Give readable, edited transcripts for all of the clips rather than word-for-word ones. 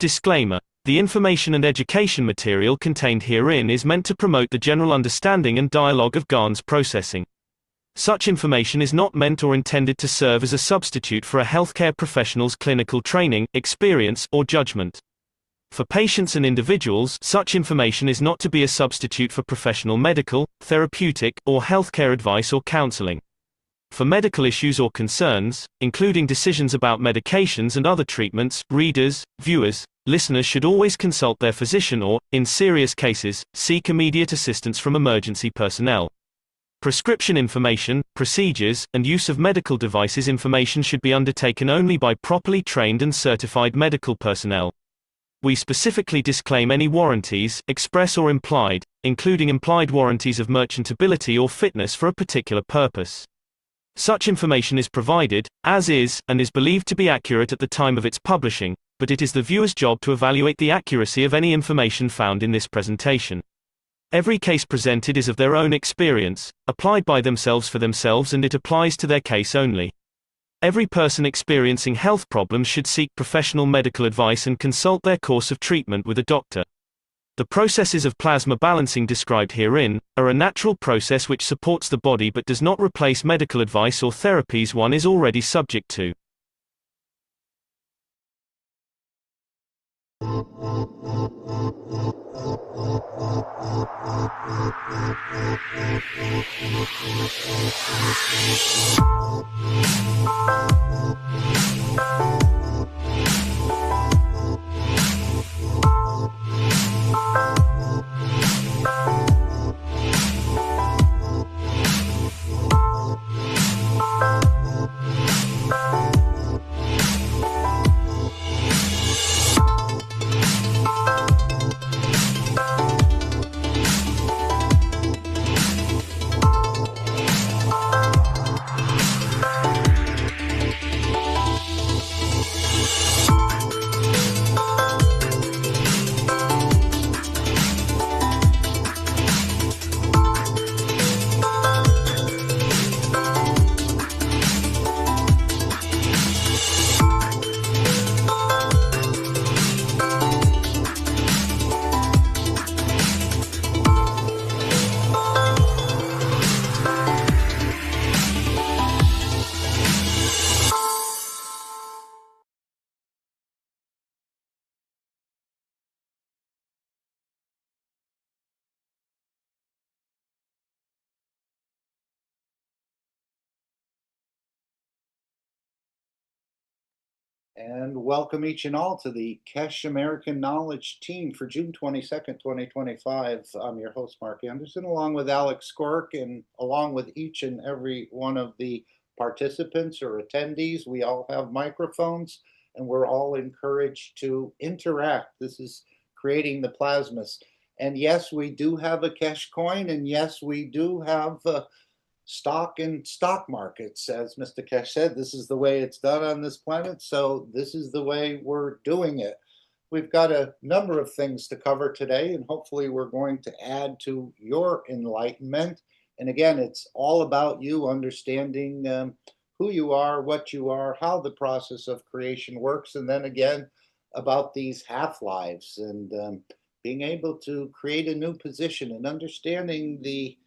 Disclaimer: the information and education material contained herein is meant to promote the general understanding and dialogue of GAN's processing. Such information is not meant or intended to serve as a substitute for a healthcare professional's clinical training, experience, or judgment. For patients and individuals, such information is not to be a substitute for professional medical, therapeutic, or healthcare advice or counseling. For medical issues or concerns, including decisions about medications and other treatments, readers, viewers, listeners should always consult their physician or, in serious cases, seek immediate assistance from emergency personnel. Prescription information, procedures, and use of medical devices information should be undertaken only by properly trained and certified medical personnel. We specifically disclaim any warranties, express or implied, including implied warranties of merchantability or fitness for a particular purpose. Such information is provided, as is, and is believed to be accurate at the time of its publishing, but it is the viewer's job to evaluate the accuracy of any information found in this presentation. Every case presented is of their own experience, applied by themselves for themselves, and it applies to their case only. Every person experiencing health problems should seek professional medical advice and consult their course of treatment with a doctor. The processes of plasma balancing described herein are a natural process which supports the body but does not replace medical advice or therapies one is already subject to. And welcome each and all to the Keshe American Knowledge Team for June 22nd, 2025. I'm your host, Mark Anderson, along with Alex Skork, and along with each and every one of the participants or attendees. We all have microphones, and we're all encouraged to interact. This is creating the plasmas. And yes, we do have a Keshe coin, and yes, we do have stock in stock markets. As Mr. Keshe said, this is the way it's done on this planet, so this is the way we're doing it. We've got a number of things to cover today, and hopefully we're going to add to your enlightenment. And again, it's all about you understanding who you are, what you are, how the process of creation works, and then again about these half-lives and being able to create a new position and understanding the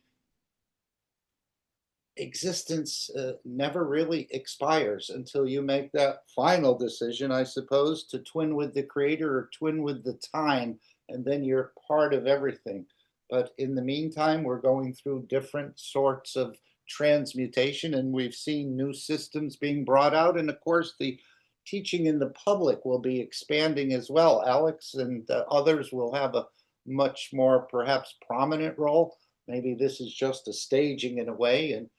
existence never really expires until you make that final decision, I suppose, to twin with the creator or twin with the time, and then you're part of everything. But in the meantime, we're going through different sorts of transmutation, and we've seen new systems being brought out, and of course the teaching in the public will be expanding as well. Alex and others will have a much more perhaps prominent role. Maybe this is just a staging in a way, and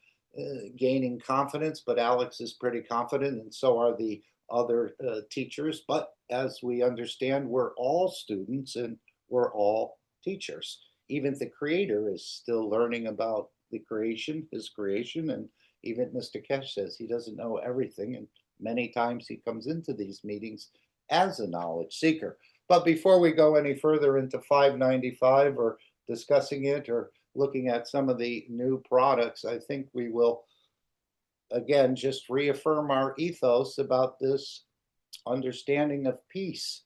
gaining confidence, but Alex is pretty confident, and so are the other teachers. But as we understand, we're all students and we're all teachers. Even the creator is still learning about the creation, his creation, and even Mr. Keshe says he doesn't know everything, and many times he comes into these meetings as a knowledge seeker. But before we go any further into 595 or discussing it or looking at some of the new products, I think we will, again, just reaffirm our ethos about this understanding of peace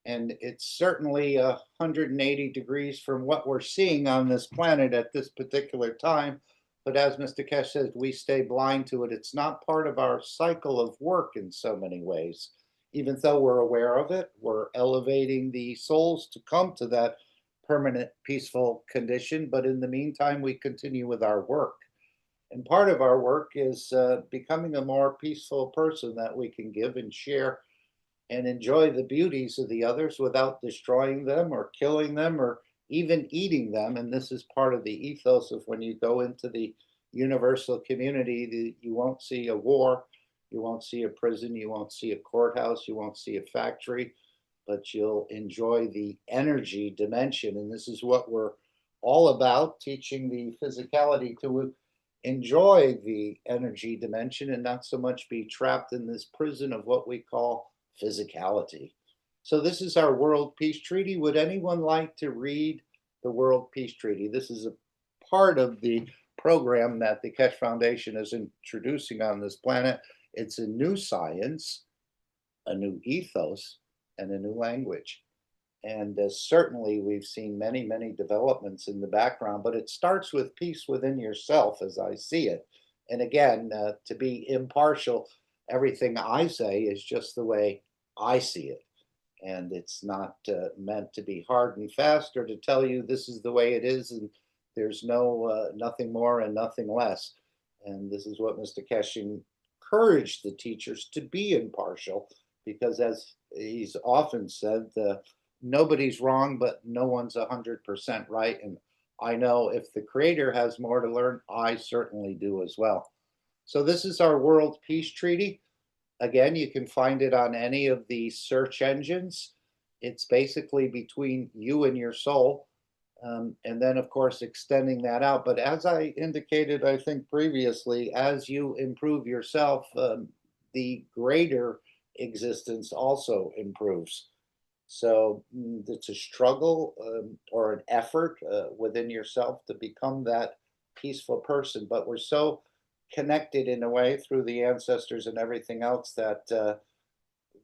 And it's certainly 180 degrees from what we're seeing on this planet at this particular time. But as Mr. Keshe says, we stay blind to it. It's not part of our cycle of work in so many ways. Even though we're aware of it, we're elevating the souls to come to that permanent peaceful condition. But in the meantime, we continue with our work. And part of our work is becoming a more peaceful person that we can give and share and enjoy the beauties of the others without destroying them or killing them or even eating them. And this is part of the ethos of when you go into the universal community, you won't see a war, you won't see a prison, you won't see a courthouse, you won't see a factory, but you'll enjoy the energy dimension. And this is what we're all about, teaching the physicality to enjoy the energy dimension and not so much be trapped in this prison of what we call physicality. So this is our World Peace Treaty. Would anyone like to read the World Peace Treaty? This is a part of the program that the Keshe Foundation is introducing on this planet. It's a new science, a new ethos, and a new language. And certainly we've seen many, many developments in the background, but it starts with peace within yourself as I see it. And again, to be impartial, everything I say is just the way I see it. And it's not meant to be hard and fast or to tell you this is the way it is and there's nothing more and nothing less. And this is what Mr. Keshe encouraged the teachers to be impartial, because as he's often said, nobody's wrong, but no one's 100% right. And I know if the Creator has more to learn, I certainly do as well. So this is our World Peace Treaty. Again, you can find it on any of the search engines. It's basically between you and your soul. And then, of course, extending that out. But as I indicated, I think previously, as you improve yourself, the greater existence also improves. So it's a struggle or an effort within yourself to become that peaceful person. But we're so connected in a way through the ancestors and everything else that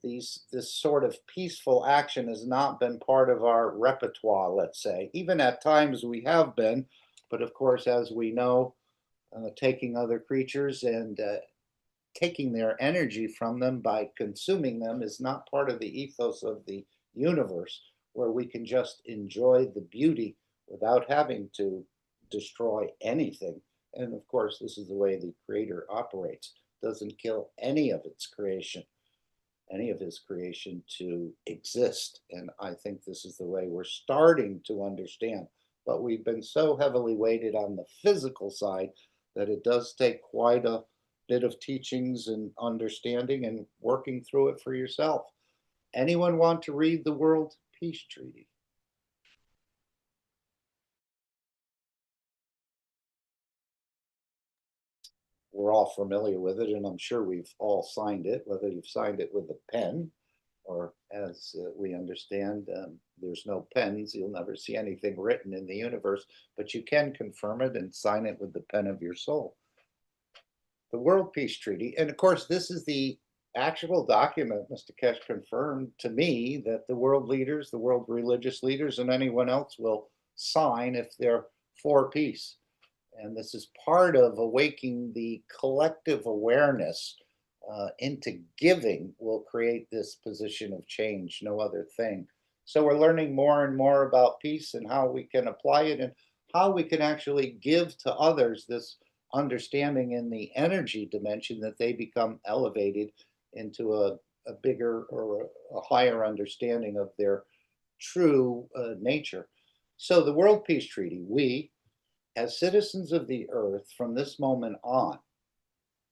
this sort of peaceful action has not been part of our repertoire, let's say. Even at times we have been, but of course, as we know, taking other creatures and taking their energy from them by consuming them is not part of the ethos of the universe, where we can just enjoy the beauty without having to destroy anything. And of course, this is the way the Creator operates, doesn't kill any of its creation, any of his creation to exist. And I think this is the way we're starting to understand. But we've been so heavily weighted on the physical side that it does take quite a bit of teachings and understanding and working through it for yourself. Anyone want to read the World Peace Treaty? We're all familiar with it, and I'm sure we've all signed it, whether you've signed it with a pen or, as we understand, there's no pens. You'll never see anything written in the universe, but you can confirm it and sign it with the pen of your soul. The World Peace Treaty, and of course, this is the actual document Mr. Keshe confirmed to me that the world leaders, the world religious leaders, and anyone else will sign if they're for peace. And this is part of awakening the collective awareness into giving will create this position of change, no other thing. So we're learning more and more about peace and how we can apply it and how we can actually give to others this understanding in the energy dimension that they become elevated into a bigger or a higher understanding of their true nature. So the World Peace Treaty, we, as citizens of the earth from this moment on,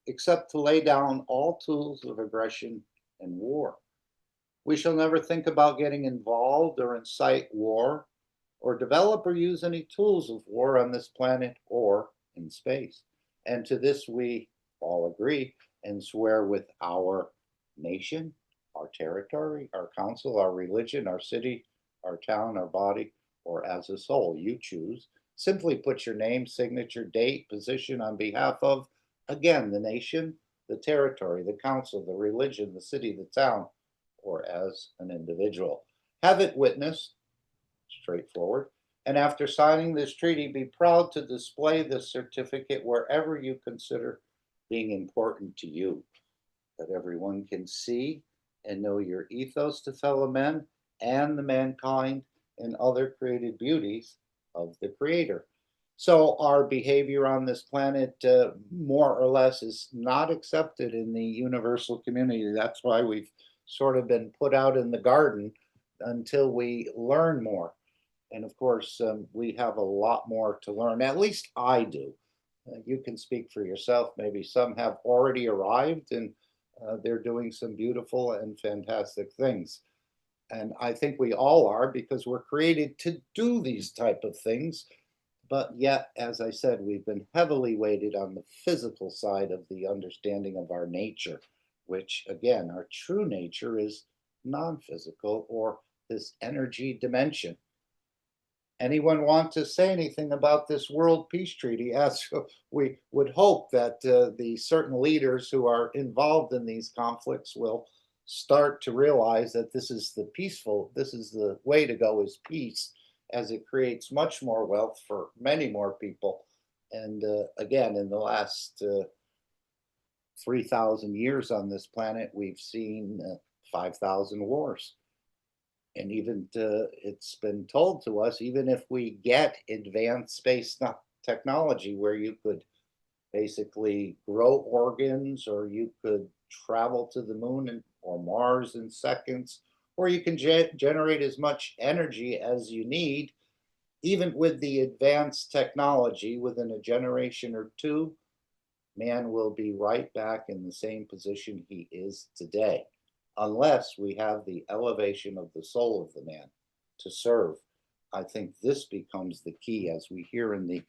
except to lay down all tools of aggression and war. We shall never think about getting involved or incite war or develop or use any tools of war on this planet or in space. And to this we all agree and swear with our nation, our territory, our council, our religion, our city, our town, our body, or as a soul, you choose. Simply put your name, signature, date, position on behalf of, again, the nation, the territory, the council, the religion, the city, the town, or as an individual. Have it witnessed, straightforward, and after signing this treaty, be proud to display this certificate wherever you consider being important to you, that everyone can see and know your ethos to fellow men and the mankind and other created beauties of the Creator. So our behavior on this planet, more or less, is not accepted in the universal community. That's why we've sort of been put out in the garden until we learn more. And of course, we have a lot more to learn. At least I do. You can speak for yourself. Maybe some have already arrived and they're doing some beautiful and fantastic things. And I think we all are, because we're created to do these type of things. But yet, as I said, we've been heavily weighted on the physical side of the understanding of our nature, which again, our true nature is non-physical, or this energy dimension. Anyone want to say anything about this World Peace Treaty? As we would hope that the certain leaders who are involved in these conflicts will start to realize that this is the way to go, is peace, as it creates much more wealth for many more people. And again, in the last 3,000 years on this planet, we've seen 5,000 wars. And even it's been told to us, even if we get advanced space technology where you could basically grow organs, or you could travel to the moon or Mars in seconds, or you can generate as much energy as you need, even with the advanced technology, within a generation or two, man will be right back in the same position he is today, unless we have the elevation of the soul of the man to serve. I think this becomes the key, as we hear in the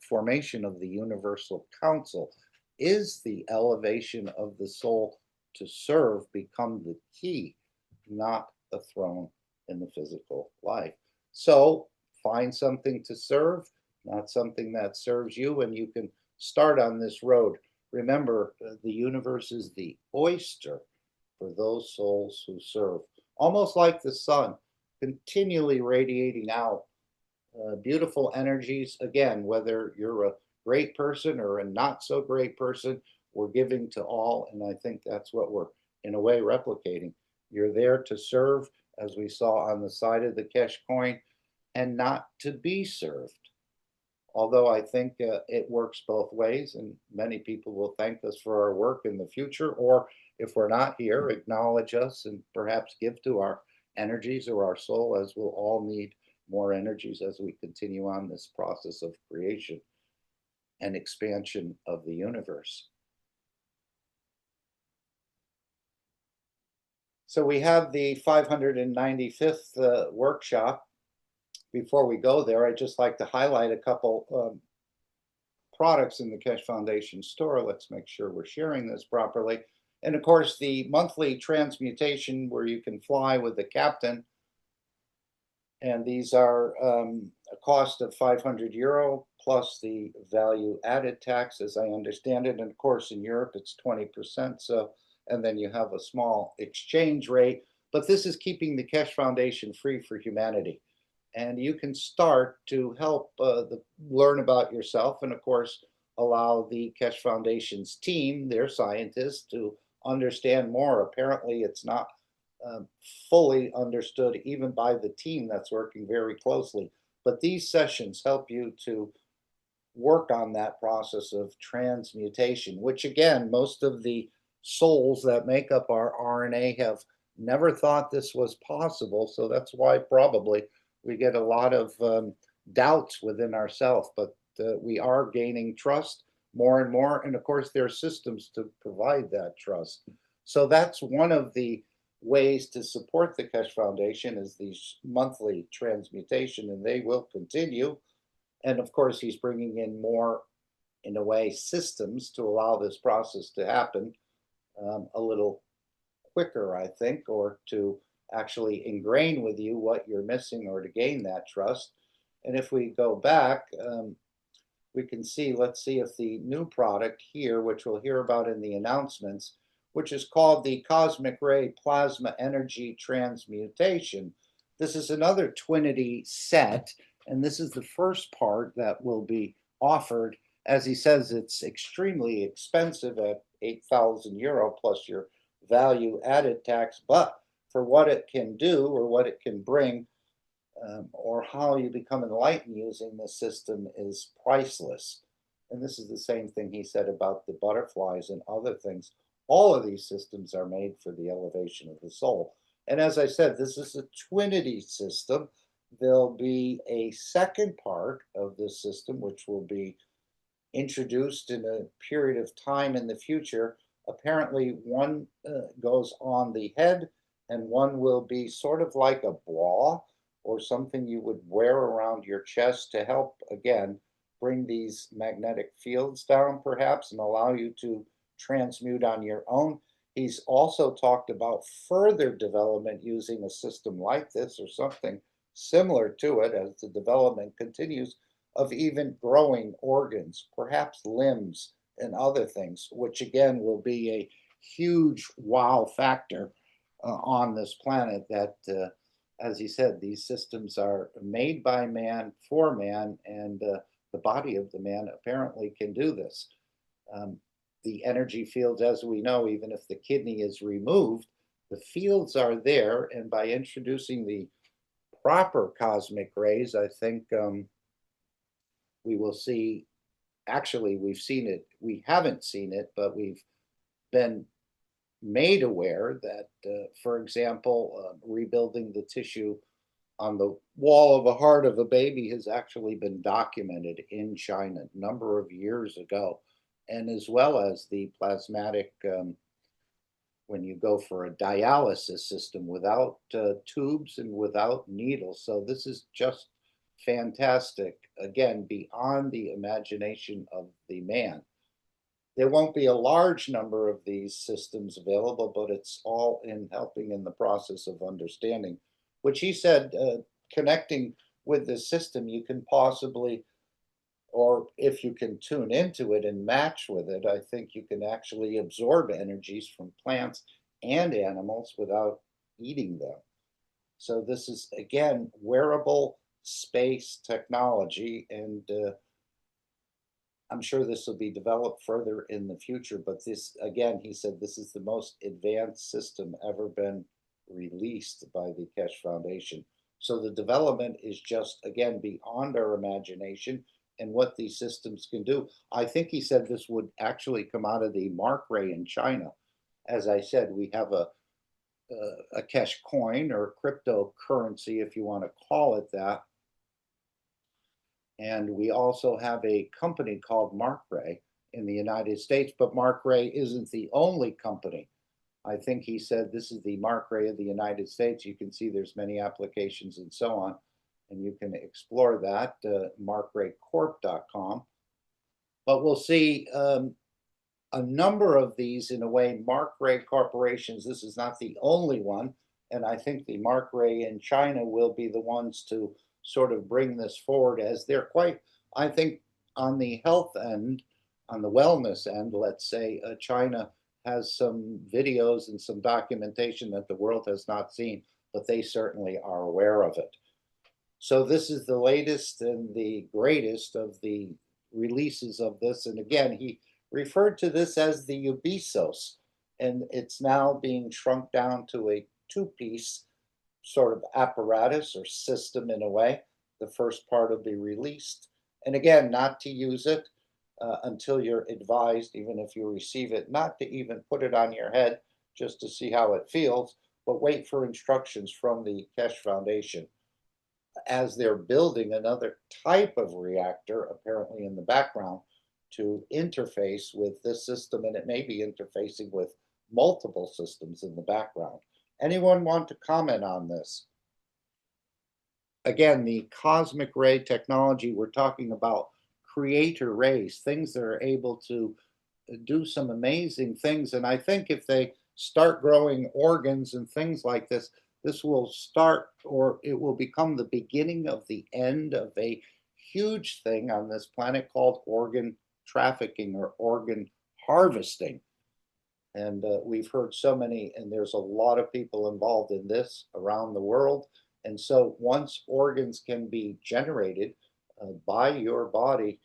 formation of the Universal Council. Is the elevation of the soul to serve become the key, not the throne in the physical life? So find something to serve, not something that serves you, and you can start on this road. Remember, the universe is the oyster for those souls who serve, almost like the sun, continually radiating out beautiful energies. Again, whether you're a great person or a not so great person, we're giving to all, and I think that's what we're, in a way, replicating. You're there to serve, as we saw on the side of the Keshe coin, and not to be served. Although I think it works both ways, and many people will thank us for our work in the future, or if we're not here, acknowledge us and perhaps give to our energies or our soul, as we'll all need more energies as we continue on this process of creation and expansion of the universe. So we have the 595th workshop. Before we go there, I'd just like to highlight a couple products in the Keshe Foundation store. Let's make sure we're sharing this properly. And of course, the monthly transmutation where you can fly with the captain. And these are a cost of €500 plus the value added tax, as I understand it. And of course, in Europe, it's 20%. So, and then you have a small exchange rate. But this is keeping the Keshe Foundation free for humanity. And you can start to help learn about yourself, and of course, allow the Keshe Foundation's team, their scientists, to understand more. Apparently, it's not fully understood even by the team that's working very closely. But these sessions help you to work on that process of transmutation, which again, most of the souls that make up our RNA have never thought this was possible. So that's why probably we get a lot of doubts within ourselves, but we are gaining trust more and more. And of course, there are systems to provide that trust. So that's one of the ways to support the Keshe Foundation, is these monthly transmutation, and they will continue. And of course, he's bringing in more, in a way, systems to allow this process to happen a little quicker, I think, or to actually ingrain with you what you're missing, or to gain that trust. And if we go back, we can see, let's see if the new product here, which we'll hear about in the announcements, which is called the cosmic ray plasma energy transmutation. This is another Twinity set, and this is the first part that will be offered. As he says, it's extremely expensive at 8,000 euro plus your value added tax, but for what it can do or what it can bring, or how you become enlightened using this system is priceless. And this is the same thing he said about the butterflies and other things. All of these systems are made for the elevation of the soul. And as I said, this is a Twinity system. There'll be a second part of this system, which will be introduced in a period of time in the future. Apparently, one goes on the head, and one will be sort of like a bra or something you would wear around your chest to help, again, bring these magnetic fields down, perhaps, and allow you to transmute on your own. He's also talked about further development using a system like this or something similar to it as the development continues, of even growing organs, perhaps limbs and other things, which again will be a huge wow factor on this planet that, as he said, these systems are made by man for man, and the body of the man apparently can do this. The energy fields, as we know, even if the kidney is removed, the fields are there, and by introducing the proper cosmic rays, I think we will see, actually, we've seen it, we haven't seen it, but we've been made aware that, for example, rebuilding the tissue on the wall of a heart of a baby has actually been documented in China a number of years ago, and as well as the plasmatic, when you go for a dialysis system without tubes and without needles. So this is just fantastic, again, beyond the imagination of the man. There won't be a large number of these systems available, but it's all in helping in the process of understanding, which he said, connecting with this system, you can possibly, or if you can tune into it and match with it, I think you can actually absorb energies from plants and animals without eating them. So this is, again, wearable space technology, and I'm sure this will be developed further in the future, but this, again, he said this is the most advanced system ever been released by the Keshe Foundation. So the development is just, again, beyond our imagination and what these systems can do. I think he said this would actually come out of the Mark Ray in China. As I said, we have a Keshe coin or cryptocurrency, if you want to call it that. And we also have a company called Mark Ray in the United States, but Mark Ray isn't the only company. I think he said this is the Mark Ray of the United States. You can see there's many applications and so on, and you can explore that, markraycorp.com. But we'll see a number of these, in a way, Mark Ray corporations. This is not the only one, and I think the Mark Ray in China will be the ones to sort of bring this forward, as they're quite, I think, on the health end, on the wellness end, let's say, China has some videos and some documentation that the world has not seen, but they certainly are aware of it. So this is the latest and the greatest of the releases of this. And again, he referred to this as the Ubisos, and it's now being shrunk down to a two-piece sort of apparatus or system in a way. The first part will be released. And again, not to use it until you're advised, even if you receive it, not to even put it on your head just to see how it feels, but wait for instructions from the Keshe Foundation, as they're building another type of reactor, apparently in the background, to interface with this system, and it may be interfacing with multiple systems in the background. Anyone want to comment on this? Again, the cosmic ray technology, we're talking about creator rays, things that are able to do some amazing things. And I think if they start growing organs and things like this, this will start, or it will become the beginning of the end of a huge thing on this planet called organ trafficking or organ harvesting. And we've heard so many, and there's a lot of people involved in this around the world. And so once organs can be generated by your body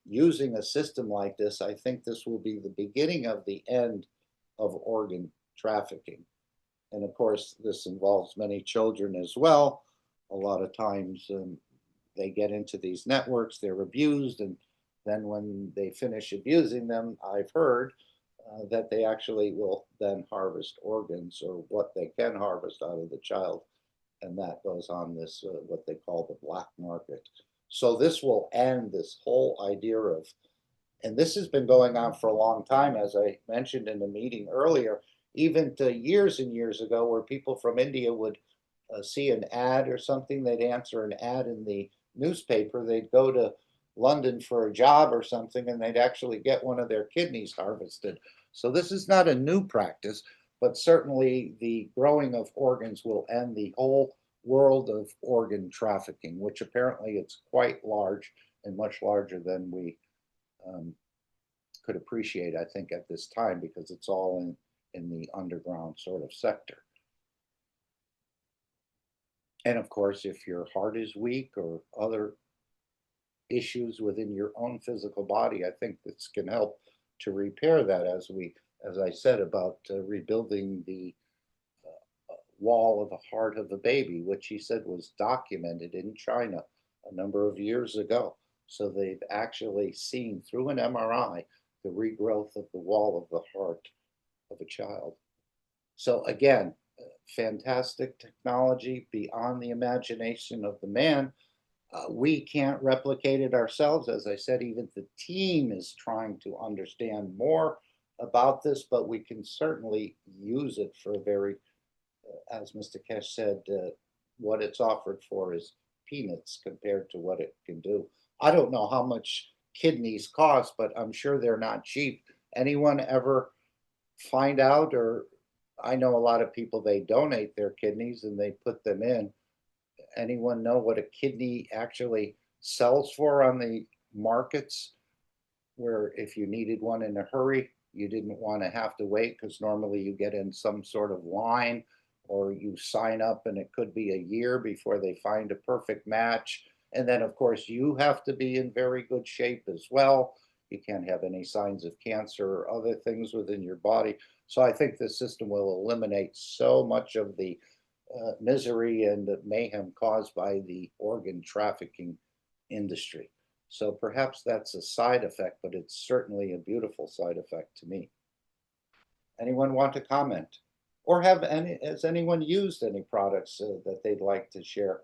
using a system like this, I think this will be the beginning of the end of organ trafficking. And of course, this involves many children as well. A lot of times they get into these networks, they're abused, and then when they finish abusing them, I've heard that they actually will then harvest organs or what they can harvest out of the child. And that goes on this, what they call the black market. So this will end this whole idea of, and this has been going on for a long time, as I mentioned in the meeting earlier, even to years and years ago, where people from India would see an ad or something, they'd answer an ad in the newspaper, they'd go to London for a job or something, and they'd actually get one of their kidneys harvested. So this is not a new practice, but certainly the growing of organs will end the whole world of organ trafficking, which apparently it's quite large and much larger than we could appreciate, I think, at this time, because it's all in the underground sort of sector. And of course, if your heart is weak or other issues within your own physical body, I think this can help to repair that, as I said, about rebuilding the wall of the heart of the baby, which he said was documented in China a number of years ago. So they've actually seen through an MRI the regrowth of the wall of the heart of a child. So again, fantastic technology beyond the imagination of the man. We can't replicate it ourselves. As I said, even the team is trying to understand more about this, but we can certainly use it for a very, as Mr. Keshe said, what it's offered for is peanuts compared to what it can do. I don't know how much kidneys cost, but I'm sure they're not cheap. Anyone ever find out, or I know a lot of people, they donate their kidneys and they put them in. Anyone know what a kidney actually sells for on the markets, where if you needed one in a hurry, you didn't want to have to wait, because normally you get in some sort of line or you sign up and it could be a year before they find a perfect match. And then of course you have to be in very good shape as well. You can't have any signs of cancer or other things within your body. So I think this system will eliminate so much of the misery and the mayhem caused by the organ trafficking industry. So perhaps that's a side effect, but it's certainly a beautiful side effect to me. Anyone want to comment? Or has anyone used any products that they'd like to share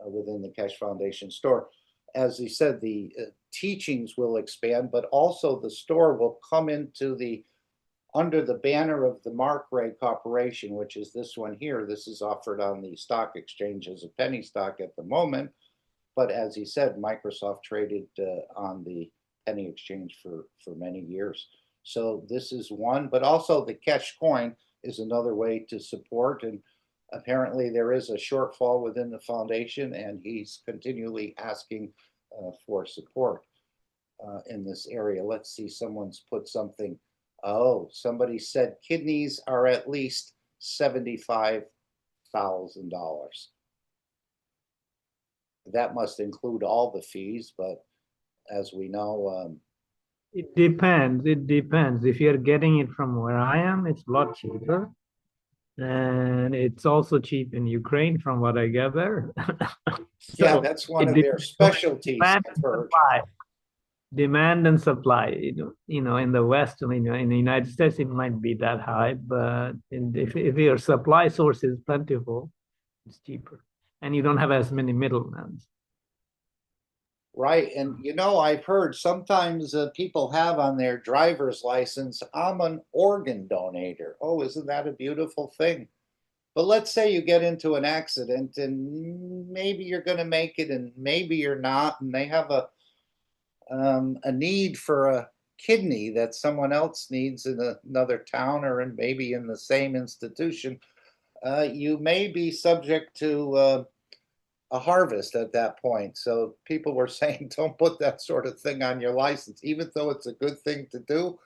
within the Keshe Foundation store? As he said, the teachings will expand, but also the store will come into the under the banner of the Mark Ray Corporation, which is this one here. This is offered on the stock exchange as a penny stock at the moment. But as he said, Microsoft traded on the penny exchange for many years. So this is one, but also the Keshe coin is another way to support. And apparently there is a shortfall within the foundation, and he's continually asking for support in this area. Let's see, someone's put something. Oh, somebody said kidneys are at least $75,000. That must include all the fees, but as we know, it depends. It depends. If you're getting it from where I am, it's a lot cheaper. And it's also cheap in Ukraine, from what I gather. yeah, that's one of their specialties, I've heard. Demand and supply. In the West, in the United States, it might be that high, but if your supply source is plentiful, it's cheaper, and you don't have as many middlemen. Right, and I've heard sometimes people have on their driver's license, I'm an organ donator. Oh, isn't that a beautiful thing? But let's say you get into an accident and maybe you're going to make it and maybe you're not, and they have a need for a kidney that someone else needs in another town or maybe in the same institution. You may be subject to a harvest at that point. So people were saying, don't put that sort of thing on your license, even though it's a good thing to do.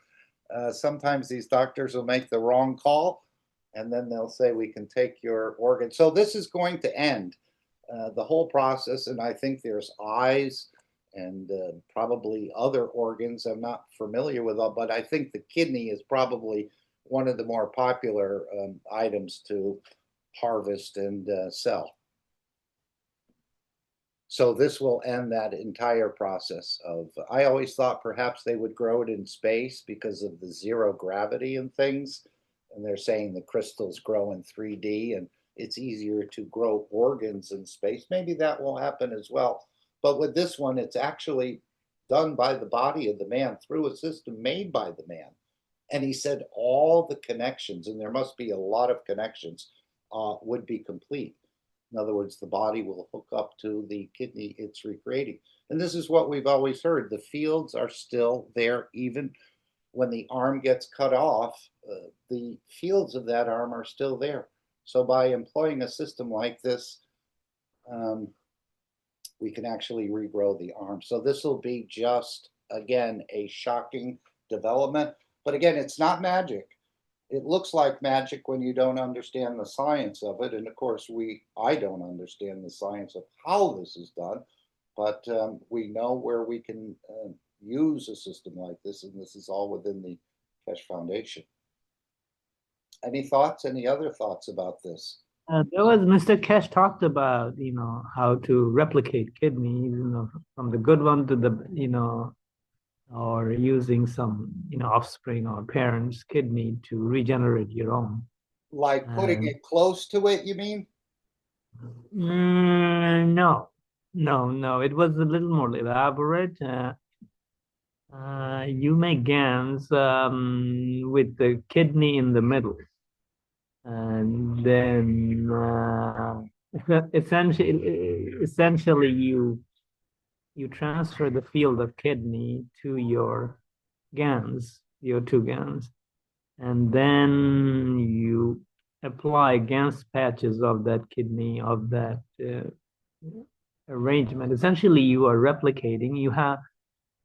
Sometimes these doctors will make the wrong call, and then they'll say, we can take your organ. So this is going to end the whole process, and I think there's eyes and probably other organs I'm not familiar with, but I think the kidney is probably one of the more popular items to harvest and sell. So this will end that entire process of, I always thought perhaps they would grow it in space because of the zero gravity and things. And they're saying the crystals grow in 3D and it's easier to grow organs in space. Maybe that will happen as well. But with this one, it's actually done by the body of the man through a system made by the man. And he said all the connections, and there must be a lot of connections, would be complete. In other words, the body will hook up to the kidney it's recreating. And this is what we've always heard. The fields are still there. Even when the arm gets cut off, the fields of that arm are still there. So by employing a system like this, we can actually regrow the arm. So this will be just, again, a shocking development. But again, it's not magic. It looks like magic when you don't understand the science of it. And of course, I don't understand the science of how this is done, but we know where we can use a system like this, and this is all within the Keshe Foundation. Any thoughts? Any other thoughts about this? There was Mr. Keshe talked about, how to replicate kidneys, from the good one to the, or using some, offspring or parents' kidney to regenerate your own. Like putting it close to it, you mean? No. It was a little more elaborate. You make GANs with the kidney in the middle. And then essentially you transfer the field of kidney to your GANs, your two GANs, and then you apply GANs patches of that kidney, of that arrangement. Essentially, you are replicating.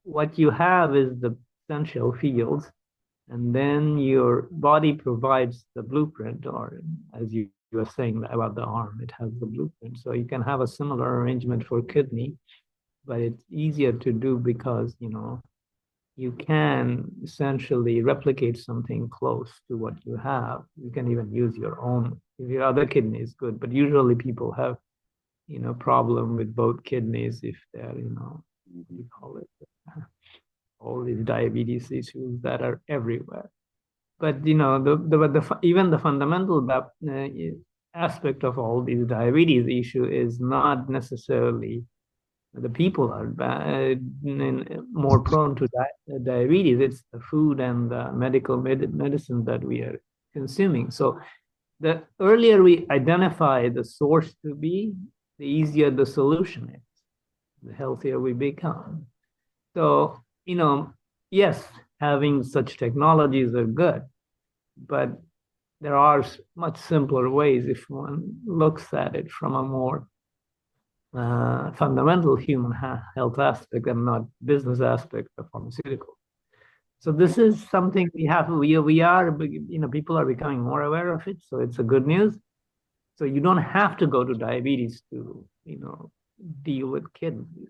What you have is the essential fields, and then your body provides the blueprint, or as you were saying about the arm, it has the blueprint. So you can have a similar arrangement for kidney, but it's easier to do because, you can essentially replicate something close to what you have. You can even use your own, if your other kidney is good, but usually people have, problem with both kidneys if they're, what do you call it? All these diabetes issues that are everywhere. But even the fundamental aspect of all these diabetes issue is not necessarily the people are more prone to diabetes. It's the food and the medical medicine that we are consuming. So the earlier we identify the source to be, the easier the solution is, the healthier we become. So, yes, having such technologies are good, but there are much simpler ways if one looks at it from a more fundamental human health aspect and not business aspect of pharmaceutical. So this is something we are, people are becoming more aware of it. So it's a good news. So you don't have to go to diabetes to, deal with kidneys.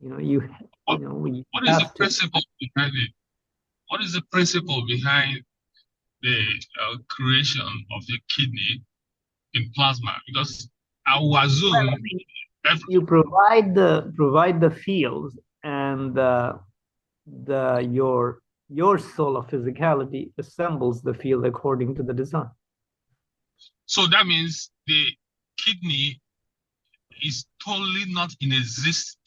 What is the principle behind it? What is the principle behind the creation of the kidney in plasma? Because I will assume you provide the fields, and your soul of physicality assembles the field according to the design. So that means the kidney is totally not in existence.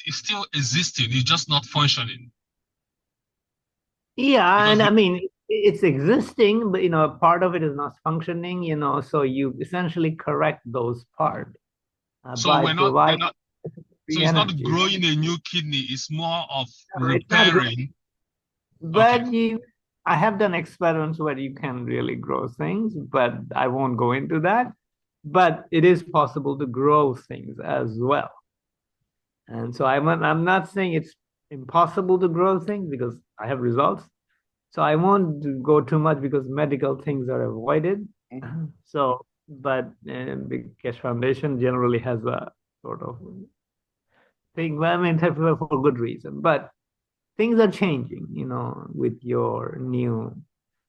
It's still existing. It's just not functioning. Yeah, and I mean it's existing, but part of it is not functioning. So you essentially correct those parts. So it's not growing a new kidney. It's more of repairing. But I have done experiments where you can really grow things, but I won't go into that. But it is possible to grow things as well. And so I'm not saying it's impossible to grow things because I have results. So I won't go too much because medical things are avoided. Mhm. So, but the Keshe Foundation generally has a sort of thing. Well, I mean, for good reason. But things are changing, with your new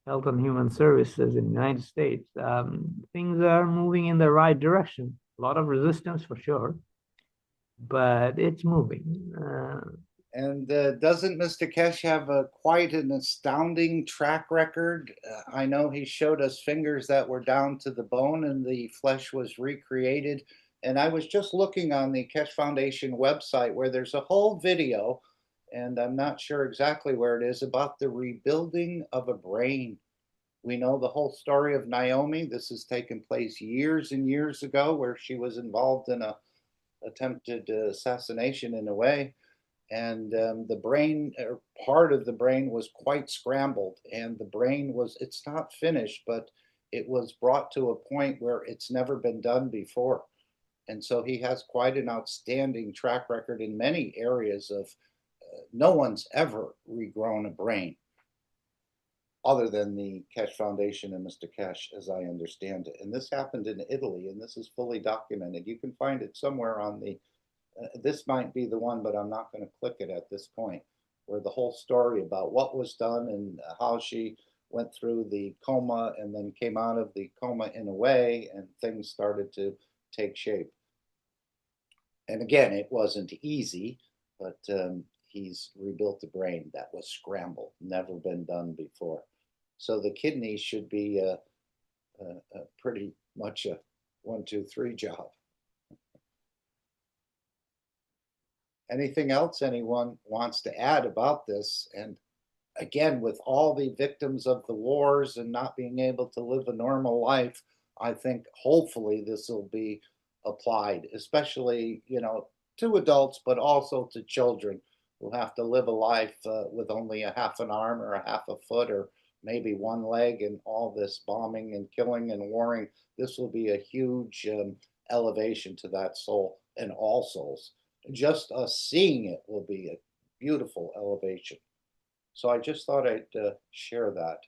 Health and Human Services in the United States. Things are moving in the right direction. A lot of resistance for sure, but it's moving. And doesn't Mr. Keshe have quite an astounding track record? I know he showed us fingers that were down to the bone and the flesh was recreated. And I was just looking on the Keshe Foundation website where there's a whole video, and I'm not sure exactly where it is, about the rebuilding of a brain. We know the whole story of Naomi. This has taken place years and years ago, where she was involved in a attempted assassination in a way, and the brain, or part of the brain, was quite scrambled, and the brain was, it's not finished, but it was brought to a point where it's never been done before. And so he has quite an outstanding track record in many areas of no one's ever regrown a brain other than the Keshe Foundation and Mr. Keshe, as I understand it. And this happened in Italy, and this is fully documented. You can find it somewhere on the this might be the one, but I'm not going to click it at this point, where the whole story about what was done and how she went through the coma and then came out of the coma in a way, and things started to take shape. And again, it wasn't easy, but he's rebuilt the brain that was scrambled, never been done before. So the kidney should be pretty much a 1, 2, 3 job. Anything else anyone wants to add about this? And again, with all the victims of the wars and not being able to live a normal life, I think hopefully this will be applied, especially, to adults, but also to children who have to live a life with only a half an arm or a half a foot or maybe one leg, and all this bombing and killing and warring. This will be a huge elevation to that soul and all souls. Just us seeing it will be a beautiful elevation. So I just thought I'd share that.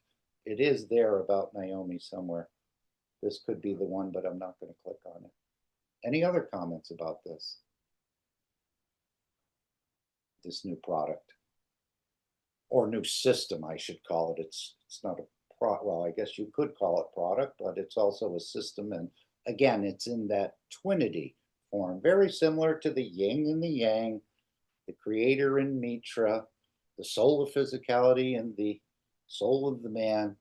It is there about Naomi somewhere. This could be the one, but I'm not going to click on it. Any other comments about this? This new product, or new system, I should call it. It's not a well, I guess you could call it product, but it's also a system. And again, it's in that twinity form, very similar to the yin and the yang, the creator and Mitra, the soul of physicality and the soul of the man,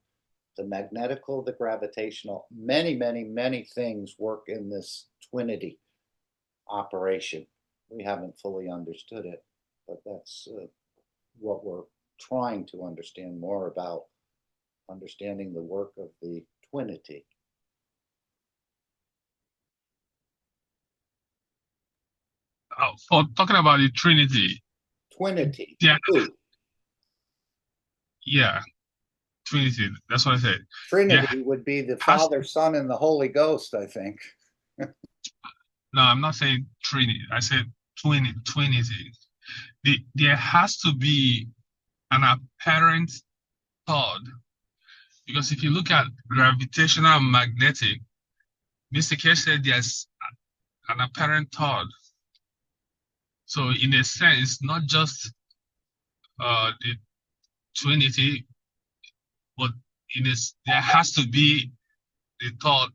the magnetical, the gravitational. Many, many, many things work in this twinity operation. We haven't fully understood it, but that's what we're trying to understand more about, understanding the work of the twinity. For talking about the Trinity. Twinity. Yeah. Yeah. Trinity. That's what I said. Trinity would be the Father, Son, and the Holy Ghost, I think. No, I'm not saying Trinity. I said Trinity. There has to be an apparent third, because if you look at gravitational and magnetic, Mr. Keshe said there's an apparent third. So in a sense, not just the Trinity, but there has to be the thought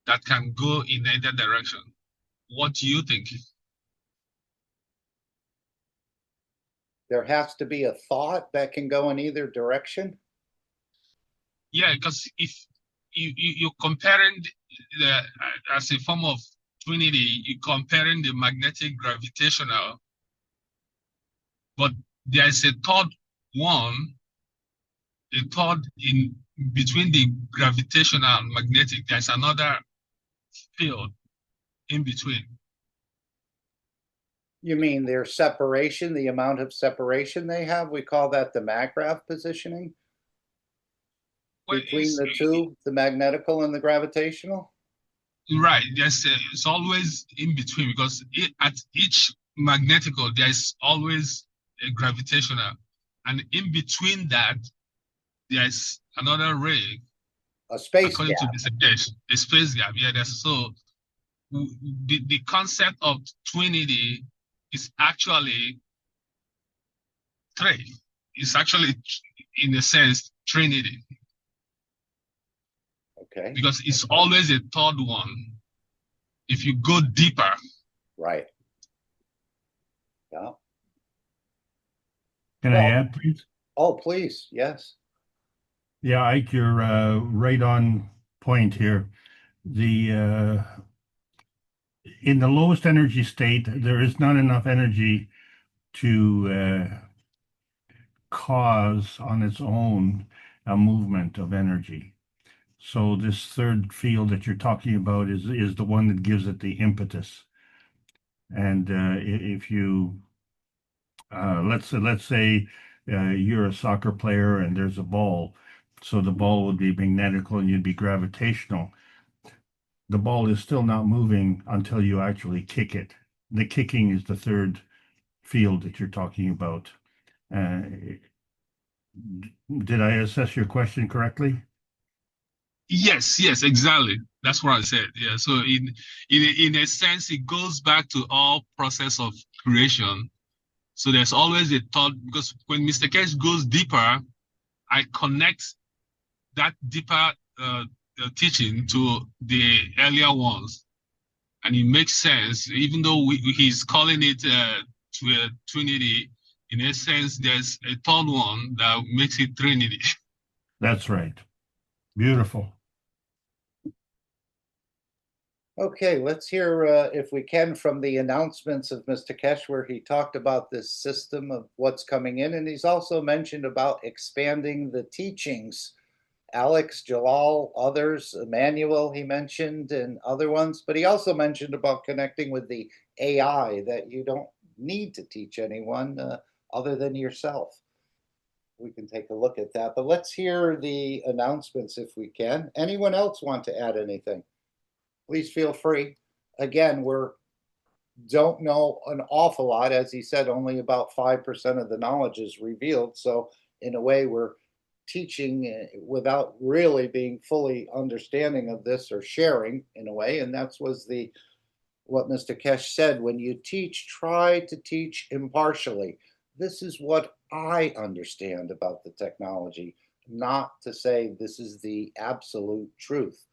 that can go in either direction. What do you think? There has to be a thought that can go in either direction? Yeah, because if you're comparing as a form of Trinity, you're comparing the magnetic gravitational, but there's a third one, a third in between the gravitational and magnetic. There's another field in between. You mean their separation, the amount of separation they have? We call that the maggrav positioning? Well, between the two, the magnetical and the gravitational? Right. It's always in between, because at each magnetical, there's always a gravitational. And in between that, there's another ray, A space according to gap. Mr. Keshe, a space gap. Yeah, that's so. The concept of twinity is actually three. It's actually, in a sense, trinity, Okay. because it's always a third one if you go deeper. Right. Yeah. Can I add, please? Oh, please. Yes. Yeah, Ike, you're right on point here. The in the lowest energy state, there is not enough energy to cause on its own a movement of energy. So this third field that you're talking about is the one that gives it the impetus. And if you let's say you're a soccer player and there's a ball, so the ball would be magnetical and you'd be gravitational. The ball is still not moving until you actually kick it. The kicking is the third field that you're talking about. Did I assess your question correctly? Yes, yes, exactly. That's what I said. Yeah. So in a sense, it goes back to all process of creation. So there's always a thought, because when Mr. Keshe goes deeper, I connect that deeper teaching to the earlier ones, and it makes sense. Even though he's calling it to a trinity, in a sense, there's a third one that makes it trinity. That's right. Beautiful. Okay, let's hear, if we can, from the announcements of Mr. Keshe, where he talked about this system of what's coming in, and he's also mentioned about expanding the teachings. Alex, Jalal, others, Emmanuel, he mentioned, and other ones, but he also mentioned about connecting with the AI, that you don't need to teach anyone other than yourself. We can take a look at that, but let's hear the announcements if we can. Anyone else want to add anything? Please feel free. Again, don't know an awful lot. As he said, only about 5% of the knowledge is revealed. So in a way, we're teaching without really being fully understanding of this, or sharing in a way. And that was what Mr. Keshe said. When you teach, try to teach impartially. This is what I understand about the technology, not to say this is the absolute truth,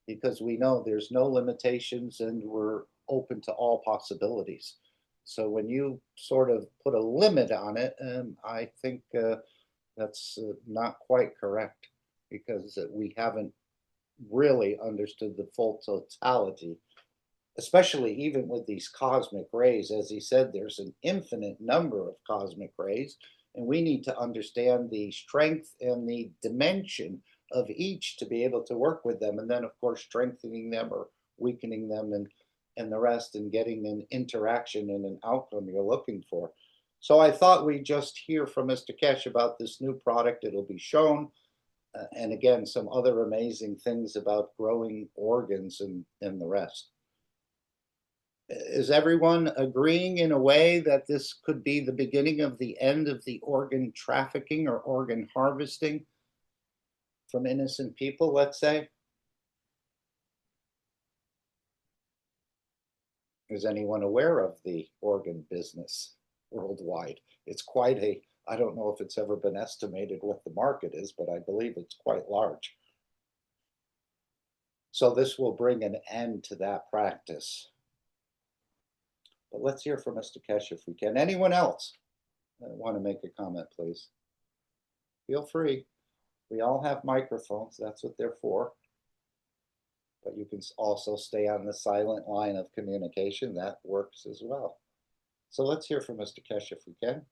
because we know there's no limitations and we're open to all possibilities. So when you sort of put a limit on it, I think that's not quite correct, because we haven't really understood the full totality, especially even with these cosmic rays. As he said, there's an infinite number of cosmic rays, and we need to understand the strength and the dimension of each to be able to work with them, and then of course strengthening them or weakening them, and the rest, and getting an interaction and an outcome you're looking for. So I thought we'd just hear from Mr. Keshe about this new product. It'll be shown, and again, some other amazing things about growing organs and the rest. Is everyone agreeing in a way that this could be the beginning of the end of the organ trafficking or organ harvesting from innocent people, let's say? Is anyone aware of the organ business worldwide? It's quite I don't know if it's ever been estimated what the market is, but I believe it's quite large. So this will bring an end to that practice. But let's hear from Mr. Keshe if we can. Anyone else want to make a comment, please? Feel free. We all have microphones. That's what they're for. But you can also stay on the silent line of communication. That works as well. So let's hear from Mr. Keshe if we can.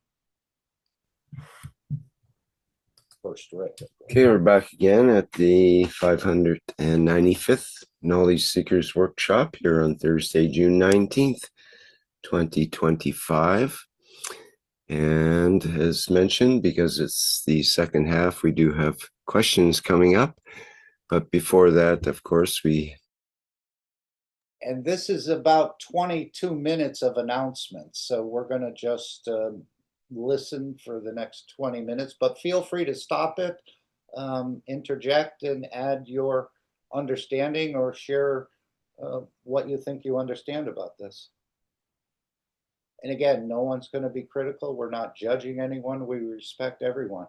First, Rick. Okay, we're back again at the 595th Knowledge Seekers Workshop here on Thursday, June 19th, 2025. And as mentioned, because it's the second half, we do have questions coming up. But before that, of course, And this is about 22 minutes of announcements. So we're going to just listen for the next 20 minutes, but feel free to stop it interject and add your understanding or share what you think you understand about this. And again, no one's going to be critical. We're not judging anyone. We respect everyone.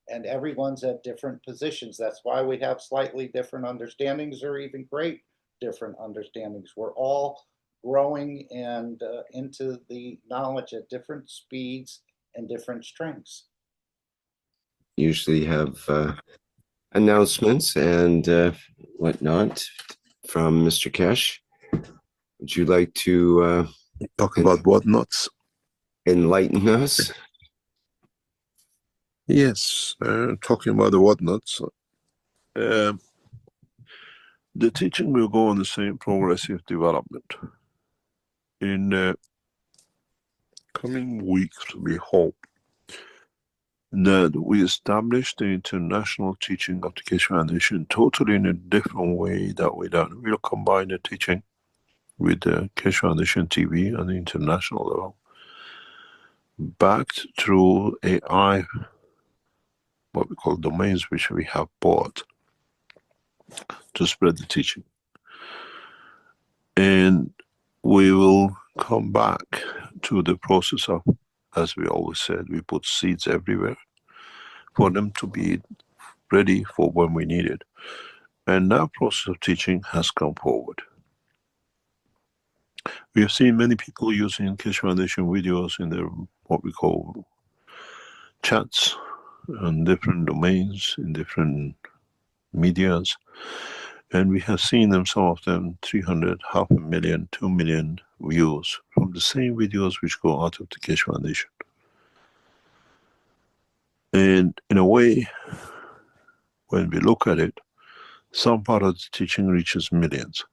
And everyone's at different positions. That's why we have slightly different understandings or even great different understandings. We're all growing and into the knowledge at different speeds and different strengths. Usually have announcements and whatnot from Mr. Keshe. Would you like to talk about whatnots? Enlighten us? Yes, talking about the whatnots. The teaching will go on the same progressive development. In coming weeks, we hope that we establish the international teaching of the Keshe Foundation totally in a different way that we done. We'll combine the teaching with the Keshe Foundation TV on the international level, backed through AI, what we call domains, which we have bought to spread the teaching. And we will come back to the process of, as we always said, we put seeds everywhere for them to be ready for when we need it. And that process of teaching has come forward. We have seen many people using Keshe Foundation videos in their what we call chats on different domains, in different medias. And we have seen them, some of them 300, 500,000, 2 million views from the same videos which go out of the Keshe Foundation. And in a way, when we look at it, some part of the teaching reaches millions.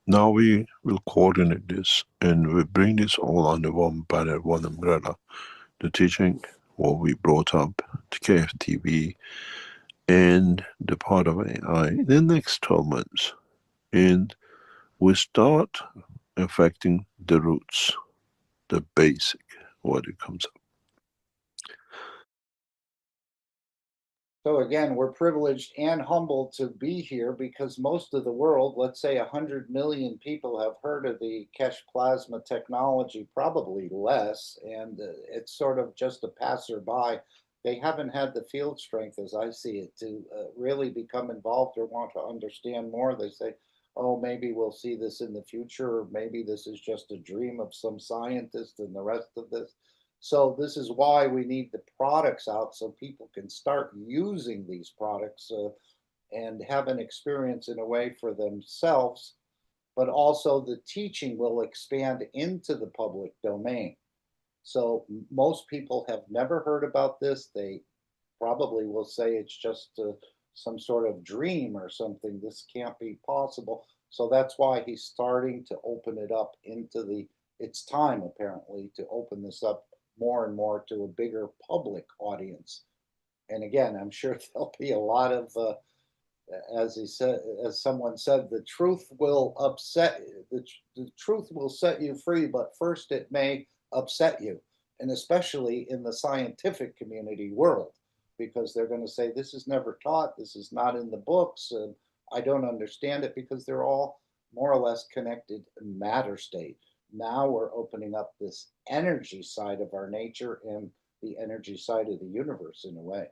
Now we will coordinate this and we bring this all under one banner, one umbrella. The teaching, what we brought up, the KFTV, and the part of AI in the next 12 months. And we start affecting the roots, the basic, what it comes up. So again, we're privileged and humbled to be here because most of the world, let's say 100 million people, have heard of the Keshe plasma technology, probably less, and it's sort of just a passerby. They haven't had the field strength, as I see it, to really become involved or want to understand more. They say, oh, maybe we'll see this in the future, or maybe this is just a dream of some scientist and the rest of this. So this is why we need the products out so people can start using these products and have an experience in a way for themselves, but also the teaching will expand into the public domain. So most people have never heard about this. They probably will say it's just some sort of dream or something. This can't be possible. So that's why he's starting to open it up into it's time apparently to open this up more and more to a bigger public audience. And again, I'm sure there'll be a lot of, as he said, as someone said, the truth will the truth will set you free, but first it may upset you, and especially in the scientific community world, because they're going to say, this is never taught, this is not in the books, and I don't understand it, because they're all more or less connected matter state. Now we're opening up this energy side of our nature and the energy side of the universe in a way,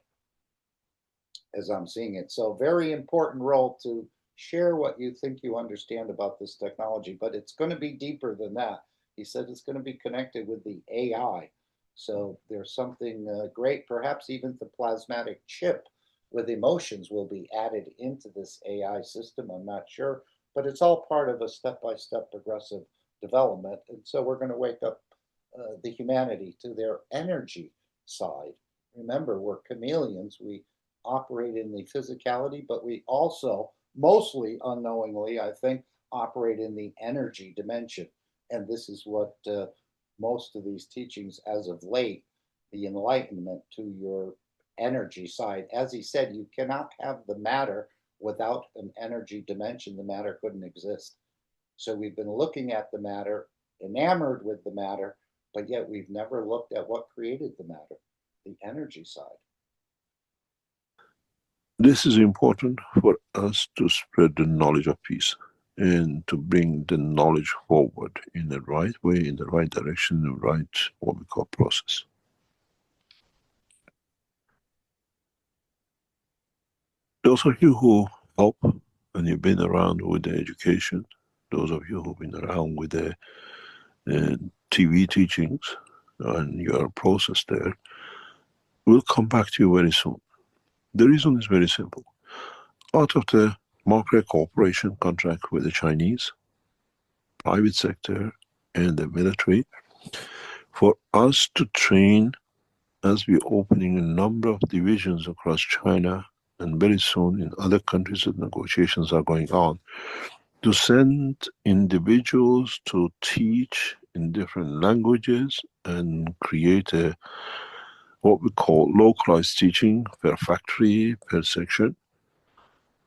as I'm seeing it. So very important role to share what you think you understand about this technology, but it's going to be deeper than that. He said it's going to be connected with the AI. So there's something great, perhaps even the plasmatic chip with emotions will be added into this AI system. I'm not sure, but it's all part of a step-by-step progressive development. And so we're going to wake up the humanity to their energy side. Remember, we're chameleons. We operate in the physicality, but we also, mostly unknowingly, I think, operate in the energy dimension. And this is what most of these teachings as of late, the enlightenment to your energy side. As he said, you cannot have the matter without an energy dimension. The matter couldn't exist. So we've been looking at the matter, enamored with the matter, but yet we've never looked at what created the matter, the energy side. This is important for us to spread the knowledge of peace and to bring the knowledge forward in the right way, in the right direction, the right, what we call, process. Those of you who help and you've been around with the education, those of you who've been around with the TV teachings and your process there, will come back to you very soon. The reason is very simple. Out of the market cooperation contract with the Chinese, private sector, and the military, for us to train, as we're opening a number of divisions across China, and very soon in other countries that negotiations are going on, to send individuals to teach in different languages and create a what we call localized teaching per factory, per section.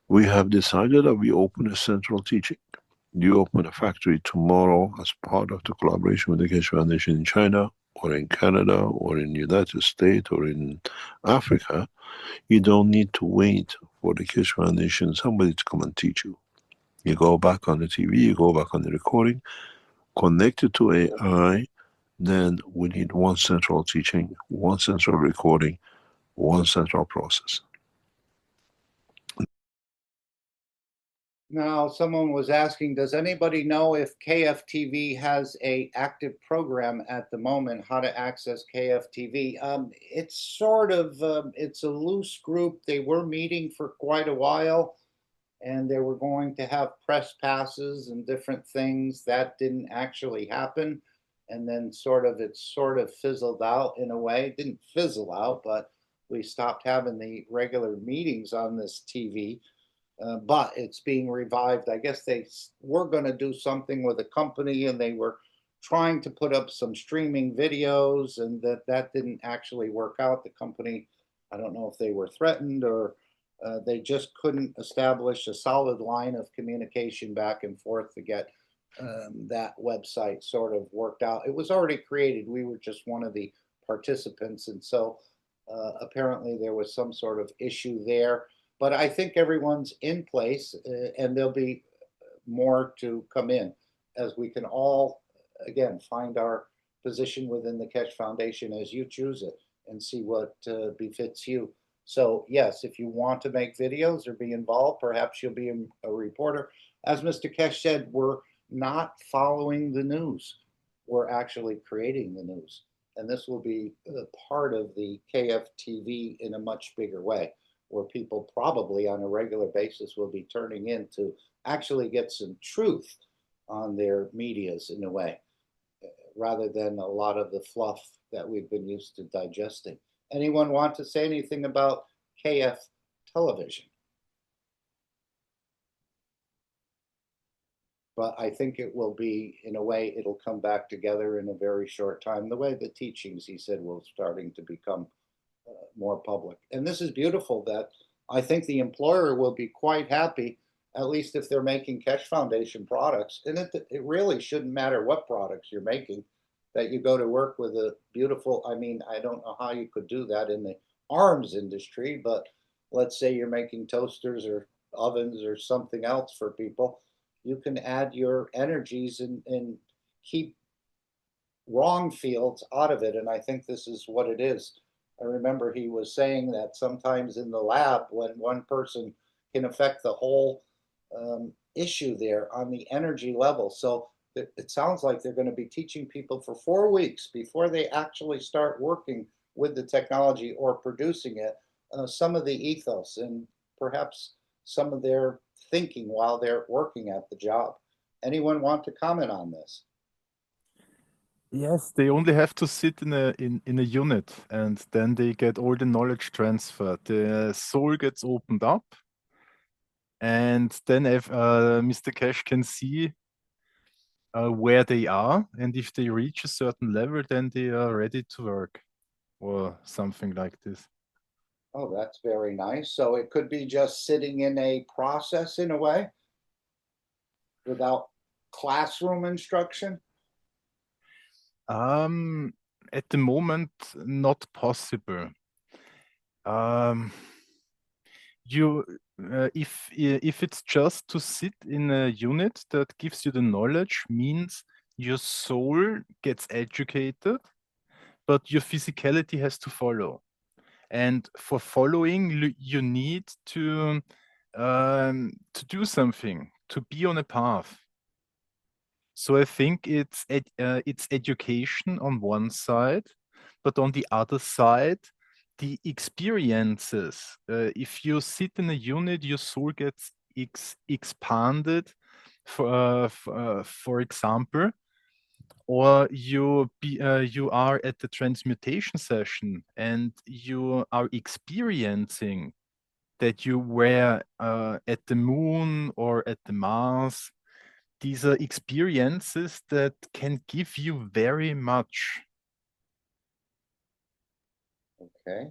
We have decided that we open a central teaching. You open a factory tomorrow as part of the collaboration with the Keshe Foundation in China, or in Canada, or in the United States, or in Africa. You don't need to wait for the Keshe Foundation, somebody to come and teach you. You go back on the TV, you go back on the recording, connected to AI, then we need one central teaching, one central recording, one central process. Now, someone was asking, does anybody know if KFTV has a active program at the moment, how to access KFTV? It's sort of, it's a loose group. They were meeting for quite a while, and they were going to have press passes and different things. That didn't actually happen. And then it sort of fizzled out in a way. It didn't fizzle out, but we stopped having the regular meetings on this TV. But it's being revived. I guess they were going to do something with a company, and they were trying to put up some streaming videos, and that didn't actually work out. The company, I don't know if they were threatened or they just couldn't establish a solid line of communication back and forth to get that website sort of worked out. It was already created. We were just one of the participants, and so apparently there was some sort of issue there. But I think everyone's in place, and there'll be more to come in as we can all, again, find our position within the Keshe Foundation as you choose it and see what befits you. So yes, if you want to make videos or be involved, perhaps you'll be a reporter. As Mr. Keshe said, we're not following the news. We're actually creating the news. And this will be part of the KFTV in a much bigger way, where people probably on a regular basis will be turning in to actually get some truth on their medias in a way, rather than a lot of the fluff that we've been used to digesting. Anyone want to say anything about KF television? But I think it will be, in a way, it'll come back together in a very short time. The way the teachings, he said, will starting to become more public. And this is beautiful that I think the employer will be quite happy, at least if they're making Keshe Foundation products. And it really shouldn't matter what products you're making, that you go to work with a beautiful, I mean, I don't know how you could do that in the arms industry, but let's say you're making toasters or ovens or something else for people. You can add your energies and keep wrong fields out of it. And I think this is what it is. I remember he was saying that sometimes in the lab, when one person can affect the whole issue there on the energy level. So it sounds like they're going to be teaching people for 4 weeks before they actually start working with the technology or producing it, some of the ethos and perhaps some of their thinking while they're working at the job. Anyone want to comment on this? Yes, they only have to sit in a unit, and then they get all the knowledge transferred. The soul gets opened up, and then if Mr. Keshe can see where they are, and if they reach a certain level, then they are ready to work, or something like this. Oh, that's very nice. So it could be just sitting in a process in a way without classroom instruction? At the moment, not possible. you if it's just to sit in a unit that gives you the knowledge, means your soul gets educated, but your physicality has to follow. And for following, you need to do something, to be on a path. So I think it's education on one side, but on the other side, the experiences. If you sit in a unit, your soul gets expanded. For example, or you are at the transmutation session and you are experiencing that you were at the moon or at the Mars. These are experiences that can give you very much. Okay.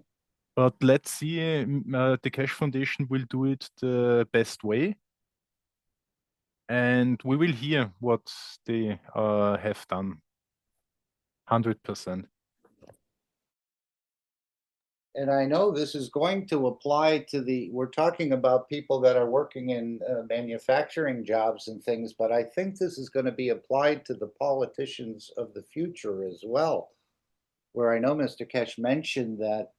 But let's see, the Keshe Foundation will do it the best way. And we will hear what they have done. 100%. And I know this is going to apply to we're talking about people that are working in manufacturing jobs and things, but I think this is going to be applied to the politicians of the future as well, where I know Mr. Keshe mentioned that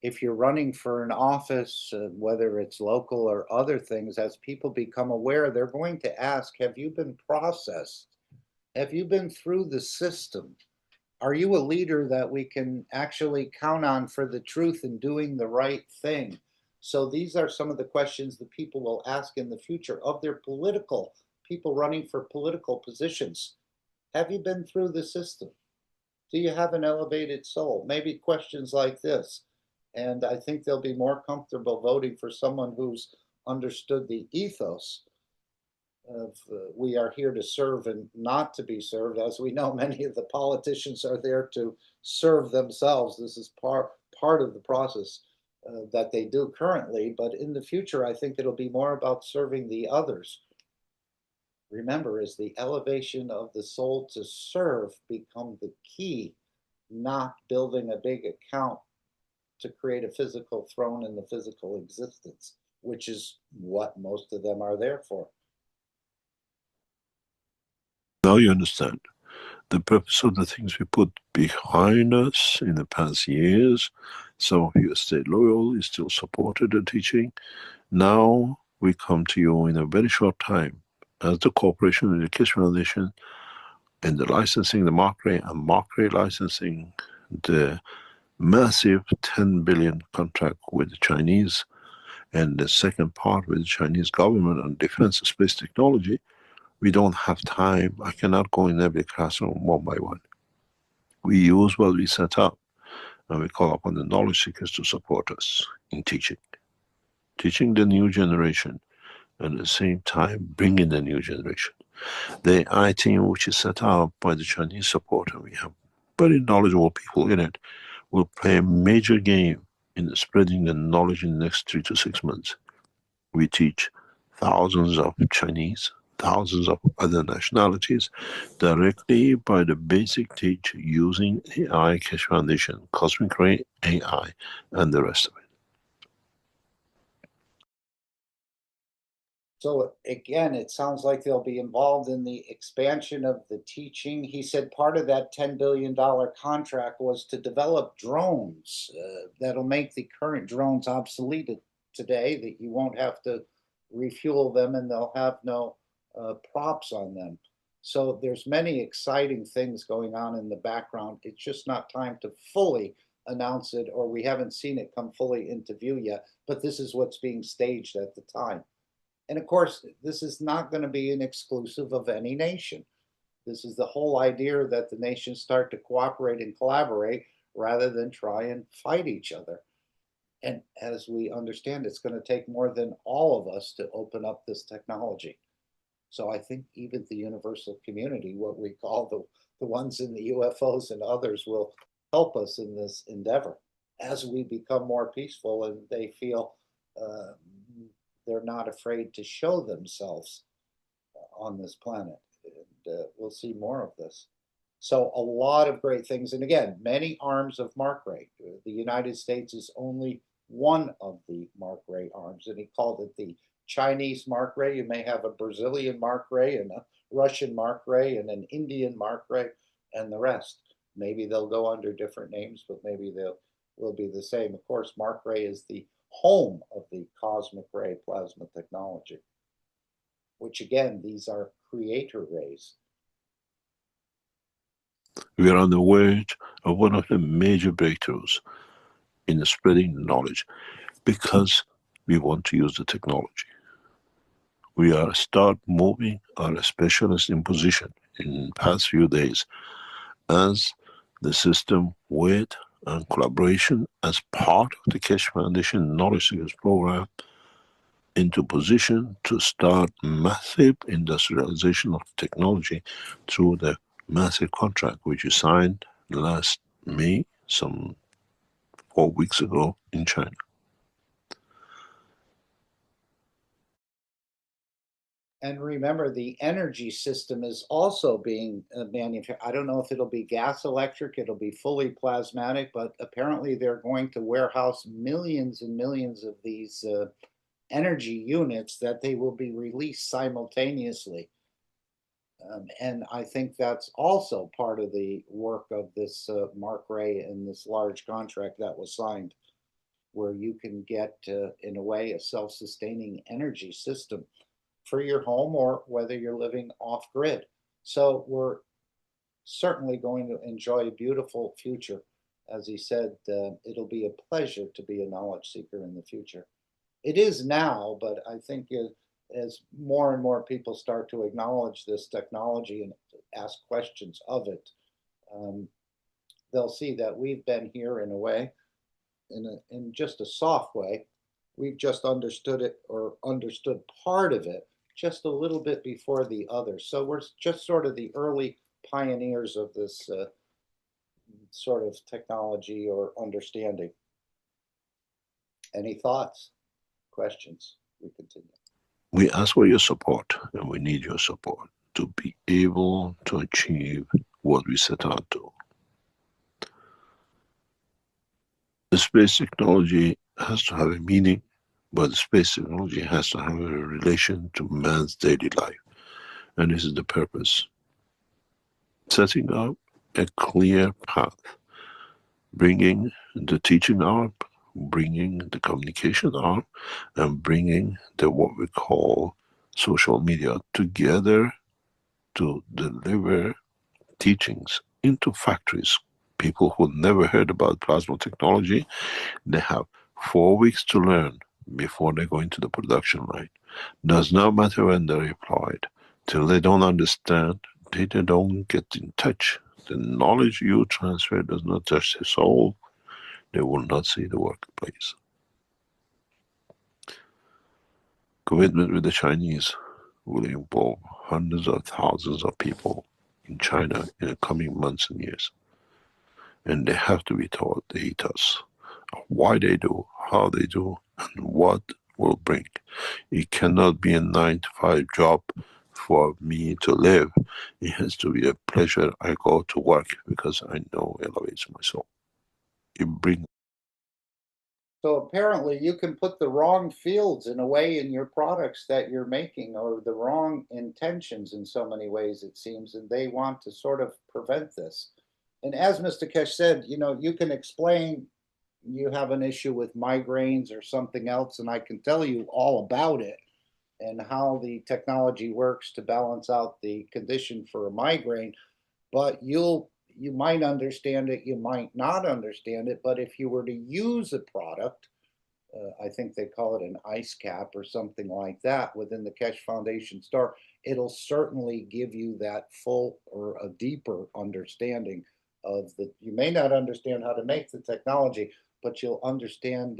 if you're running for an office, whether it's local or other things, as people become aware, they're going to ask, have you been processed? Have you been through the system? Are you a leader that we can actually count on for the truth and doing the right thing? So these are some of the questions that people will ask in the future of their people running for political positions. Have you been through the system? Do you have an elevated soul? Maybe questions like this. And I think they'll be more comfortable voting for someone who's understood the ethos of we are here to serve and not to be served. As we know, many of the politicians are there to serve themselves. This is part of the process that they do currently, but in the future, I think it'll be more about serving the others. Remember, as the elevation of the soul to serve become the key, not building a big account to create a physical throne in the physical existence, which is what most of them are there for. Now you understand the purpose of the things we put behind us in the past years. Some of you stayed loyal, you still supported the teaching. Now we come to you in a very short time as the corporation with the Keshe Foundation and the licensing, the mark rate and mark rate licensing, the massive 10 billion contract with the Chinese, and the second part with the Chinese government on defense and space technology. We don't have time. I cannot go in every classroom one by one. We use what we set up, and we call upon the knowledge seekers to support us in teaching the new generation, and at the same time bringing the new generation. The AI team, which is set up by the Chinese support, and we have very knowledgeable people in it, will play a major game in spreading the knowledge in the next 3 to 6 months. We teach thousands of Chinese, thousands of other nationalities directly by the basic teach using AI, Keshe Foundation, Cosmic Ray, AI, and the rest of it. So again, it sounds like they'll be involved in the expansion of the teaching. He said part of that $10 billion contract was to develop drones that'll make the current drones obsolete today, that you won't have to refuel them and they'll have no props on them. So there's many exciting things going on in the background. It's just not time to fully announce it, or we haven't seen it come fully into view yet, but this is what's being staged at the time. And of course, this is not going to be an exclusive of any nation. This is the whole idea that the nations start to cooperate and collaborate rather than try and fight each other. And as we understand, it's going to take more than all of us to open up this technology. So I think even the universal community, what we call the ones in the UFOs and others, will help us in this endeavor as we become more peaceful and they feel they're not afraid to show themselves on this planet. And we'll see more of this. So a lot of great things. And again, many arms of Mark Ray. The United States is only one of the Mark Ray arms, and he called it the Chinese Mark Ray. You may have a Brazilian Mark Ray and a Russian Mark Ray and an Indian Mark Ray and the rest. Maybe they'll go under different names, but maybe they'll will be the same. Of course, Mark Ray is the home of the cosmic ray plasma technology, which again, these are creator rays. We are on the verge of one of the major breakthroughs in spreading knowledge because we want to use the technology. We are start moving our specialists in position in the past few days as the system with and collaboration as part of the Keshe Foundation Knowledge Seekers program into position to start massive industrialization of technology through the massive contract which you signed last May, some 4 weeks ago in China. And remember, the energy system is also being manufactured. I don't know if it'll be gas electric, it'll be fully plasmatic, but apparently they're going to warehouse millions and millions of these energy units that they will be released simultaneously. And I think that's also part of the work of this Mark Ray and this large contract that was signed, where you can get, in a way, a self-sustaining energy system for your home or whether you're living off grid. So we're certainly going to enjoy a beautiful future. As he said, it'll be a pleasure to be a knowledge seeker in the future. It is now, but I think as more and more people start to acknowledge this technology and ask questions of it, they'll see that we've been here in a way, in just a soft way. We've just understood it or understood part of it just a little bit before the others. So we're just sort of the early pioneers of this sort of technology or understanding. Any thoughts, questions? We continue. We ask for your support, and we need your support to be able to achieve what we set out to. The space technology has to have a meaning, but the space technology has to have a relation to man's daily life. And this is the purpose. Setting up a clear path, bringing the teaching arm, bringing the communication arm, and bringing the what we call social media together to deliver teachings into factories. People who never heard about plasma technology, they have 4 weeks to learn before they go into the production line. Does not matter when they're applied. Till they don't understand, they don't get in touch. The knowledge you transfer does not touch their soul. They will not see the workplace. Commitment with the Chinese will involve hundreds of thousands of people in China in the coming months and years. And they have to be taught the ethos of why they do, how they do, and what will bring. It cannot be a 9-to-5 job for me to live. It has to be a pleasure. I go to work because I know it elevates my soul. It brings. So apparently you can put the wrong fields in a way in your products that you're making, or the wrong intentions in so many ways, it seems, and they want to sort of prevent this. And as Mr. Keshe said, you can explain you have an issue with migraines or something else, and I can tell you all about it and how the technology works to balance out the condition for a migraine, but you might understand it, you might not understand it, but if you were to use a product, I think they call it an ice cap or something like that within the Keshe Foundation store, it'll certainly give you that full or a deeper understanding of you may not understand how to make the technology, but you'll understand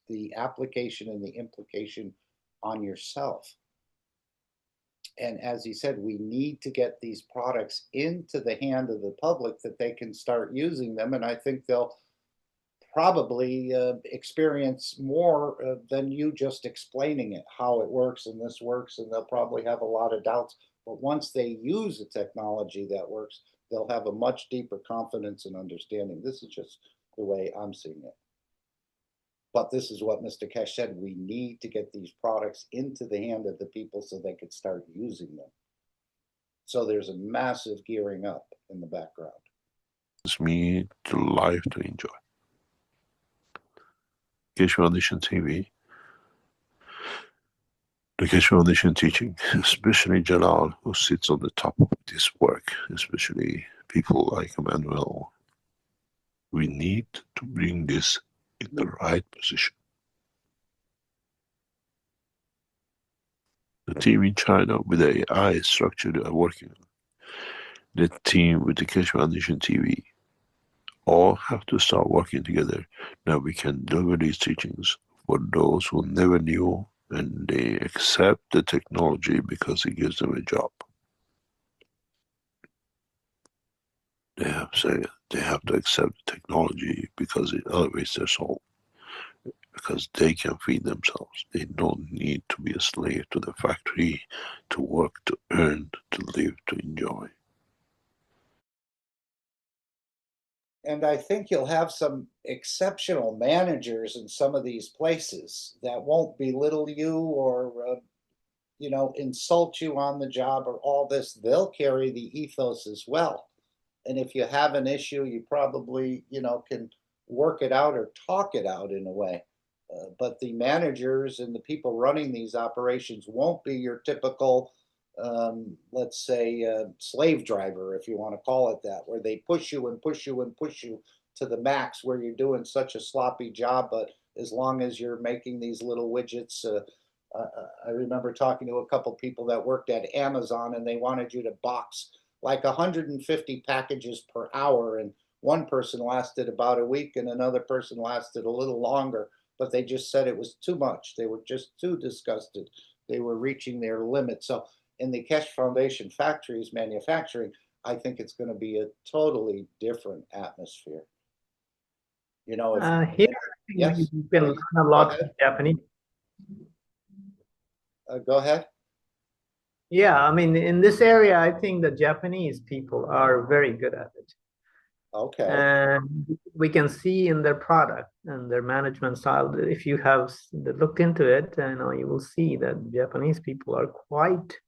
the application and the implication on yourself. And as he said, we need to get these products into the hand of the public that they can start using them. And I think they'll probably experience more than you just explaining it, how it works and this works, and they'll probably have a lot of doubts. But once they use a technology that works, they'll have a much deeper confidence and understanding. This is just the way I'm seeing it. But this is what Mr. Keshe said, we need to get these products into the hand of the people so they could start using them. So there's a massive gearing up in the background. It's me to life to enjoy. Keshe Foundation TV, the Keshe Foundation teaching, especially Jalal, who sits on the top of this work, especially people like Emmanuel, we need to bring this in the right position. The team in China with the AI structure they are working on, the team with the Keshe Foundation TV, all have to start working together. Now we can deliver these teachings for those who never knew and they accept the technology because it gives them a job. They have to accept the technology because it elevates their soul. Because they can feed themselves. They don't need to be a slave to the factory, to work, to earn, to live, to enjoy. And I think you'll have some exceptional managers in some of these places that won't belittle you or, insult you on the job or all this. They'll carry the ethos as well. And if you have an issue, you probably, can work it out or talk it out in a way. But the managers and the people running these operations won't be your typical, let's say, slave driver, if you want to call it that, where they push you and push you and push you to the max, where you're doing such a sloppy job. But as long as you're making these little widgets, I remember talking to a couple people that worked at Amazon, and they wanted you to box like 150 packages per hour. And one person lasted about a week and another person lasted a little longer. But they just said it was too much. They were just too disgusted. They were reaching their limit. So in the Keshe Foundation factories manufacturing, I think it's going to be a totally different atmosphere. Here yes, we can learn a lot from Japanese. Go ahead. Yeah, I mean, in this area, I think the Japanese people are very good at it. Okay. And we can see in their product and their management style that if you have looked into it, you will see that Japanese people are quite.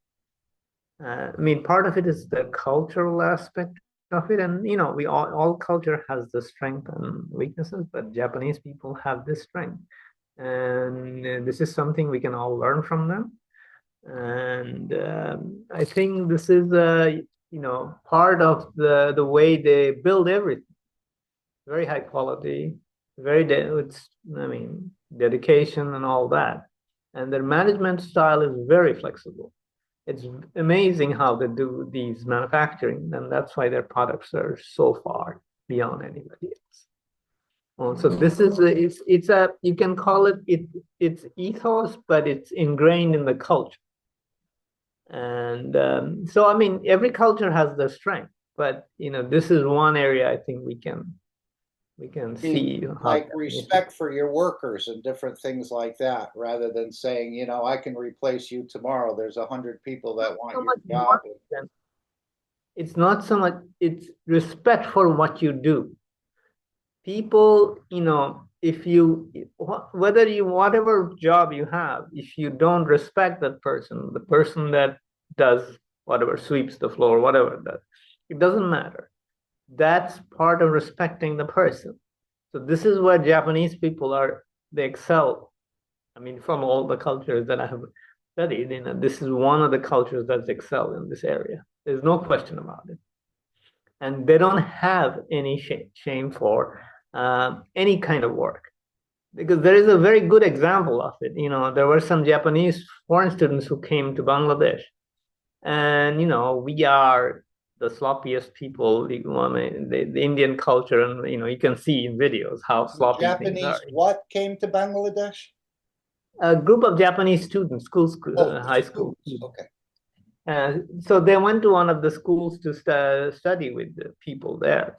I mean, part of it is the cultural aspect of it, and we all culture has the strength and weaknesses, but Japanese people have this strength, and this is something we can all learn from them. And I think this is part of the way they build everything. Very high quality, dedication and all that. And their management style is very flexible. It's amazing how they do these manufacturing, and that's why their products are so far beyond anybody else. So this is you can call it's ethos, but it's ingrained in the culture. And so, I mean, every culture has their strength, but this is one area I think we can see like respect for your workers and different things like that, rather than saying, I can replace you tomorrow. There's 100 people that want your job. It's not so much, it's respect for what you do. People, if whatever job you have, if you don't respect that person, the person that does whatever, sweeps the floor, whatever that, it doesn't matter. That's part of respecting the person. So this is where Japanese people they excel. I mean, from all the cultures that I have studied, this is one of the cultures that's excel in this area. There's no question about it. And they don't have any shame for any kind of work. Because there is a very good example of it. There were some Japanese foreign students who came to Bangladesh. And, we are the sloppiest people, the Indian culture, and, you can see in videos how sloppy Japanese things are. What came to Bangladesh? A group of Japanese students, high school. Okay. So they went to one of the schools to study with the people there,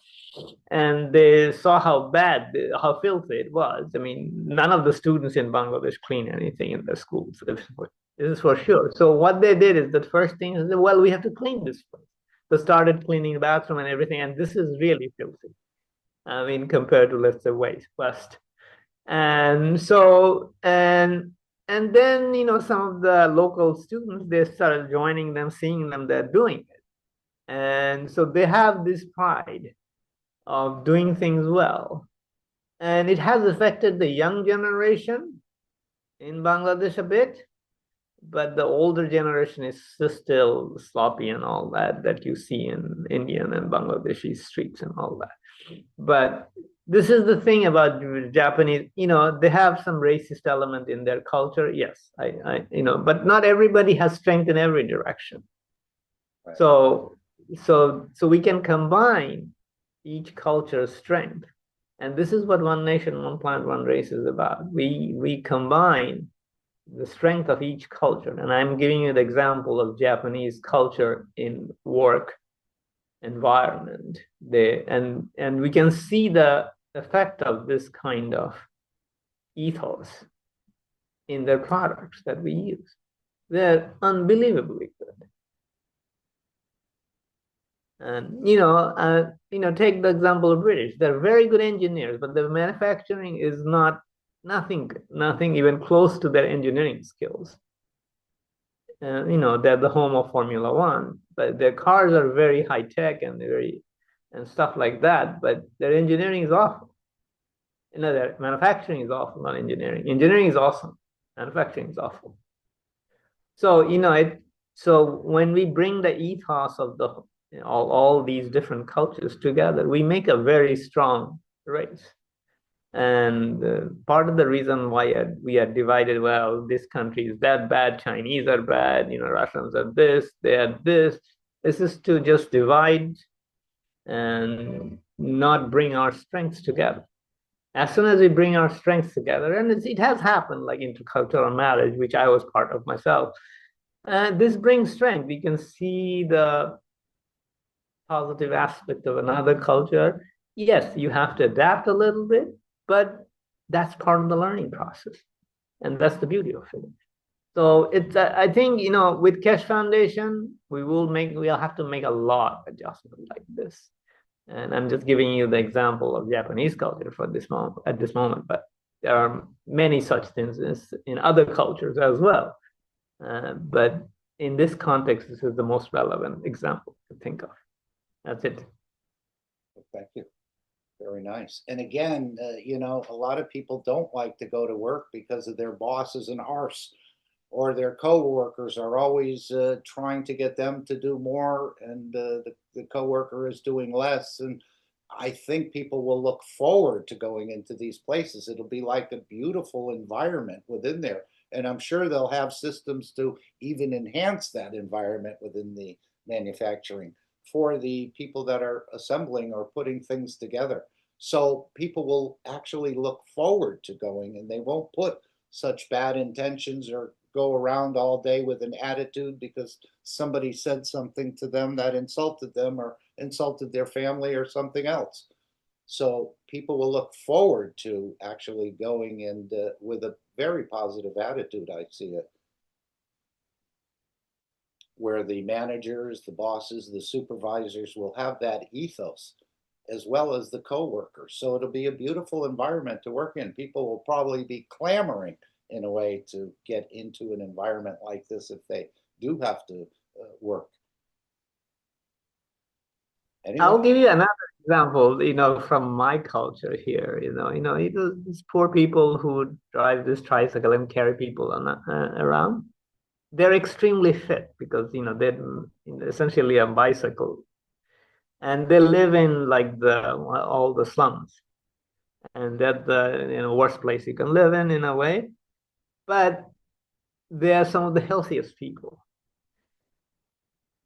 and they saw how filthy it was. I mean, none of the students in Bangladesh clean anything in their schools. This is for sure. So what they did is the first thing is, well, we have to clean this place. They started cleaning the bathroom and everything, and this is really filthy. I mean, compared to, let's say, West. And so, and then, you know, some of the local students, they started joining them, seeing them, they're doing it. And so they have this pride of doing things well. And it has affected the young generation in Bangladesh a bit, but the older generation is still sloppy and all that that you see in Indian and Bangladeshi streets and all that. But this is the thing about Japanese, you know, they have some racist element in their culture. Yes, you know, but not everybody has strength in every direction. Right. So we can combine each culture's strength. And this is what One Nation, One Planet, One Race is about. We combine the strength of each culture. And I'm giving you the example of Japanese culture in work environment. And we can see the effect of this kind of ethos in their products that we use. They're unbelievably good. And take the example of British. They're very good engineers, but their manufacturing is nothing even close to their engineering skills. They're the home of Formula One, but their cars are very high tech and stuff like that. But their engineering is awful. Their manufacturing is awful, not engineering. Engineering is awesome. Manufacturing is awful. So so when we bring the ethos of all these different cultures together, we make a very strong race. And part of the reason why we are divided, well, this country is that bad, Chinese are bad, Russians are this, they are this. This is to just divide and not bring our strengths together. As soon as we bring our strengths together, and it has happened, like intercultural marriage, which I was part of myself, this brings strength. We can see the positive aspect of another culture. Yes, you have to adapt a little bit, but that's part of the learning process. And that's the beauty of it. So it's, I think, with Keshe Foundation, we'll have to make a lot of adjustments like this. And I'm just giving you the example of Japanese culture at this moment, but there are many such things in other cultures as well. But in this context, this is the most relevant example to think of. That's it. Thank you. Very nice. And again, a lot of people don't like to go to work because of their boss is an arse, or their co-workers are always trying to get them to do more, and the co-worker is doing less. And I think people will look forward to going into these places. It'll be like a beautiful environment within there. And I'm sure they'll have systems to even enhance that environment within the manufacturing for the people that are assembling or putting things together. So people will actually look forward to going, and they won't put such bad intentions or go around all day with an attitude because somebody said something to them that insulted them or insulted their family or something else. So people will look forward to actually going and with a very positive attitude. I see it, where the managers, the bosses, the supervisors will have that ethos, as well as the co-workers. So it'll be a beautiful environment to work in. People will probably be clamoring in a way to get into an environment like this if they do have to work. Anyone? I'll give you another example, from my culture here. These poor people who drive this tricycle and carry people around, they're extremely fit because they're essentially a bicycle, and they live in like all the slums, and that's the worst place you can live in a way. But they are some of the healthiest people,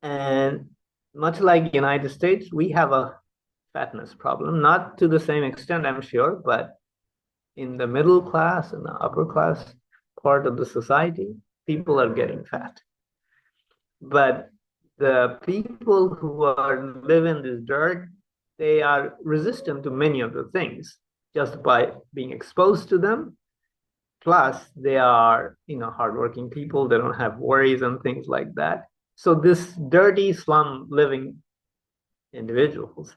and much like United States, we have a fatness problem, not to the same extent, I'm sure, but in the middle class and the upper class part of the society, people are getting fat. But the people who live in this dirt, they are resistant to many of the things just by being exposed to them. Plus, they are, hardworking people. They don't have worries and things like that. So this dirty slum living individuals,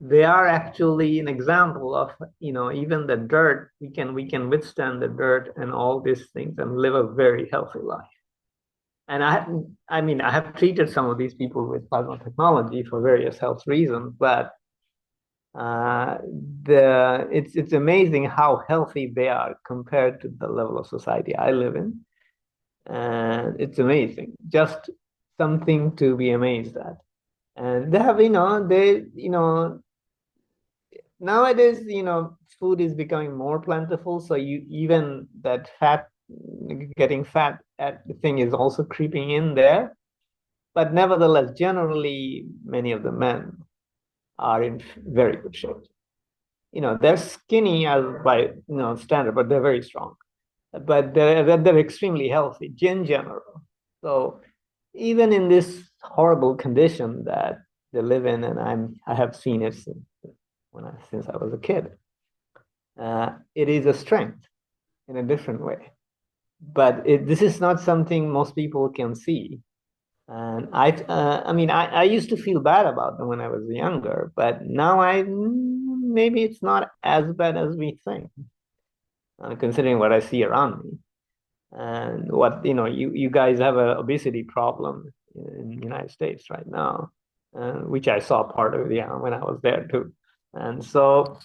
they are actually an example of, even the dirt, we can withstand the dirt and all these things and live a very healthy life. And I have treated some of these people with plasma technology for various health reasons, but it's amazing how healthy they are compared to the level of society I live in. And it's amazing, just something to be amazed at. And they have, nowadays, food is becoming more plentiful, so even that getting fat at the thing is also creeping in there. But nevertheless, generally, many of the men are in very good shape. They're skinny as by standard, but they're very strong. But they're extremely healthy in general. So even in this horrible condition that they live in, and I have seen it since I was a kid, it is a strength in a different way. But this is not something most people can see. And I used to feel bad about them when I was younger, but now maybe it's not as bad as we think, considering what I see around me. And what, you guys have an obesity problem in the United States right now, which I saw part of, when I was there too. And so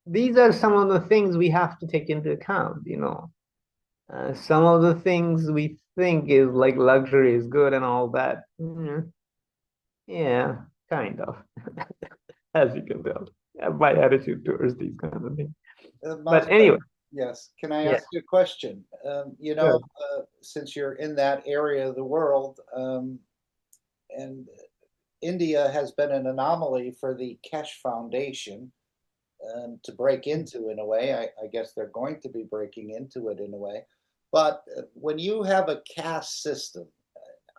these are some of the things we have to take into account, some of the things we think is like luxury is good and all that. Yeah, kind of, as you can tell, my attitude towards these kinds of things. But anyway. Yes. Can I Yeah. ask you a question? Sure. Since you're in that area of the world, and India has been an anomaly for the Keshe Foundation to break into in a way. I guess they're going to be breaking into it in a way. But when you have a caste system,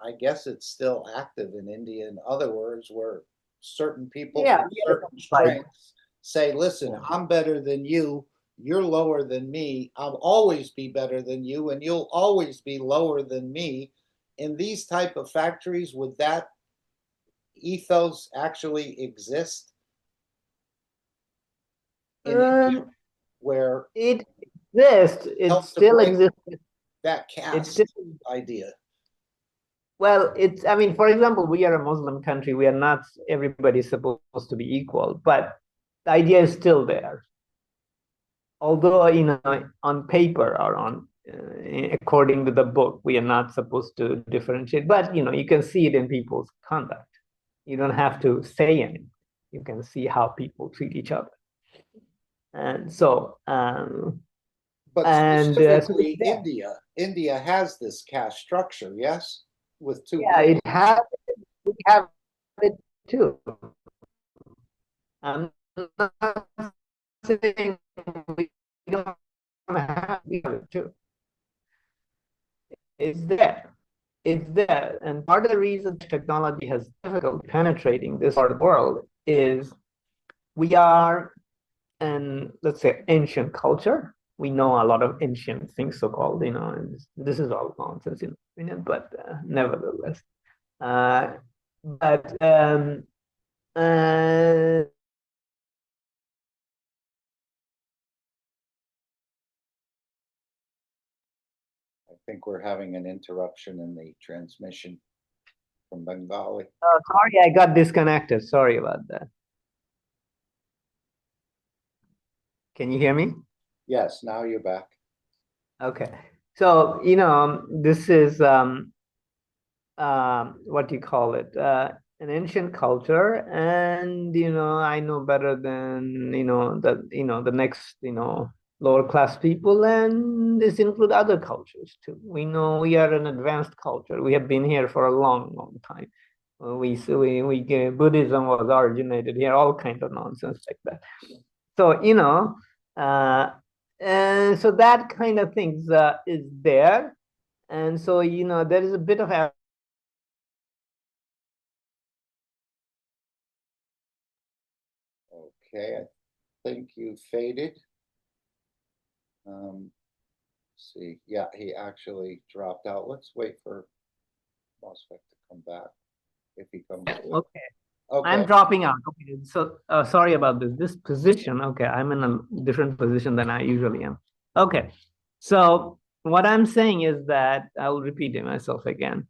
I guess it's still active in India. In other words, where certain people from certain strengths say, listen, I'm better than you. You're lower than me. I'll always be better than you, and you'll always be lower than me. In these type of factories, would that ethos actually exist in India, where it exists? It still exists. That caste idea. Well, for example, we are a Muslim country. We are not everybody's supposed to be equal, but the idea is still there. Although, on paper or according to the book, we are not supposed to differentiate, but, you can see it in people's conduct. You don't have to say anything. You can see how people treat each other. And so, but specifically India has this caste structure, yes? With two. Yeah, we have it too. I'm not saying we don't have it too. It's there. It's there. And part of the reason technology has difficulty penetrating this part of the world is we are in, let's say, ancient culture. We know a lot of ancient things, so-called, and this is all nonsense in my opinion, but nevertheless. But I think we're having an interruption in the transmission from Bengali. Sorry, I got disconnected. Sorry about that. Can you hear me? Yes, now you're back. Okay. So, this is what do you call it? An ancient culture, and I know better than the next lower class people, and this include other cultures too. We know we are an advanced culture. We have been here for a long time. Buddhism was originated here, all kind of nonsense like that. So so that kind of things is there, and so there is a bit of Okay, I think you faded. See, yeah, he actually dropped out. Let's wait for Prospect to come back. If he comes back. Okay. Okay. I'm dropping out. Okay, so sorry about this. This position, okay, I'm in a different position than I usually am. Okay, so what I'm saying is that I'll repeat it myself again.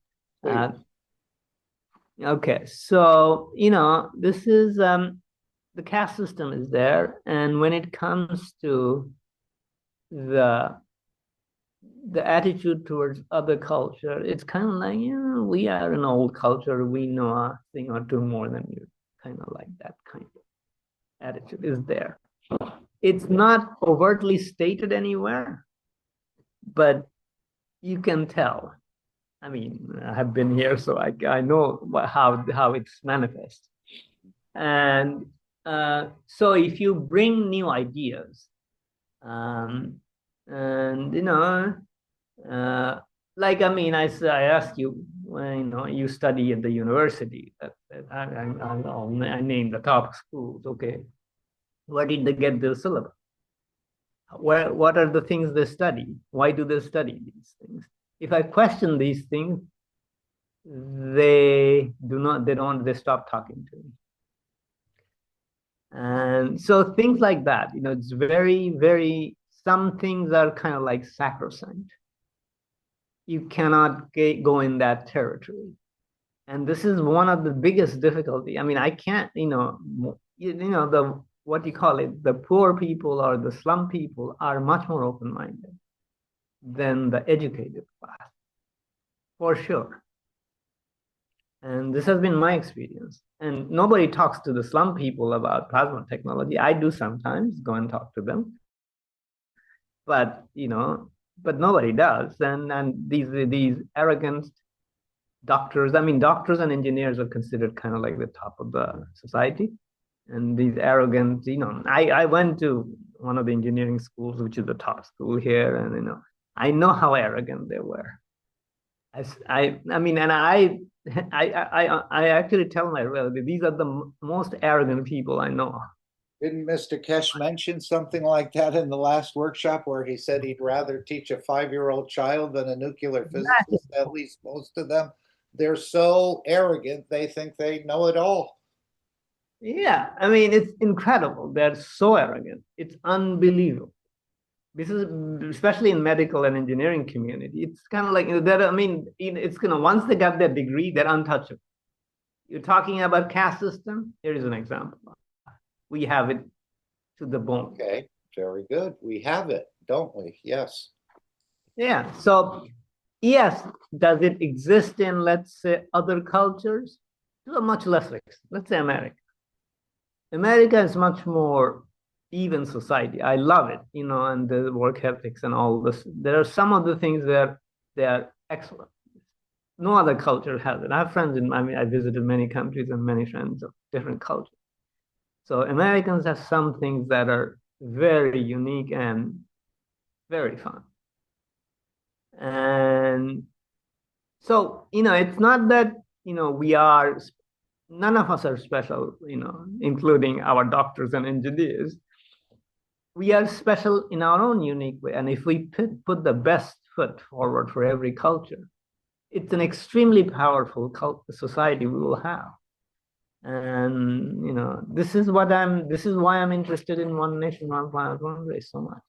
Okay, so this is the caste system is there, and when it comes to the attitude towards other culture, it's kind of like, we are an old culture, we know a thing or two more than you, kind of like that kind of attitude is there. It's not overtly stated anywhere, but you can tell. I mean, I have been here, so I know how it's manifest. And so if you bring new ideas, and like, I mean, I asked you, you study at the university. I named the top schools. Okay, where did they get their syllabus? What are the things they study? Why do they study these things? If I question these things, they stop talking to me. And so things like that, it's very, very, some things are kind of like sacrosanct. You cannot go in that territory. And this is one of the biggest difficulty. I mean, I can't, what you call it, the poor people or the slum people are much more open-minded than the educated class, for sure. And this has been my experience. And nobody talks to the slum people about plasma technology. I do sometimes go and talk to them, but nobody does. And these arrogant doctors, I mean, doctors and engineers are considered kind of like the top of the society. And these arrogant, I went to one of the engineering schools, which is the top school here, and I know how arrogant they were. I mean, and I actually tell my relatives, these are the most arrogant people I know. Didn't Mr. Keshe mention something like that in the last workshop, where he said he'd rather teach a 5-year-old child than a nuclear physicist? At least most of them, they're so arrogant, they think they know it all. Yeah, I mean, it's incredible. They're so arrogant. It's unbelievable. This is especially in medical and engineering community. It's kind of like that. I mean, it's once they got their degree, they're untouchable. You're talking about caste system. Here is an example. We have it to the bone. Okay, very good. We have it, don't we? Yes. Yeah. So, yes, does it exist in, let's say, other cultures? To a much less extent. Let's say America. America is much more even society. I love it, and the work ethics and all this. There are some of the things that they are excellent. No other culture has it. I have friends I visited many countries and many friends of different cultures. So Americans have some things that are very unique and very fun. And so, it's not that, none of us are special, including our doctors and engineers. We are special in our own unique way. And if we put the best foot forward for every culture, it's an extremely powerful society we will have. And this is why I'm interested in One Nation, One Planet, One Race so much,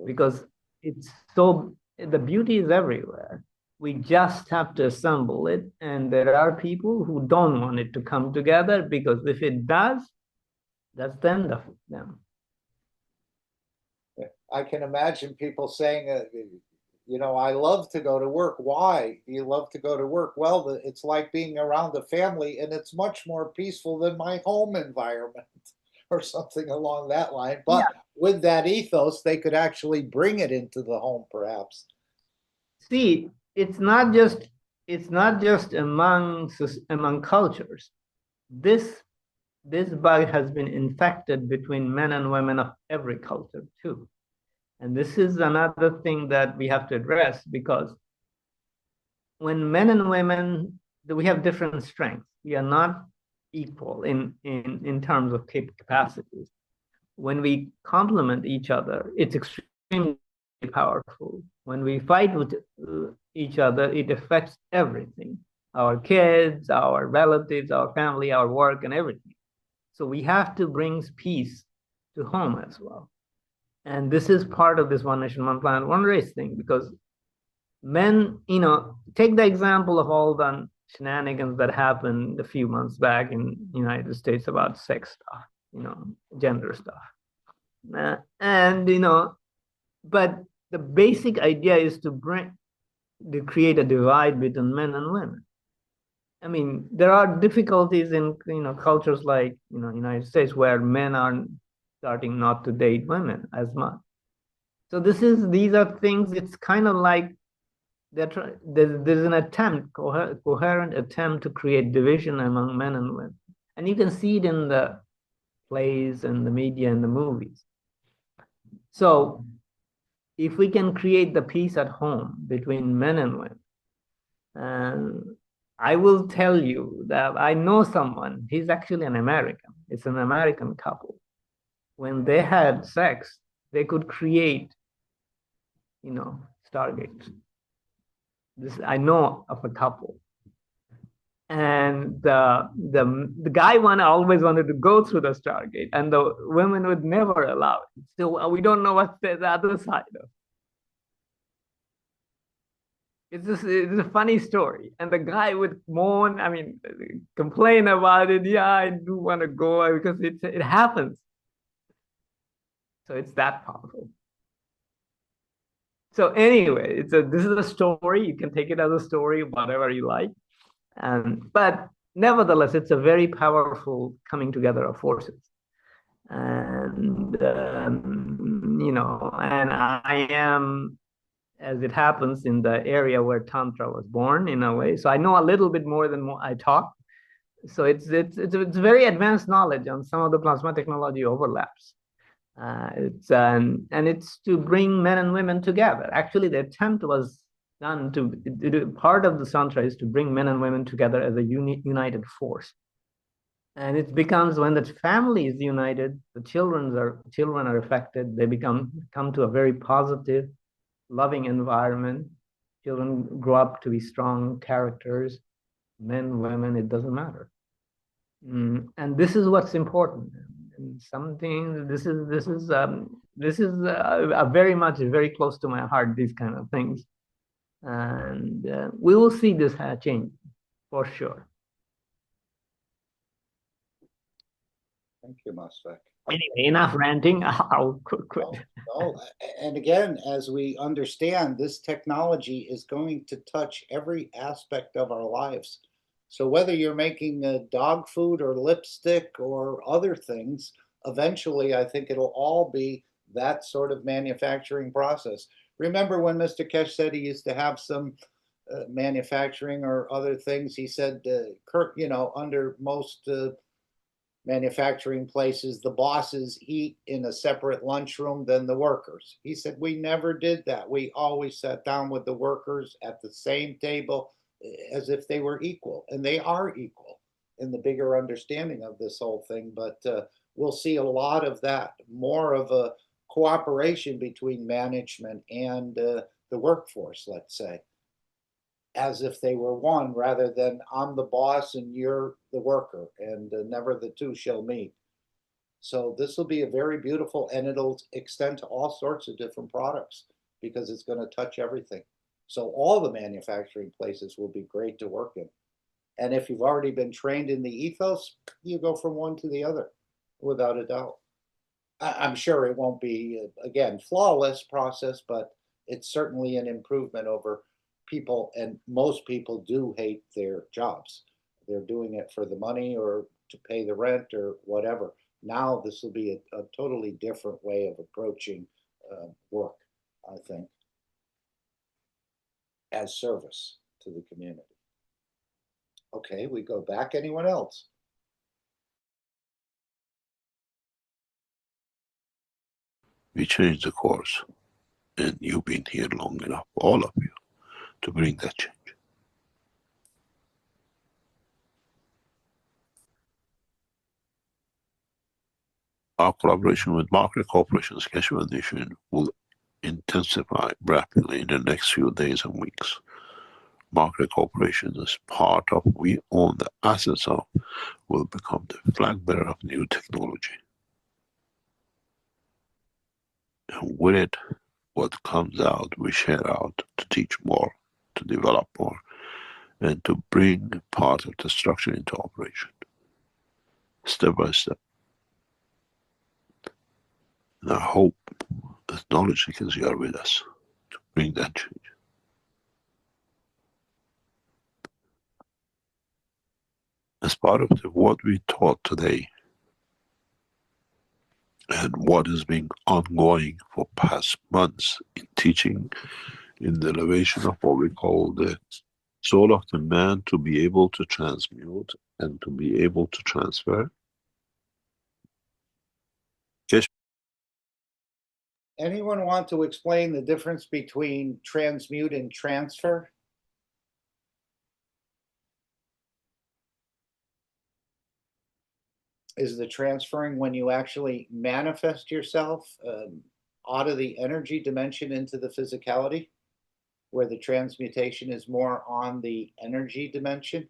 because the beauty is everywhere. We just have to assemble it, and there are people who don't want it to come together, because if it does, that's the end of them. I can imagine people saying, I love to go to work. Why do you love to go to work? Well, it's like being around the family, and it's much more peaceful than my home environment, or something along that line. But with that ethos, they could actually bring it into the home, perhaps. See, it's not just among cultures. This bug has been infected between men and women of every culture too. And this is another thing that we have to address, because when men and women, we have different strengths. We are not equal in terms of capacities. When we complement each other, it's extremely powerful. When we fight with each other, it affects everything. our kids, our relatives, our family, our work, and everything. So we have to bring peace to home as well. And this is part of this one nation, one planet, one race thing, because men, take the example of all the shenanigans that happened a few months back in the United States about sex stuff, gender stuff. But the basic idea is to create a divide between men and women. I mean, there are difficulties in cultures like United States where men are starting not to date women as much. So these are things. It's kind of like there's an attempt, coherent attempt to create division among men and women, and you can see it in the plays and the media and the movies. So if we can create the peace at home between men and women, and I will tell you that I know someone, he's actually an American. It's an American couple. When they had sex, they could create, stargates. I know of a couple. And the guy always wanted to go through the stargate, and the women would never allow it. So we don't know what's the other side of. It's a funny story. And the guy would moan, complain about it. Yeah, I do want to go because it happens. So it's that powerful. So anyway, this is a story. You can take it as a story, whatever you like. But nevertheless, it's a very powerful coming together of forces. And, and I am, as it happens, in the area where Tantra was born in a way. So I know a little bit more than I talk. So it's very advanced knowledge on some of the plasma technology overlaps. It's to bring men and women together. Actually, the attempt was done part of the Tantra is to bring men and women together as a united force. And it becomes when the family is united, the children are affected. They come to a very positive, loving environment. Children grow up to be strong characters, men, women, it doesn't matter. And this is what's important. And this is very close to my heart, these kind of things. And we will see this change for sure. Thank you, Masvek. Anyway, enough ranting. I'll quit. No. And again, as we understand, this technology is going to touch every aspect of our lives. So whether you're making dog food or lipstick or other things, eventually I think it'll all be that sort of manufacturing process. Remember when Mr. Keshe said he used to have some manufacturing or other things? He said, under most manufacturing places, the bosses eat in a separate lunchroom than the workers. He said, we never did that. We always sat down with the workers at the same table as if they were equal. And they are equal in the bigger understanding of this whole thing. But we'll see a lot of that, more of a cooperation between management and the workforce, let's say, as if they were one, rather than I'm the boss and you're the worker, and never the two shall meet. So this will be a very beautiful, and it'll extend to all sorts of different products because it's going to touch everything. So all the manufacturing places will be great to work in. And if you've already been trained in the ethos, you go from one to the other, without a doubt. I'm sure it won't be, again, flawless process, but it's certainly an improvement over people, and most people do hate their jobs. They're doing it for the money or to pay the rent or whatever. Now this will be a totally different way of approaching work, I think, as service to the community. Okay, we go back. Anyone else? We changed the course, and you've been here long enough, all of you, to bring that change. Our collaboration with market corporations, Keshe Foundation, will intensify rapidly in the next few days and weeks. market corporation is part of, we own the assets of, will become the flag bearer of new technology. And with it, what comes out, we share out to teach more, to develop more, and to bring part of the structure into operation, step by step. And I hope that knowledge seekers, you are with us to bring that change. As part of what we taught today, and what has been ongoing for past months in teaching in the elevation of what we call the soul of the man to be able to transmute and to be able to transfer. Keshe? Anyone want to explain the difference between transmute and transfer? Is the transferring when you actually manifest yourself out of the energy dimension into the physicality, where the transmutation is more on the energy dimension?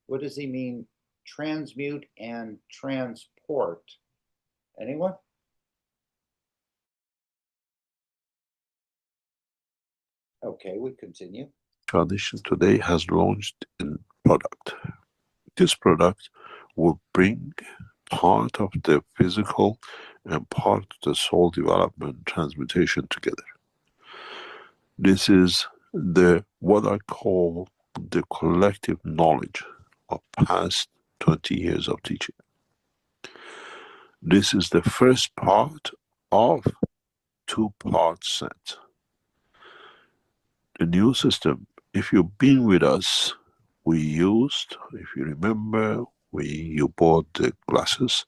What does he mean, transmute and transport? Anyone? Okay, we continue. Foundation today has launched a product. This product will bring part of the physical and part of the soul development transmutation together. This is the what I call the collective knowledge of past 20 years of teaching. This is the first part of two-part set. The new system, if you've been with us, we used, if you remember, you bought the glasses,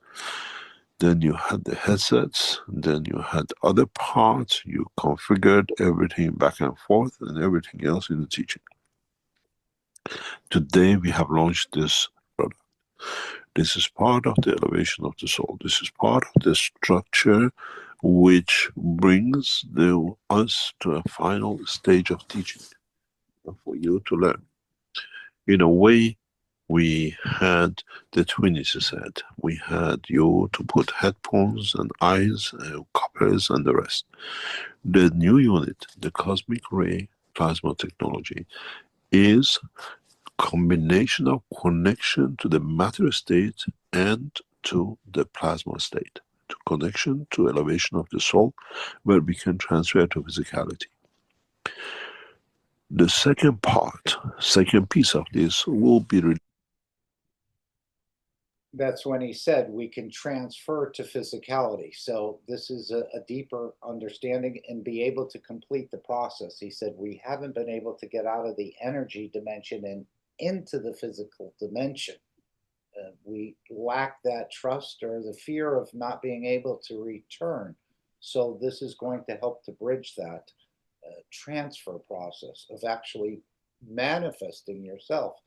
then you had the headsets, then you had other parts, you configured everything back and forth and everything else in the teaching. Today we have launched this product. This is part of the elevation of the soul. This is part of the structure which brings us to a final stage of teaching for you to learn. In a way, we had the twinnies said. We had you to put headphones and eyes, coppers and the rest. The new unit, the cosmic ray plasma technology, is combination of connection to the matter state and to the plasma state, to connection to elevation of the soul, where we can transfer to physicality. The second part, second piece of this will be. That's when he said we can transfer to physicality. So this is a deeper understanding and be able to complete the process. He said we haven't been able to get out of the energy dimension and into the physical dimension. We lack that trust or the fear of not being able to return. So this is going to help to bridge that transfer process of actually manifesting yourself.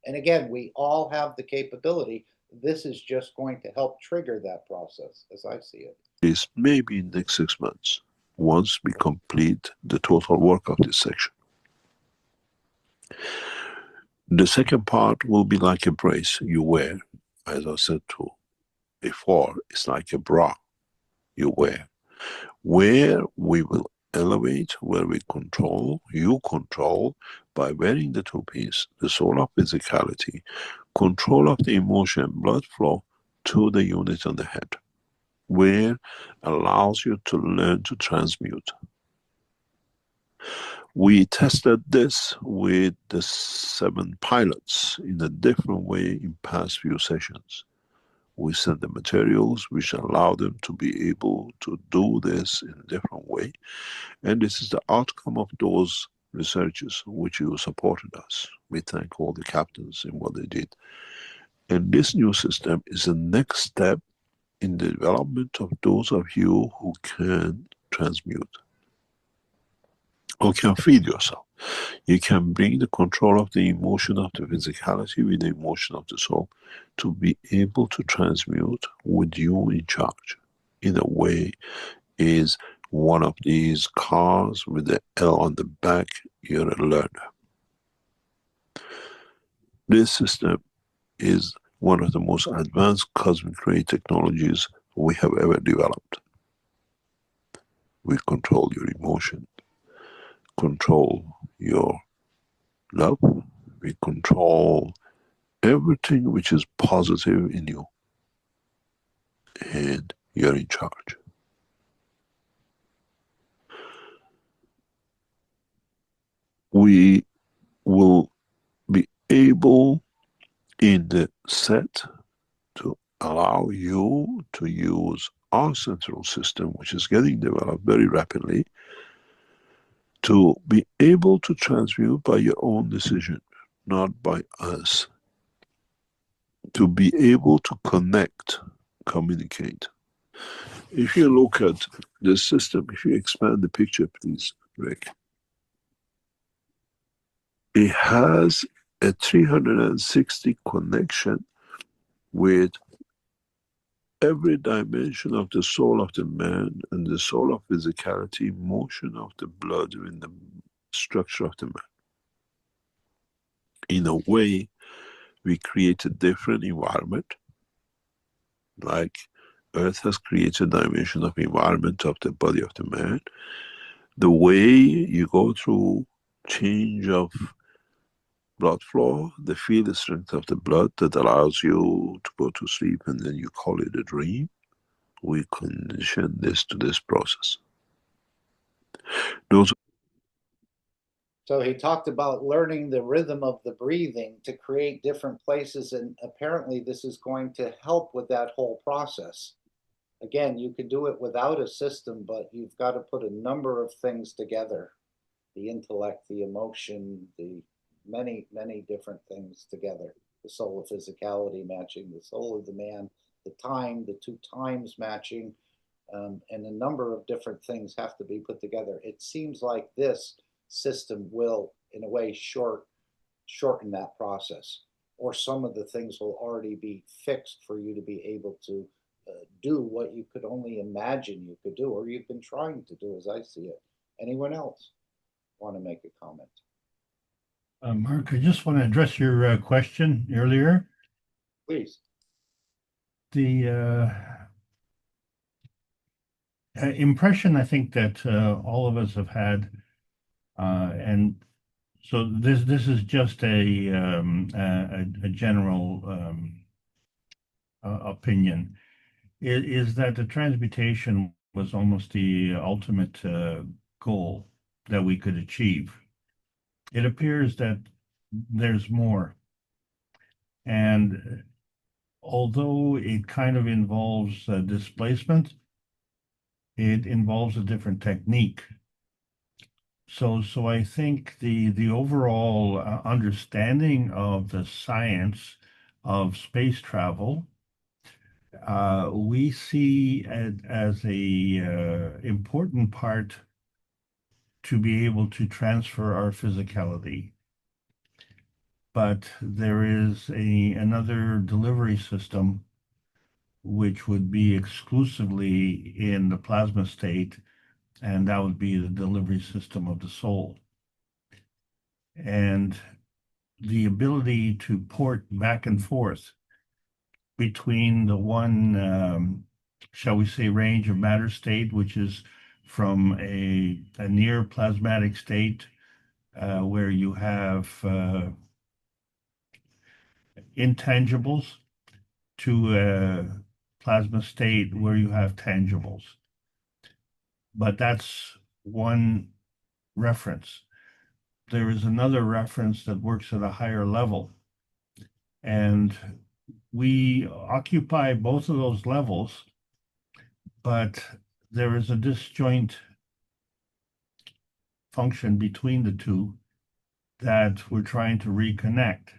And again, we all have the capability. This is just going to help trigger that process, as I see it. Is maybe in the next 6 months, once we complete the total work of this section. The second part will be like a brace you wear, as I said to before, it's like a bra you wear, where we will elevate, where we control, you control, by wearing the two-piece, the soul of physicality, control of the emotion, blood flow to the unit on the head, where allows you to learn to transmute. We tested this with the 7 pilots in a different way in past few sessions. We sent the materials which allow them to be able to do this in a different way. And this is the outcome of those researchers which you supported us. We thank all the captains in what they did. And this new system is the next step in the development of those of you who can transmute, who can feed yourself. You can bring the control of the emotion of the physicality with the emotion of the soul to be able to transmute with you in charge. In a way, is one of these cars with the L on the back, you're a learner. This system is one of the most advanced cosmic ray technologies we have ever developed. We control your emotion, control your love, we control everything which is positive in you, and you're in charge. We will be able in the set to allow you to use our central system, which is getting developed very rapidly, to be able to transmute by your own decision, not by us, to be able to connect, communicate. If you look at the system, if you expand the picture, please, Rick, it has a 360 connection with every dimension of the soul of the man and the soul of physicality, motion of the blood in the structure of the man. In a way, we create a different environment, like Earth has created a dimension of environment of the body of the man. The way you go through change of blood flow, the field strength of the blood that allows you to go to sleep and then you call it a dream. We condition this to this process. So he talked about learning the rhythm of the breathing to create different places, and apparently this is going to help with that whole process. Again, you could do it without a system, but you've got to put a number of things together. The intellect, the emotion, the many, many different things together. The soul of physicality matching the soul of the man, the time, the two times matching, and a number of different things have to be put together. It seems like this system will, in a way, shorten that process, or some of the things will already be fixed for you to be able to do what you could only imagine you could do, or you've been trying to do, as I see it. Anyone else want to make a comment? Mark, I just want to address your question earlier. Please. The impression I think that all of us have had, and so this is just a general opinion, is that the transmutation was almost the ultimate goal that we could achieve. It appears that there's more, and although it kind of involves displacement, it involves a different technique. So I think the overall understanding of the science of space travel, we see it as a important part to be able to transfer our physicality. But there is another delivery system which would be exclusively in the plasma state, and that would be the delivery system of the soul. And the ability to port back and forth between the one, shall we say, range of matter state, which is from a near plasmatic state where you have intangibles, to a plasma state where you have tangibles. But that's one reference. There is another reference that works at a higher level. And we occupy both of those levels, but there is a disjoint function between the two that we're trying to reconnect.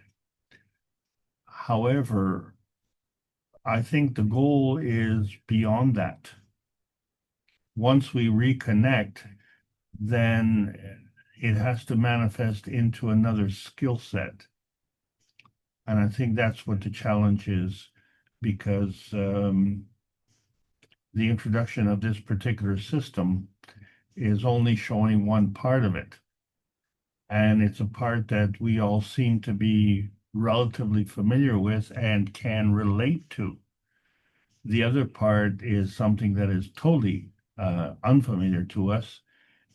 However, I think the goal is beyond that. Once we reconnect, then it has to manifest into another skill set. And I think that's what the challenge is, because the introduction of this particular system is only showing one part of it. And it's a part that we all seem to be relatively familiar with and can relate to. The other part is something that is totally unfamiliar to us.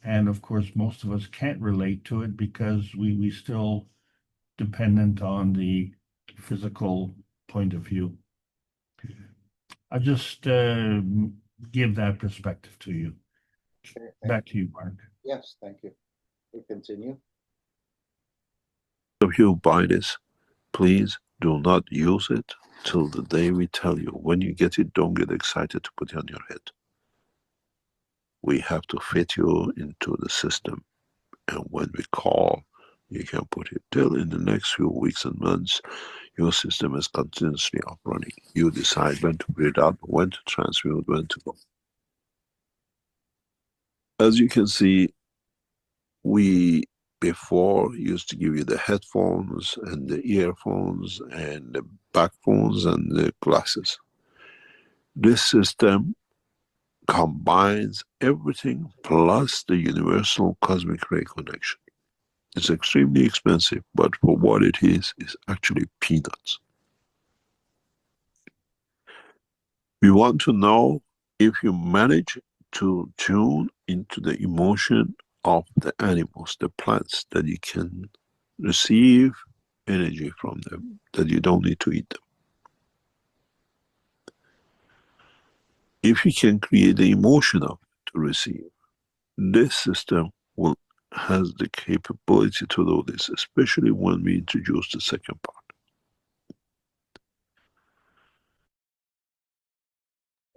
And of course, most of us can't relate to it because we still dependent on the physical point of view. I'll just give that perspective to you. Okay, Back to you, Mark. Yes, thank you. We continue. If you buy this, please do not use it till the day we tell you. When you get it, don't get excited to put it on your head. We have to fit you into the system. And when we call, you can put it. Till in the next few weeks and months, your system is continuously up running. You decide when to put it up, when to transmute, when to go. As you can see, we before used to give you the headphones and the earphones and the backphones and the glasses. This system combines everything plus the universal cosmic ray connection. It's extremely expensive, but for what it is actually peanuts. We want to know if you manage to tune into the emotion of the animals, the plants, that you can receive energy from them, that you don't need to eat them. If you can create the emotion of it to receive, this system has the capability to do this, especially when we introduce the second part.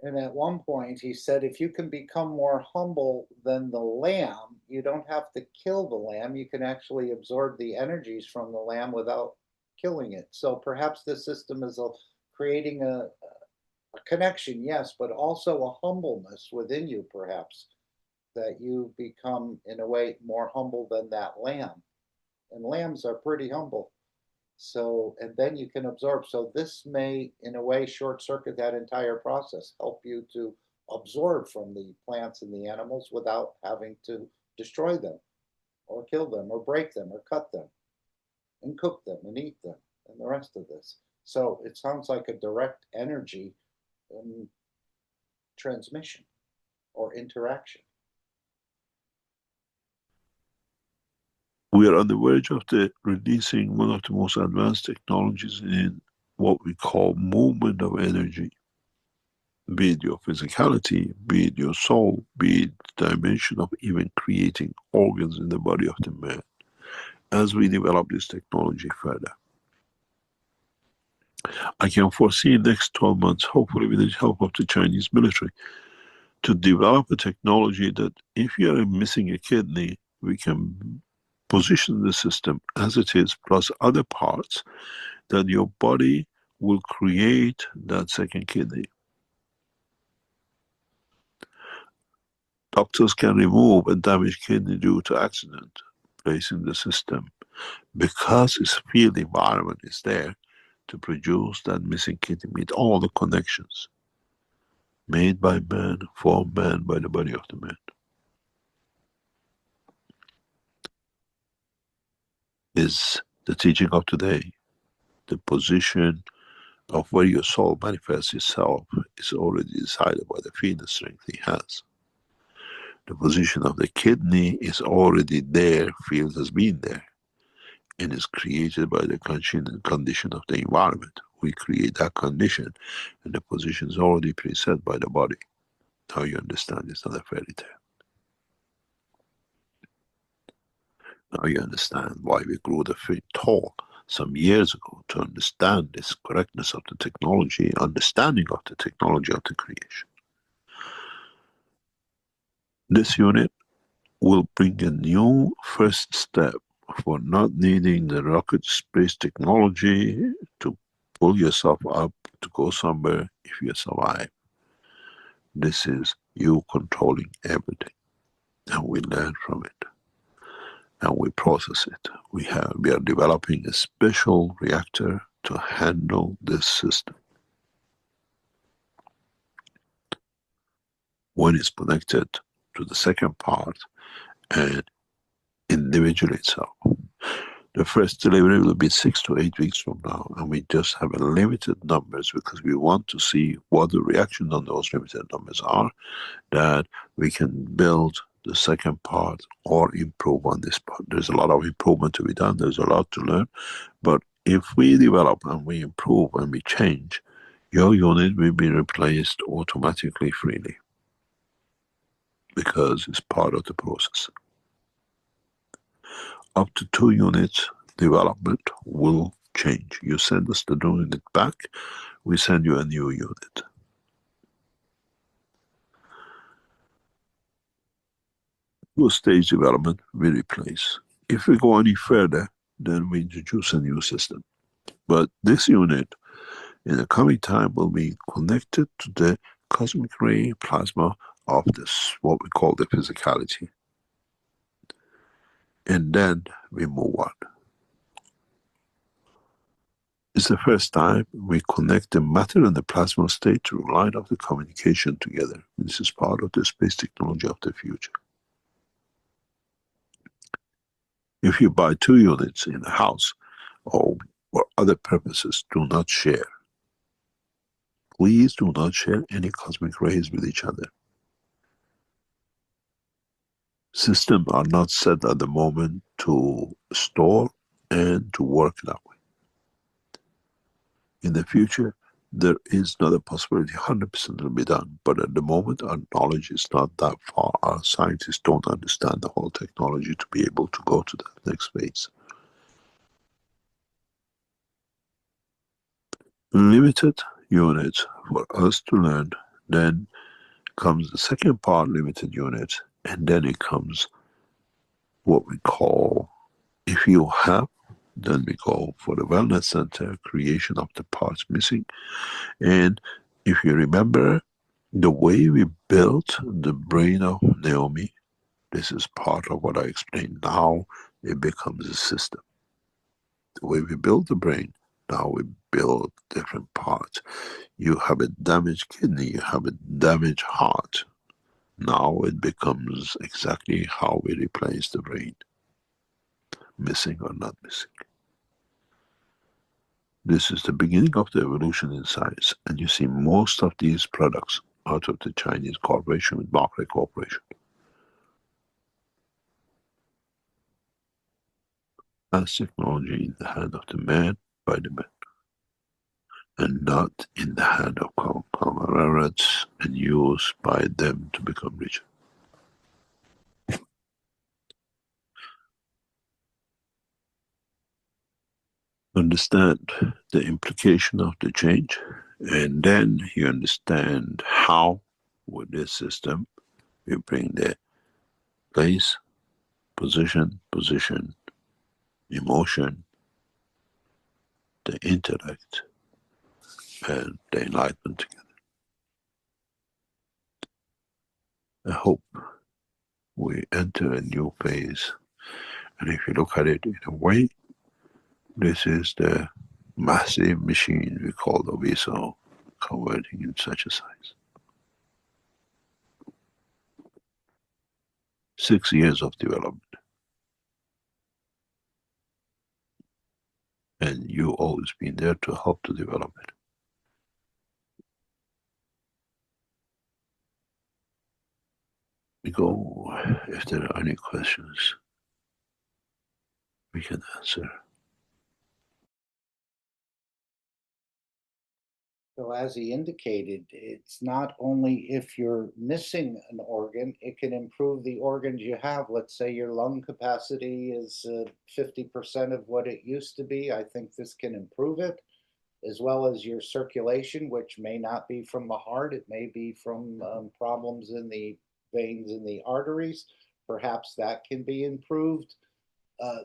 And at one point he said, if you can become more humble than the lamb, you don't have to kill the lamb. You can actually absorb the energies from the lamb without killing it. So perhaps this system is creating a connection, yes, but also a humbleness within you, perhaps, that you become, in a way, more humble than that lamb. And lambs are pretty humble. So, and then you can absorb. So this may, in a way, short circuit that entire process, help you to absorb from the plants and the animals without having to destroy them or kill them or break them or cut them and cook them and eat them and the rest of this. So it sounds like a direct energy transmission or interaction. We are on the verge of releasing one of the most advanced technologies in what we call movement of energy, be it your physicality, be it your soul, be it the dimension of even creating organs in the body of the man, as we develop this technology further. I can foresee next 12 months, hopefully with the help of the Chinese military, to develop a technology that if you are missing a kidney, we can position the system as it is, plus other parts, that your body will create that second kidney. Doctors can remove a damaged kidney due to accident, placing the system, because its field environment is there to produce that missing kidney, with all the connections made by man, for man, by the body of the man. Is the teaching of today. The position of where your soul manifests itself is already decided by the field strength he has. The position of the kidney is already there, field has been there, and is created by the condition of the environment. We create that condition, and the position is already preset by the body. Now you understand it's not a fairy tale. Now you understand why we grew the feet tall some years ago, to understand this correctness of the technology, understanding of the technology of the creation. This unit will bring a new first step for not needing the rocket space technology to pull yourself up to go somewhere if you survive. This is you controlling everything, and we learn from it, and we process it. We are developing a special reactor to handle this system. When it's connected to the second part, and individual itself. The first delivery will be 6 to 8 weeks from now, and we just have a limited numbers because we want to see what the reaction on those limited numbers are, that we can build the second part or improve on this part. There's a lot of improvement to be done, there's a lot to learn, but if we develop and we improve and we change, your unit will be replaced automatically freely because it's part of the process. Up to 2 units development will change. You send us the new unit back, we send you a new unit. Two-stage development we replace. If we go any further, then we introduce a new system. But this unit in the coming time will be connected to the cosmic ray plasma of this, what we call the physicality. And then we move on. It's the first time we connect the matter and the plasma state to line up the communication together. This is part of the space technology of the future. If you buy 2 units in a house or for other purposes, do not share. Please do not share any cosmic rays with each other. Systems are not set at the moment to store and to work that way. In the future, there is not a possibility 100% will be done, but at the moment our knowledge is not that far. Our scientists don't understand the whole technology to be able to go to that next phase. Limited units for us to learn, then comes the second part, limited units, and then it comes what we call, if you have, then we go for the wellness center, creation of the parts missing. And if you remember the way we built the brain of Naomi, this is part of what I explained. Now it becomes a system. The way we build the brain, now we build different parts. You have a damaged kidney, you have a damaged heart. Now it becomes exactly how we replace the brain, missing or not missing. This is the beginning of the evolution in science, and you see most of these products out of the Chinese corporation with Barclay Corporation. As technology in the hand of the man by the man, and not in the hand of conglomerates and used by them to become richer. Understand the implication of the change, and then you understand how, with this system, we bring the place, position, emotion, the intellect, and the enlightenment together. I hope we enter a new phase, and if you look at it in a way, this is the massive machine we call the VSO, converting in such a size. 6 years of development. And you always been there to help to develop it. We go, if there are any questions, we can answer. So as he indicated, it's not only if you're missing an organ, it can improve the organs you have. Let's say your lung capacity is 50% of what it used to be. I think this can improve it, as well as your circulation, which may not be from the heart. It may be from problems in the veins and the arteries. Perhaps that can be improved.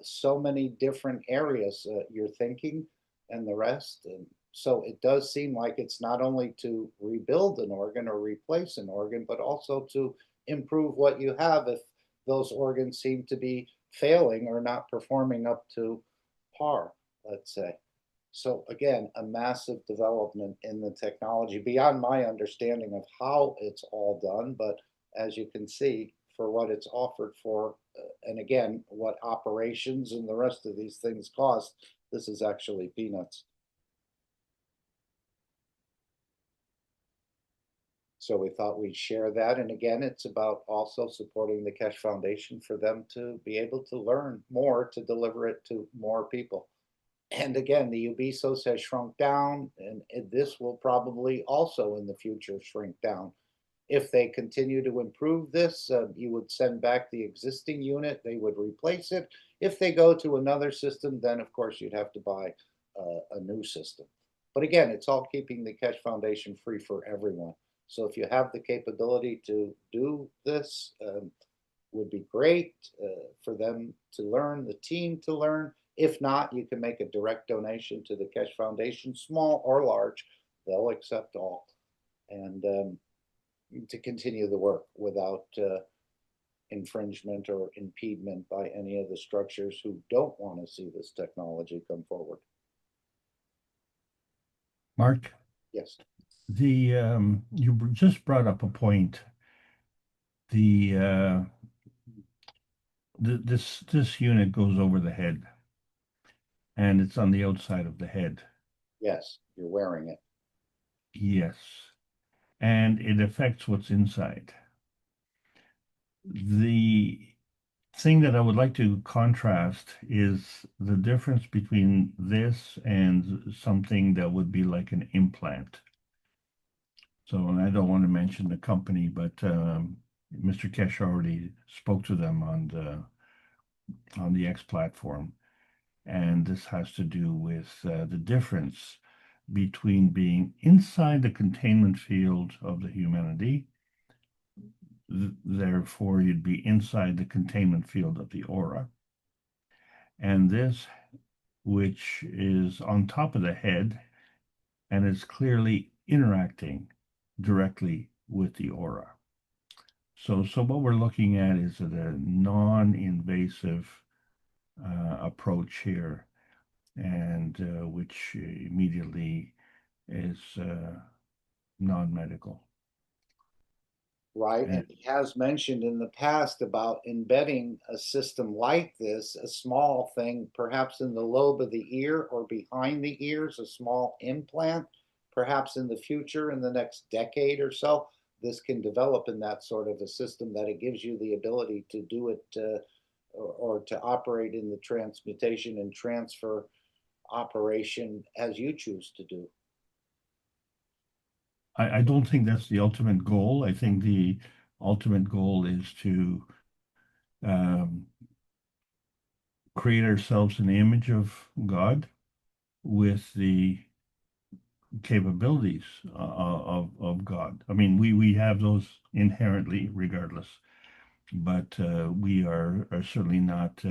So many different areas, your thinking and the rest. And so it does seem like it's not only to rebuild an organ or replace an organ, but also to improve what you have if those organs seem to be failing or not performing up to par, let's say. So again, a massive development in the technology beyond my understanding of how it's all done. But as you can see, for what it's offered for, And again, what operations and the rest of these things cost, this is actually peanuts. So we thought we'd share that. And again, it's about also supporting the Keshe Foundation for them to be able to learn more, to deliver it to more people. And again, the UBSOS has shrunk down, and this will probably also in the future shrink down. If they continue to improve this, you would send back the existing unit, they would replace it. If they go to another system, then of course you'd have to buy a new system. But again, it's all keeping the Keshe Foundation free for everyone. So if you have the capability to do this, would be great for them to learn, the team to learn. If not, you can make a direct donation to the Keshe Foundation, small or large. They'll accept all. And to continue the work without infringement or impediment by any of the structures who don't want to see this technology come forward. Mark? Yes. You just brought up a point. This unit goes over the head, and it's on the outside of the head. Yes, you're wearing it. Yes, and it affects what's inside. The thing that I would like to contrast is the difference between this and something that would be like an implant. So, and I don't want to mention the company, but Mr. Keshe already spoke to them on the X platform, and this has to do with the difference between being inside the containment field of the humanity. Therefore, you'd be inside the containment field of the aura. And this, which is on top of the head, and is clearly interacting directly with the aura. So what we're looking at is a non-invasive approach here, and which immediately is non-medical. Right, and he has mentioned in the past about embedding a system like this, a small thing, perhaps in the lobe of the ear or behind the ears, a small implant, perhaps in the future, in the next decade or so, this can develop in that sort of a system that it gives you the ability to do it or to operate in the transmutation and transfer operation as you choose to do. I don't think that's the ultimate goal. I think the ultimate goal is to create ourselves an image of God with the capabilities of God. I mean, we have those inherently regardless, but we are certainly not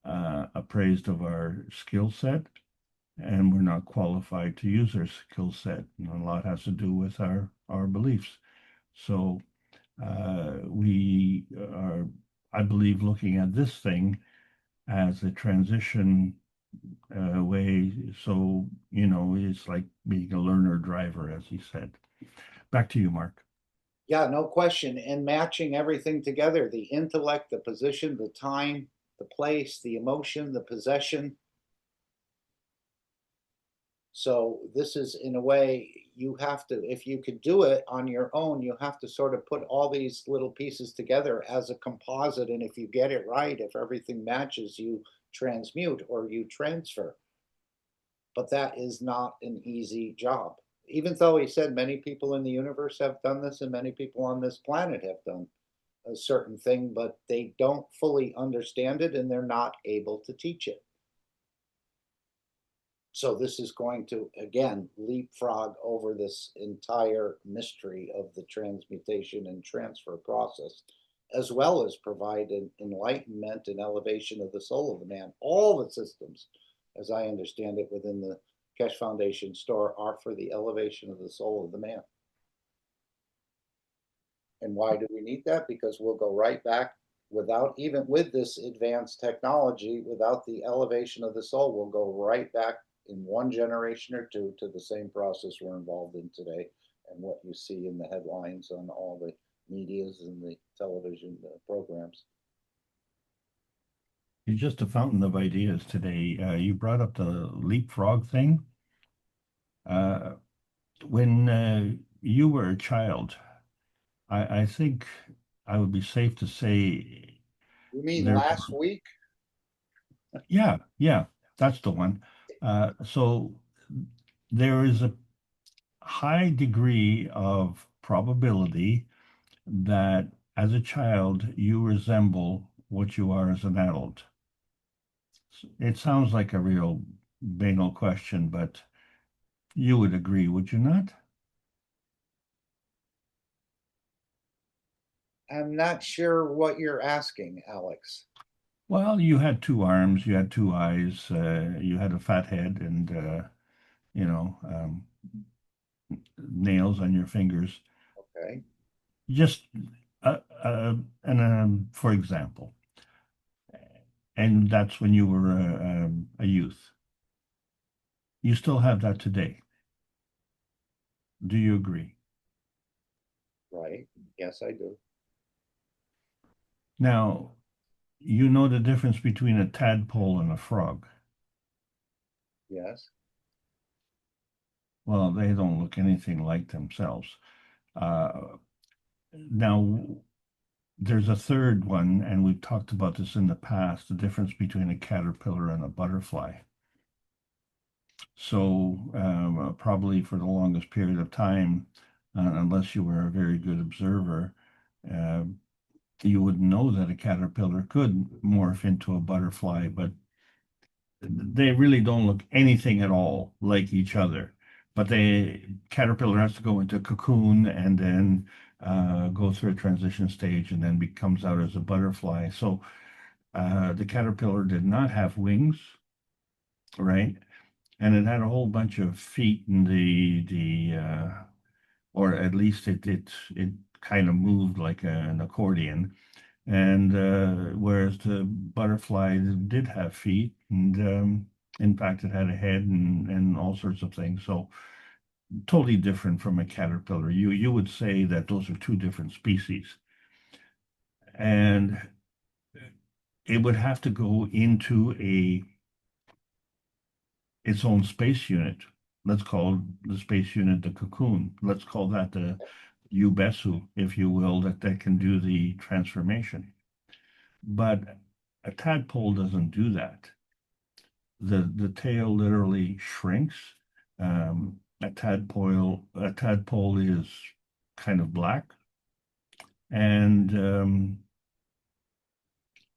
appraised of our skill set, and we're not qualified to use our skill set. And a lot has to do with our beliefs. So we are, I believe, looking at this thing as a transition way. So, it's like being a learner driver, as he said. Back to you, Mark. Yeah, no question. And matching everything together, the intellect, the position, the time, the place, the emotion, the possession. So this is, in a way, you have to, if you could do it on your own, you have to sort of put all these little pieces together as a composite. And if you get it right, if everything matches, you transmute or you transfer. But that is not an easy job. Even though he said many people in the universe have done this and many people on this planet have done a certain thing, but they don't fully understand it and they're not able to teach it. So this is going to, again, leapfrog over this entire mystery of the transmutation and transfer process, as well as provide an enlightenment and elevation of the soul of the man. All the systems, as I understand it, within the Keshe Foundation store are for the elevation of the soul of the man. And why do we need that? Because we'll go right back without, even with this advanced technology, without the elevation of the soul, we'll go right back in one generation or two to the same process we're involved in today and what you see in the headlines on all the medias and the television programs. You're just a fountain of ideas today. You brought up the leapfrog thing. When you were a child, I think I would be safe to say You mean there. last week? Yeah, that's the one. So there is a high degree of probability that as a child you resemble what you are as an adult. It sounds like a real banal question, but you would agree, would you not? I'm not sure what you're asking, Alex. Well, you had two arms, you had two eyes, you had a fat head, and you know, nails on your fingers. Okay. Just for example, and that's when you were a youth. You still have that today. Do you agree? Right. Yes, I do. Now, you know the difference between a tadpole and a frog. Yes. Well, they don't look anything like themselves. Now, there's a third one, and we've talked about this in the past, the difference between a caterpillar and a butterfly. So, probably for the longest period of time, unless you were a very good observer, uh, you would know that a caterpillar could morph into a butterfly, but they really don't look anything at all like each other. But the caterpillar has to go into a cocoon and then go through a transition stage and then comes out as a butterfly. So the caterpillar did not have wings, right? And it had a whole bunch of feet in or at least it kind of moved like an accordion. And whereas the butterfly did have feet, and in fact, it had a head and all sorts of things. So totally different from a caterpillar. You would say that those are two different species, and it would have to go into its own space unit. Let's call the space unit the cocoon. Let's call that the ubesu, if you will, that can do the transformation. But a tadpole doesn't do that. The tail literally shrinks. A tadpole is kind of black, and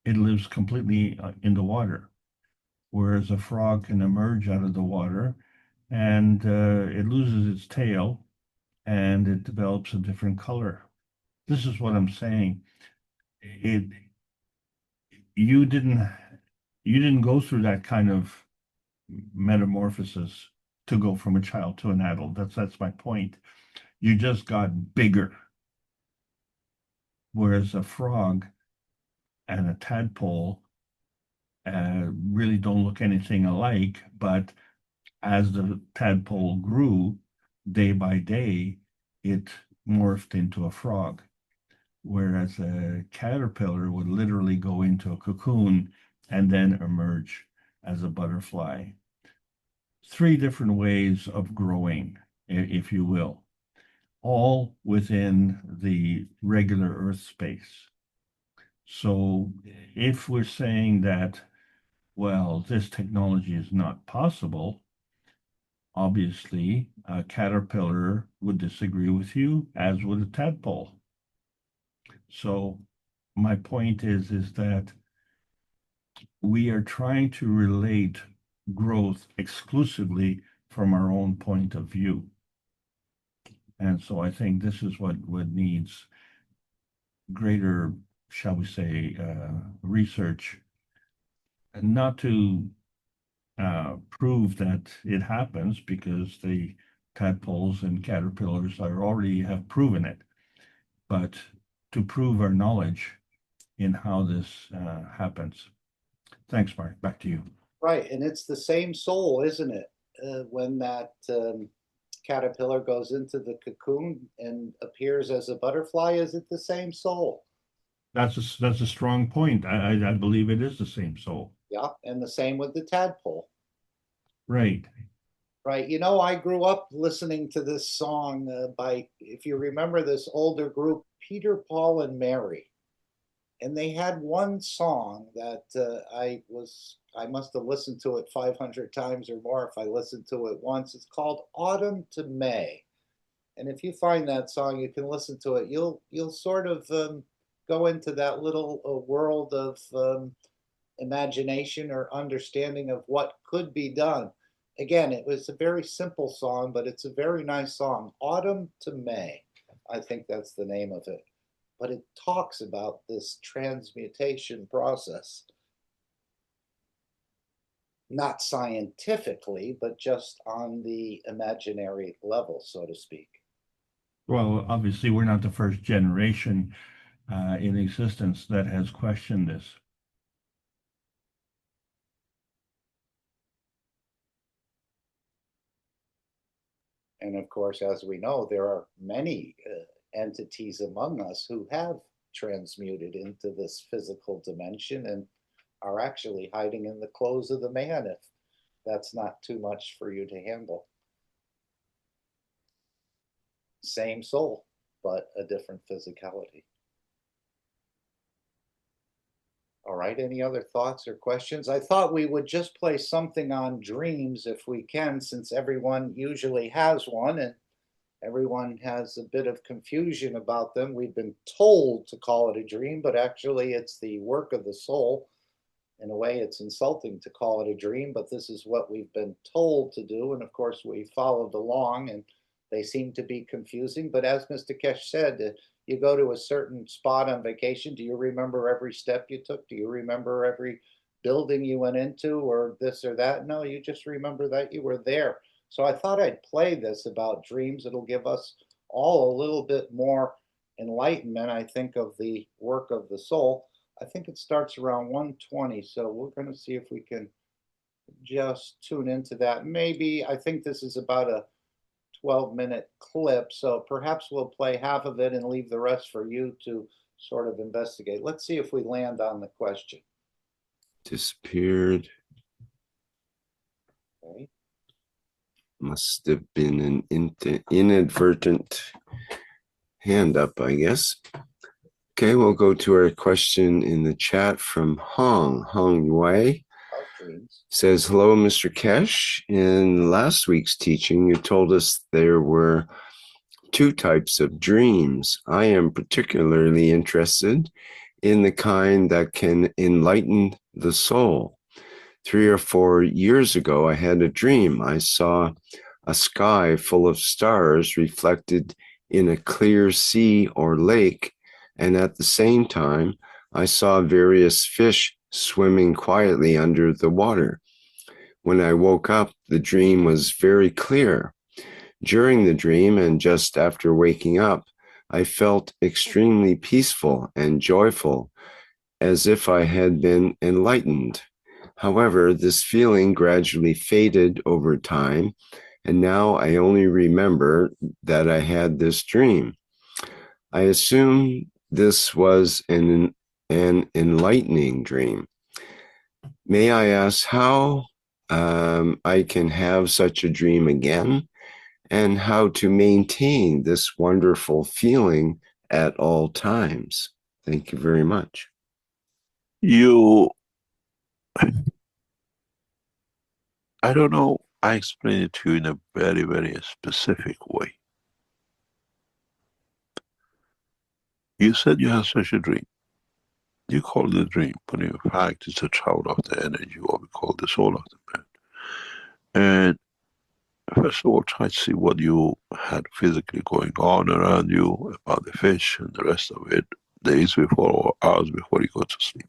it lives completely in the water, whereas a frog can emerge out of the water and it loses its tail and it develops a different color. This is what I'm saying. It you didn't go through that kind of metamorphosis to go from a child to an adult. That's my point. You just got bigger. Whereas a frog and a tadpole really don't look anything alike, but as the tadpole grew day by day, it morphed into a frog. Whereas a caterpillar would literally go into a cocoon and then emerge as a butterfly. Three different ways of growing, if you will, all within the regular Earth space. So if we're saying that, well, this technology is not possible, obviously a caterpillar would disagree with you, as would a tadpole. So my point is that we are trying to relate growth exclusively from our own point of view. And so I think this is what needs greater, shall we say, research, and not to prove that it happens, because the tadpoles and caterpillars are already have proven it, but to prove our knowledge in how this happens. Thanks, Mark. Back to you. Right, and it's the same soul, isn't it? When that caterpillar goes into the cocoon and appears as a butterfly, is it the same soul? That's a strong point. I believe it is the same soul. Yeah, and the same with the tadpole. Right. Right. You know, I grew up listening to this song by, if you remember this older group, Peter, Paul, and Mary. And they had one song that I must have listened to it 500 times or more if I listened to it once. It's called Autumn to May. And if you find that song, you can listen to it. You'll sort of go into that little world of imagination or understanding of what could be done. Again, it was a very simple song, but it's a very nice song. Autumn to May, I think that's the name of it. But it talks about this transmutation process. Not scientifically, but just on the imaginary level, so to speak. Well, obviously, we're not the first generation in existence that has questioned this. And of course, as we know, there are many entities among us who have transmuted into this physical dimension and are actually hiding in the clothes of the man if that's not too much for you to handle. Same soul, but a different physicality. All right, any other thoughts or questions? I thought we would just play something on dreams if we can, since everyone usually has one and everyone has a bit of confusion about them. We've been told to call it a dream, but actually it's the work of the soul. In a way, it's insulting to call it a dream, but this is what we've been told to do. And of course, we followed along and they seem to be confusing. But as Mr. Keshe said, you go to a certain spot on vacation. Do you remember every step you took? Do you remember every building you went into or this or that? No, you just remember that you were there. So I thought I'd play this about dreams. It'll give us all a little bit more enlightenment, I think, of the work of the soul. I think it starts around 120. So we're going to see if we can just tune into that. Maybe, I think this is about a 12-minute clip. So perhaps we'll play half of it and leave the rest for you to sort of investigate. Let's see if we land on the question. Disappeared. Okay. Must have been an inadvertent hand up, I guess. Okay, we'll go to our question in the chat from Hong Yue. Says, hello, Mr. Keshe. In last week's teaching, you told us there were two types of dreams. I am particularly interested in the kind that can enlighten the soul. 3 or 4 years ago, I had a dream. I saw a sky full of stars reflected in a clear sea or lake, and at the same time, I saw various fish swimming quietly under the water. When I woke up, the dream was very clear. During the dream and just after waking up, I felt extremely peaceful and joyful, as if I had been enlightened. However, this feeling gradually faded over time, and now I only remember that I had this dream. I assume this was an enlightening dream. May I ask how I can have such a dream again, and how to maintain this wonderful feeling at all times? Thank you very much. I don't know, I explained it to you in a very, very specific way. You said you have such a dream. You call it a dream, but in fact it's a child of the energy, what we call the soul of the man. And first of all, try to see what you had physically going on around you, about the fish and the rest of it, days before or hours before you go to sleep.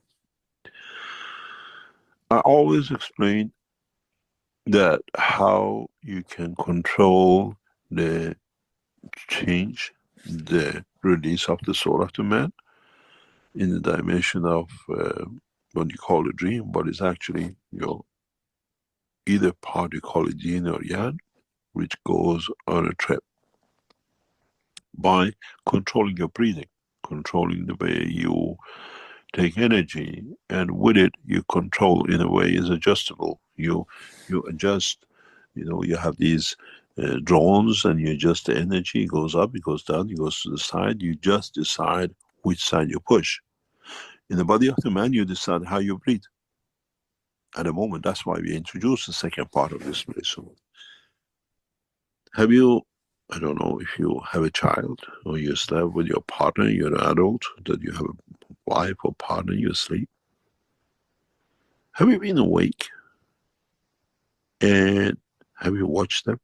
I always explain that how you can control the change, the release of the soul of the man in the dimension of what you call a dream, but it's actually your either part, you call it yin or yang, which goes on a trip by controlling your breathing, controlling the way you take energy, and with it, you control in a way is adjustable. You adjust. You have these drones, and you adjust the energy. It goes up, it goes down, it goes to the side. You just decide which side you push. In the body of the man, you decide how you breathe. At the moment, that's why we introduced the second part of this medicine. Have you, I don't know if you have a child or you sleep with your partner, you're an adult, that you have a wife or partner, you sleep. Have you been awake and have you watched them?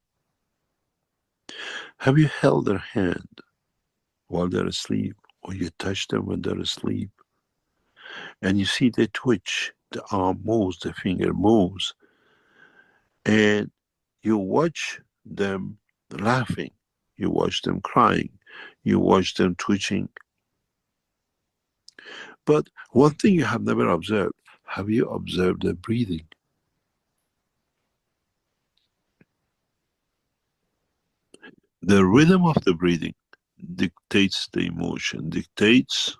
Have you held their hand while they're asleep, or you touch them when they're asleep? And you see they twitch, the arm moves, the finger moves, and you watch them laughing, you watch them crying, you watch them twitching. But one thing you have never observed, have you observed their breathing? The rhythm of the breathing dictates the emotion, dictates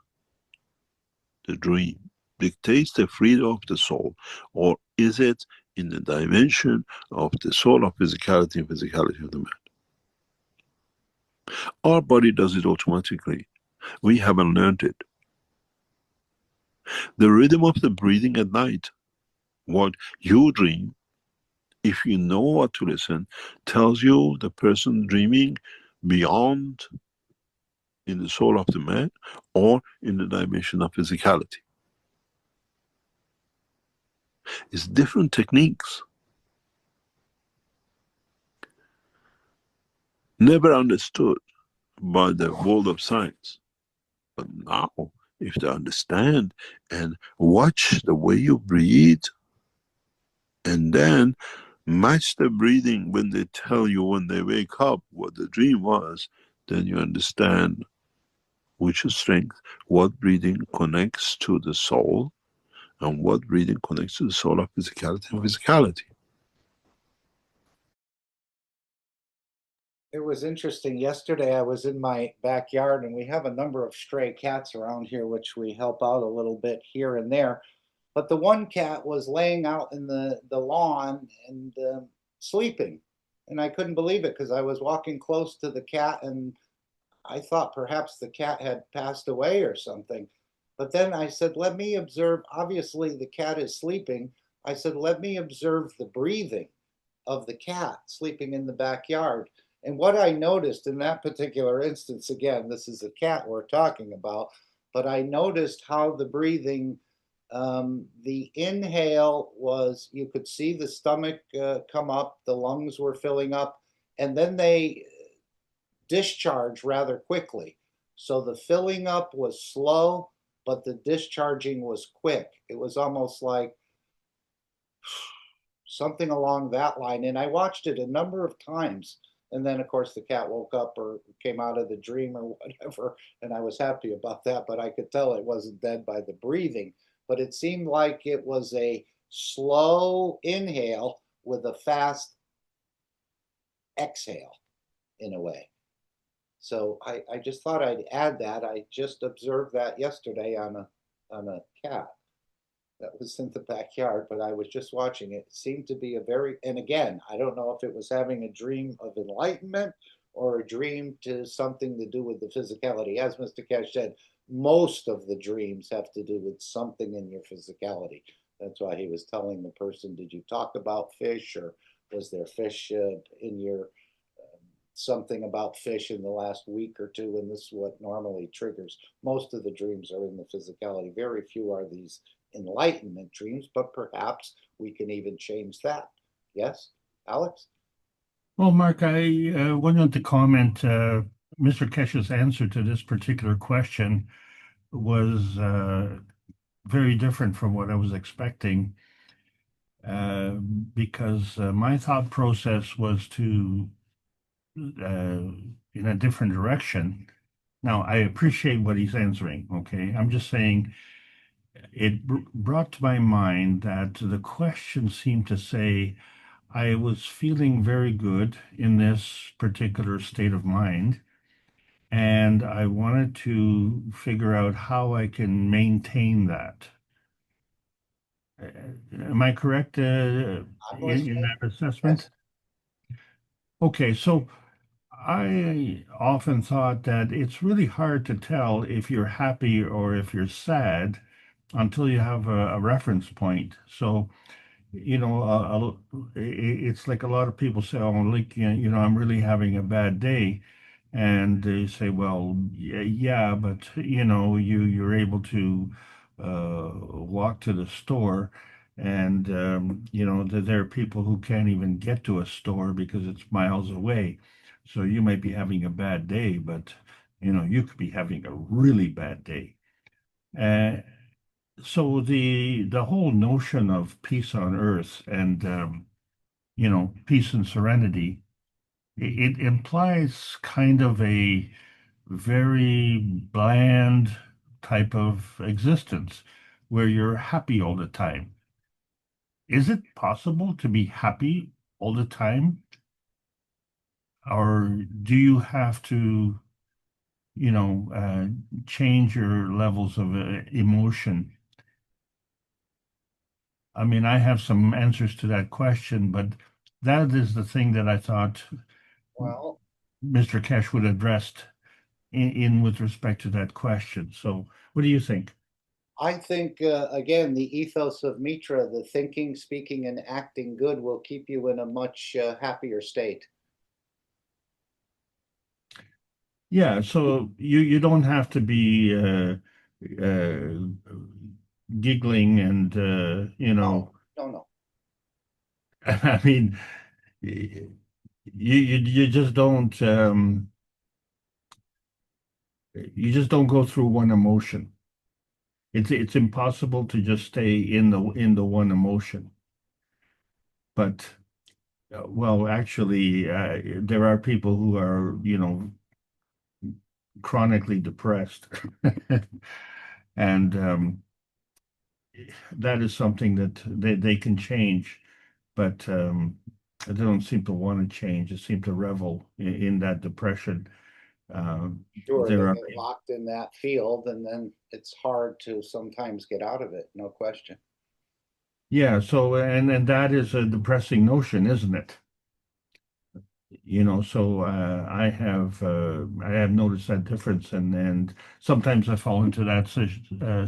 the dream, dictates the freedom of the soul, or is it in the dimension of the soul of physicality and physicality of the man? Our body does it automatically. We haven't learned it. The rhythm of the breathing at night, what you dream, if you know what to listen, tells you the person dreaming beyond in the soul of the man or in the dimension of physicality. It's different techniques. Never understood by the world of science. But now, if they understand and watch the way you breathe, and then match the breathing when they tell you when they wake up what the dream was, then you understand which is strength, what breathing connects to the soul, and what breathing connects to the soul of physicality and physicality. It was interesting. Yesterday I was in my backyard, and we have a number of stray cats around here, which we help out a little bit here and there. But the one cat was laying out in the lawn and sleeping. And I couldn't believe it because I was walking close to the cat and I thought perhaps the cat had passed away or something. But then I said, let me observe. Obviously, the cat is sleeping. I said, let me observe the breathing of the cat sleeping in the backyard. And what I noticed in that particular instance, again, this is a cat we're talking about, but I noticed how the breathing, the inhale was, you could see the stomach come up, the lungs were filling up, and then they discharge rather quickly. So the filling up was slow, but the discharging was quick. It was almost like something along that line. And I watched it a number of times. And then, of course, the cat woke up or came out of the dream or whatever. And I was happy about that. But I could tell it wasn't dead by the breathing. But it seemed like it was a slow inhale with a fast exhale in a way. So I just thought I'd add that. I just observed that yesterday on a cat that was in the backyard, but I was just watching it. It seemed to be a very, and again, I don't know if it was having a dream of enlightenment or a dream to something to do with the physicality. As Mr. Keshe said, most of the dreams have to do with something in your physicality. That's why he was telling the person, did you talk about fish, or was there fish in your something about fish in the last week or two, and this is what normally triggers. Most of the dreams are in the physicality. Very few are these enlightenment dreams, but perhaps we can even change that. Yes, Alex? Well, Mark, I wanted to comment. Mr. Keshe's answer to this particular question was very different from what I was expecting, because my thought process was to in a different direction. Now, I appreciate what he's answering, okay? I'm just saying it brought to my mind that the question seemed to say, I was feeling very good in this particular state of mind, and I wanted to figure out how I can maintain that. Am I correct in that assessment? Yes. Okay, so I often thought that it's really hard to tell if you're happy or if you're sad until you have a reference point. So, it's like a lot of people say, "Oh, like, I'm really having a bad day." And they say, well, yeah, but you're able to walk to the store, and there are people who can't even get to a store because it's miles away. So you might be having a bad day, but you could be having a really bad day. Uh, so the whole notion of peace on earth and peace and serenity, it implies kind of a very bland type of existence where you're happy all the time. Is it possible to be happy all the time? Or do you have to, change your levels of emotion? I mean, I have some answers to that question, but that is the thing that I thought Well, Mr. Kesh would address in with respect to that question. So, what do you think? I think, again, the ethos of Mitra, the thinking, speaking, and acting good will keep you in a much happier state. Yeah, so you don't have to be uh, giggling and No, no, no. I mean, you just don't go through one emotion. It's impossible to just stay in the one emotion. But well, actually, there are people who are chronically depressed, and that is something that they can change, but they don't seem to want to change. They seem to revel in that depression. Uh, Sure, they there are, get locked in that field, and then it's hard to sometimes get out of it, no question. yeah. So and that is a depressing notion, isn't it? So I have noticed that difference, and sometimes I fall into that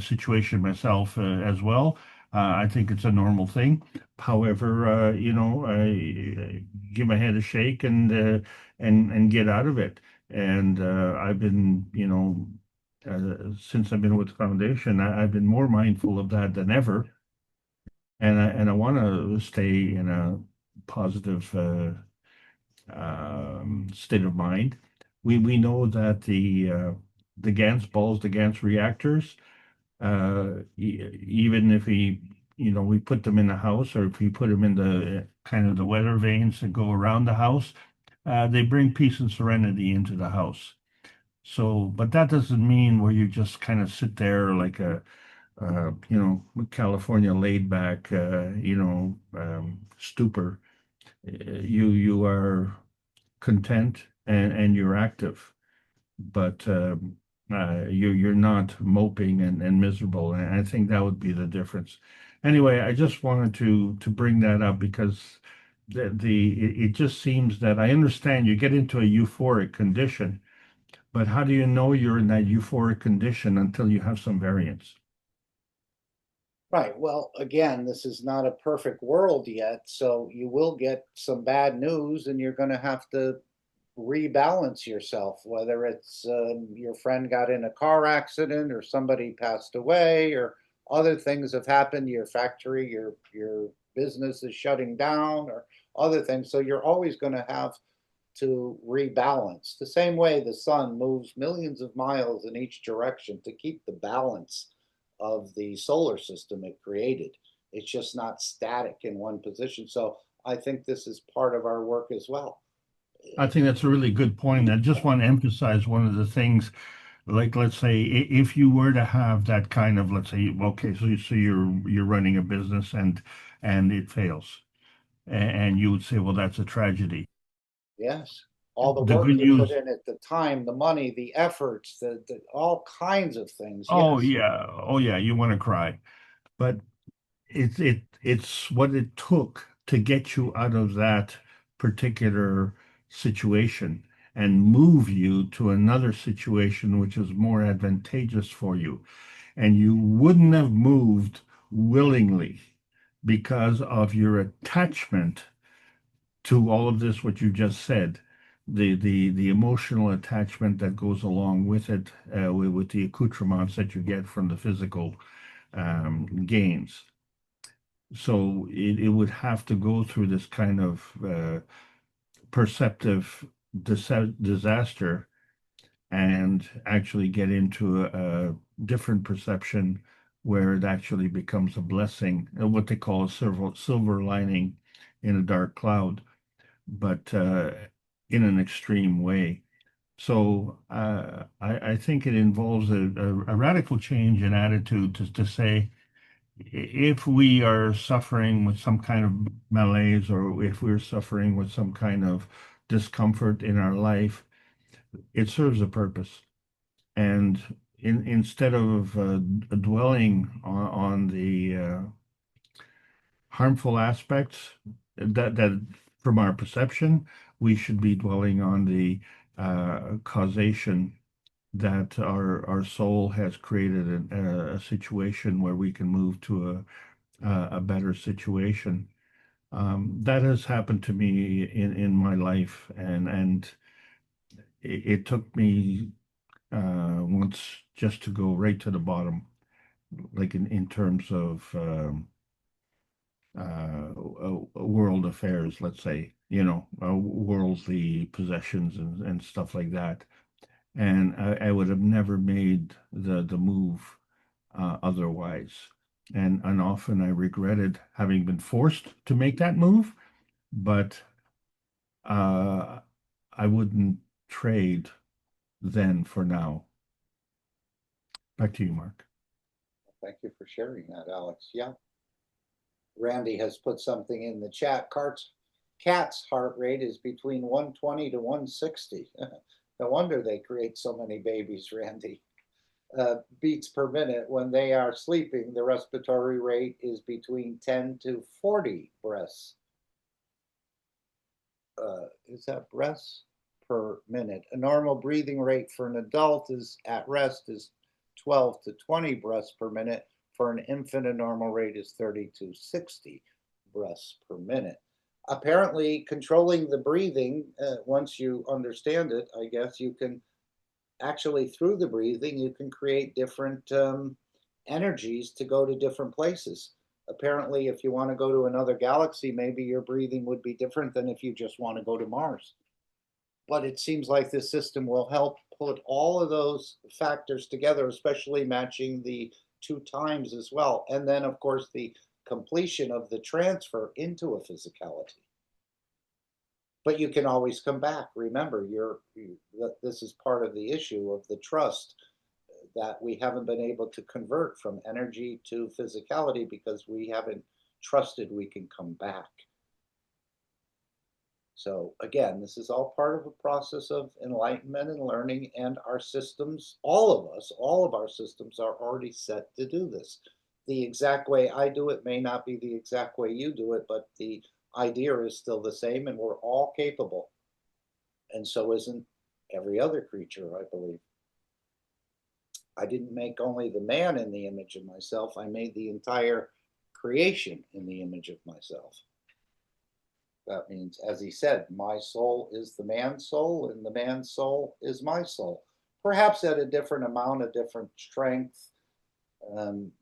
situation myself as well. I think it's a normal thing. However, I give my head a shake and get out of it. And I've been, since I've been with the foundation, I've been more mindful of that than ever, and I want to stay in a positive state of mind. We know that the GANS balls, the GANS reactors, even if we put them in the house, or if we put them in the kind of the weather vanes that go around the house, they bring peace and serenity into the house. So, but that doesn't mean where you just kind of sit there like a California laid back, stupor. You are content and you're active, but you're not moping and miserable. And I think that would be the difference. Anyway, I just wanted to bring that up because it just seems that I understand you get into a euphoric condition, but how do you know you're in that euphoric condition until you have some variance? Right. Well, again, this is not a perfect world yet, so you will get some bad news, and you're going to have to rebalance yourself, whether it's your friend got in a car accident or somebody passed away or other things have happened, your factory, your business is shutting down or other things. So you're always going to have to rebalance. The same way the sun moves millions of miles in each direction to keep the balance of the solar system it created. It's just not static in one position. So I think this is part of our work as well. I think that's a really good point. I just want to emphasize one of the things, like let's say if you were to have that kind of, let's say, okay, so you're running a business and it fails, and you would say, well, that's a tragedy. Yes. all the The work good you put news. in it, the time, the money, the efforts, the all kinds of things. Oh Yes. yeah, oh yeah, you want to cry, but it's what it took to get you out of that particular situation and move you to another situation which is more advantageous for you. And you wouldn't have moved willingly because of your attachment to all of this, what you just said, the emotional attachment that goes along with it, with the accoutrements that you get from the physical gains. So it would have to go through this kind of perceptive disaster and actually get into a different perception where it actually becomes a blessing, what they call a silver lining in a dark cloud, but in an extreme way. So I think it involves a radical change in attitude to say, if we are suffering with some kind of malaise, or if we're suffering with some kind of discomfort in our life, it serves a purpose. And instead of dwelling on the harmful aspects that from our perception, we should be dwelling on the causation that our soul has created a situation where we can move to a better situation. That has happened to me in my life, and it took me once just to go right to the bottom, like in terms of world affairs, let's say, worldly possessions and stuff like that. And I would have never made the move otherwise. And often I regretted having been forced to make that move, but I wouldn't trade then for now. Back to you, Mark. Thank you for sharing that, Alex. Yeah. Randy has put something in the chat. Cat's heart rate is between 120 to 160. No wonder they create so many babies, Randy. Beats per minute. When they are sleeping, the respiratory rate is between 10 to 40 breaths. Is that breaths per minute? A normal breathing rate for an adult is at rest is 12 to 20 breaths per minute. For an infant, a normal rate is 30 to 60 breaths per minute. Apparently, controlling the breathing, once you understand it, I guess you can actually, through the breathing, you can create different energies to go to different places. Apparently, if you want to go to another galaxy, maybe your breathing would be different than if you just want to go to Mars. But it seems like this system will help put all of those factors together, especially matching the 2 times as well. And then, of course, the completion of the transfer into a physicality. But you can always come back. Remember, this is part of the issue of the trust, that we haven't been able to convert from energy to physicality because we haven't trusted we can come back. So again, this is all part of a process of enlightenment and learning, and our systems, all of us, all of our systems are already set to do this. The exact way I do it may not be the exact way you do it, but the idea is still the same, and we're all capable. And so isn't every other creature, I believe. I didn't make only the man in the image of myself, I made the entire creation in the image of myself. That means, as he said, my soul is the man's soul, and the man's soul is my soul. Perhaps at a different amount, a different strength,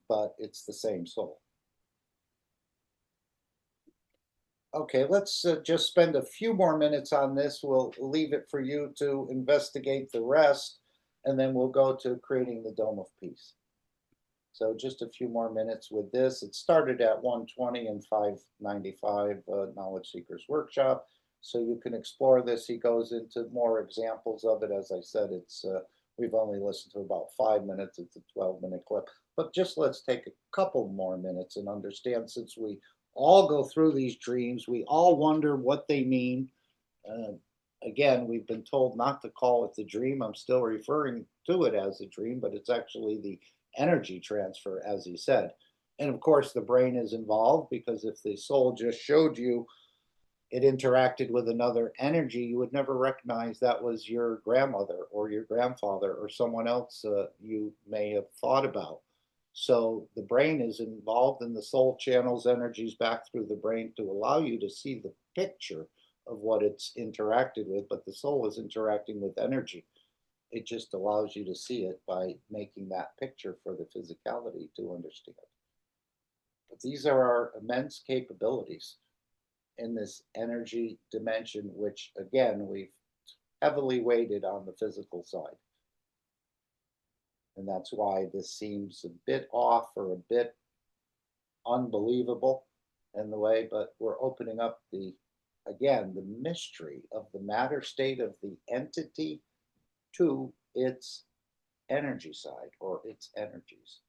but it's the same soul. Okay, let's just spend a few more minutes on this. We'll leave it for you to investigate the rest, and then we'll go to creating the Dome of Peace. So just a few more minutes with this. It started at 120 and 595 Knowledge Seekers Workshop. So you can explore this. He goes into more examples of it. As I said, we've only listened to about 5 minutes. It's a 12-minute clip. But just let's take a couple more minutes and understand, since we all go through these dreams, we all wonder what they mean. again, we've been told not to call it the dream. I'm still referring to it as a dream, but it's actually the energy transfer, as he said. And of course, the brain is involved, because if the soul just showed you it interacted with another energy, you would never recognize that was your grandmother or your grandfather or someone else you may have thought about. So the brain is involved, and the soul channels energies back through the brain to allow you to see the picture of what it's interacted with, but the soul is interacting with energy. It just allows you to see it by making that picture for the physicality to understand. But these are our immense capabilities in this energy dimension, which again, we've heavily weighted on the physical side. And that's why this seems a bit off or a bit unbelievable in the way, but we're opening up again, the mystery of the matter state of the entity to its energy side or its energies.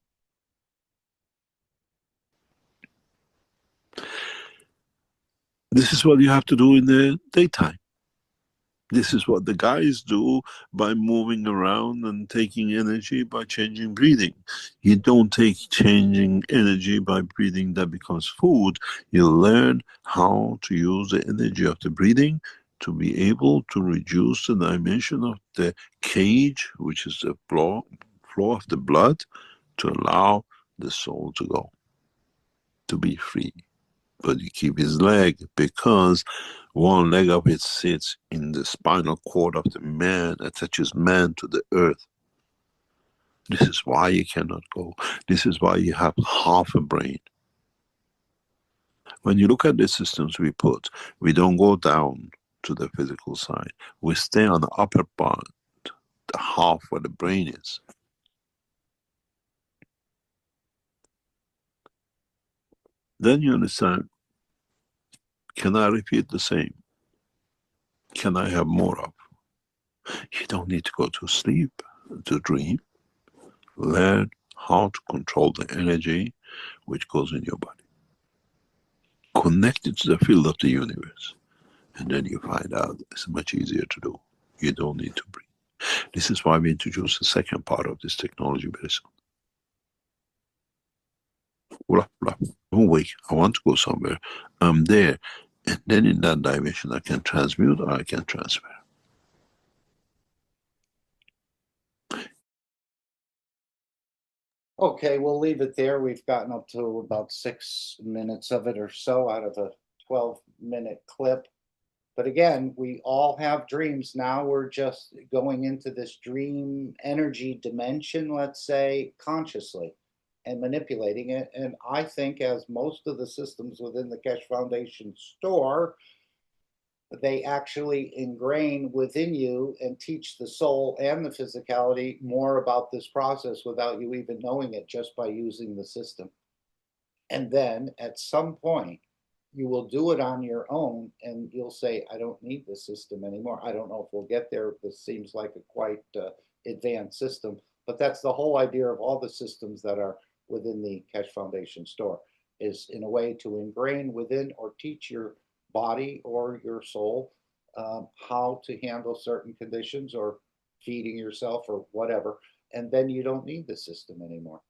This is what you have to do in the daytime. This is what the guys do by moving around and taking energy by changing breathing. You don't take changing energy by breathing that becomes food. You learn how to use the energy of the breathing to be able to reduce the dimension of the cage, which is the flow of the blood, to allow the soul to go, to be free. But you keep his leg, because one leg of it sits in the spinal cord of the man, attaches man to the earth. This is why you cannot go. This is why you have half a brain. When you look at the systems we put, we don't go down to the physical side. We stay on the upper part, the half where the brain is. Then you understand, can I repeat the same? Can I have more of? You don't need to go to sleep, to dream. Learn how to control the energy which goes in your body. Connect it to the field of the universe. And then you find out it's much easier to do. You don't need to breathe. This is why we introduce the second part of this technology very soon. Don't wait. I want to go somewhere. I'm there. And then in that dimension, I can transmute or I can transfer. Okay, we'll leave it there. We've gotten up to about 6 minutes of it or so out of a 12-minute clip. But again, we all have dreams. Now we're just going into this dream energy dimension, let's say, consciously and manipulating it. And I think, as most of the systems within the Keshe Foundation store, they actually ingrain within you and teach the soul and the physicality more about this process without you even knowing it, just by using the system. And then at some point, you will do it on your own, and you'll say, I don't need this system anymore. I don't know if we'll get there. This seems like a quite advanced system, but that's the whole idea of all the systems that are within the Keshe Foundation store, is in a way to ingrain within or teach your body or your soul how to handle certain conditions, or feeding yourself or whatever, and then you don't need the system anymore.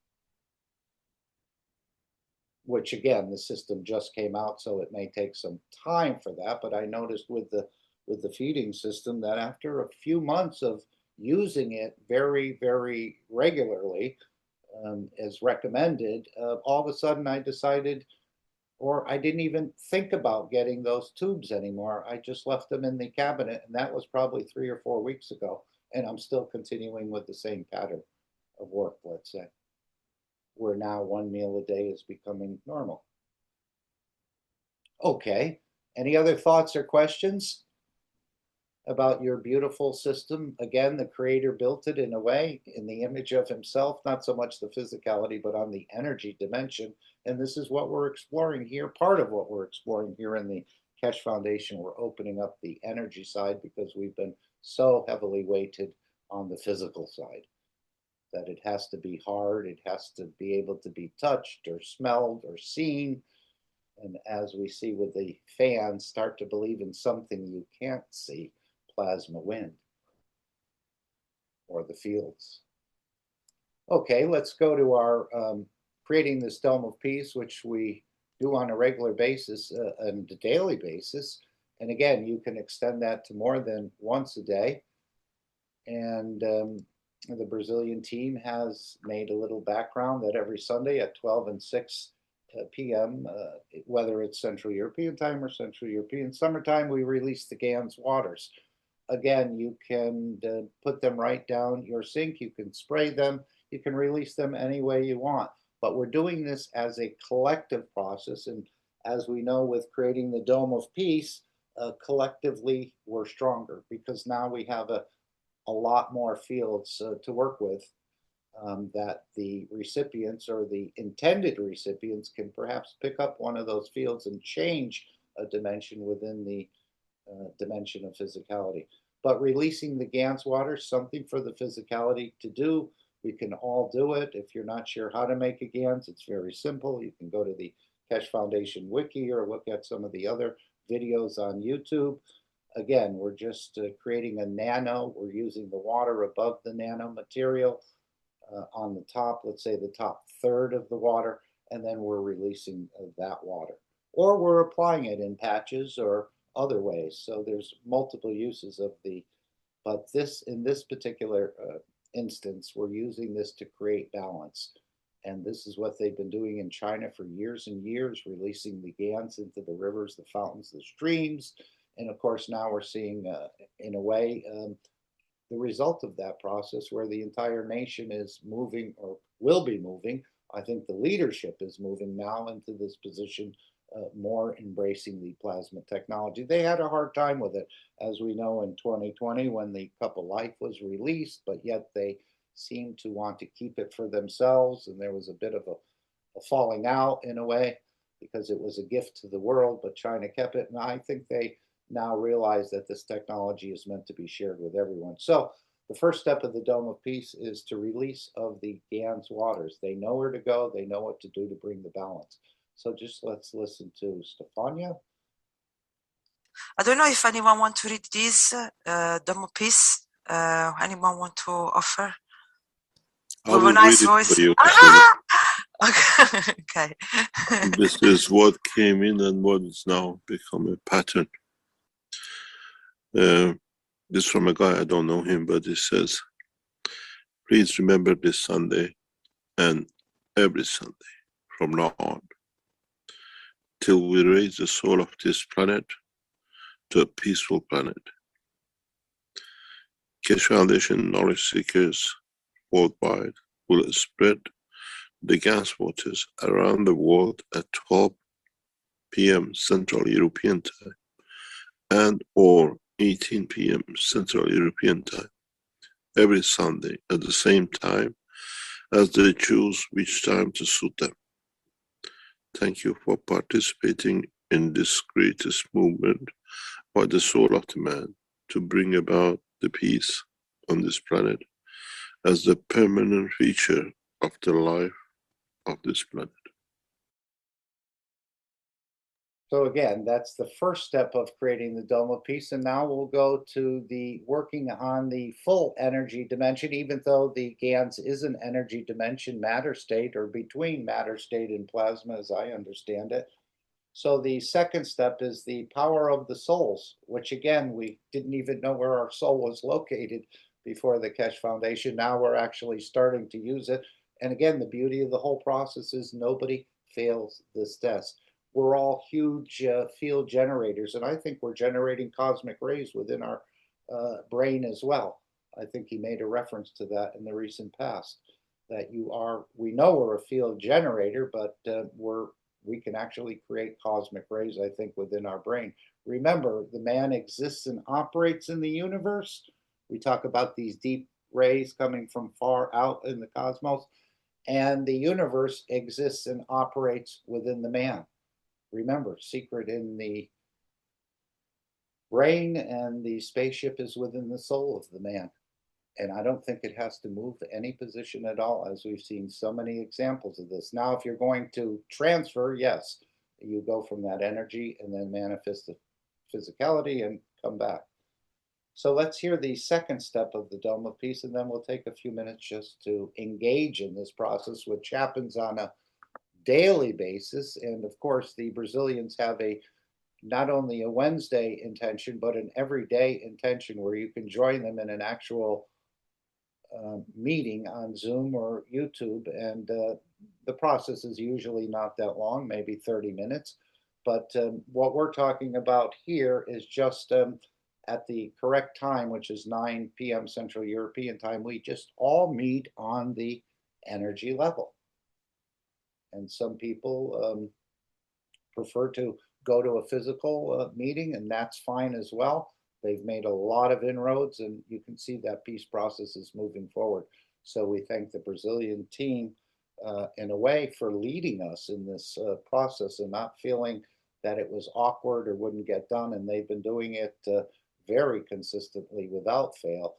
Which again, the system just came out, so it may take some time for that. But I noticed with the feeding system that after a few months of using it very, very regularly, as recommended, all of a sudden I decided, or I didn't even think about getting those tubes anymore. I just left them in the cabinet, and that was probably 3 or 4 weeks ago. And I'm still continuing with the same pattern of work, let's say, where now 1 meal a day is becoming normal. Okay, any other thoughts or questions about your beautiful system? Again, the creator built it in a way in the image of himself, not so much the physicality, but on the energy dimension. And this is what we're exploring here, part of what we're exploring here in the Keshe Foundation. We're opening up the energy side because we've been so heavily weighted on the physical side that it has to be hard, it has to be able to be touched or smelled or seen. And as we see with the fans, start to believe in something you can't see, plasma wind or the fields. Okay, let's go to our creating this dome of peace, which we do on a regular basis and a daily basis. And again, you can extend that to more than once a day. And the Brazilian team has made a little background that every Sunday at 12 and 6 p.m., whether it's Central European time or Central European summertime, we release the GANS waters. Again, you can put them right down your sink. You can spray them. You can release them any way you want. But we're doing this as a collective process. And as we know with creating the Dome of Peace, collectively we're stronger because now we have a lot more fields to work with that the recipients or the intended recipients can perhaps pick up one of those fields and change a dimension within the dimension of physicality. But releasing the GANS water is something for the physicality to do. We can all do it. If you're not sure how to make a GANS, it's very simple. You can go to the Keshe Foundation wiki or look at some of the other videos on YouTube. Again, we're just creating a nano. We're using the water above the nano material on the top, let's say the top third of the water, and then we're releasing that water. Or we're applying it in patches or other ways. So there's multiple uses of the, but this, in this particular instance, we're using this to create balance. And this is what they've been doing in China for years and years, releasing the GANS into the rivers, the fountains, the streams. And of course, now we're seeing, in a way, the result of that process where the entire nation is moving or will be moving. I think the leadership is moving now into this position, more embracing the plasma technology. They had a hard time with it, as we know, in 2020 when the Cup of Life was released, but yet they seemed to want to keep it for themselves. And there was a bit of a falling out in a way because it was a gift to the world, but China kept it. And I think they now realize that this technology is meant to be shared with everyone. So the first step of the Dome of Peace is to release of the GANS waters. They know where to go. They know what to do to bring the balance. So just let's listen to Stefania. I don't know if anyone want to read this Dome of Peace. Anyone want to offer? With a nice voice. For you. Okay. This is what came in and what is now become a pattern. This from a guy, I don't know him, but he says, please remember this Sunday and every Sunday from now on, till we raise the soul of this planet to a peaceful planet. Keshe Foundation knowledge seekers worldwide will spread the GANS waters around the world at 12 p.m. Central European Time and or 18 p.m. Central European Time every Sunday at the same time as they choose which time to suit them. Thank you for participating in this greatest movement by the soul of the man to bring about the peace on this planet as the permanent feature of the life of this planet. So again, that's the first step of creating the Dome of Peace. And now we'll go to the working on the full energy dimension, even though the GANS is an energy dimension, matter state, or between matter state and plasma, as I understand it. So the second step is the power of the souls, which again, we didn't even know where our soul was located before the Keshe Foundation. Now we're actually starting to use it. And again, the beauty of the whole process is nobody fails this test. We're all huge field generators, and I think we're generating cosmic rays within our brain as well. I think he made a reference to that in the recent past, that we know we're a field generator, but we can actually create cosmic rays, I think, within our brain. Remember, the man exists and operates in the universe. We talk about these deep rays coming from far out in the cosmos, and the universe exists and operates within the man. Remember, secret in the brain, and the spaceship is within the soul of the man. And I don't think it has to move any position at all, as we've seen so many examples of this. Now, if you're going to transfer, yes, you go from that energy and then manifest the physicality and come back. So let's hear the second step of the Dome of Peace, and then we'll take a few minutes just to engage in this process, which happens on a daily basis. And of course, the Brazilians have not only a Wednesday intention, but an everyday intention where you can join them in an actual meeting on Zoom or YouTube. And the process is usually not that long, maybe 30 minutes. But what we're talking about here is just at the correct time, which is 9 p.m. Central European time, we just all meet on the energy level. And some people prefer to go to a physical meeting, and that's fine as well. They've made a lot of inroads, and you can see that peace process is moving forward. So we thank the Brazilian team in a way for leading us in this process and not feeling that it was awkward or wouldn't get done. And they've been doing it very consistently without fail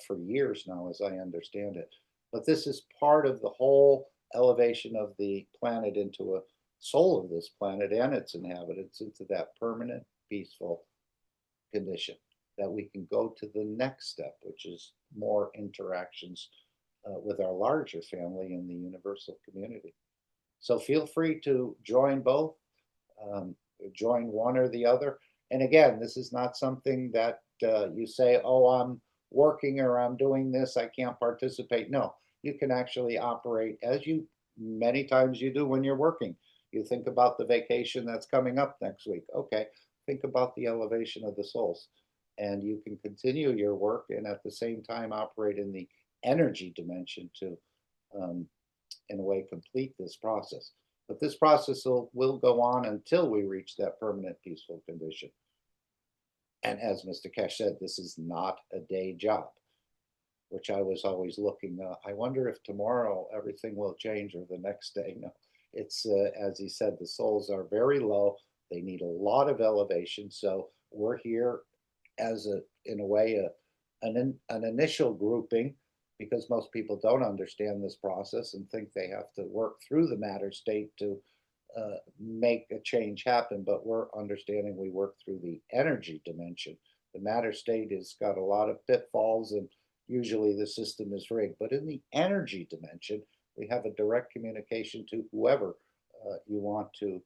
for years now, as I understand it. But this is part of the whole elevation of the planet into a soul of this planet and its inhabitants into that permanent, peaceful condition, that we can go to the next step, which is more interactions with our larger family in the universal community. So feel free to join both, join one or the other. And again, this is not something that you say, oh, I'm working or I'm doing this, I can't participate. No, you can actually operate as you many times you do when you're working. You think about the vacation that's coming up next week. Okay, think about the elevation of the souls. And you can continue your work and at the same time operate in the energy dimension to, in a way, complete this process. But this process will go on until we reach that permanent peaceful condition. And as Mr. Keshe said, this is not a day job, which I was always looking, I wonder if tomorrow everything will change or the next day. No, it's, as he said, the souls are very low. They need a lot of elevation. So we're here as in a way, an initial grouping, because most people don't understand this process and think they have to work through the matter state to make a change happen. But we're understanding we work through the energy dimension. The matter state has got a lot of pitfalls and usually the system is rigged. But in the energy dimension, we have a direct communication to whoever you want to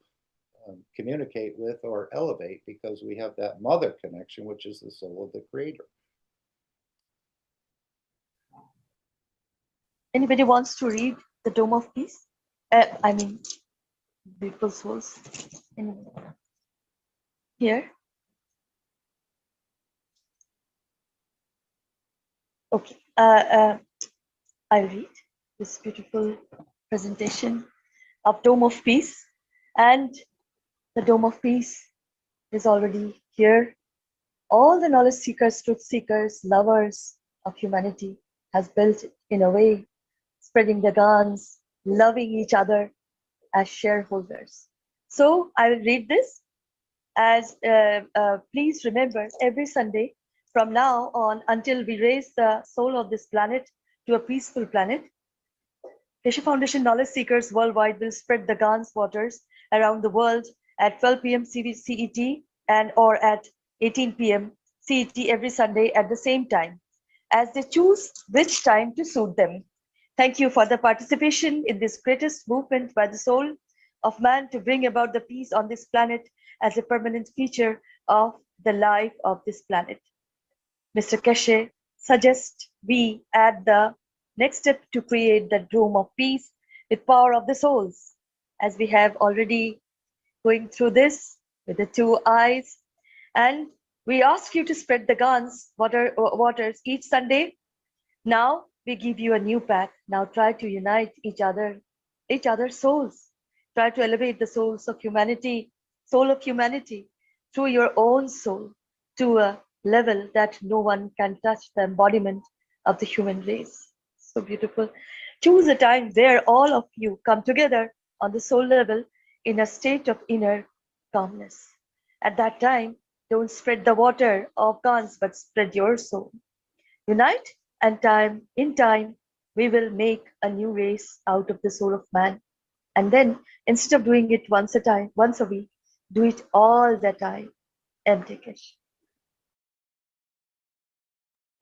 communicate with or elevate, because we have that mother connection, which is the soul of the creator. Anybody wants to read the Dome of Peace? I mean, beautiful souls. Anyway. Here. Okay. I'll read this beautiful presentation of Dome of Peace. And the Dome of Peace is already here. All the knowledge seekers, truth seekers, lovers of humanity has built it in a way, spreading the guns, loving each other as shareholders. So I will read this as, please remember, every Sunday from now on until we raise the soul of this planet to a peaceful planet, Keshe Foundation knowledge seekers worldwide will spread the Gans waters around the world at 12 p.m. CET and or at 18 p.m. CET every Sunday at the same time, as they choose which time to suit them. Thank you for the participation in this greatest movement by the soul of man to bring about the peace on this planet as a permanent feature of the life of this planet. Mr. Keshe suggests we add the next step to create the Dome of Peace with power of the souls, as we have already going through this with the 2 eyes. And we ask you to spread the Gans waters each Sunday. Now we give you a new path. Now try to unite each other's souls. Try to elevate the souls of humanity, soul of humanity, through your own soul to a level that no one can touch, the embodiment of the human race. So beautiful. Choose a time where all of you come together on the soul level in a state of inner calmness. At that time, don't spread the water of Gans, but spread your soul. Unite, and in time, we will make a new race out of the soul of man. And then, instead of doing it once a week, do it all the time. M. Keshe.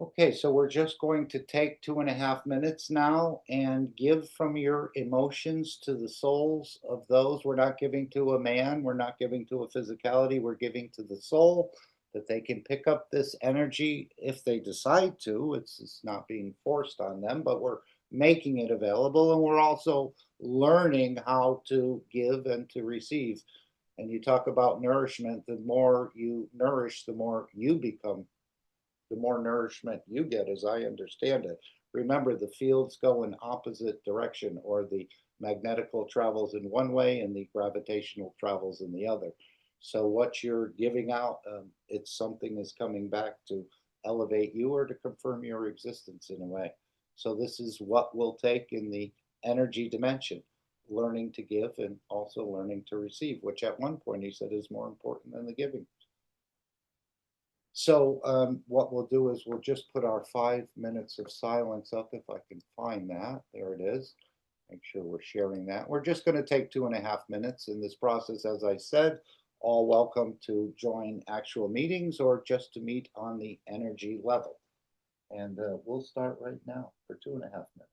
Okay, so we're just going to take 2.5 minutes now and give from your emotions to the souls of those. We're not giving to a man, we're not giving to a physicality, we're giving to the soul that they can pick up this energy if they decide to. It's not being forced on them, but we're making it available, and we're also learning how to give and to receive. And you talk about nourishment, the more you nourish, the more you become, the more nourishment you get, as I understand it. Remember, the fields go in opposite direction, or the magnetical travels in one way and the gravitational travels in the other. So what you're giving out, it's something is coming back to elevate you or to confirm your existence in a way. So this is what we'll take in the energy dimension, learning to give and also learning to receive, which at one point he said is more important than the giving. So what we'll do is we'll just put our 5 minutes of silence up, if I can find that. There it is. Make sure we're sharing that. We're just going to take 2.5 minutes in this process. As I said, all welcome to join actual meetings or just to meet on the energy level. And we'll start right now for 2.5 minutes.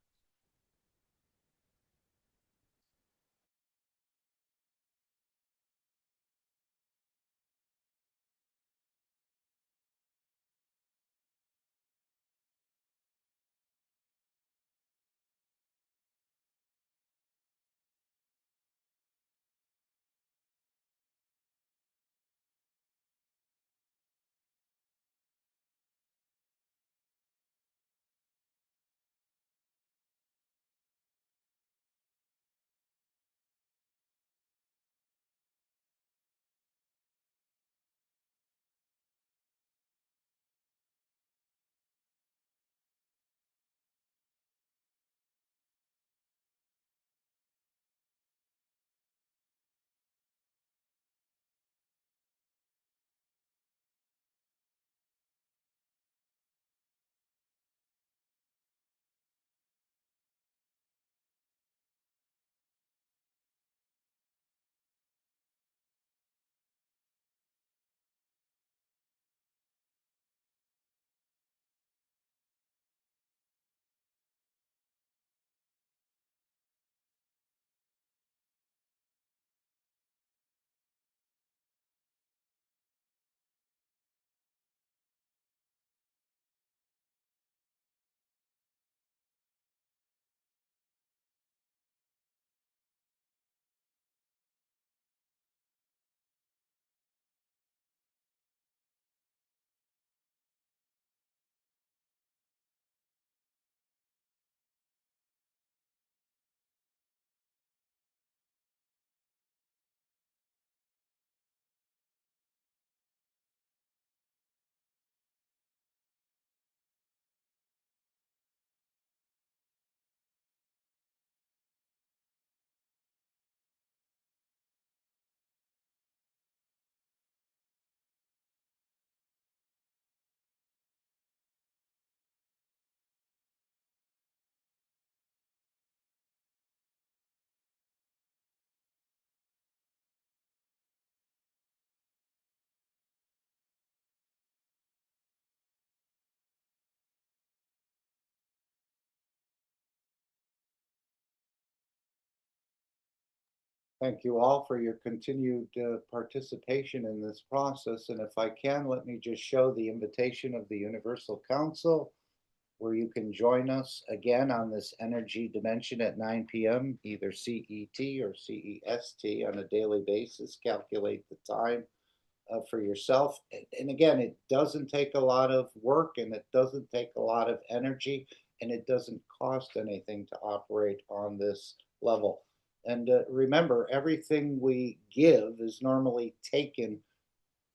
Thank you all for your continued participation in this process. And if I can, let me just show the invitation of the Universal Council, where you can join us again on this energy dimension at 9 p.m., either CET or CEST on a daily basis. Calculate the time for yourself. And again, it doesn't take a lot of work, and it doesn't take a lot of energy, and it doesn't cost anything to operate on this level. And remember, everything we give is normally taken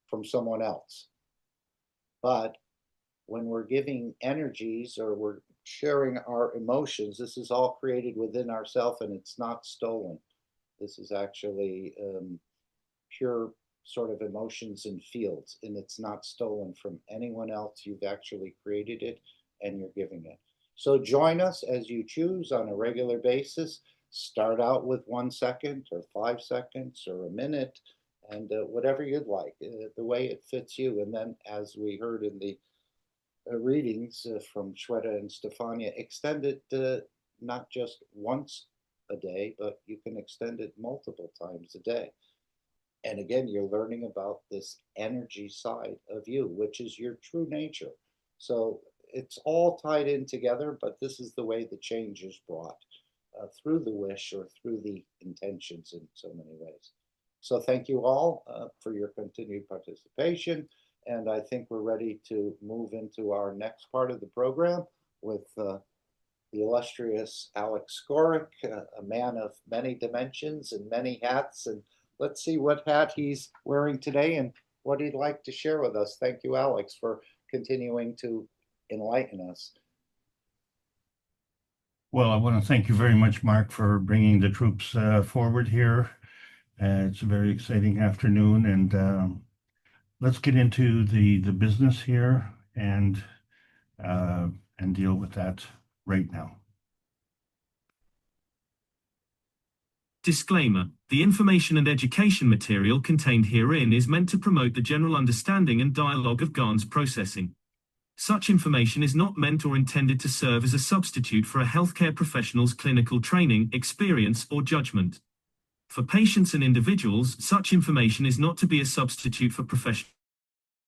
from someone else. But when we're giving energies or we're sharing our emotions, this is all created within ourselves, and it's not stolen. This is actually pure sort of emotions and fields, and it's not stolen from anyone else. You've actually created it, and you're giving it. So join us as you choose on a regular basis. Start out with 1 second or 5 seconds or a minute, and whatever you'd like, the way it fits you. And then, as we heard in the readings from Shweta and Stefania, extend it not just once a day, but you can extend it multiple times a day. And again, you're learning about this energy side of you, which is your true nature. So it's all tied in together, but this is the way the change is brought through the wish or through the intentions in so many ways. So thank you all for your continued participation. And I think we're ready to move into our next part of the program with the illustrious Alex Skoric, a man of many dimensions and many hats. And let's see what hat he's wearing today and what he'd like to share with us. Thank you, Alex, for continuing to enlighten us. Well, I want to thank you very much, Mark, for bringing the troops forward here. It's a very exciting afternoon, and let's get into the business here and deal with that right now. Disclaimer: the information and education material contained herein is meant to promote the general understanding and dialogue of GAN's processing. Such information is not meant or intended to serve as a substitute for a healthcare professional's clinical training, experience, or judgment. For patients and individuals, such information is not to be a substitute for professional,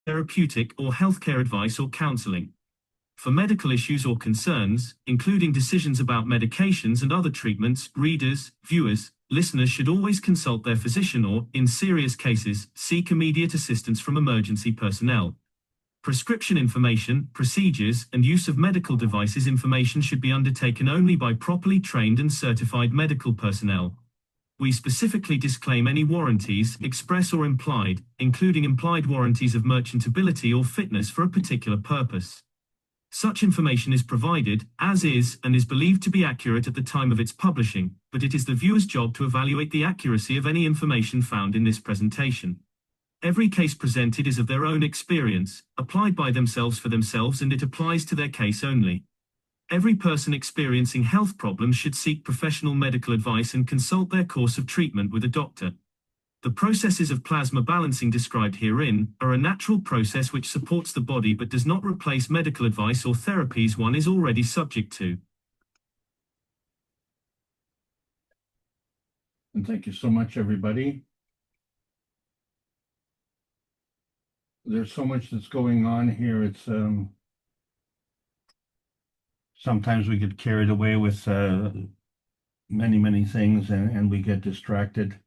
therapeutic, or healthcare advice or counseling. For medical issues or concerns, including decisions about medications and other treatments, readers, viewers, listeners should always consult their physician or, in serious cases, seek immediate assistance from emergency personnel. Prescription information, procedures, and use of medical devices information should be undertaken only by properly trained and certified medical personnel. We specifically disclaim any warranties, express or implied, including implied warranties of merchantability or fitness for a particular purpose. Such information is provided, as is, and is believed to be accurate at the time of its publishing, but it is the viewer's job to evaluate the accuracy of any information found in this presentation. Every case presented is of their own experience, applied by themselves for themselves, and it applies to their case only. Every person experiencing health problems should seek professional medical advice and consult their course of treatment with a doctor. The processes of plasma balancing described herein are a natural process which supports the body but does not replace medical advice or therapies one is already subject to. And thank you so much, everybody. There's so much that's going on here. It's sometimes we get carried away with many things and we get distracted.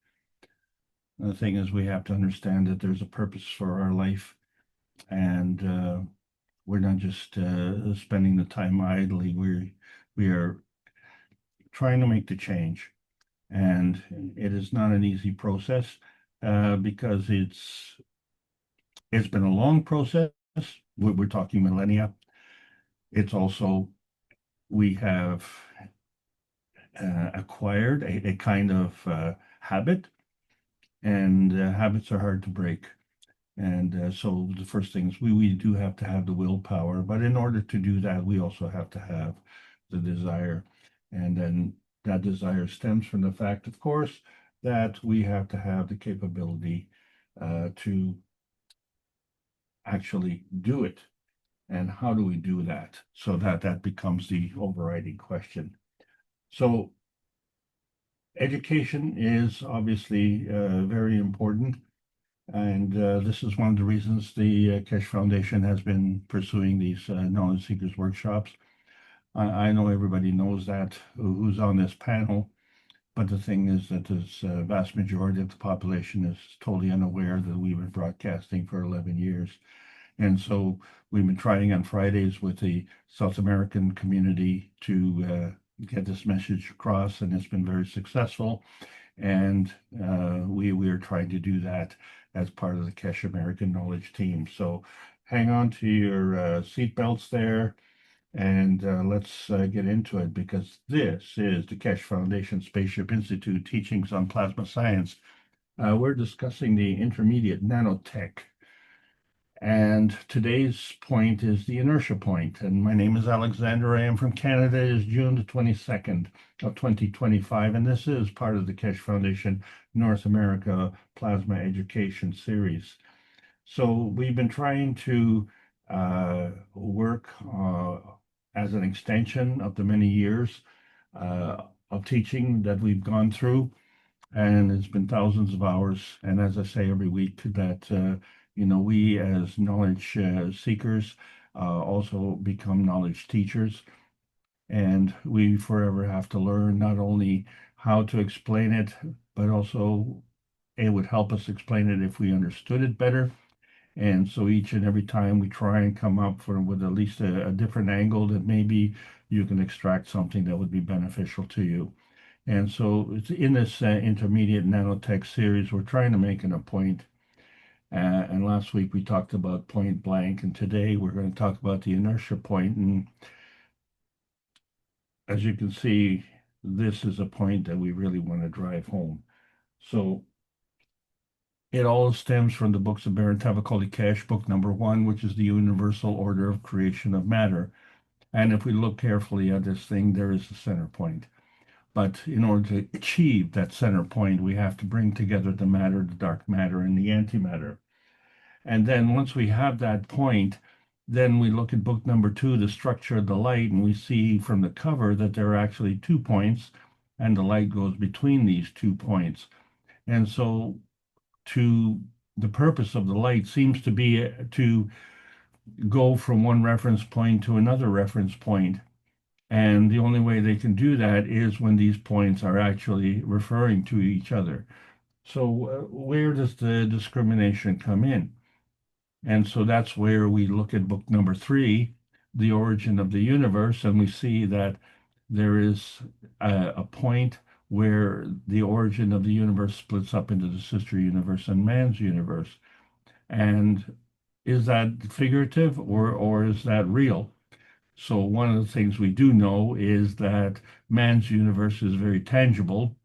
The thing is, we have to understand that there's a purpose for our life, and we're not just spending the time idly. We are trying to make the change, and it is not an easy process because it's been a long process. We're talking millennia. It's also, we have acquired a kind of habit, and habits are hard to break. And so the first thing is we do have to have the willpower, but in order to do that, we also have to have the desire. And then that desire stems from the fact, of course, that we have to have the capability to actually do it. And how do we do that? So that becomes the overriding question. So education is obviously very important. And this is one of the reasons the Keshe Foundation has been pursuing these Knowledge Seekers workshops. I know everybody knows that who's on this panel, but the thing is that this vast majority of the population is totally unaware that we've been broadcasting for 11 years. And so we've been trying on Fridays with the South American community to get this message across, and it's been very successful. And we are trying to do that as part of the Keshe American Knowledge Team. So hang on to your seatbelts there, and let's get into it, because this is the Keshe Foundation Spaceship Institute Teachings on Plasma Science. We're discussing the intermediate nanotech. And today's point is the inertia point. And my name is Alexander. I am from Canada. It is June the 22nd of 2025. And this is part of the Keshe Foundation North America Plasma Education Series. So we've been trying to work as an extension of the many years of teaching that we've gone through. And it's been thousands of hours. And as I say every week, that we as knowledge seekers also become knowledge teachers, and we forever have to learn not only how to explain it, but also it would help us explain it if we understood it better. And so each and every time we try and come up with at least a different angle that maybe you can extract something that would be beneficial to you. And so it's in this intermediate nanotech series, we're trying to make it a point. And last week we talked about point blank, and today we're going to talk about the inertia point. And as you can see, this is a point that we really want to drive home. So it all stems from the books of Baron Tavakoli Keshe, book number 1, which is the universal order of creation of matter. And if we look carefully at this thing, there is a center point. But in order to achieve that center point, we have to bring together the matter, the dark matter, and the antimatter. And then once we have that point, then we look at book number 2, the structure of the light, and we see from the cover that there are actually 2 points, and the light goes between these 2 points. And so the purpose of the light seems to be to go from one reference point to another reference point. And the only way they can do that is when these points are actually referring to each other. So where does the discrimination come in? And so that's where we look at book number 3, the origin of the universe, and we see that there is a point where the origin of the universe splits up into the sister universe and man's universe. And is that figurative or is that real? So one of the things we do know is that man's universe is very tangible.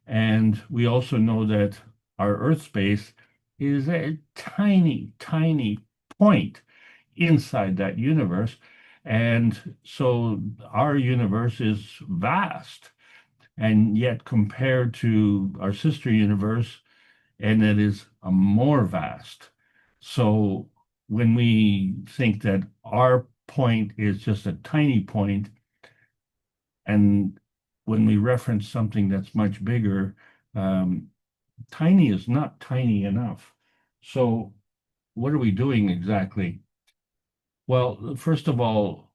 And we also know that our Earth space is a tiny, tiny point inside that universe. And so our universe is vast. And yet compared to our sister universe, and it is a more vast. So when we think that our point is just a tiny point, and when we reference something that's much bigger, tiny is not tiny enough. So what are we doing exactly? Well, first of all,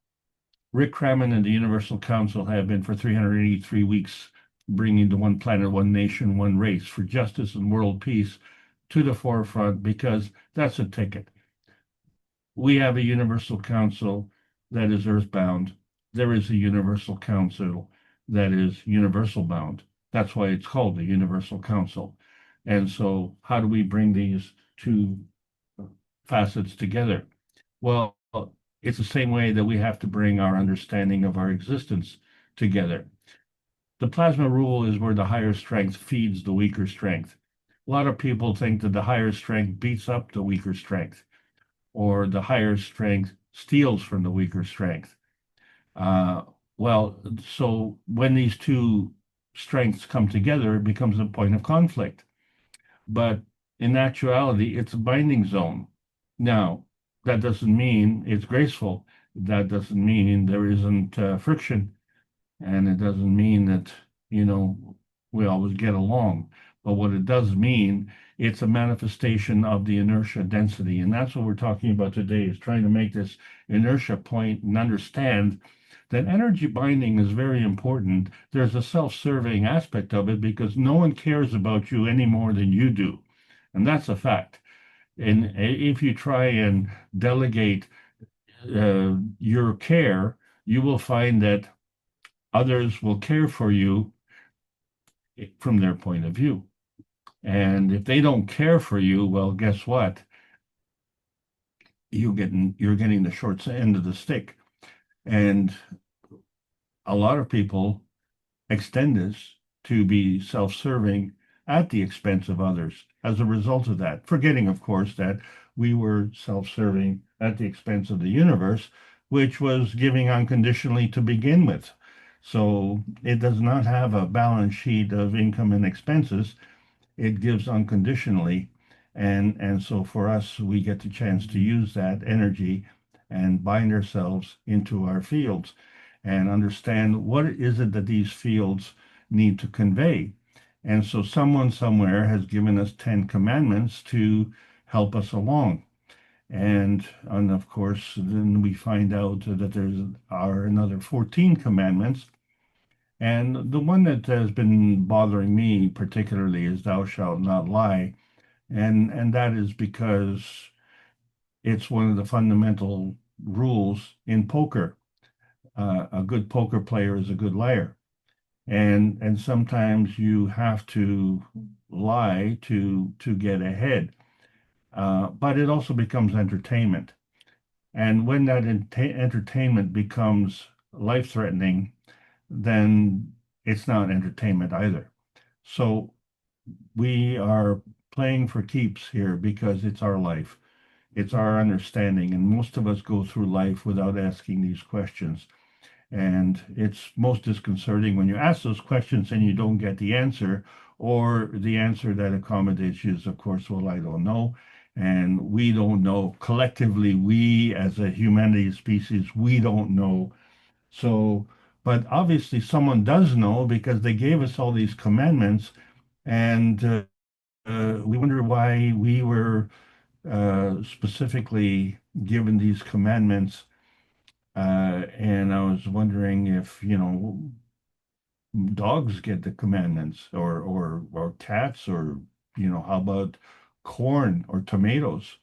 Rick Crammond and the Universal Council have been for 383 weeks bringing the one planet, one nation, one race for justice and world peace to the forefront, because that's a ticket. We have a Universal Council that is earthbound. There is a Universal Council that is universal bound. That's why it's called the Universal Council. And so how do we bring these two facets together? Well, it's the same way that we have to bring our understanding of our existence together. The plasma rule is where the higher strength feeds the weaker strength. A lot of people think that the higher strength beats up the weaker strength, or the higher strength steals from the weaker strength. So when these two strengths come together, it becomes a point of conflict. But in actuality, it's a binding zone. Now, that doesn't mean it's graceful. That doesn't mean there isn't friction. And it doesn't mean that, we always get along. But what it does mean, it's a manifestation of the inertia density. And that's what we're talking about today, is trying to make this inertia point and understand that energy binding is very important. There's a self-serving aspect of it because no one cares about you any more than you do. And that's a fact. And if you try and delegate your care, you will find that others will care for you from their point of view. And if they don't care for you, well, guess what? You're getting the short end of the stick. And a lot of people extend this to be self-serving at the expense of others as a result of that, forgetting, of course, that we were self-serving at the expense of the universe, which was giving unconditionally to begin with. So it does not have a balance sheet of income and expenses. It gives unconditionally. And so for us, we get the chance to use that energy and bind ourselves into our fields and understand what is it that these fields need to convey. And so someone somewhere has given us 10 commandments to help us along. And of course, then we find out that are another 14 commandments. And the one that has been bothering me particularly is thou shalt not lie. And that is because it's one of the fundamental rules in poker. A good poker player is a good liar. And sometimes you have to lie to get ahead. But it also becomes entertainment. And when that entertainment becomes life-threatening, then it's not entertainment either. So we are playing for keeps here because it's our life. It's our understanding. And most of us go through life without asking these questions. And it's most disconcerting when you ask those questions and you don't get the answer, or the answer that accommodates you is, of course, well, I don't know. And we don't know. Collectively, we as a humanity species, we don't know. So, but obviously someone does know because they gave us all these commandments, and we wonder why we were specifically given these commandments. And I was wondering if, dogs get the commandments, or cats, or, how about corn or tomatoes,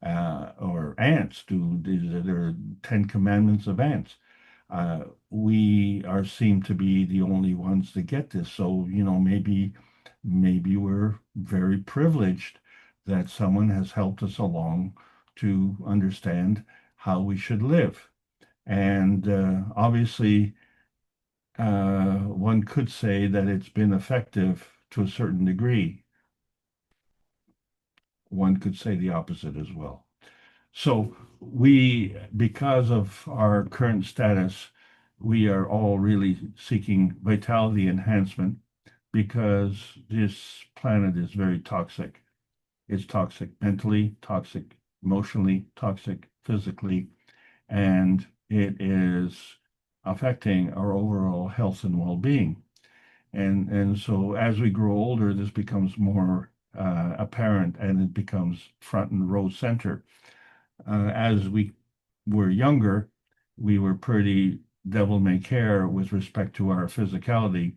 or ants? There are 10 commandments of ants. We are seem to be the only ones that get this. So, maybe we're very privileged that someone has helped us along to understand how we should live. And obviously, one could say that it's been effective to a certain degree. One could say the opposite as well. So because of our current status, we are all really seeking vitality enhancement because this planet is very toxic. It's toxic mentally, toxic emotionally, toxic physically, and it is affecting our overall health and well-being. And so as we grow older, this becomes more apparent, and it becomes front and row center. As we were younger, we were pretty devil may care with respect to our physicality.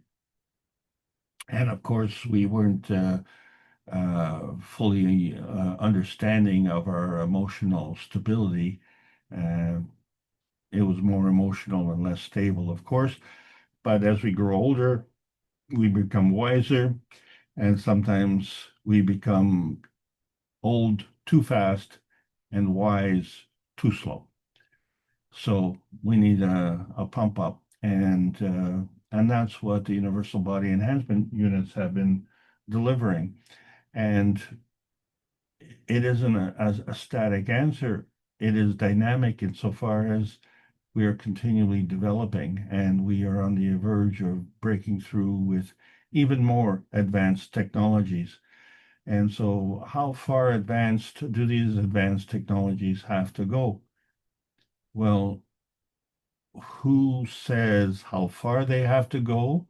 And of course, we weren't fully understanding of our emotional stability. It was more emotional and less stable, of course. But as we grow older, we become wiser, and sometimes we become old too fast and wise too slow. So we need a pump up, and that's what the universal body enhancement units have been delivering. And it isn't a static answer. It is dynamic insofar as we are continually developing, and we are on the verge of breaking through with even more advanced technologies. And so how far advanced do these advanced technologies have to go? Well, who says how far they have to go,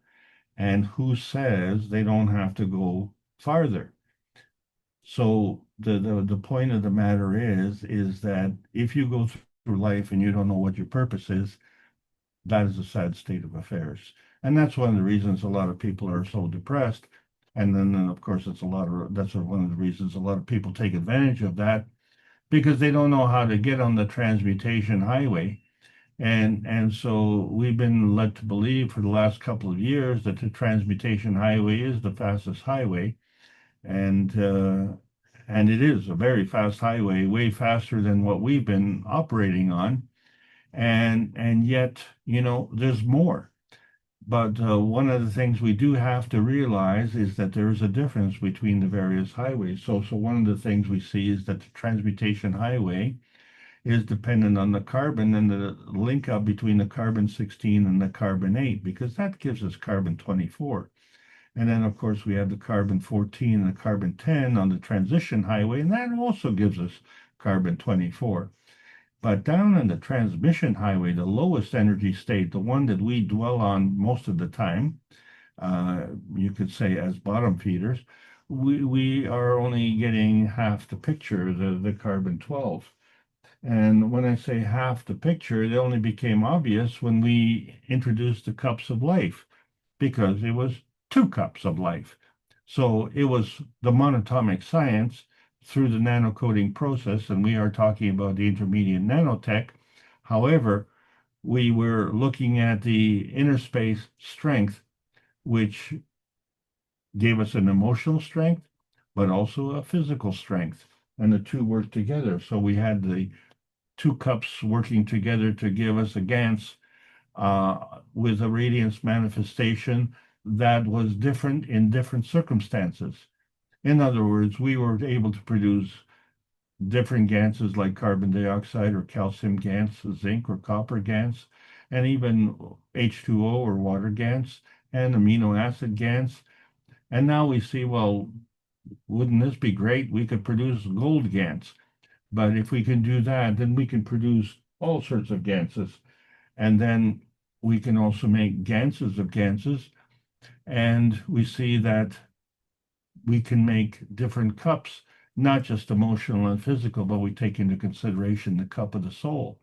and who says they don't have to go farther? So the point of the matter is that if you go through life and you don't know what your purpose is, that is a sad state of affairs. And that's one of the reasons a lot of people are so depressed. And then, of course, that's one of the reasons a lot of people take advantage of that, because they don't know how to get on the transmutation highway. And so we've been led to believe for the last couple of years that the transmutation highway is the fastest highway. And it is a very fast highway, way faster than what we've been operating on. And yet, there's more. But one of the things we do have to realize is that there is a difference between the various highways. So one of the things we see is that the transmutation highway is dependent on the carbon and the link up between the carbon-16 and the carbon-8, because that gives us carbon-24. And then, of course, we have the carbon-14 and the carbon-10 on the transition highway, and that also gives us carbon-24. But down in the transmission highway, the lowest energy state, the one that we dwell on most of the time, you could say as bottom feeders, we are only getting half the picture, the carbon-12. And when I say half the picture, it only became obvious when we introduced the cups of life, because it was 2 cups of life. So it was the monatomic science through the nanocoding process, and we are talking about the intermediate nanotech. However, we were looking at the inner space strength, which gave us an emotional strength, but also a physical strength. And the two worked together. So we had the 2 cups working together to give us a GANS with a radiance manifestation that was different in different circumstances. In other words, we were able to produce different ganses like carbon dioxide or calcium GANs, zinc or copper GANs, and even H2O or water GANs and amino acid GANs. And now we see, well, wouldn't this be great? We could produce gold GANs. But if we can do that, then we can produce all sorts of ganses. And then we can also make ganses of ganses. And we see that we can make different cups, not just emotional and physical, but we take into consideration the cup of the soul.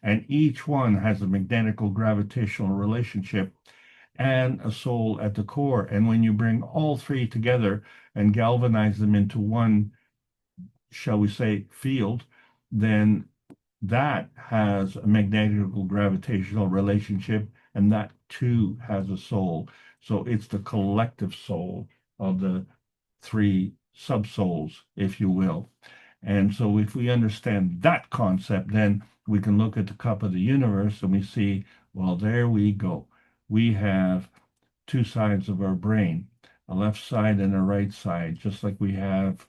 And each one has a magnetical gravitational relationship and a soul at the core. And when you bring all three together and galvanize them into one, shall we say, field, then that has a magnetical gravitational relationship, and that too has a soul. So it's the collective soul of the 3 subsouls, if you will. And so if we understand that concept, then we can look at the cup of the universe and we see, well, there we go. We have 2 sides of our brain, a left side and a right side, just like we have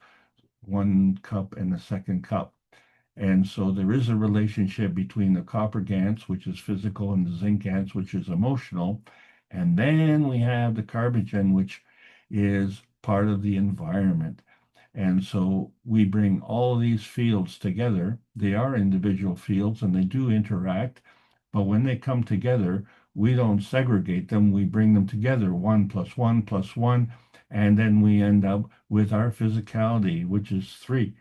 1 cup and a second cup. And so there is a relationship between the copper GANs, which is physical, and the zinc GANs, which is emotional. And then we have the carbogen, which is part of the environment. And so we bring all of these fields together. They are individual fields and they do interact. But when they come together, we don't segregate them. We bring them together, 1 + 1 + 1. And then we end up with our physicality, which is 3.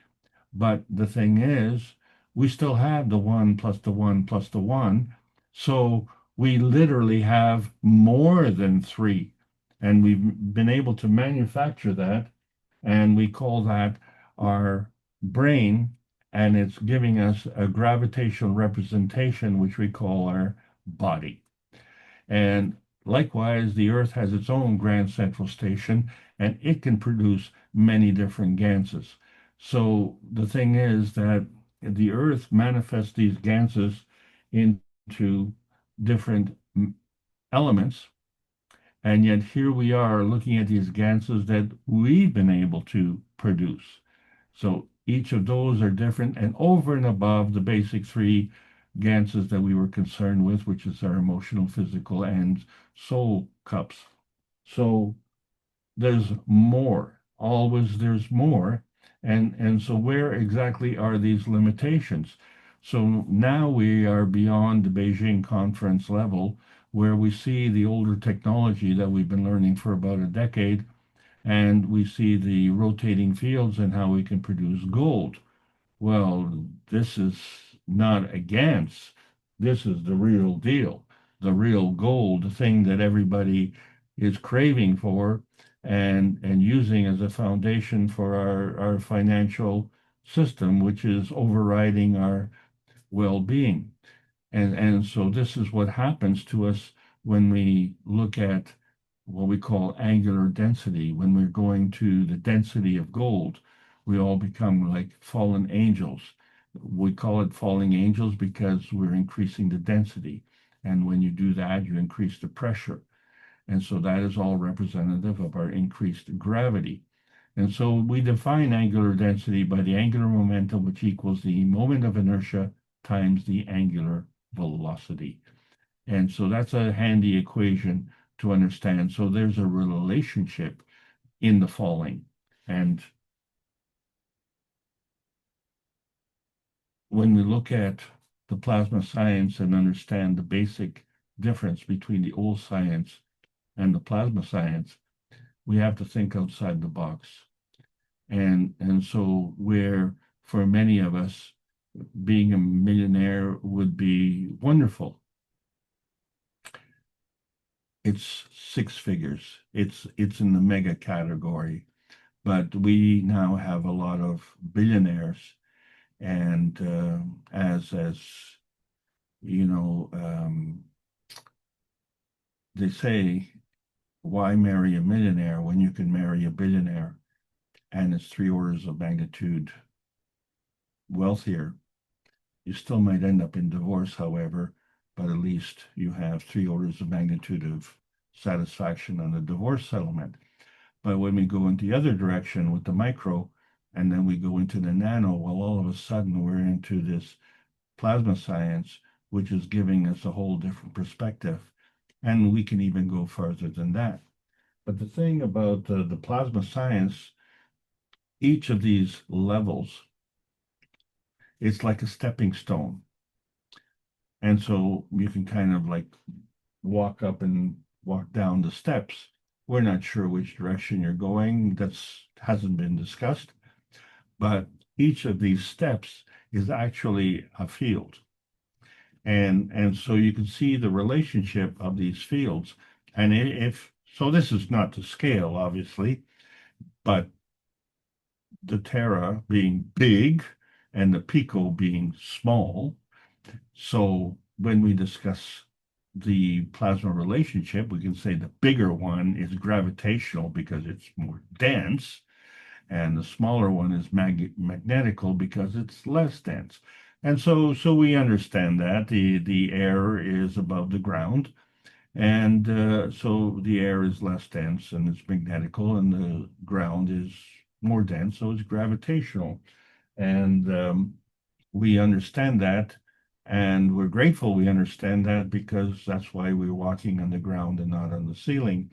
But the thing is, we still have the 1 + the 1 + the 1. So we literally have more than 3. And we've been able to manufacture that. And we call that our brain. And it's giving us a gravitational representation, which we call our body. And likewise, the Earth has its own grand central station, and it can produce many different ganses. So the thing is that the Earth manifests these ganses into different elements, and yet here we are looking at these ganses that we've been able to produce. So each of those are different and over and above the basic 3 ganses that we were concerned with, which is our emotional, physical, and soul cups. So there's more. Always there's more. And so where exactly are these limitations? So now we are beyond the Beijing conference level, where we see the older technology that we've been learning for about a decade, and we see the rotating fields and how we can produce gold. Well, this is not a GANS. This is the real deal, the real gold, the thing that everybody is craving for and using as a foundation for our financial system, which is overriding our well-being. And so this is what happens to us when we look at what we call angular density. When we're going to the density of gold, we all become like fallen angels. We call it falling angels because we're increasing the density. And when you do that, you increase the pressure. And so that is all representative of our increased gravity. And so we define angular density by the angular momentum, which equals the moment of inertia times the angular velocity. And so that's a handy equation to understand. So there's a relationship in the falling. And when we look at the plasma science and understand the basic difference between the old science and the plasma science, we have to think outside the box. And so where for many of us, being a millionaire would be wonderful. It's six figures. It's in the mega category. But we now have a lot of billionaires, and as you know, they say, why marry a millionaire when you can marry a billionaire, and it's 3 orders of magnitude wealthier? You still might end up in divorce, however, but at least you have 3 orders of magnitude of satisfaction on the divorce settlement. But when we go in the other direction with the micro, and then we go into the nano, well, all of a sudden we're into this plasma science, which is giving us a whole different perspective. And we can even go further than that. But the thing about the plasma science, each of these levels, it's like a stepping stone. And so you can kind of like walk up and walk down the steps. We're not sure which direction you're going. That's hasn't been discussed. But each of these steps is actually a field. And so you can see the relationship of these fields. And so this is not to scale, obviously, but the tera being big and the pico being small. So when we discuss the plasma relationship, we can say the bigger one is gravitational because it's more dense, and the smaller one is magnetical because it's less dense. And so we understand that the air is above the ground, and so the air is less dense and it's magnetical, and the ground is more dense, so it's gravitational. And we understand that, and we're grateful we understand that, because that's why we're walking on the ground and not on the ceiling.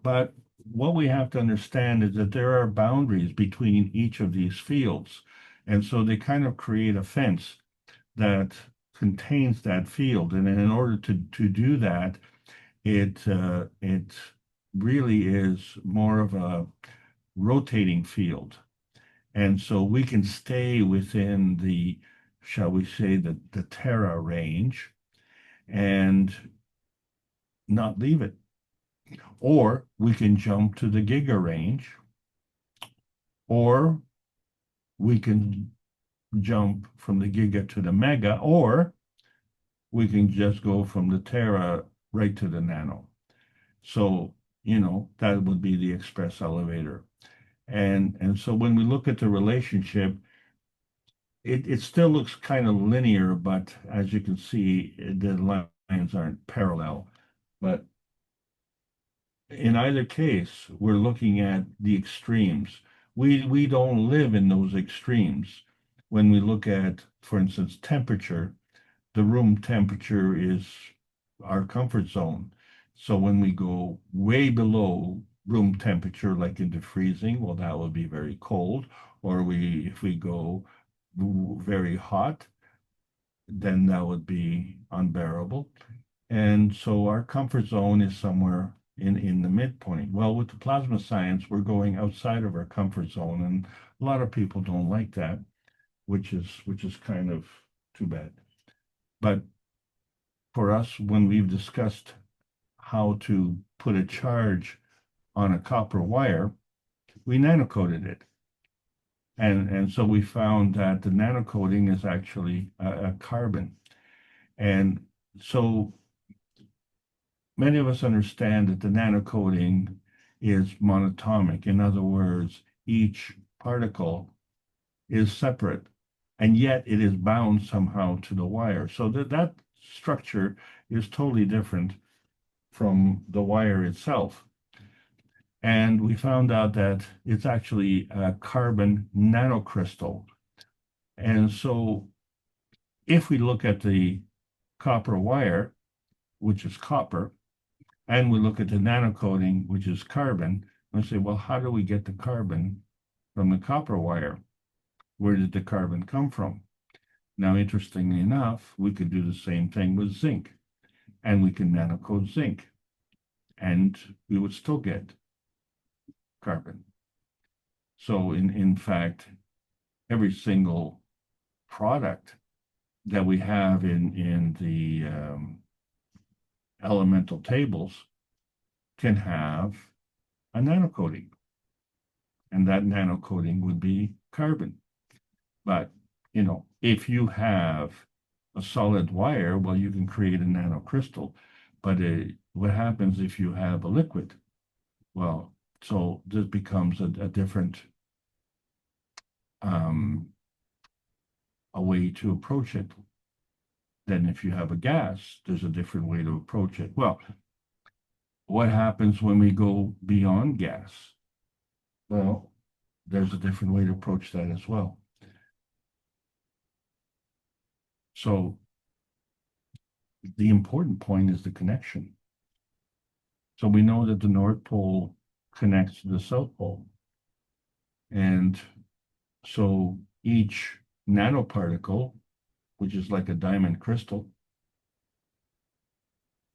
But what we have to understand is that there are boundaries between each of these fields. And so they kind of create a fence that contains that field. And in order to do that, it really is more of a rotating field. And so we can stay within the, shall we say, the tera range and not leave it. Or we can jump to the giga range, or we can jump from the giga to the mega, or we can just go from the tera right to the nano. So, that would be the express elevator. And so when we look at the relationship, it still looks kind of linear, but as you can see, the lines aren't parallel. But in either case, we're looking at the extremes. We don't live in those extremes. When we look at, for instance, temperature, the room temperature is our comfort zone. So when we go way below room temperature, like into freezing, well, that would be very cold. Or if we go very hot, then that would be unbearable. And so our comfort zone is somewhere in the midpoint. Well, with the plasma science, we're going outside of our comfort zone, and a lot of people don't like that, which is kind of too bad. But for us, when we've discussed how to put a charge on a copper wire, we nanocoated it. And so we found that the nanocoating is actually a carbon. And so many of us understand that the nanocoating is monatomic. In other words, each particle is separate, and yet it is bound somehow to the wire. So that structure is totally different from the wire itself. And we found out that it's actually a carbon nanocrystal. And so if we look at the copper wire, which is copper, and we look at the nanocoating, which is carbon, and say, well, how do we get the carbon from the copper wire? Where did the carbon come from? Now, interestingly enough, we could do the same thing with zinc, and we can nanocode zinc, and we would still get carbon. So in fact, every single product that we have in the elemental tables can have a nanocoating, and that nanocoating would be carbon. But, you know, if you have a solid wire, well, you can create a nanocrystal. But what happens if you have a liquid? Well, so this becomes a different a way to approach it. Then if you have a gas, there's a different way to approach it. Well, what happens when we go beyond gas? Well, there's a different way to approach that as well. So the important point is the connection. So we know that the North Pole connects to the South Pole. And so each nanoparticle, which is like a diamond crystal,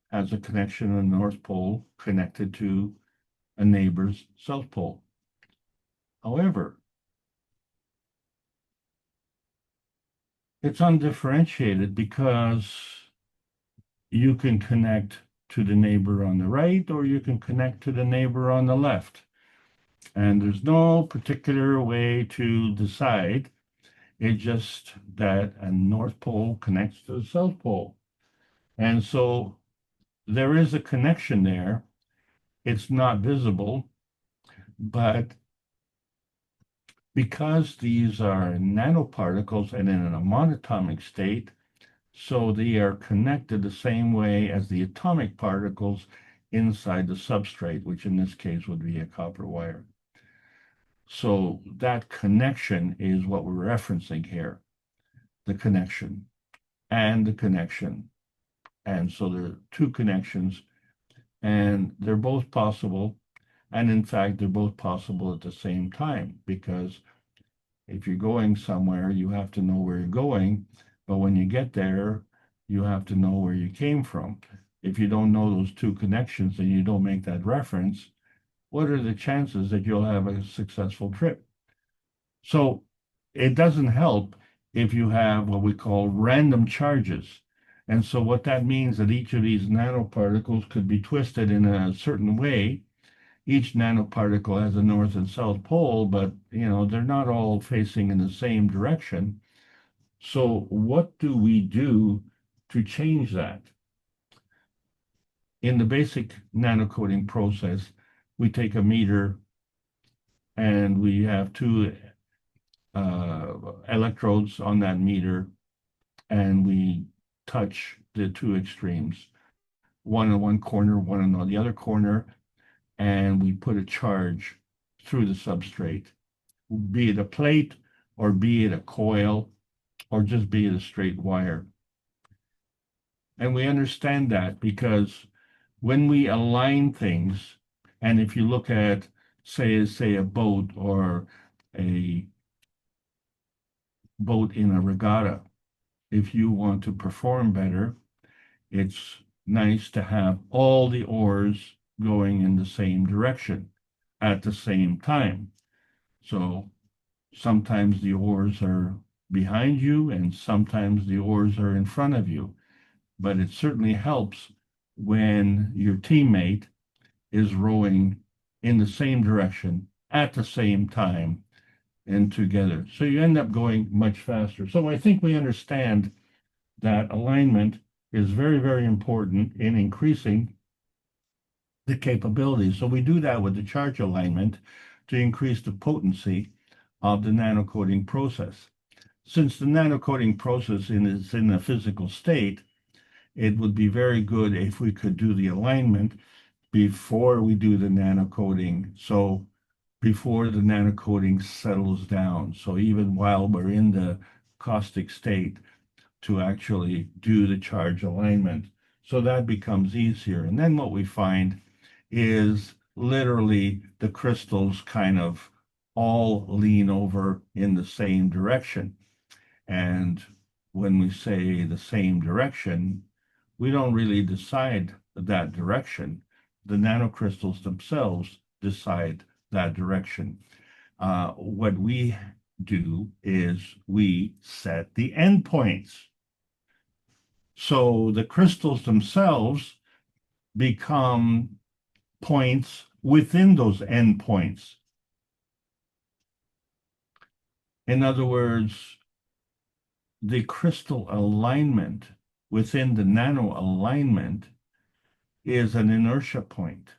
has a connection on the North Pole connected to a neighbor's South Pole. However, it's undifferentiated because you can connect to the neighbor on the right, or you can connect to the neighbor on the left. And there's no particular way to decide. It's just that a North Pole connects to the South Pole. And so there is a connection there. It's not visible, but because these are nanoparticles and in a monatomic state, so they are connected the same way as the atomic particles inside the substrate, which in this case would be a copper wire. So that connection is what we're referencing here, the connection and the connection. And so there are two connections, and they're both possible. And in fact, they're both possible at the same time, because if you're going somewhere, you have to know where you're going. But when you get there, you have to know where you came from. If you don't know those two connections and you don't make that reference, what are the chances that you'll have a successful trip? So it doesn't help if you have what we call random charges. And so what that means that each of these nanoparticles could be twisted in a certain way. Each nanoparticle has a north and south pole, but you know, they're not all facing in the same direction. So what do we do to change that? In the basic nanocoding process, we take a meter and we have two electrodes on that meter, and we touch the two extremes, one in one corner, one in the other corner, and we put a charge through the substrate, be it a plate or be it a coil or just be it a straight wire. And we understand that because when we align things, and if you look at, say a boat or a boat in a regatta, if you want to perform better, it's nice to have all the oars going in the same direction at the same time. So sometimes the oars are behind you and sometimes the oars are in front of you. But it certainly helps when your teammate is rowing in the same direction at the same time and together. So you end up going much faster. So I think we understand that alignment is very, very important in increasing the capabilities. So we do that with the charge alignment to increase the potency of the nanocoding process. Since the nanocoding process is in a physical state, it would be very good if we could do the alignment before we do the nanocoding. So before the nanocoding settles down. So even while we're in the caustic state, to actually do the charge alignment. So that becomes easier. And then what we find is literally the crystals kind of all lean over in the same direction. And when we say the same direction, we don't really decide that direction. The nanocrystals themselves decide that direction. What we do is we set the endpoints. So the crystals themselves become points within those endpoints. In other words, the crystal alignment within the nano alignment is an inertia point,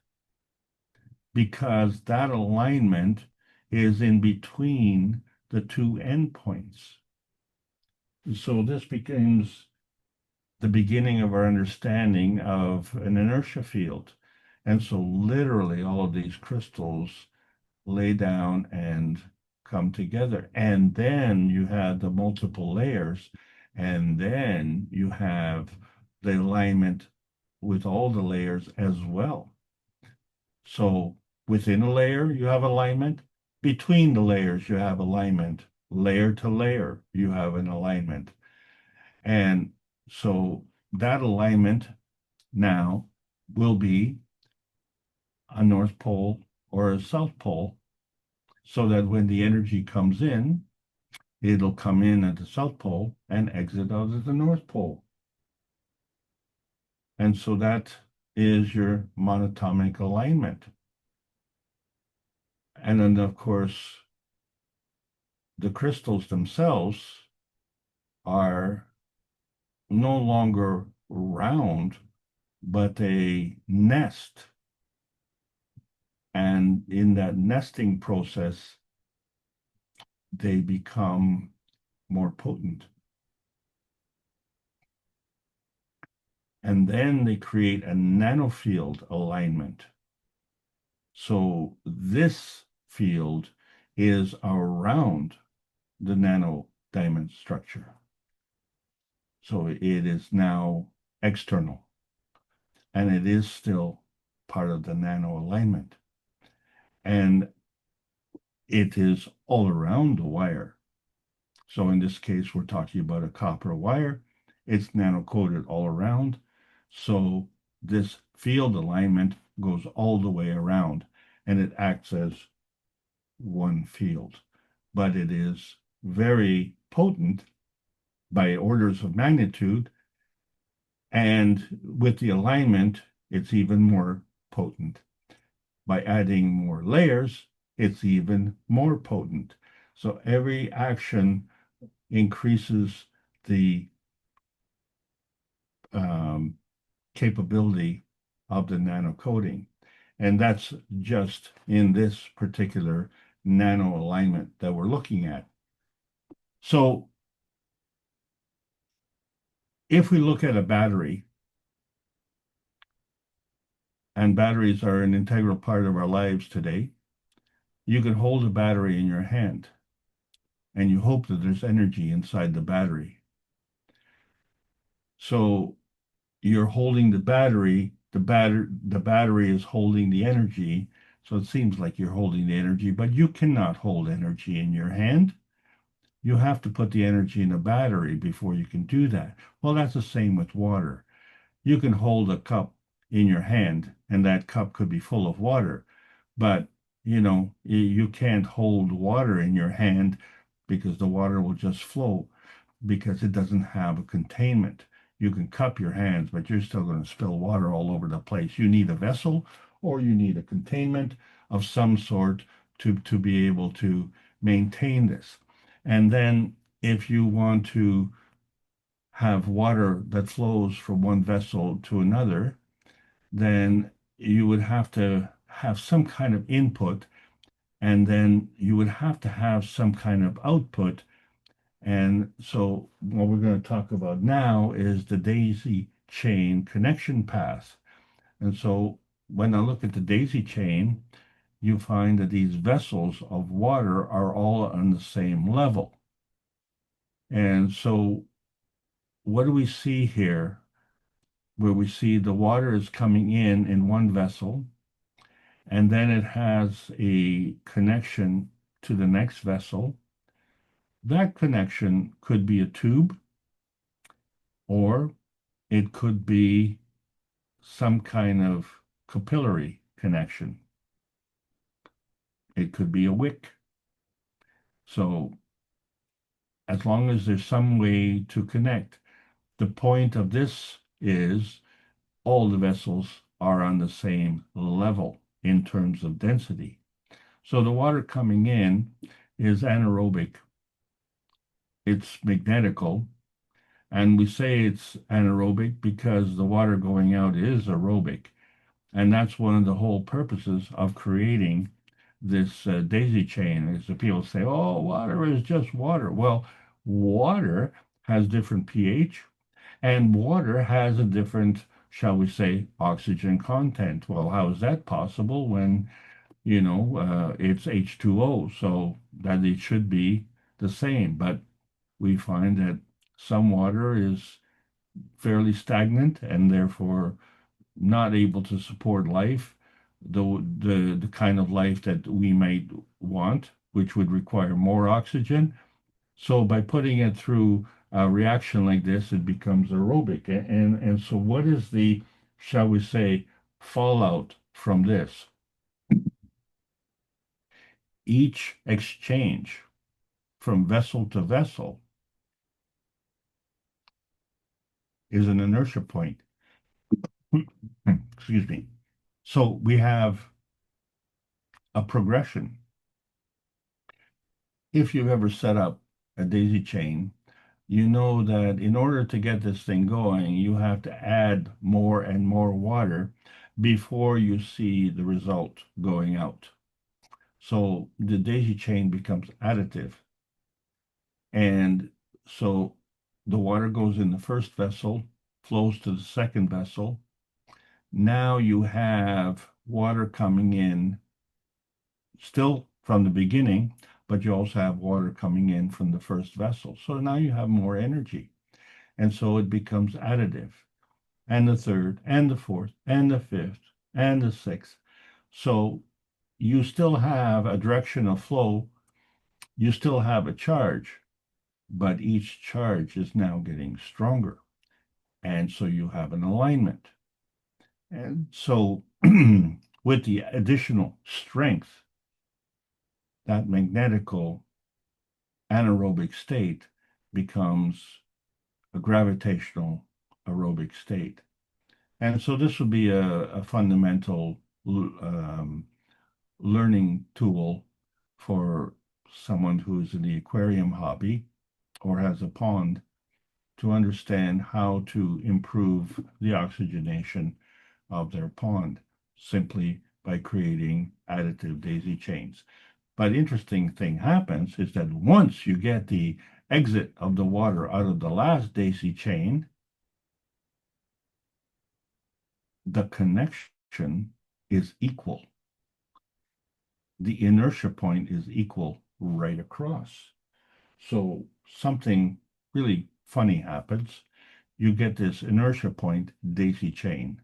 because that alignment is in between the two endpoints. So this becomes the beginning of our understanding of an inertia field. And so literally all of these crystals lay down and come together. And then you have the multiple layers, and then you have the alignment with all the layers as well. So within a layer, you have alignment. Between the layers, you have alignment. Layer to layer, you have an alignment. And so that alignment now will be a North Pole or a South Pole, so that when the energy comes in, it'll come in at the South Pole and exit out at the North Pole. And so that is your monatomic alignment. And then, of course, the crystals themselves are no longer round, but they nest. And in that nesting process, they become more potent. And then they create a nanofield alignment. So this field is around the nano diamond structure. So it is now external, and it is still part of the nano alignment. And it is all around the wire. So in this case, we're talking about a copper wire. It's nano-coated all around. So this field alignment goes all the way around, and it acts as one field. But it is very potent by orders of magnitude, and with the alignment, it's even more potent. By adding more layers, it's even more potent. So every action increases the capability of the nano coating. And that's just in this particular nano alignment that we're looking at. So if we look at a battery, and batteries are an integral part of our lives today, you can hold a battery in your hand, and you hope that there's energy inside the battery. So you're holding the battery, the battery is holding the energy. So it seems like you're holding the energy, but you cannot hold energy in your hand. You have to put the energy in a battery before you can do that. Well, that's the same with water. You can hold a cup in your hand, and that cup could be full of water, but you can't hold water in your hand, because the water will just flow, because it doesn't have a containment. You can cup your hands, but you're still going to spill water all over the place. You need a vessel, or you need a containment of some sort to be able to maintain this. And then if you want to have water that flows from one vessel to another, then you would have to have some kind of input, and then you would have to have some kind of output. And so what we're going to talk about now is the daisy chain connection path. And so when I look at the daisy chain, you find that these vessels of water are all on the same level. And so what do we see here? Where we see the water is coming in one vessel, and then it has a connection to the next vessel. That connection could be a tube, or it could be some kind of capillary connection. It could be a wick. So as long as there's some way to connect, the point of this is all the vessels are on the same level in terms of density. So the water coming in is anaerobic. It's magnetical. And we say it's anaerobic because the water going out is aerobic. And that's one of the whole purposes of creating this daisy chain is that people say, oh, water is just water. Well, water has different pH and water has a different, shall we say, oxygen content. Well, how is that possible when, it's H2O, so that it should be the same. But we find that some water is fairly stagnant and therefore not able to support life, the kind of life that we might want, which would require more oxygen. So by putting it through a reaction like this, it becomes aerobic. And so what is the, shall we say, fallout from this? Each exchange from vessel to vessel is an inertia point. Excuse me. So we have a progression. If you've ever set up a daisy chain, you know that in order to get this thing going, you have to add more and more water before you see the result going out. So the daisy chain becomes additive. And so the water goes in the first vessel, flows to the second vessel. Now you have water coming in still from the beginning, but you also have water coming in from the first vessel. So now you have more energy. And so it becomes additive. And the third, and the fourth, and the fifth, and the sixth. So you still have a direction of flow, you still have a charge, but each charge is now getting stronger. And so you have an alignment. And so with the additional strength, that magnetical anaerobic state becomes a gravitational aerobic state. And so this would be a fundamental learning tool for someone who's in the aquarium hobby or has a pond to understand how to improve the oxygenation of their pond simply by creating additive daisy chains. But interesting thing happens is that once you get the exit of the water out of the last daisy chain, the connection is equal. The inertia point is equal right across. So something really funny happens. You get this inertia point daisy chain,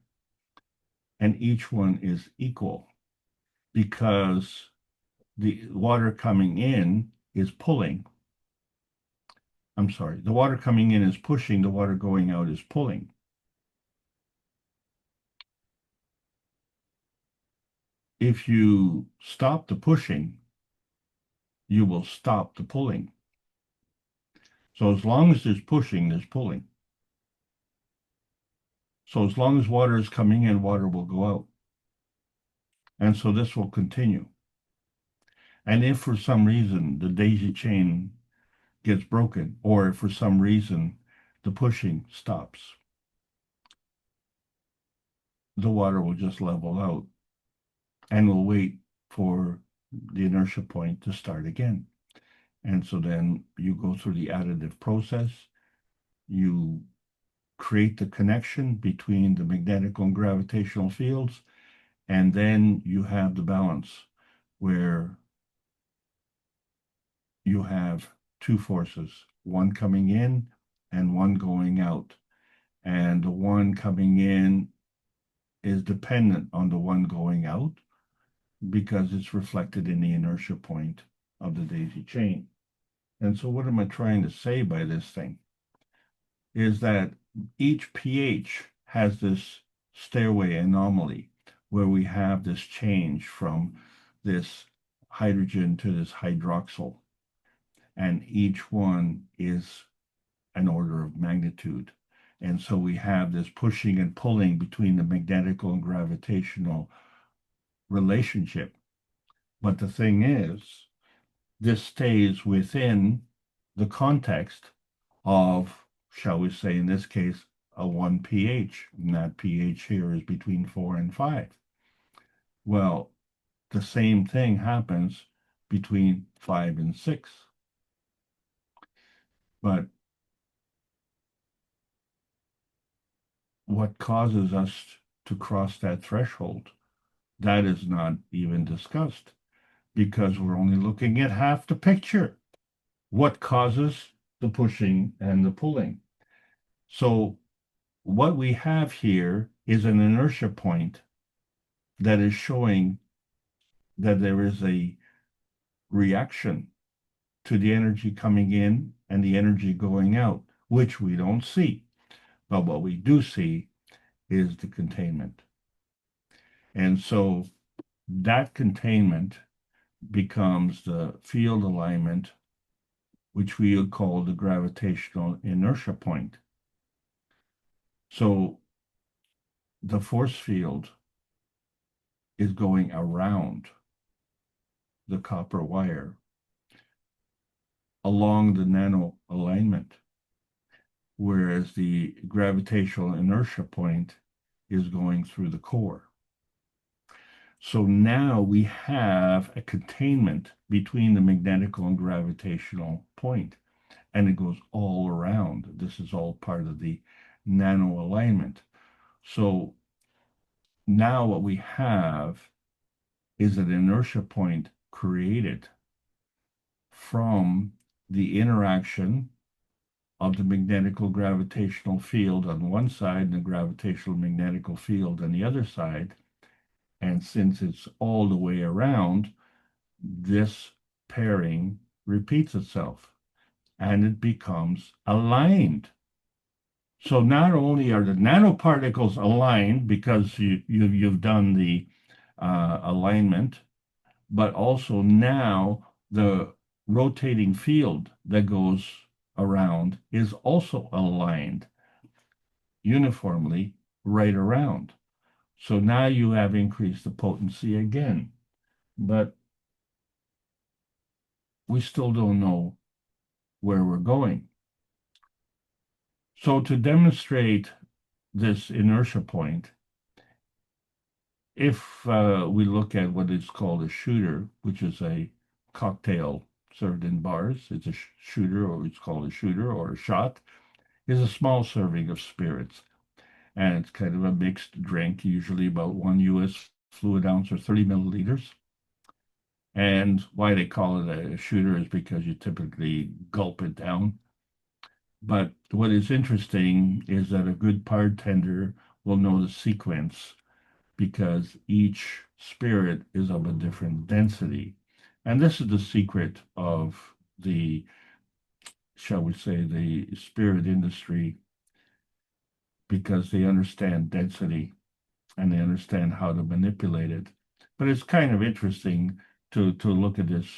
and each one is equal because the water coming in is pulling. I'm sorry, the water coming in is pushing, the water going out is pulling. If you stop the pushing, you will stop the pulling. So as long as there's pushing, there's pulling. So as long as water is coming in, water will go out. And so this will continue. And if for some reason the daisy chain gets broken, or if for some reason the pushing stops, the water will just level out and will wait for the inertia point to start again. And so then you go through the additive process, you create the connection between the magnetic and gravitational fields, and then you have the balance where you have two forces, one coming in and one going out. And the one coming in is dependent on the one going out because it's reflected in the inertia point of the daisy chain. And so what am I trying to say by this thing? Is that each pH has this stairway anomaly where we have this change from this hydrogen to this hydroxyl, and each one is an order of magnitude. And so we have this pushing and pulling between the magnetical and gravitational relationship. But the thing is, this stays within the context of, shall we say, in this case, a 1 pH, and that pH here is between 4 and 5. Well, the same thing happens between 5 and 6. But what causes us to cross that threshold, that is not even discussed, because we're only looking at half the picture. What causes the pushing and the pulling? So what we have here is an inertia point that is showing that there is a reaction to the energy coming in and the energy going out, which we don't see. But what we do see is the containment. And so that containment becomes the field alignment, which we would call the gravitational inertia point. So the force field is going around the copper wire along the nano alignment, whereas the gravitational inertia point is going through the core. So now we have a containment between the magnetical and gravitational point, and it goes all around. This is all part of the nano alignment. So now what we have is an inertia point created from the interaction of the magnetical gravitational field on one side and the gravitational magnetical field on the other side. And since it's all the way around, this pairing repeats itself and it becomes aligned. So not only are the nanoparticles aligned because you've done the alignment, but also now the rotating field that goes around is also aligned uniformly right around. So now you have increased the potency again, but we still don't know where we're going. So to demonstrate this inertia point, if we look at what is called a shooter, which is a cocktail served in bars, it's a shooter, or it's called a shooter or a shot, is a small serving of spirits. And it's kind of a mixed drink, usually about 1 US fluid ounce or 30 milliliters. And why they call it a shooter is because you typically gulp it down. But what is interesting is that a good bartender will know the sequence because each spirit is of a different density. And this is the secret of the, shall we say, the spirit industry, because they understand density and they understand how to manipulate it. But it's kind of interesting to look at this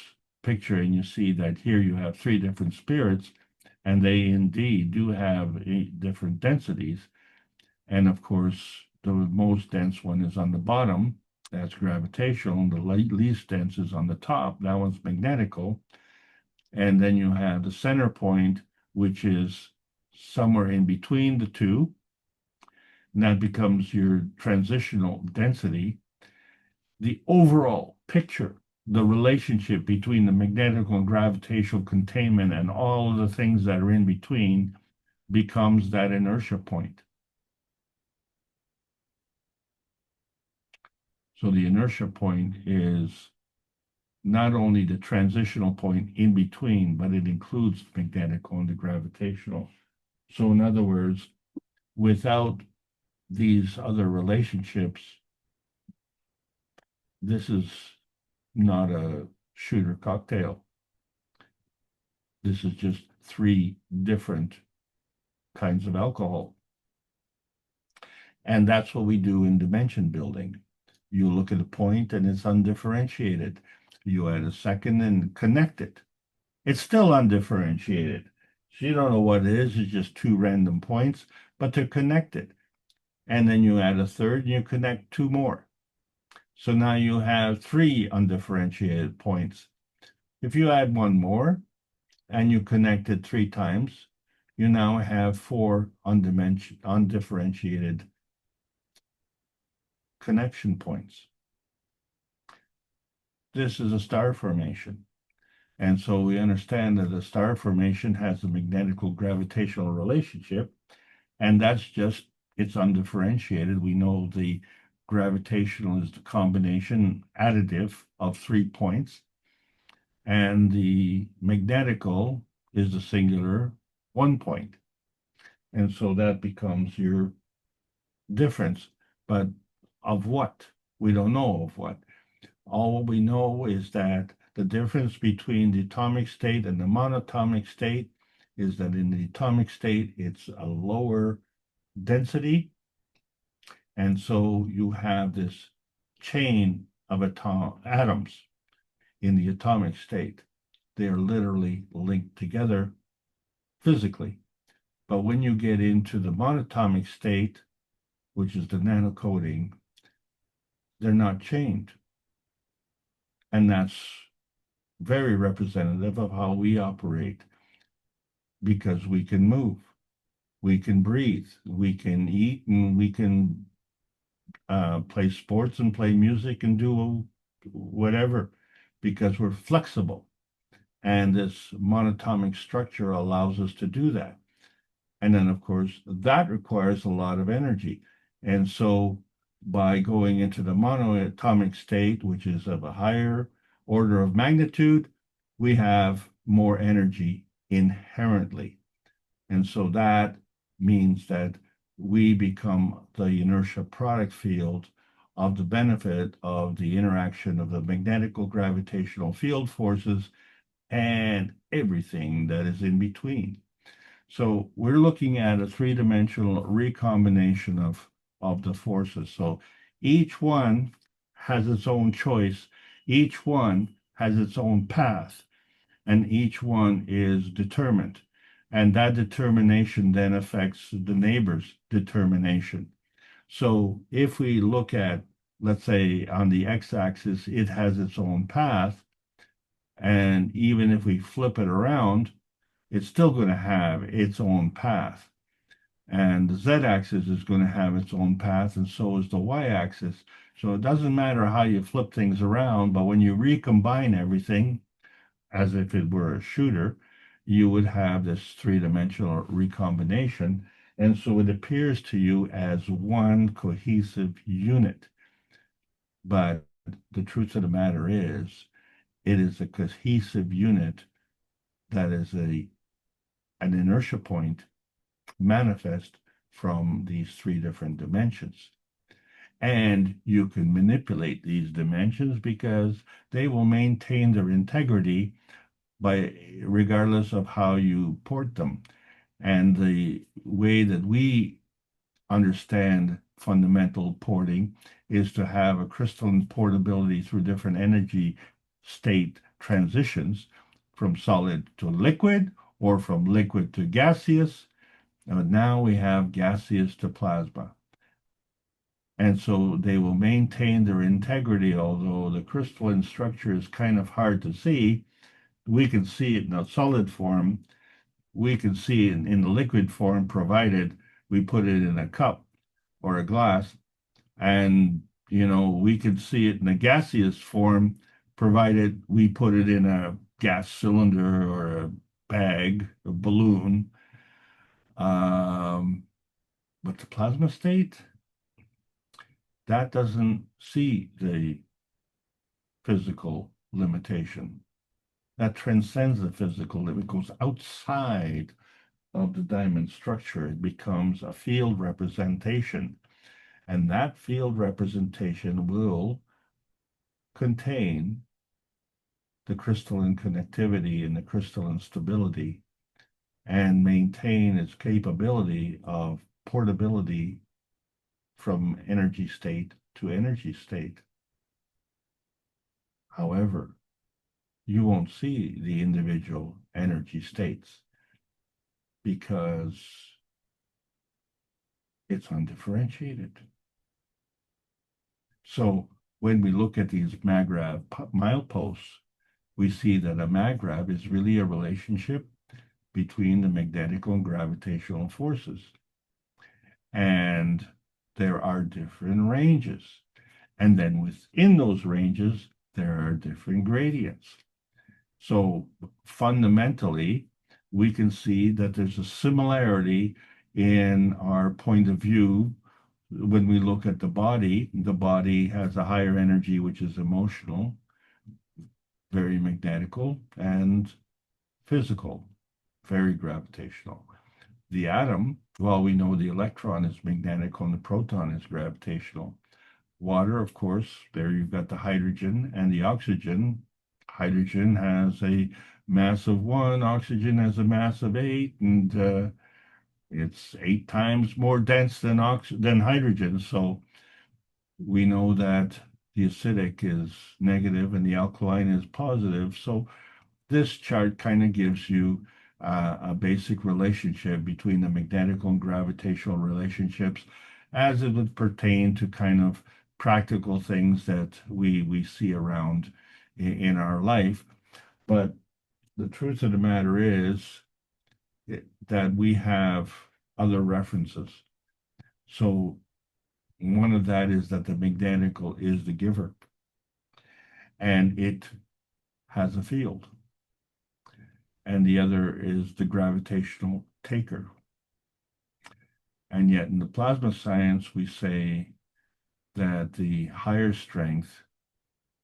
picture and you see that here you have 3 different spirits and they indeed do have different densities. And of course, the most dense one is on the bottom, that's gravitational, and the least dense is on the top, that one's magnetical. And then you have the center point, which is somewhere in between the two, and that becomes your transitional density. The overall picture, the relationship between the magnetical and gravitational containment and all of the things that are in between becomes that inertia point. So the inertia point is not only the transitional point in between, but it includes the magnetical and the gravitational. So in other words, without these other relationships, this is not a shooter cocktail. This is just 3 different kinds of alcohol. And that's what we do in dimension building. You look at a point and it's undifferentiated. You add a second and connect it. It's still undifferentiated. So you don't know what it is. It's just two random points, but they're connected. And then you add a third and you connect two more. So now you have three undifferentiated points. If you add one more and you connect it three times, you now have four undifferentiated connection points. This is a star formation. And so we understand that a star formation has a magnetical gravitational relationship, and that's just, it's undifferentiated. We know the gravitational is the combination additive of 3 points, and the magnetical is the singular 1 point. And so that becomes your difference. But of what? We don't know of what. All we know is that the difference between the atomic state and the monatomic state is that in the atomic state, it's a lower density. And so you have this chain of atoms in the atomic state. They are literally linked together physically. But when you get into the monatomic state, which is the nanocoding, they're not chained. And that's very representative of how we operate, because we can move, we can breathe, we can eat, and we can play sports and play music and do whatever, because we're flexible. And this monatomic structure allows us to do that. And then, of course, that requires a lot of energy. And so by going into the monoatomic state, which is of a higher order of magnitude, we have more energy inherently. And so that means that we become the inertia product field of the benefit of the interaction of the magnetical gravitational field forces and everything that is in between. So we're looking at a three-dimensional recombination of the forces. So each one has its own choice. Each one has its own path, and each one is determined. And that determination then affects the neighbor's determination. So if we look at, let's say, on the x-axis, it has its own path, and even if we flip it around, it's still going to have its own path. And the z-axis is going to have its own path, and so is the y-axis. So it doesn't matter how you flip things around, but when you recombine everything, as if it were a shooter, you would have this three-dimensional recombination. And so it appears to you as one cohesive unit. But the truth of the matter is, it is a cohesive unit that is an inertia point manifest from these three different dimensions. And you can manipulate these dimensions because they will maintain their integrity regardless of how you port them. And the way that we understand fundamental porting is to have a crystalline portability through different energy state transitions, from solid to liquid or from liquid to gaseous. Now we have gaseous to plasma. And so they will maintain their integrity, although the crystalline structure is kind of hard to see. We can see it in a solid form. We can see it in the liquid form, provided we put it in a cup or a glass. And, we can see it in a gaseous form, provided we put it in a gas cylinder or a bag, a balloon. But the plasma state, that doesn't see the physical limitation. That transcends the physical limit. It goes outside of the diamond structure. It becomes a field representation. And that field representation will contain the crystalline connectivity and the crystalline stability, and maintain its capability of portability from energy state to energy state. However, you won't see the individual energy states because it's undifferentiated. So when we look at these MAGRAV mileposts, we see that a MAGRAV is really a relationship between the magnetical and gravitational forces. And there are different ranges. And then within those ranges, there are different gradients. So fundamentally, we can see that there's a similarity in our point of view. When we look at the body has a higher energy, which is emotional, very magnetical, and physical, very gravitational. The atom, well, we know the electron is magnetical and the proton is gravitational. Water, of course, there you've got the hydrogen and the oxygen. Hydrogen has a mass of 1, oxygen has a mass of 8, and it's 8 times more dense than hydrogen. So we know that the acidic is negative and the alkaline is positive. So this chart kind of gives you a basic relationship between the magnetical and gravitational relationships as it would pertain to kind of practical things that we see around in our life. But the truth of the matter is that we have other references. So one of that is that the magnetical is the giver, and it has a field. And the other is the gravitational taker. And yet in the plasma science, we say that the higher strength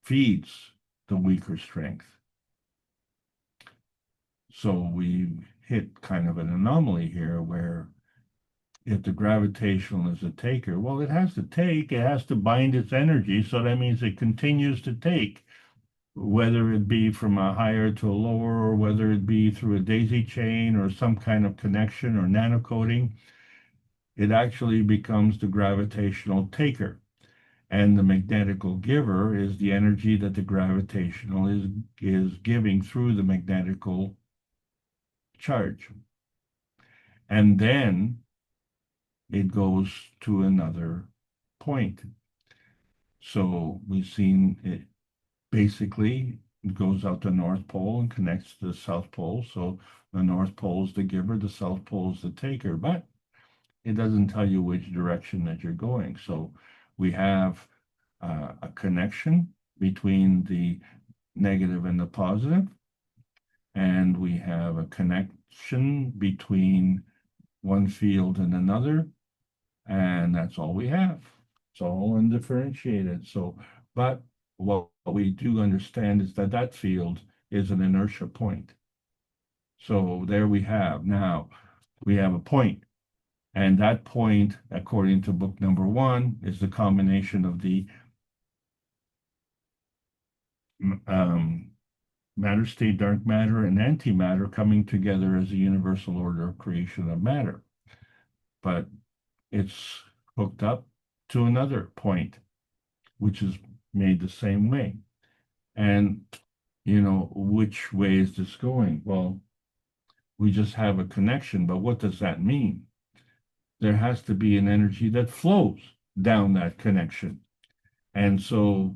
feeds the weaker strength. So we hit kind of an anomaly here where if the gravitational is a taker, well, it has to take, it has to bind its energy. So that means it continues to take, whether it be from a higher to a lower, or whether it be through a daisy chain or some kind of connection or nanocoating, it actually becomes the gravitational taker. And the magnetical giver is the energy that the gravitational is giving through the magnetical charge. And then it goes to another point. So we've seen it basically it goes out to the North Pole and connects to the South Pole. So the North Pole is the giver, the South Pole is the taker, but it doesn't tell you which direction that you're going. So we have a connection between the negative and the positive, and we have a connection between one field and another, and that's all we have. It's all undifferentiated. So, but what we do understand is that that field is an inertia point. So there we have, now we have a point, and that point, according to book number 1, is the combination of the matter state, dark matter, and antimatter coming together as a universal order of creation of matter. But it's hooked up to another point, which is made the same way. And, you know, which way is this going? Well, we just have a connection, but what does that mean? There has to be an energy that flows down that connection. And so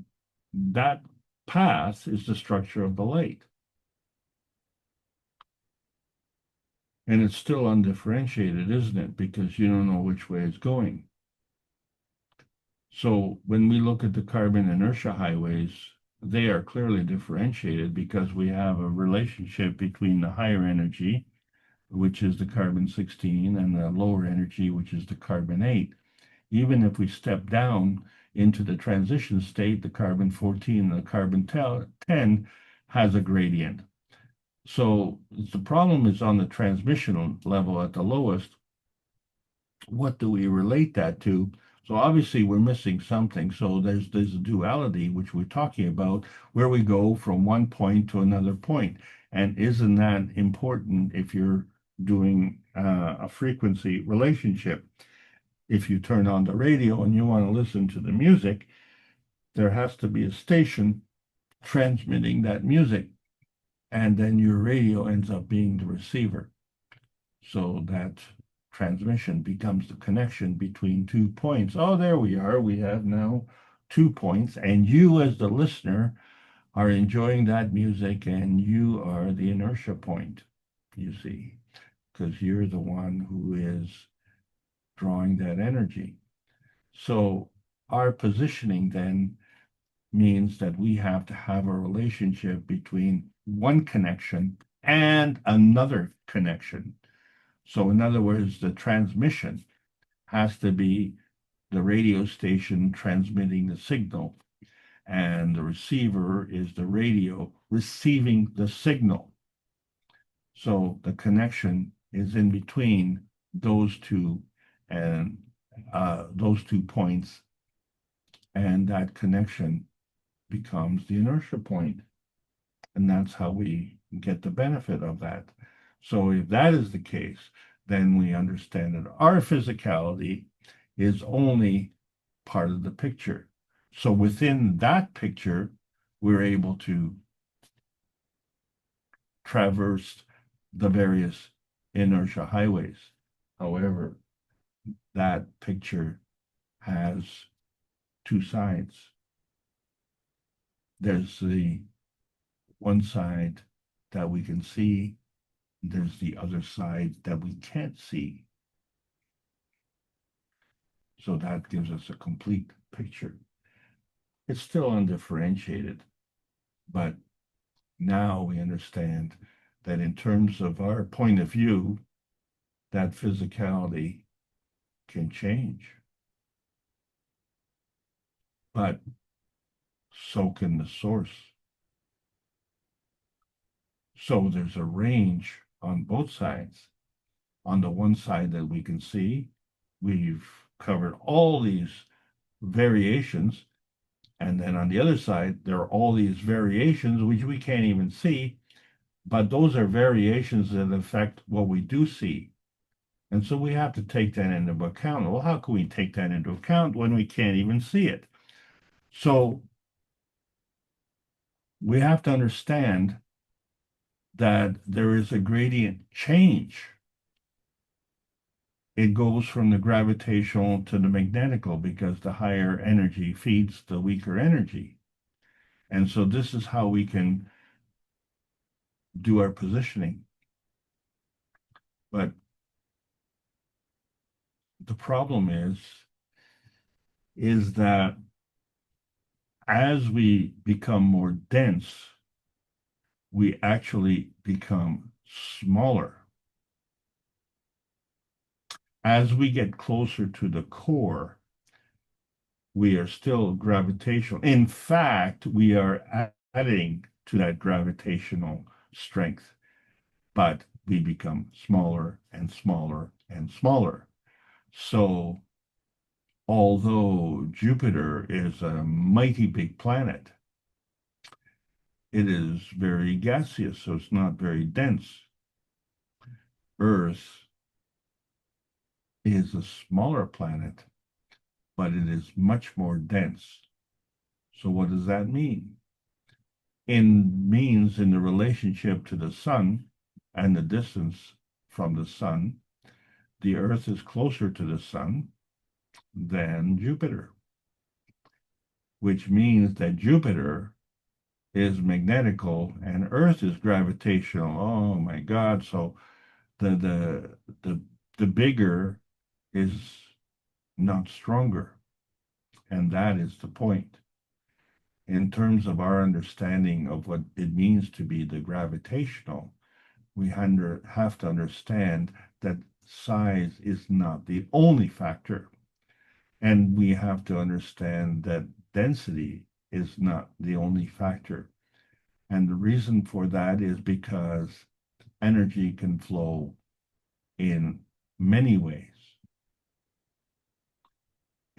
that path is the structure of the light. And it's still undifferentiated, isn't it? Because you don't know which way it's going. So when we look at the carbon inertia highways, they are clearly differentiated because we have a relationship between the higher energy, which is the carbon-16, and the lower energy, which is the carbon-8. Even if we step down into the transition state, the carbon-14 and the carbon-10 has a gradient. So the problem is on the transmission level at the lowest. What do we relate that to? So obviously we're missing something. So there's a duality, which we're talking about, where we go from one point to another point. And isn't that important if you're doing a frequency relationship? if you turn on the radio and you want to listen to the music, there has to be a station transmitting that music, and then your radio ends up being the receiver. So that transmission becomes the connection between 2 points. Oh, there we are. We have now 2 points, and you as the listener are enjoying that music, and you are the inertia point, you see, because you're the one who is drawing that energy. So our positioning then means that we have to have a relationship between one connection and another connection. So in other words, the transmission has to be the radio station transmitting the signal, and the receiver is the radio receiving the signal. So the connection is in between those two, and those 2 points, and that connection becomes the inertia point. And that's how we get the benefit of that. So if that is the case, then we understand that our physicality is only part of the picture. So within that picture, we're able to traverse the various inertia highways. However, that picture has 2 sides. There's the one side that we can see, there's the other side that we can't see. So that gives us a complete picture. It's still undifferentiated, but now we understand that in terms of our point of view, that physicality can change. But so can the source. So there's a range on both sides. On the one side that we can see, we've covered all these variations. And then on the other side, there are all these variations which we can't even see, but those are variations that affect what we do see. And so we have to take that into account. Well, how can we take that into account when we can't even see it? So we have to understand that there is a gradient change. It goes from the gravitational to the magnetical because the higher energy feeds the weaker energy. And so this is how we can do our positioning. But the problem is that as we become more dense, we actually become smaller. As we get closer to the core, we are still gravitational. In fact, we are adding to that gravitational strength, but we become smaller and smaller and smaller. So although Jupiter is a mighty big planet, it is very gaseous, so it's not very dense. Earth is a smaller planet, but it is much more dense. So what does that mean? It means in the relationship to the sun and the distance from the sun, the Earth is closer to the sun than Jupiter, which means that Jupiter is magnetical and Earth is gravitational. Oh my God. So the bigger is not stronger. And that is the point. In terms of our understanding of what it means to be the gravitational, we have to understand that size is not the only factor. And we have to understand that density is not the only factor. And the reason for that is because energy can flow in many ways.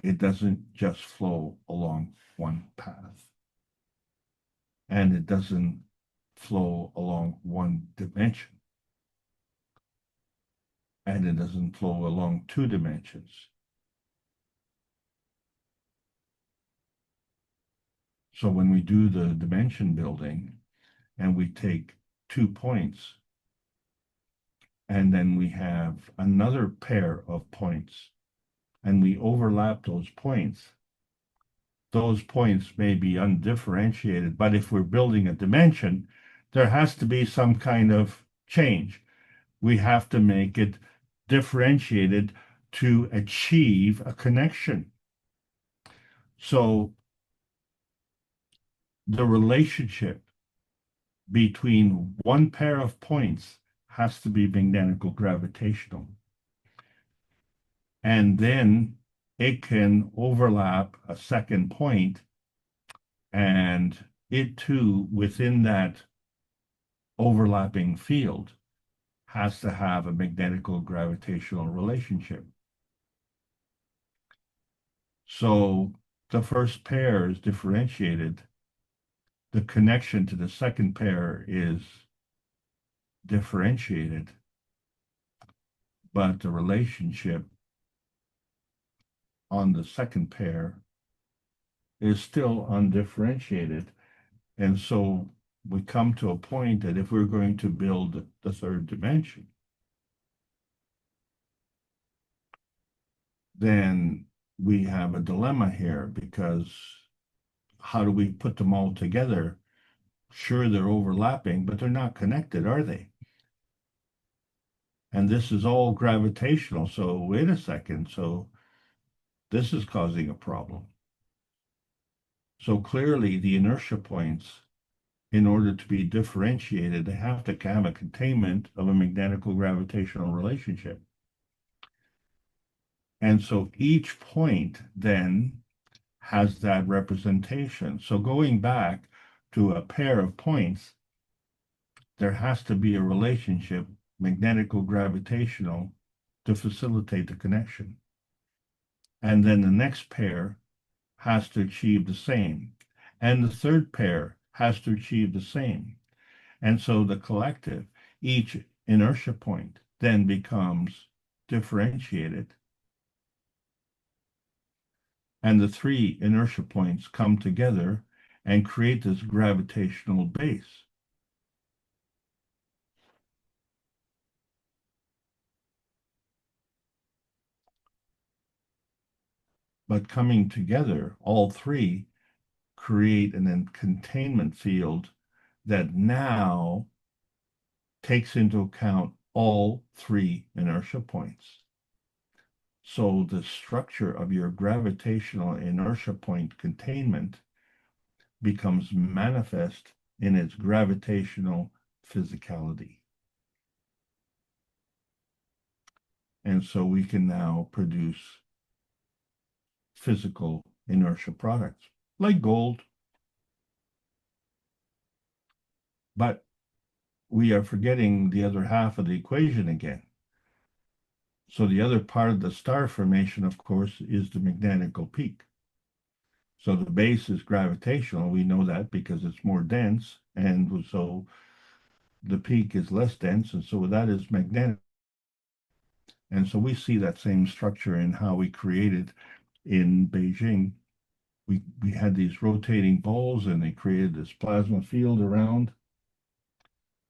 It doesn't just flow along one path. And it doesn't flow along one dimension. And it doesn't flow along 2 dimensions. So when we do the dimension building and we take 2 points and then we have another pair of points and we overlap those points may be undifferentiated, but if we're building a dimension, there has to be some kind of change. We have to make it differentiated to achieve a connection. So the relationship between one pair of points has to be magnetical gravitational. And then it can overlap a second point, and it too, within that overlapping field, has to have a magnetical gravitational relationship. So the first pair is differentiated. The connection to the second pair is differentiated, but the relationship on the second pair is still undifferentiated. And so we come to a point that if we're going to build the third dimension, then we have a dilemma here, because how do we put them all together? Sure, they're overlapping, but they're not connected, are they? And this is all gravitational. So wait a second. So this is causing a problem. So clearly the inertia points, in order to be differentiated, they have to have a containment of a magnetical gravitational relationship. And so each point then has that representation. So going back to a pair of points, there has to be a relationship, magnetical gravitational, to facilitate the connection. And then the next pair has to achieve the same. And the third pair has to achieve the same. And so the collective, each inertia point, then becomes differentiated. And the 3 inertia points come together and create this gravitational base. But coming together, all 3 create an containment field that now takes into account all 3 inertia points. So the structure of your gravitational inertia point containment becomes manifest in its gravitational physicality. And so we can now produce physical inertia products like gold. But we are forgetting the other half of the equation again. So the other part of the star formation, of course, is the magnetical peak. So the base is gravitational. We know that because it's more dense, and so the peak is less dense, and so that is magnetic. And so we see that same structure in how we created in Beijing. We had these rotating balls, and they created this plasma field around,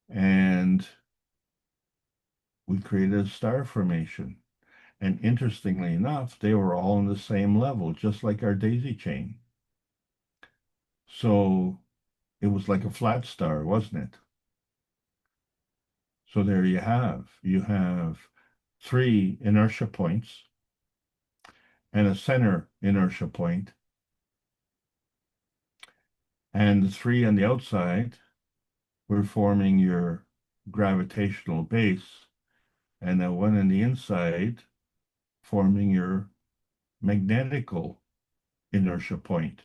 and we created a star formation. And interestingly enough, they were all on the same level, just like our daisy chain. So it was like a flat star, wasn't it? So there you have 3 inertia points and a center inertia point. And the 3 on the outside were forming your gravitational base, and the 1 on the inside forming your magnetical inertia point.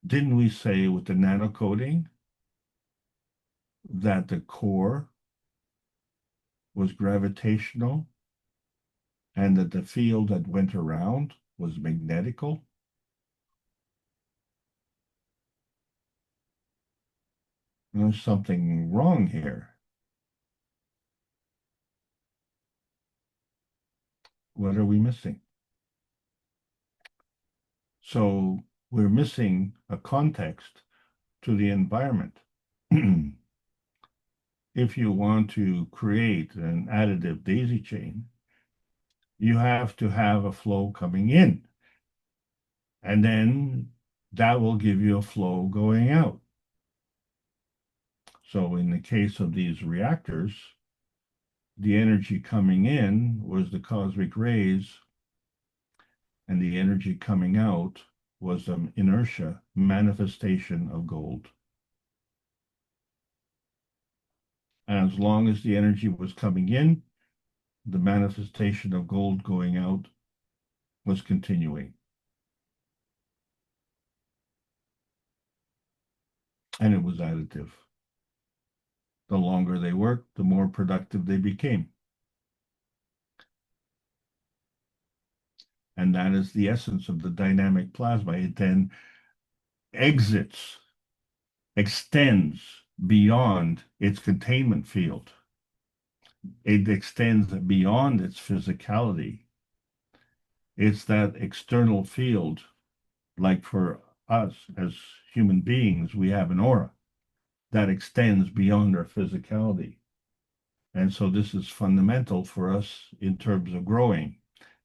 Didn't we say with the nanocoating that the core was gravitational and that the field that went around was magnetical? There's something wrong here. What are we missing? So we're missing a context to the environment. If you want to create an additive daisy chain, you have to have a flow coming in, and then that will give you a flow going out. So in the case of these reactors, the energy coming in was the cosmic rays, and the energy coming out was an inertia manifestation of gold. And as long as the energy was coming in, the manifestation of gold going out was continuing. And it was additive. The longer they worked, the more productive they became. And that is the essence of the dynamic plasma. It then extends beyond its containment field. It extends beyond its physicality. It's that external field, like for us as human beings, we have an aura that extends beyond our physicality. And so this is fundamental for us in terms of growing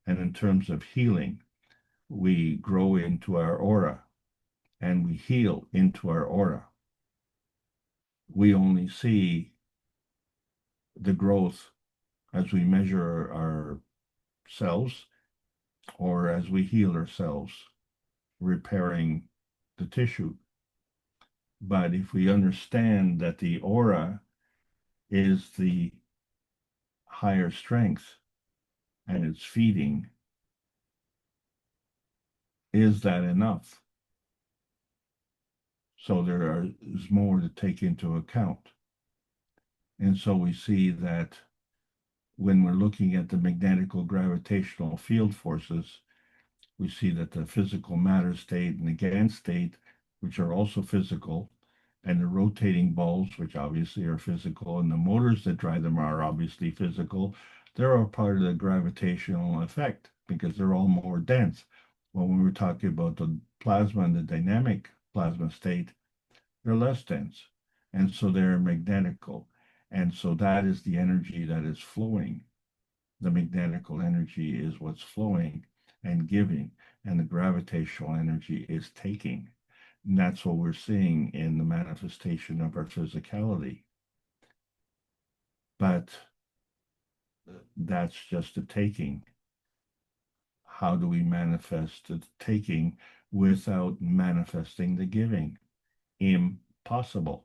and in terms of healing. We grow into our aura and we heal into our aura. We only see the growth as we measure ourselves or as we heal ourselves, repairing the tissue. But if we understand that the aura is the higher strength and it's feeding, is that enough? So there is more to take into account. And so we see that when we're looking at the magnetical gravitational field forces, we see that the physical matter state and the GAN state, which are also physical, and the rotating balls, which obviously are physical, and the motors that drive them are obviously physical, they're all part of the gravitational effect because they're all more dense. Well, when we're talking about the plasma and the dynamic plasma state, they're less dense. And so they're magnetical. And so that is the energy that is flowing. The magnetical energy is what's flowing and giving, and the gravitational energy is taking. And that's what we're seeing in the manifestation of our physicality. But that's just a taking. How do we manifest the taking without manifesting the giving? Impossible.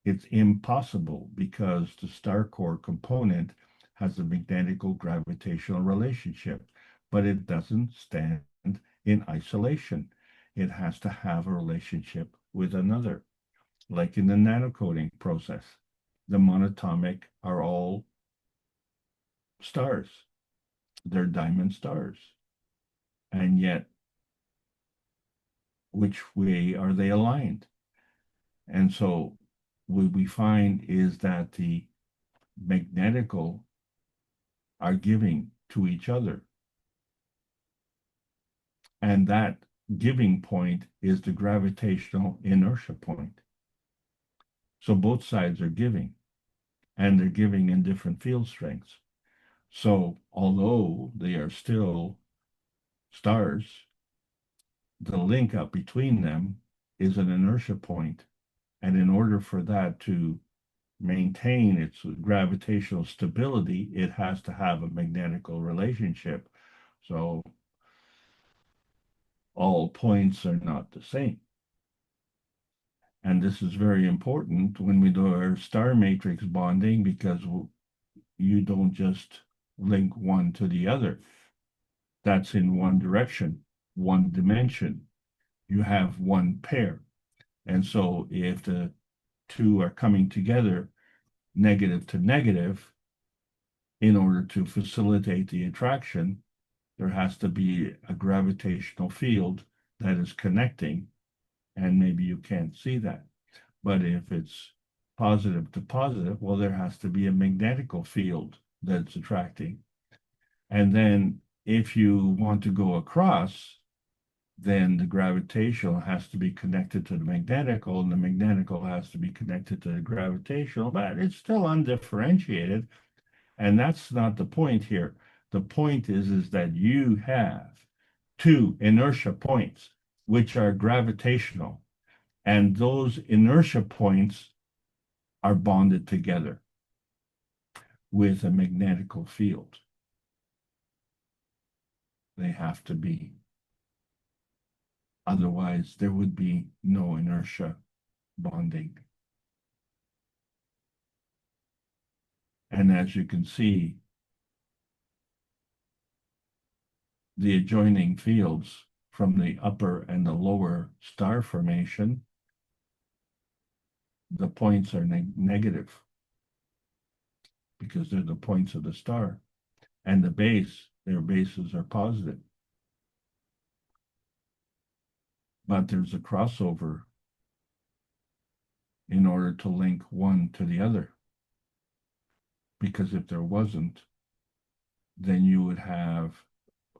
It's impossible because the star core component has a magnetical gravitational relationship, but it doesn't stand in isolation. It has to have a relationship with another, like in the nanocoding process. The monatomic are all stars. They're diamond stars. And yet, which way are they aligned? And so what we find is that the magnetical are giving to each other. And that giving point is the gravitational inertia point. So both sides are giving, and they're giving in different field strengths. So although they are still stars, the link up between them is an inertia point. And in order for that to maintain its gravitational stability, it has to have a magnetical relationship. So all points are not the same. And this is very important when we do our star matrix bonding, because you don't just link one to the other. That's in one direction, one dimension. You have one pair. And so if the two are coming together negative to negative, in order to facilitate the attraction, there has to be a gravitational field that is connecting, and maybe you can't see that. But if it's positive to positive, well, there has to be a magnetical field that's attracting. And then if you want to go across, then the gravitational has to be connected to the magnetical, and the magnetical has to be connected to the gravitational, but it's still undifferentiated. And that's not the point here. The point is that you have two inertia points, which are gravitational, and those inertia points are bonded together with a magnetical field. They have to be. Otherwise, there would be no inertia bonding. And as you can see, the adjoining fields from the upper and the lower star formation, the points are negative because they're the points of the star. And the base, their bases are positive. But there's a crossover in order to link one to the other. Because if there wasn't, then you would have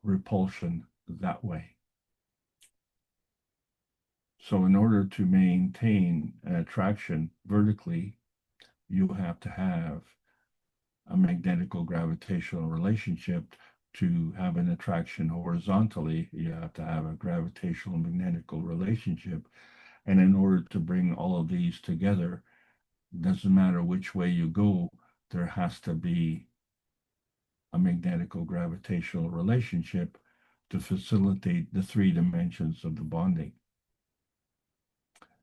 repulsion that way. So in order to maintain an attraction vertically, you have to have a magnetical gravitational relationship. To have an attraction horizontally, you have to have a gravitational magnetical relationship. And in order to bring all of these together, doesn't matter which way you go, there has to be a magnetical gravitational relationship to facilitate the three dimensions of the bonding.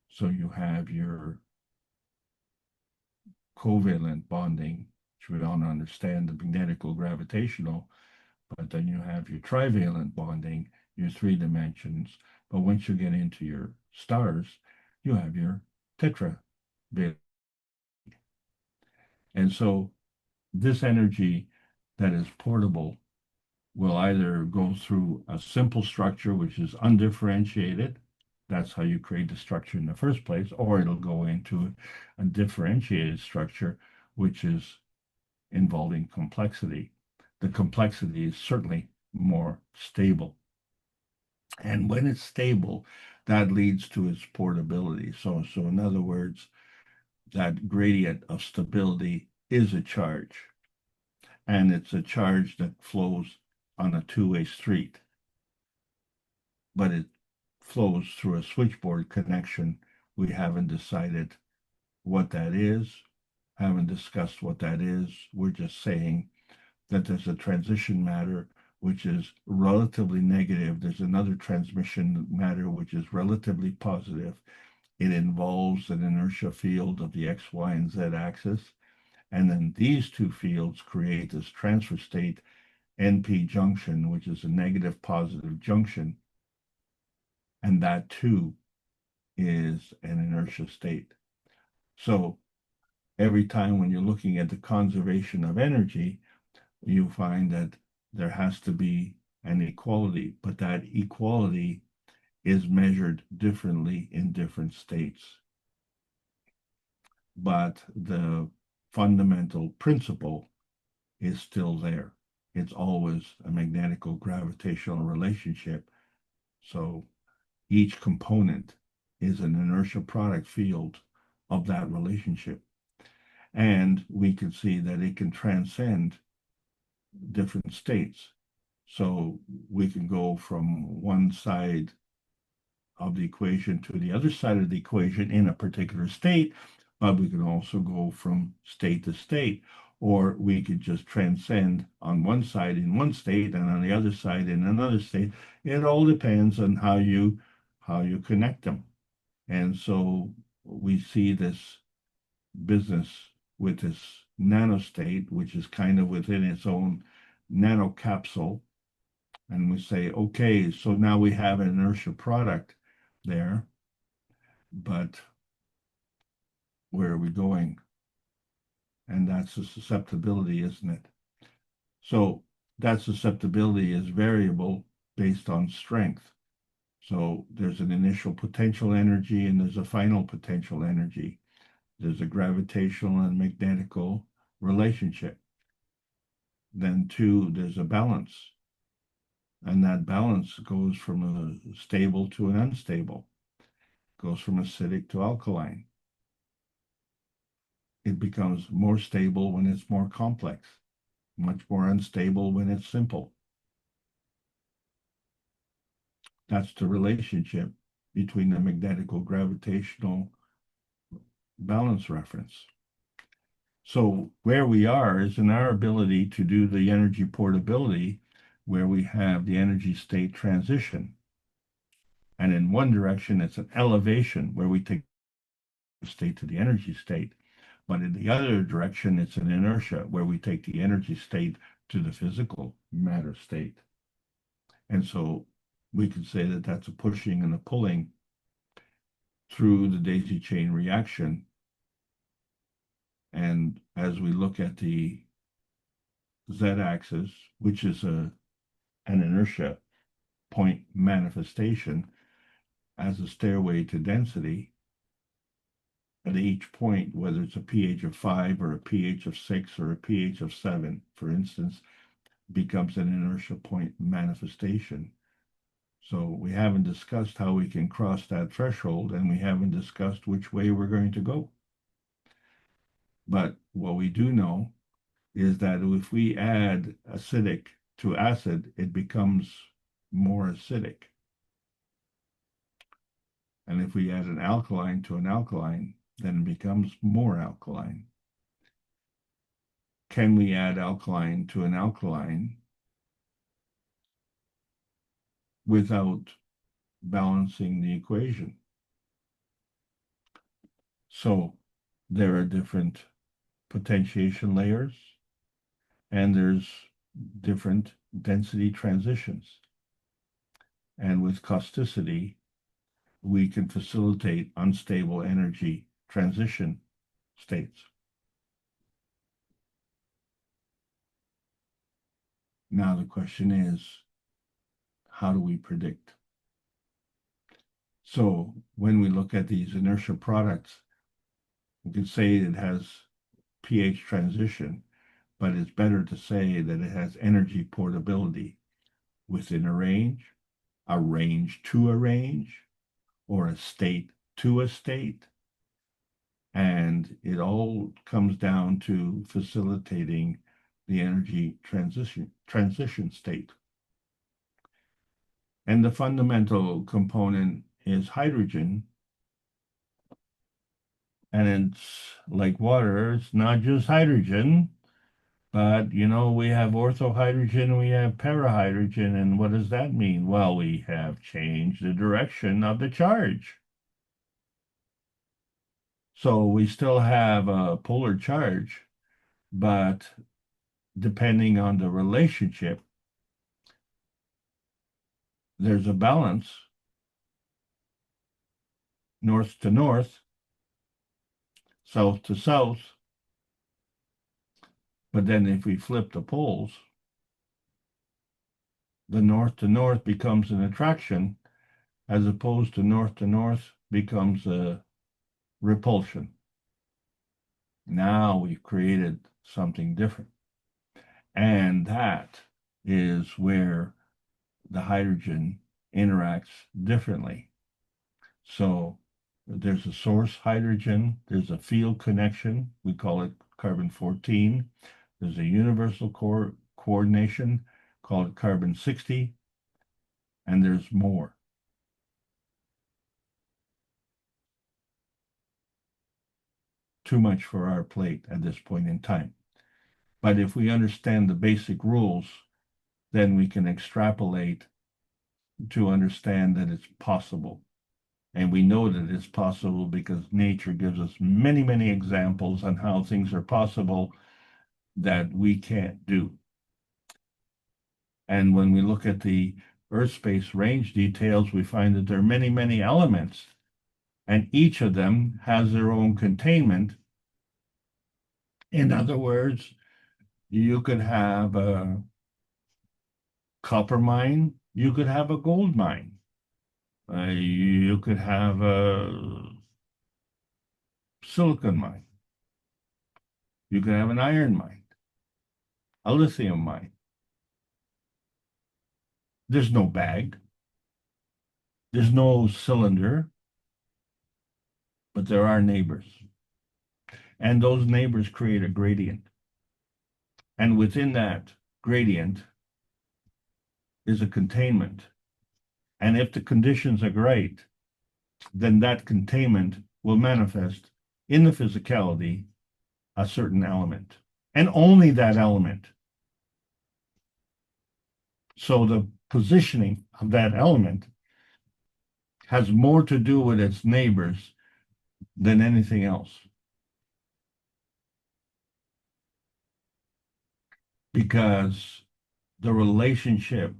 So you have your covalent bonding, which we don't understand the magnetical gravitational, but then you have your trivalent bonding, your three dimensions. But once you get into your stars, you have your tetravalent. And so this energy that is portable will either go through a simple structure, which is undifferentiated. That's how you create the structure in the first place, or it'll go into a differentiated structure, which is involving complexity. The complexity is certainly more stable. And when it's stable, that leads to its portability. So in other words, that gradient of stability is a charge. And it's a charge that flows on a two-way street. But it flows through a switchboard connection. We haven't decided what that is, haven't discussed what that is. We're just saying that there's a transition matter which is relatively negative. There's another transmission matter which is relatively positive. It involves an inertia field of the X, Y, and Z axis. And then these two fields create this transfer state NP junction, which is a negative positive junction. And that too is an inertia state. So every time when you're looking at the conservation of energy, you find that there has to be an equality, but that equality is measured differently in different states. But the fundamental principle is still there. It's always a magnetical gravitational relationship. So each component is an inertial product field of that relationship. And we can see that it can transcend different states. So we can go from one side of the equation to the other side of the equation in a particular state, but we can also go from state to state, or we could just transcend on one side in one state and on the other side in another state. It all depends on how you connect them. And so we see this business with this nanostate, which is kind of within its own nanocapsule. And we say, okay, so now we have an inertial product there, but where are we going? And that's the susceptibility, isn't it? So that susceptibility is variable based on strength. So there's an initial potential energy and there's a final potential energy. There's a gravitational and magnetical relationship. Then two, there's a balance. And that balance goes from a stable to an unstable, goes from acidic to alkaline. It becomes more stable when it's more complex, much more unstable when it's simple. That's the relationship between the magnetical gravitational balance reference. So where we are is in our ability to do the energy portability, where we have the energy state transition. And in one direction, it's an elevation where we take the state to the energy state. But in the other direction, it's an inertia where we take the energy state to the physical matter state. And so we could say that that's a pushing and a pulling through the daisy chain reaction. And as we look at the z-axis, which is an inertia point manifestation as a stairway to density, at each point, whether it's a pH of 5 or a pH of 6 or a pH of 7, for instance, becomes an inertia point manifestation. So we haven't discussed how we can cross that threshold, and we haven't discussed which way we're going to go. But what we do know is that if we add acidic to acid, it becomes more acidic. And if we add an alkaline to an alkaline, then it becomes more alkaline. Can we add alkaline to an alkaline without balancing the equation? So there are different potentiation layers, and there's different density transitions. And with causticity, we can facilitate unstable energy transition states. Now the question is, how do we predict? So when we look at these inertia products, we can say it has pH transition, but it's better to say that it has energy portability within a range to a range, or a state to a state. And it all comes down to facilitating the energy transition state. And the fundamental component is hydrogen. And it's like water, it's not just hydrogen, but we have orthohydrogen, we have parahydrogen. And what does that mean? Well, we have changed the direction of the charge. So we still have a polar charge, but depending on the relationship, there's a balance, north to north, south to south. But then if we flip the poles, the north to north becomes an attraction, as opposed to north becomes a repulsion. Now we've created something different. And that is where the hydrogen interacts differently. So there's a source hydrogen, there's a field connection, we call it carbon-14. There's a universal coordination, called carbon-60, and there's more. Too much for our plate at this point in time. But if we understand the basic rules, then we can extrapolate to understand that it's possible. And we know that it's possible because nature gives us many, many examples on how things are possible that we can't do. And when we look at the Earth space range details, we find that there are many, many elements, and each of them has their own containment. In other words, you could have a copper mine, you could have a gold mine. You could have a silicon mine. You could have an iron mine, a lithium mine. There's no bag. There's no cylinder, but there are neighbors. And those neighbors create a gradient. And within that gradient is a containment. And if the conditions are great, then that containment will manifest in the physicality a certain element, and only that element. So the positioning of that element has more to do with its neighbors than anything else. Because the relationship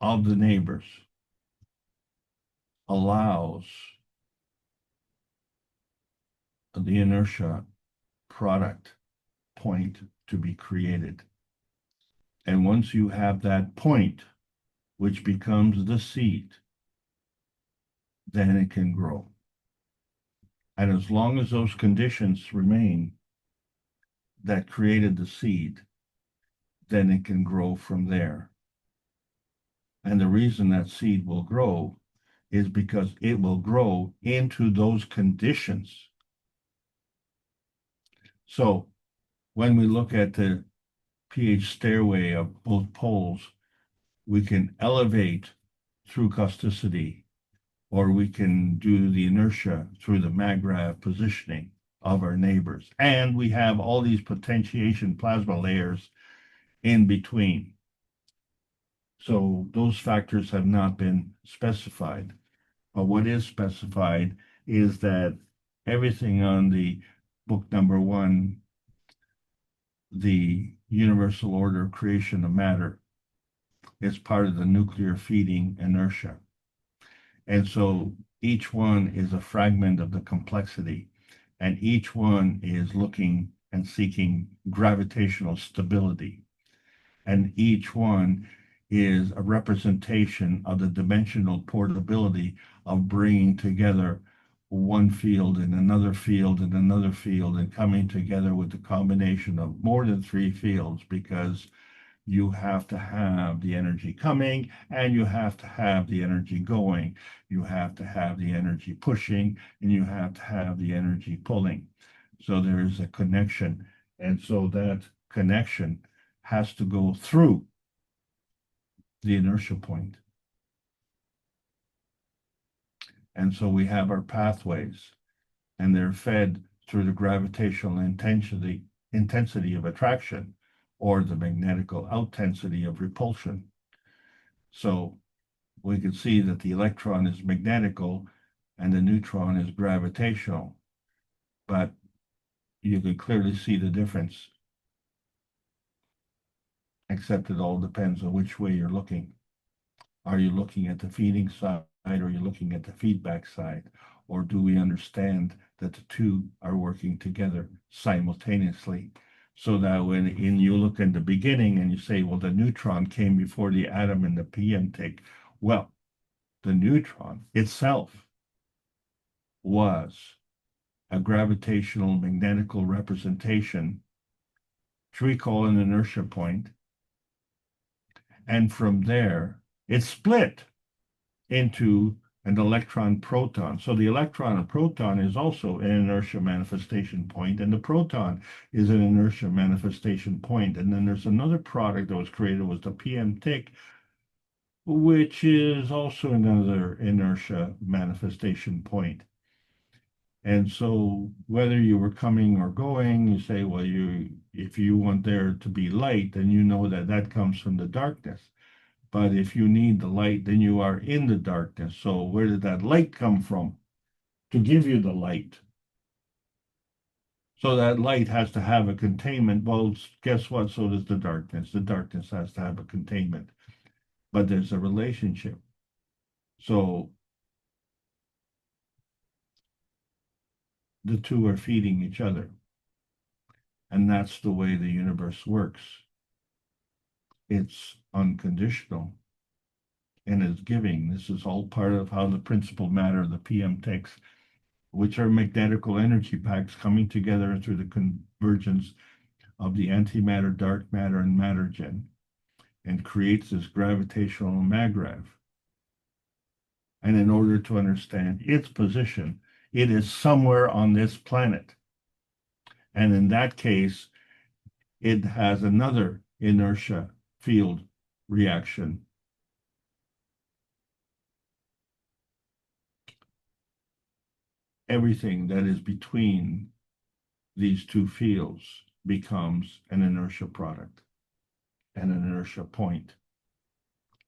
of the neighbors allows the inertia product point to be created. And once you have that point, which becomes the seed, then it can grow. And as long as those conditions remain that created the seed, then it can grow from there. And the reason that seed will grow is because it will grow into those conditions. So when we look at the pH stairway of both poles, we can elevate through causticity, or we can do the inertia through the MAGRAV positioning of our neighbors. And we have all these potentiation plasma layers in between. So those factors have not been specified. But what is specified is that everything on the book number 1, the universal order of creation of matter, is part of the nuclear feeding inertia. And so each one is a fragment of the complexity, and each one is looking and seeking gravitational stability. And each one is a representation of the dimensional portability of bringing together one field and another field and another field, and coming together with the combination of more than 3 fields, because you have to have the energy coming and you have to have the energy going. You have to have the energy pushing and you have to have the energy pulling. So there is a connection. And so that connection has to go through the inertia point. And so we have our pathways, and they're fed through the gravitational intensity of attraction, or the magnetical outensity of repulsion. So we can see that the electron is magnetical and the neutron is gravitational, but you can clearly see the difference, except it all depends on which way you're looking. Are you looking at the feeding side, or are you looking at the feedback side? Or do we understand that the two are working together simultaneously? So that when you look in the beginning and you say, well, the neutron came before the atom in the PM tick. Well, the neutron itself was a gravitational magnetical representation, which we call an inertia point. And from there, it split into an electron proton. So the electron and proton is also an inertia manifestation point, and the proton is an inertia manifestation point. And then there's another product that was created, was the PM tick, which is also another inertia manifestation point. And so whether you were coming or going, you say, well, if you want there to be light, then you know that that comes from the darkness. But if you need the light, then you are in the darkness. So where did that light come from to give you the light? So that light has to have a containment. Well, guess what? So does the darkness. The darkness has to have a containment. But there's a relationship. So the two are feeding each other. And that's the way the universe works. It's unconditional and it's giving. This is all part of how the principal matter of the PM ticks, which are magnetical energy packs coming together through the convergence of the antimatter, dark matter, and matter gen. and creates this gravitational maglev. And in order to understand its position, it is somewhere on this planet. And in that case, it has another inertia field reaction. Everything that is between these two fields becomes an inertia product and an inertia point.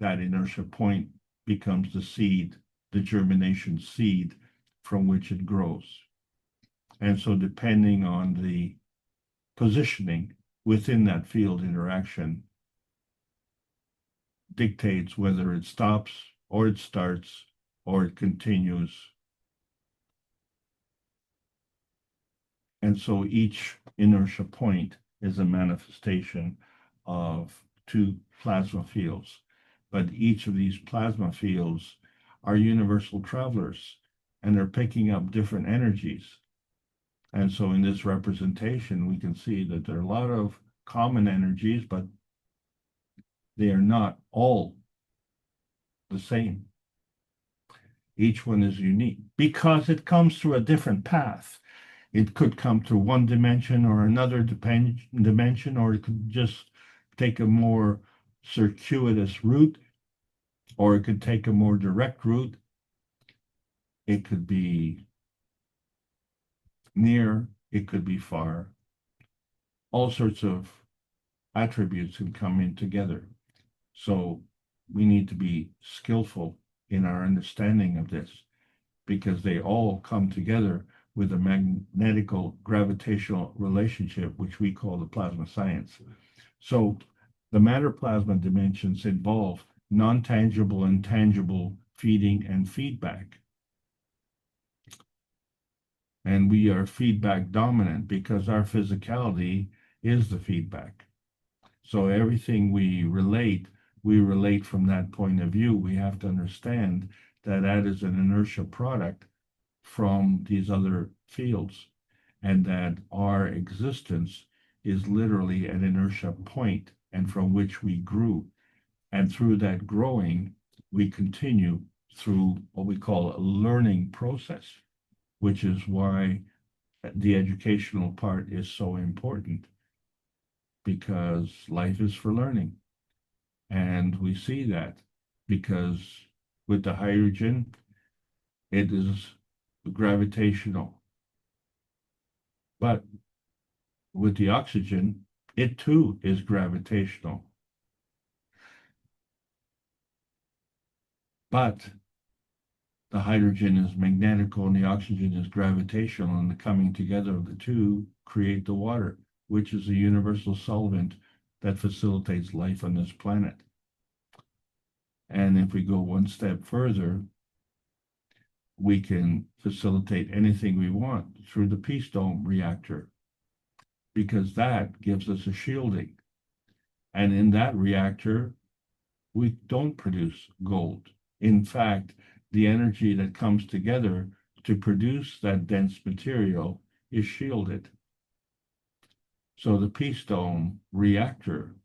That inertia point becomes the seed, the germination seed from which it grows. And so depending on the positioning within that field interaction dictates whether it stops or it starts or it continues. And so each inertia point is a manifestation of two plasma fields. But each of these plasma fields are universal travelers, and they're picking up different energies. And so in this representation, we can see that there are a lot of common energies, but they are not all the same. Each one is unique because it comes through a different path. It could come through one dimension or another dimension, or it could just take a more circuitous route, or it could take a more direct route. It could be near, it could be far. All sorts of attributes can come in together. So we need to be skillful in our understanding of this, because they all come together with a magnetical gravitational relationship, which we call the plasma science. So the matter plasma dimensions involve non-tangible and tangible feeding and feedback. And we are feedback dominant because our physicality is the feedback. So everything we relate from that point of view. We have to understand that that is an inertia product from these other fields, and that our existence is literally an inertia point, and from which we grew. And through that growing, we continue through what we call a learning process, which is why the educational part is so important, because life is for learning. And we see that because with the hydrogen, it is gravitational. But with the oxygen, it too is gravitational. But the hydrogen is magnetical and the oxygen is gravitational, and the coming together of the two create the water, which is a universal solvent that facilitates life on this planet. And if we go one step further, we can facilitate anything we want through the peace dome reactor, because that gives us a shielding. And in that reactor, we don't produce gold. In fact, the energy that comes together to produce that dense material is shielded. So the peace dome reactor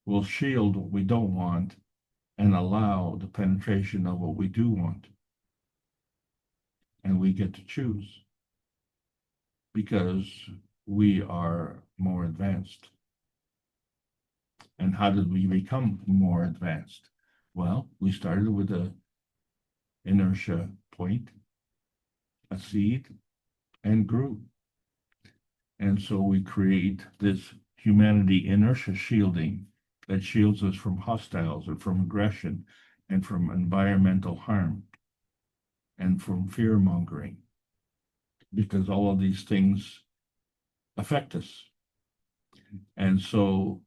will shield what we don't want and allow the penetration of what we do want. And we get to choose because we are more advanced. And how did we become more advanced? Well, we started with a inertia point, a seed, and grew. And so we create this humanity inertia shielding that shields us from hostiles and from aggression and from environmental harm and from fear mongering, because all of these things affect us. And so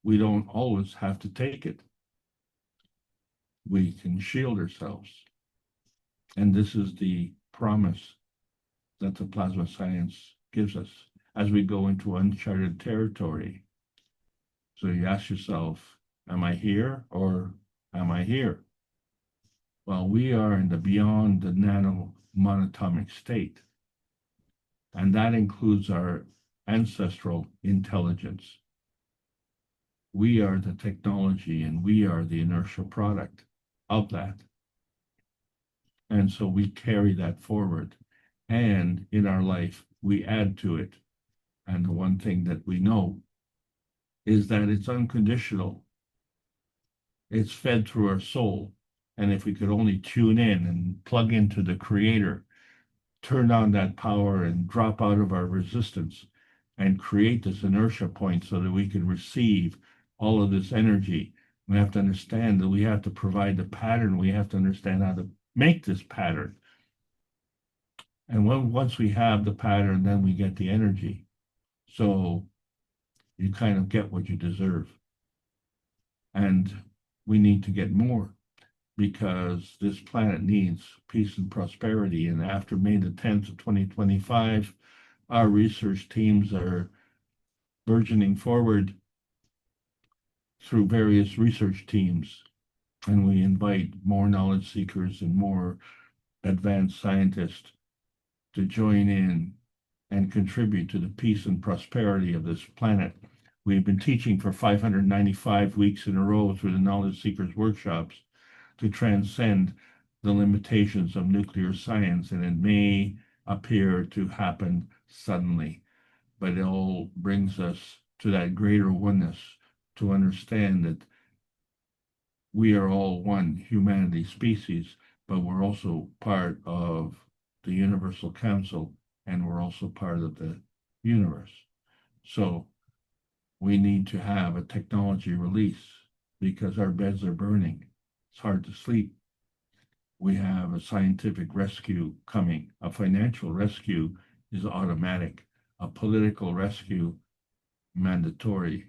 we don't always have to take it. We can shield ourselves. And this is the promise that the plasma science gives us as we go into uncharted territory. So you ask yourself, am I here or am I here? Well, we are in the beyond the nano monatomic state. And that includes our ancestral intelligence. We are the technology and we are the inertial product of that. And so we carry that forward. And in our life, we add to it. And the one thing that we know is that it's unconditional. It's fed through our soul. And if we could only tune in and plug into the Creator, turn on that power and drop out of our resistance and create this inertia point so that we can receive all of this energy. We have to understand that we have to provide the pattern. We have to understand how to make this pattern. And once we have the pattern, then we get the energy. So you kind of get what you deserve. And we need to get more because this planet needs peace and prosperity. And after May the 10th of 2025, our research teams are burgeoning forward through various research teams. And we invite more knowledge seekers and more advanced scientists to join in and contribute to the peace and prosperity of this planet. We've been teaching for 595 weeks in a row through the Knowledge Seekers workshops to transcend the limitations of nuclear science, and it may appear to happen suddenly, but it all brings us to that greater oneness to understand that we are all one humanity species, but we're also part of the Universal Council, and we're also part of the universe. So we need to have a technology release because our beds are burning. It's hard to sleep. We have a scientific rescue coming. A financial rescue is automatic. A political rescue, mandatory.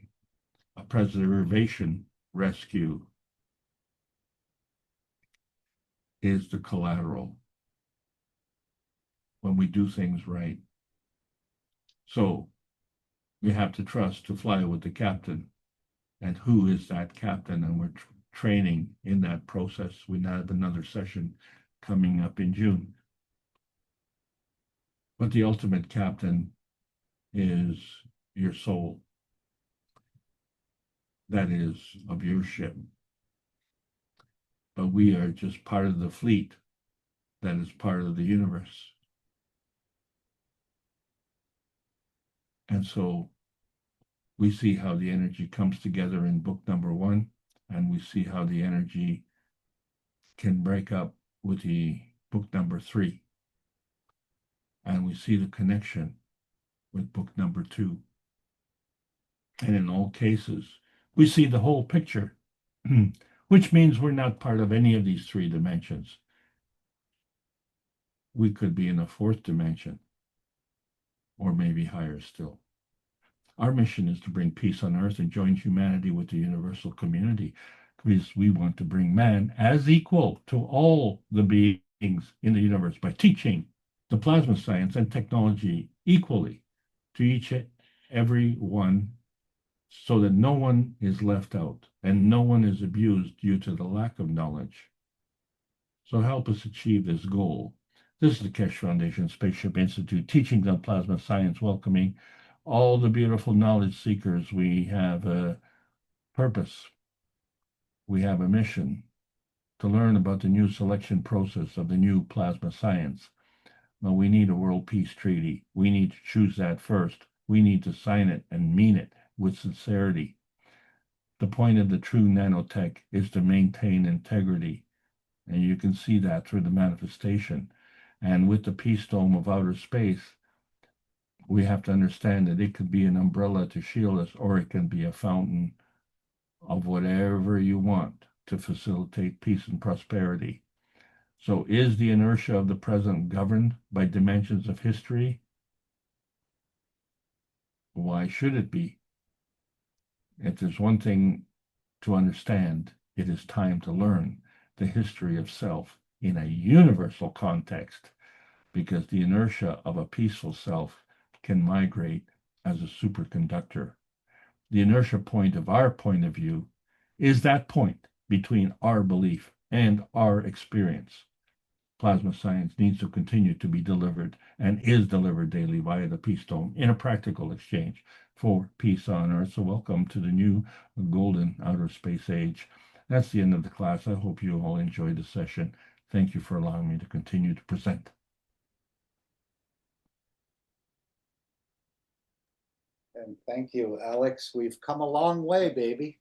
A preservation rescue is the collateral when we do things right. So we have to trust to fly with the captain. And who is that captain? And we're training in that process. We now have another session coming up in June. But the ultimate captain is your soul. That is of your ship. But we are just part of the fleet that is part of the universe. And so we see how the energy comes together in book number 1, and we see how the energy can break up with the book number 3. And we see the connection with book number 2. And in all cases, we see the whole picture, which means we're not part of any of these 3 dimensions. We could be in a 4th dimension, or maybe higher still. Our mission is to bring peace on earth and join humanity with the universal community, because we want to bring man as equal to all the beings in the universe by teaching the plasma science and technology equally to each and every one, so that no one is left out and no one is abused due to the lack of knowledge. So help us achieve this goal. This is the Keshe Foundation Spaceship Institute, teaching on plasma science, welcoming all the beautiful knowledge seekers. We have a purpose. We have a mission to learn about the new selection process of the new plasma science. But we need a world peace treaty. We need to choose that first. We need to sign it and mean it with sincerity. The point of the true nanotech is to maintain integrity. And you can see that through the manifestation. And with the peace dome of outer space, we have to understand that it could be an umbrella to shield us, or it can be a fountain of whatever you want to facilitate peace and prosperity. So is the inertia of the present governed by dimensions of history? Why should it be? If there's one thing to understand, it is time to learn the history of self in a universal context, because the inertia of a peaceful self can migrate as a superconductor. The inertia point of our point of view is that point between our belief and our experience. plasma science needs to continue to be delivered and is delivered daily via the Peace Dome in a practical exchange for peace on Earth. So welcome to the new golden outer space age. That's the end of the class. I hope you all enjoyed the session. Thank you for allowing me to continue to present. And thank you, Alex. We've come a long way, baby.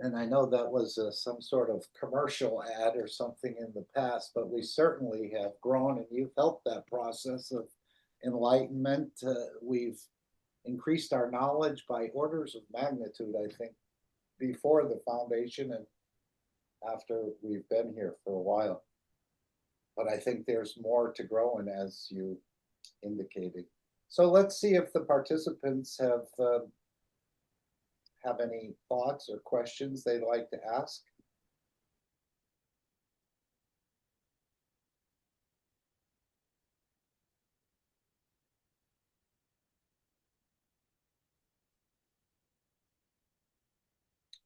And I know that was some sort of commercial ad or something in the past, but we certainly have grown, and you've helped that process of enlightenment. We've increased our knowledge by orders of magnitude, I think, before the foundation and after we've been here for a while. But I think there's more to grow in, as you indicated. So let's see if the participants have any thoughts or questions they'd like to ask.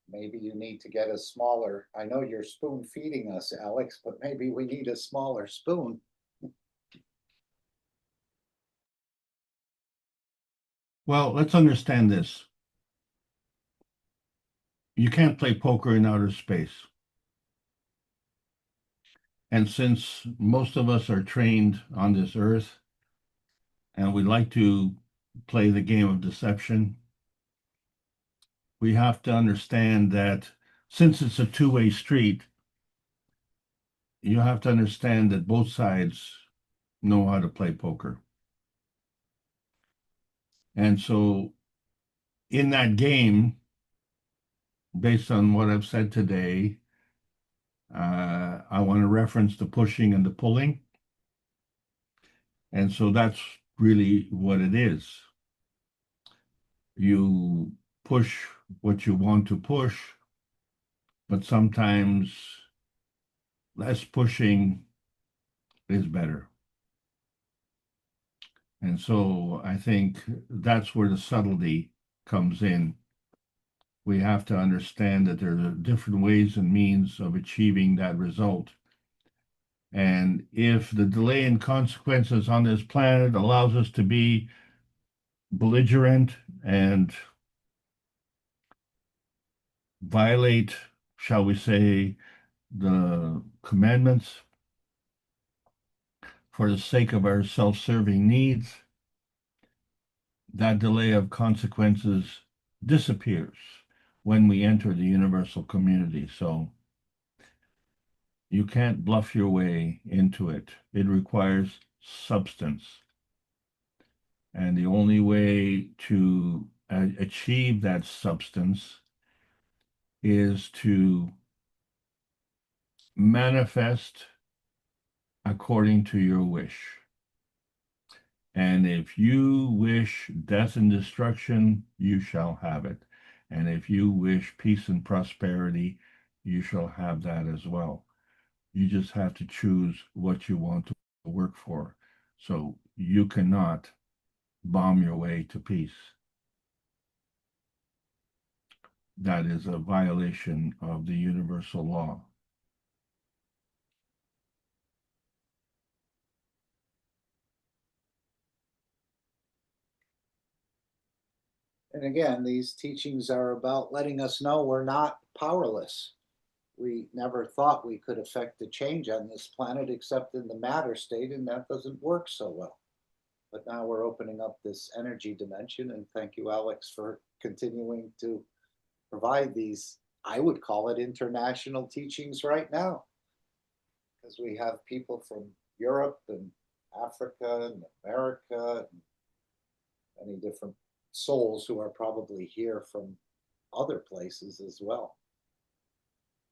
Maybe you need to get a smaller, I know you're spoon feeding us, Alex, but maybe we need a smaller spoon. Well, let's understand this. You can't play poker in outer space. And since most of us are trained on this earth and we like to play the game of deception, we have to understand that since it's a two-way street, you have to understand that both sides know how to play poker. And so in that game, based on what I've said today, I want to reference the pushing and the pulling. And so that's really what it is. You push what you want to push, but sometimes less pushing is better. And so I think that's where the subtlety comes in. We have to understand that there are different ways and means of achieving that result. And if the delay in consequences on this planet allows us to be belligerent and violate, shall we say, the commandments for the sake of our self-serving needs, that delay of consequences disappears when we enter the universal community. So you can't bluff your way into it. It requires substance. And the only way to achieve that substance is to manifest according to your wish. And if you wish death and destruction, you shall have it. And if you wish peace and prosperity, you shall have that as well. You just have to choose what you want to work for. So you cannot bomb your way to peace. That is a violation of the universal law. And again, these teachings are about letting us know we're not powerless. We never thought we could affect a change on this planet except in the matter state, and that doesn't work so well. But now we're opening up this energy dimension, and thank you, Alex, for continuing to provide these, I would call it international teachings right now, because we have people from Europe and Africa and America and many different souls who are probably here from other places as well.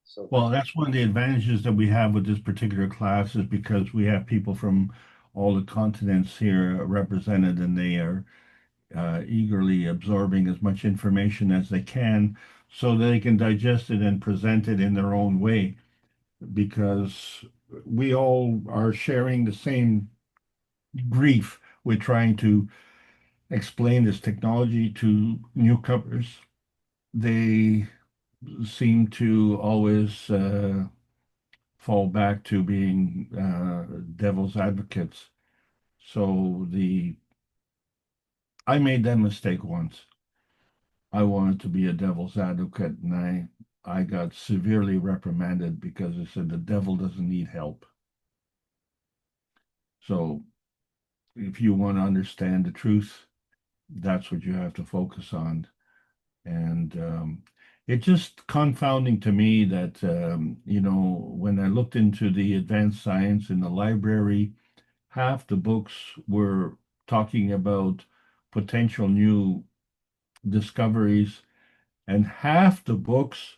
So well, that's one of the advantages that we have with this particular class is because we have people from all the continents here represented, and they are eagerly absorbing as much information as they can so they can digest it and present it in their own way, because we all are sharing the same grief with trying to explain this technology to newcomers. They seem to always fall back to being devil's advocates. So I made that mistake once. I wanted to be a devil's advocate, and I got severely reprimanded because I said the devil doesn't need help. So if you want to understand the truth, that's what you have to focus on. And it's just confounding to me that, when I looked into the advanced science in the library, half the books were talking about potential new discoveries, and half the books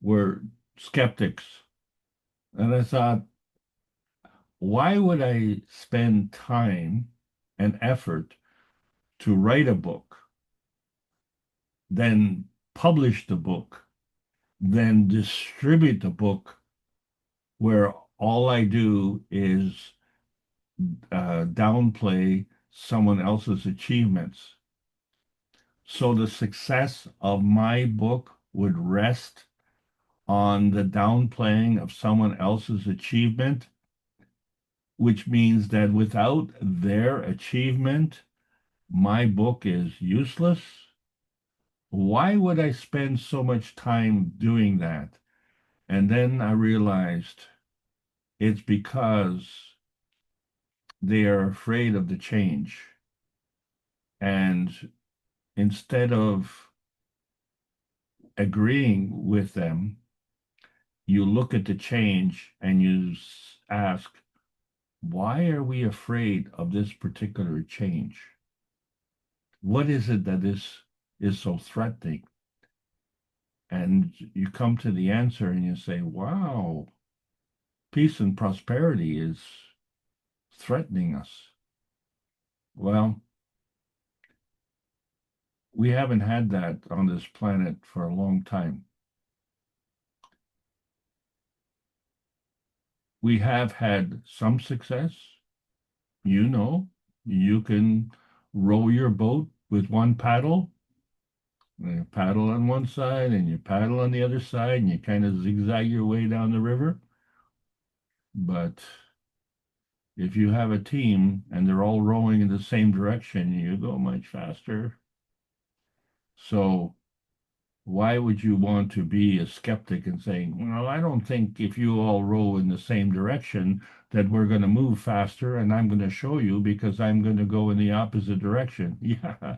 were skeptics. And I thought, why would I spend time and effort to write a book, then publish the book, then distribute the book where all I do is downplay someone else's achievements? So the success of my book would rest on the downplaying of someone else's achievement, which means that without their achievement, my book is useless. Why would I spend so much time doing that? And then I realized it's because they are afraid of the change. And instead of agreeing with them, you look at the change and you ask, why are we afraid of this particular change? What is it that is so threatening? And you come to the answer and you say, wow, peace and prosperity is threatening us. Well, we haven't had that on this planet for a long time. We have had some success. You can row your boat with one paddle. You paddle on one side and you paddle on the other side, and you kind of zigzag your way down the river. But if you have a team and they're all rowing in the same direction, you go much faster. So why would you want to be a skeptic and saying, well, I don't think if you all row in the same direction that we're going to move faster, and I'm going to show you because I'm going to go in the opposite direction. Yeah,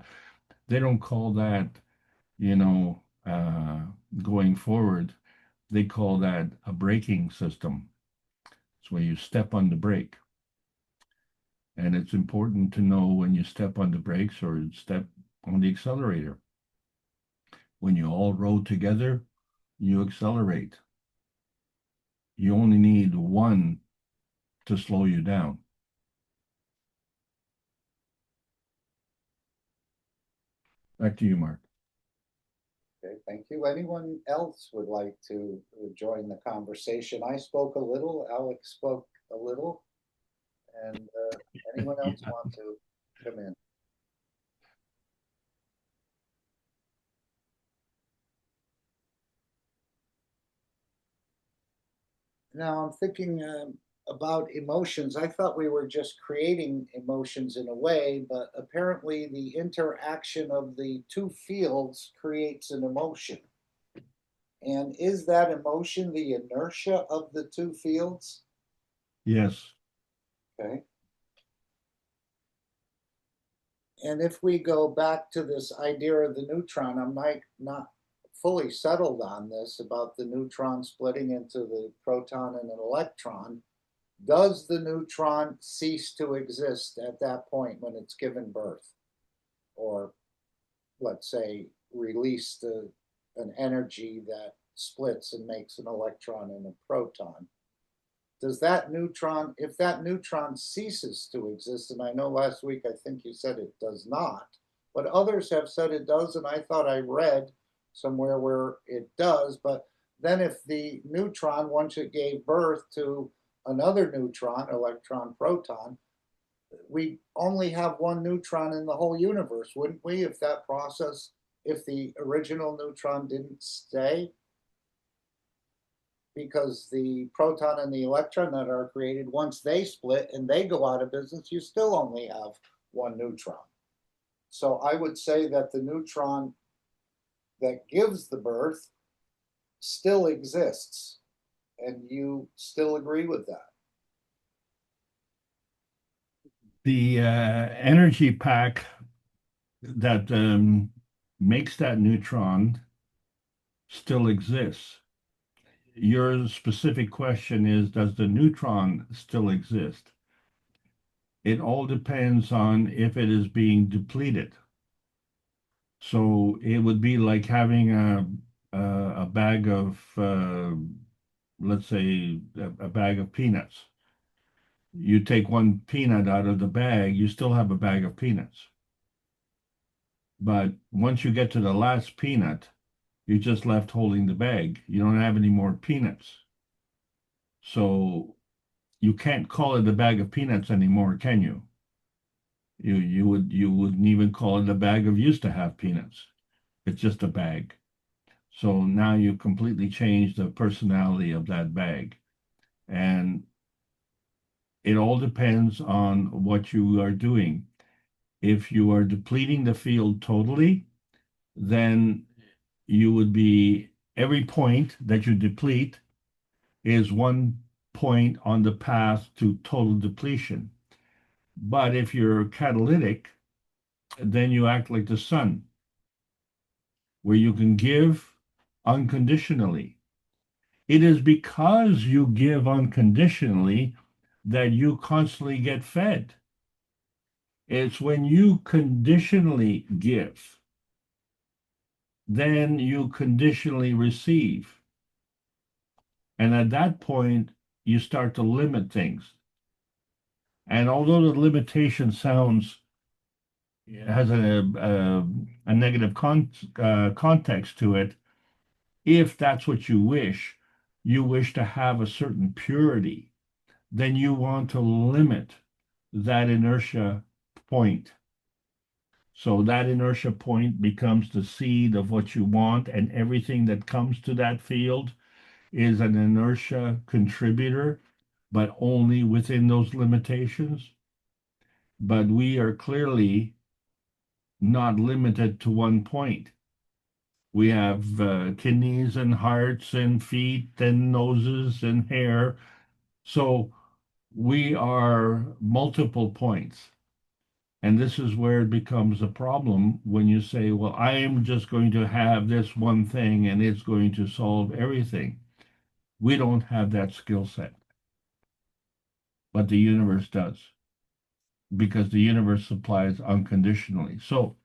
they don't call that, going forward. They call that a braking system. It's where you step on the brake. And it's important to know when you step on the brakes or step on the accelerator. When you all row together, you accelerate. You only need one to slow you down. Back to you, Mark. Okay, thank you. Anyone else would like to join the conversation? I spoke a little, Alex spoke a little, and anyone else want to come in? Now I'm thinking about emotions. I thought we were just creating emotions in a way, but apparently the interaction of the two fields creates an emotion. And is that emotion the inertia of the two fields? Yes. Okay. And if we go back to this idea of the neutron, I'm not fully settled on this about the neutron splitting into the proton and an electron. Does the neutron cease to exist at that point when it's given birth? Or let's say release an energy that splits and makes an electron and a proton. Does that neutron, if that neutron ceases to exist, and I know last week I think you said it does not, but others have said it does, and I thought I read somewhere where it does, but then if the neutron, once it gave birth to another neutron, electron, proton, we only have one neutron in the whole universe, wouldn't we, if that process, if the original neutron didn't stay? because the proton and the electron that are created, once they split and they go out of business, you still only have one neutron. So I would say that the neutron that gives the birth still exists, and you still agree with that. The energy pack that makes that neutron still exists. Your specific question is, does the neutron still exist? It all depends on if it is being depleted. So it would be like having a bag of, let's say, a bag of peanuts. You take one peanut out of the bag, you still have a bag of peanuts. But once you get to the last peanut, you're just left holding the bag. You don't have any more peanuts. So you can't call it a bag of peanuts anymore, can you? You wouldn't even call it a bag of used to have peanuts. It's just a bag. So now you completely change the personality of that bag. And it all depends on what you are doing. If you are depleting the field totally, then you would be, every point that you deplete is one point on the path to total depletion. But if you're catalytic, then you act like the sun, where you can give unconditionally. It is because you give unconditionally that you constantly get fed. It's when you conditionally give, then you conditionally receive. And at that point, you start to limit things. And although the limitation sounds, has a negative context to it, if that's what you wish to have a certain purity, then you want to limit that inertia point. So that inertia point becomes the seed of what you want, and everything that comes to that field is an inertia contributor, but only within those limitations. But we are clearly not limited to one point. We have kidneys and hearts and feet and noses and hair. So we are multiple points. And this is where it becomes a problem when you say, well, I am just going to have this one thing and it's going to solve everything. We don't have that skill set, but the universe does, because the universe supplies unconditionally. So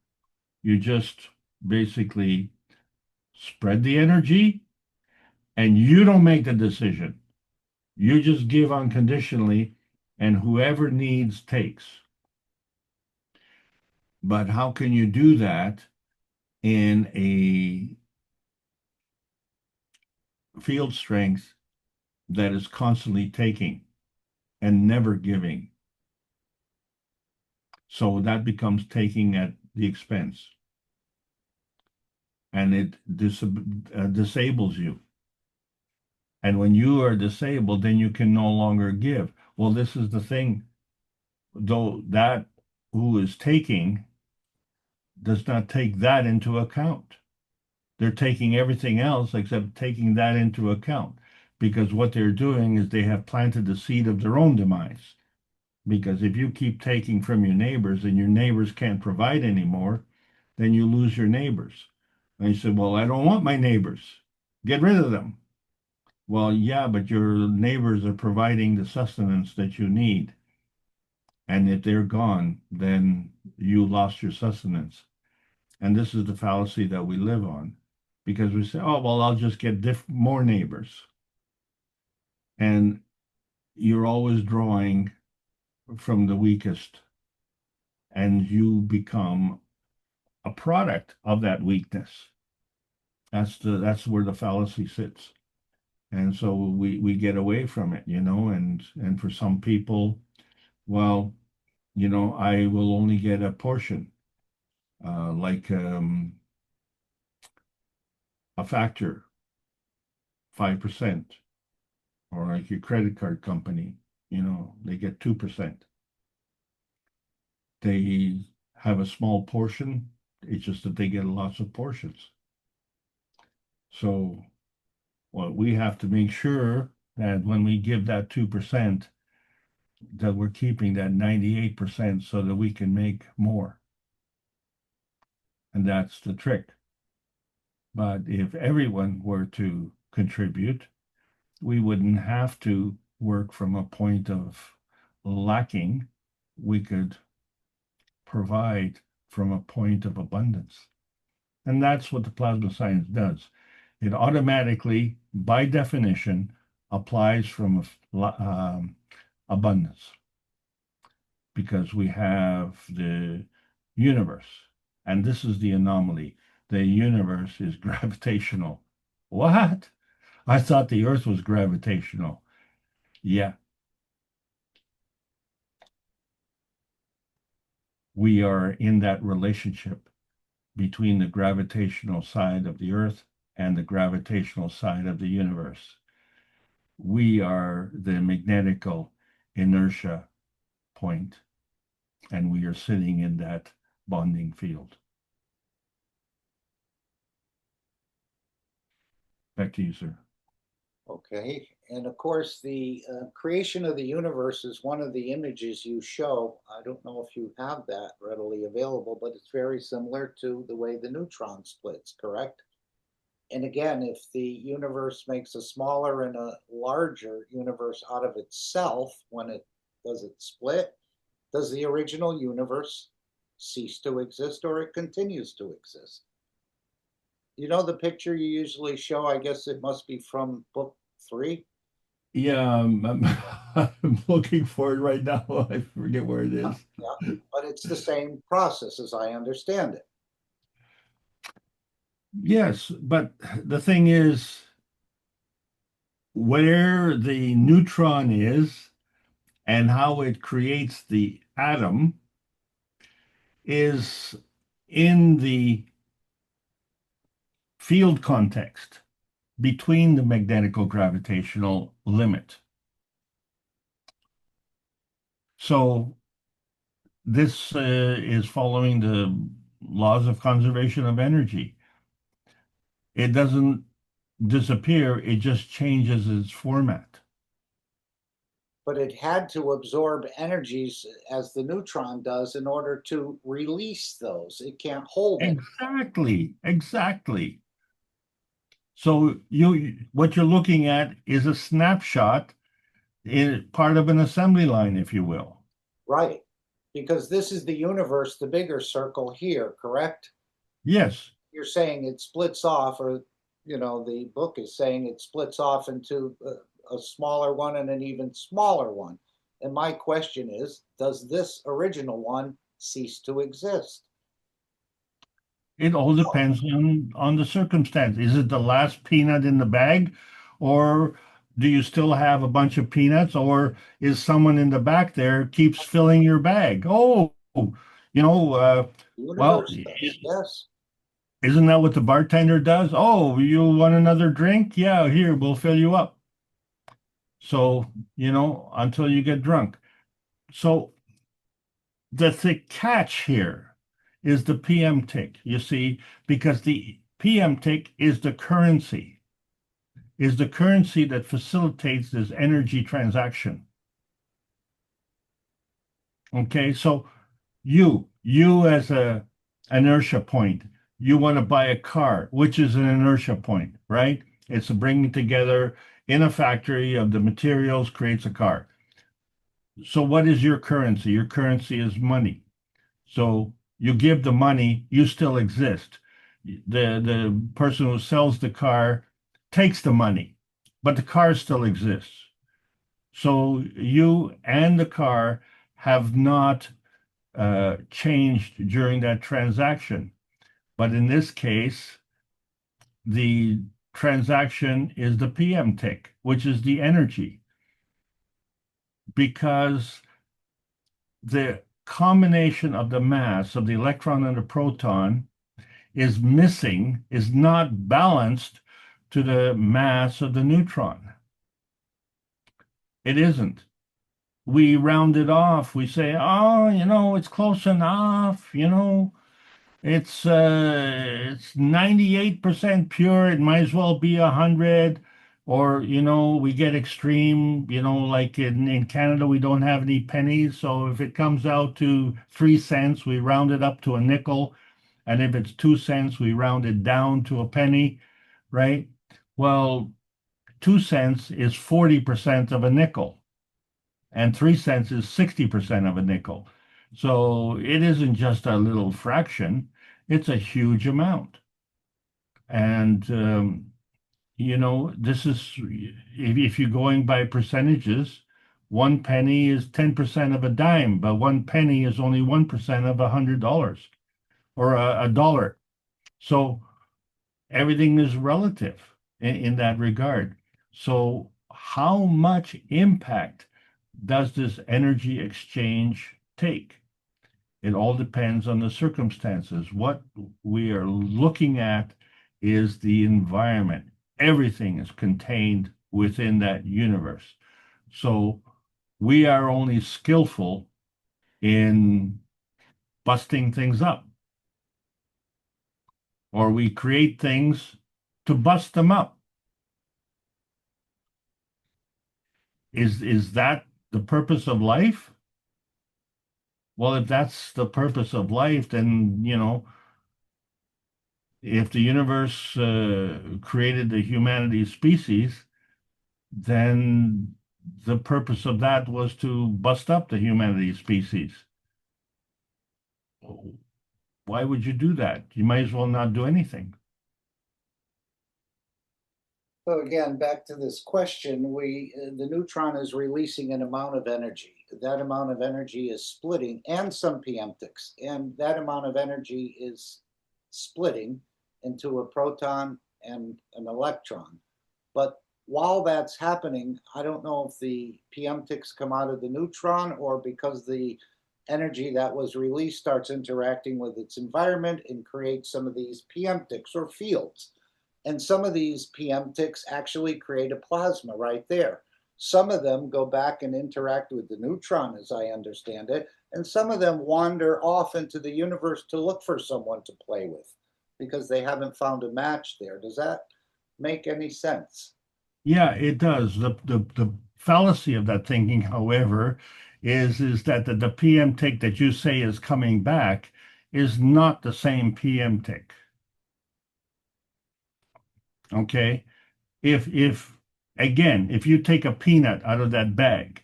you just basically spread the energy and you don't make the decision. You just give unconditionally, and whoever needs takes. But how can you do that in a field strength that is constantly taking and never giving? So that becomes taking at the expense, and it disables you. And when you are disabled, then you can no longer give. Well, this is the thing, though, that who is taking does not take that into account. They're taking everything else except taking that into account, because what they're doing is they have planted the seed of their own demise. Because if you keep taking from your neighbors and your neighbors can't provide anymore, then you lose your neighbors. And you said, well, I don't want my neighbors. Get rid of them. Well, yeah, but your neighbors are providing the sustenance that you need. And if they're gone, then you lost your sustenance. And this is the fallacy that we live on, because we say, oh, well, I'll just get more neighbors. And you're always drawing from the weakest, and you become a product of that weakness. That's where the fallacy sits. And so we get away from it, and for some people, well, I will only get a portion, like a factor, 5%. or like your credit card company, they get 2%. They have a small portion. It's just that they get lots of portions. So what we have to make sure that when we give that 2%, that we're keeping that 98% so that we can make more. And that's the trick. But if everyone were to contribute, we wouldn't have to work from a point of lacking. We could provide from a point of abundance. And that's what the plasma science does. It automatically, by definition, applies from abundance, because we have the universe. And this is the anomaly. The universe is gravitational. What? I thought the Earth was gravitational. Yeah. We are in that relationship between the gravitational side of the Earth and the gravitational side of the universe. We are the magnetical inertia point, and we are sitting in that bonding field. Back to you, sir. Okay, and of course, the creation of the universe is one of the images you show. I don't know if you have that readily available, but it's very similar to the way the neutron splits, correct? And again, if the universe makes a smaller and a larger universe out of itself when it split, does the original universe cease to exist, or it continues to exist? You know the picture you usually show? I guess it must be from book 3. Yeah, I'm looking for it right now. I forget where it is. Yeah, but it's the same process as I understand it. Yes, but the thing is, where the neutron is and how it creates the atom is in the field context between the magnetical gravitational limit. So this is following the laws of conservation of energy. It doesn't disappear, it just changes its format. But it had to absorb energies as the neutron does in order to release those. It can't hold it. Exactly. So what you're looking at is a snapshot in part of an assembly line, if you will. Right. Because this is the universe, the bigger circle here, correct? Yes. You're saying it splits off, or, the book is saying it splits off into a smaller one and an even smaller one. And my question is, does this original one cease to exist? It all depends on the circumstance. Is it the last peanut in the bag, or do you still have a bunch of peanuts, or is someone in the back there keeps filling your bag? Oh, well, yes. Isn't that what the bartender does? Oh, you want another drink? Yeah, here, we'll fill you up. So, until you get drunk. So the catch here is the PM tick, you see, because the PM tick is the currency that facilitates this energy transaction. Okay, so you as a inertia point, you want to buy a car, which is an inertia point, right? It's a bringing together in a factory of the materials creates a car. So what is your currency? Your currency is money. So you give the money, you still exist. The person who sells the car takes the money, but the car still exists. So you and the car have not changed during that transaction. But in this case, the transaction is the PM tick, which is the energy, because the combination of the mass of the electron and the proton is missing, is not balanced to the mass of the neutron. It isn't. We round it off. We say, oh, it's close enough, it's 98% pure. It might as well be 100. Or, we get extreme, like in Canada, we don't have any pennies. So if it comes out to 3 cents, we round it up to a nickel. And if it's 2 cents, we round it down to a penny, right? Well, 2 cents is 40% of a nickel, and 3 cents is 60% of a nickel. So it isn't just a little fraction, it's a huge amount. And, this is, if you're going by percentages, 1 penny is 10% of a dime, but 1 penny is only 1% of $100 or a dollar. So everything is relative in that regard. So how much impact does this energy exchange take? It all depends on the circumstances. What we are looking at is the environment. Everything is contained within that universe. So we are only skillful in busting things up, or we create things to bust them up. Is that the purpose of life? Well, if that's the purpose of life, then, if the universe created the humanity species, then the purpose of that was to bust up the humanity species. Why would you do that? You might as well not do anything. So again, back to this question, the neutron is releasing an amount of energy. That amount of energy is splitting, and some PMTICs, and that amount of energy is splitting into a proton and an electron. But while that's happening, I don't know if the PMTICs come out of the neutron, or because the energy that was released starts interacting with its environment and creates some of these PMTICs or fields. And some of these PMTICs actually create a plasma right there. Some of them go back and interact with the neutron, as I understand it, and some of them wander off into the universe to look for someone to play with because they haven't found a match there. Does that make any sense? Yeah, it does. The fallacy of that thinking, however, is that the PM tick that you say is coming back is not the same PM tick. Okay? If again, if you take a peanut out of that bag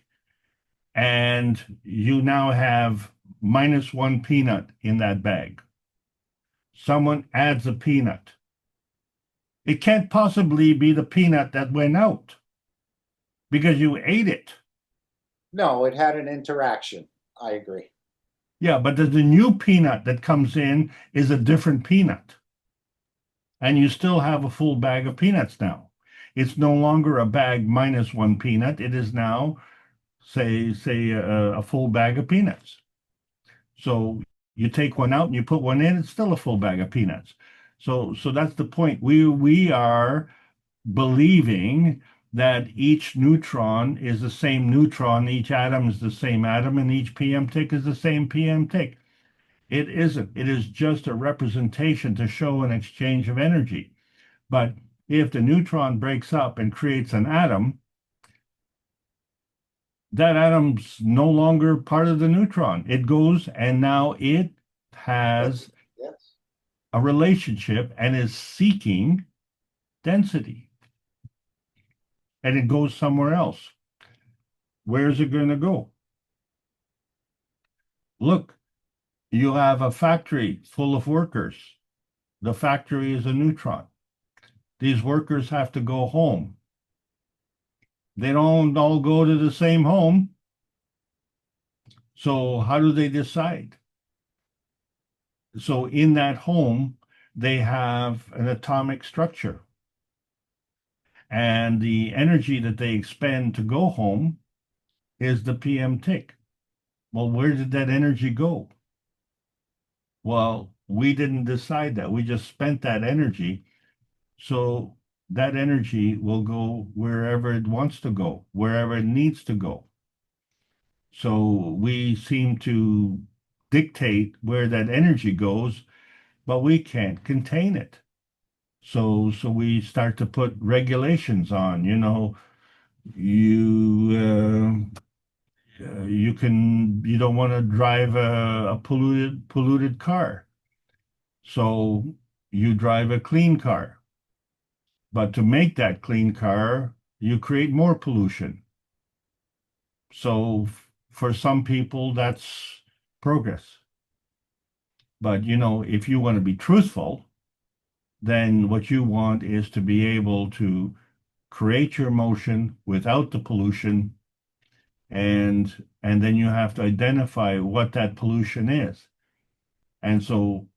and you now have -1 peanut in that bag, someone adds a peanut. It can't possibly be the peanut that went out because you ate it. No, it had an interaction. I agree. Yeah, but the new peanut that comes in is a different peanut. And you still have a full bag of peanuts now. It's no longer a bag -1 peanut. It is now, say a full bag of peanuts. So you take one out and you put one in, it's still a full bag of peanuts. So that's the point. We are believing that each neutron is the same neutron, each atom is the same atom, and each PM tick is the same PM tick. It isn't. It is just a representation to show an exchange of energy. But if the neutron breaks up and creates an atom, that atom's no longer part of the neutron. It goes and now it has Yes. a relationship and is seeking density. And it goes somewhere else. Where's it going to go? Look, you have a factory full of workers. The factory is a neutron. These workers have to go home. They don't all go to the same home. So how do they decide? So in that home, they have an atomic structure. And the energy that they expend to go home is the PM tick. Well, where did that energy go? Well, we didn't decide that. We just spent that energy. So that energy will go wherever it wants to go, wherever it needs to go. So we seem to dictate where that energy goes, but we can't contain it. So we start to put regulations on, you don't want to drive a polluted car. So you drive a clean car. But to make that clean car, you create more pollution. So for some people, that's progress. But if you want to be truthful, then what you want is to be able to create your motion without the pollution, and then you have to identify what that pollution is. And so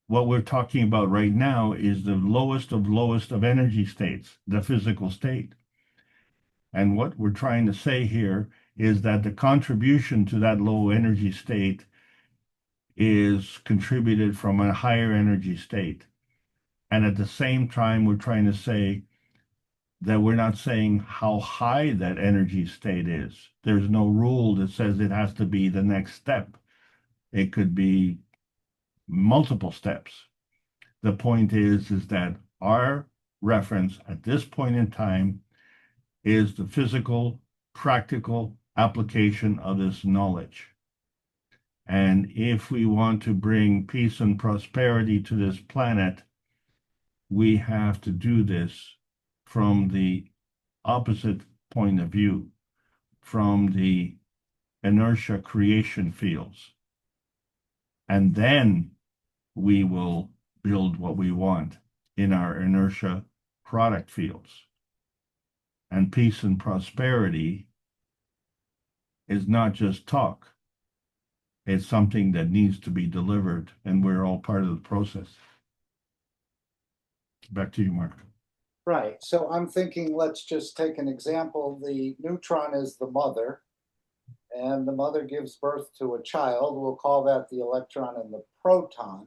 what we're talking about right now is the lowest of energy states, the physical state. And what we're trying to say here is that the contribution to that low energy state is contributed from a higher energy state. And at the same time, we're trying to say that we're not saying how high that energy state is. There's no rule that says it has to be the next step. It could be multiple steps. The point is that our reference at this point in time is the physical, practical application of this knowledge. And if we want to bring peace and prosperity to this planet, we have to do this from the opposite point of view, from the inertia creation fields. And then we will build what we want in our inertia product fields. And peace and prosperity is not just talk. It's something that needs to be delivered, and we're all part of the process. Back to you, Mark. Right. So I'm thinking, let's just take an example. The neutron is the mother, and the mother gives birth to a child. We'll call that the electron and the proton.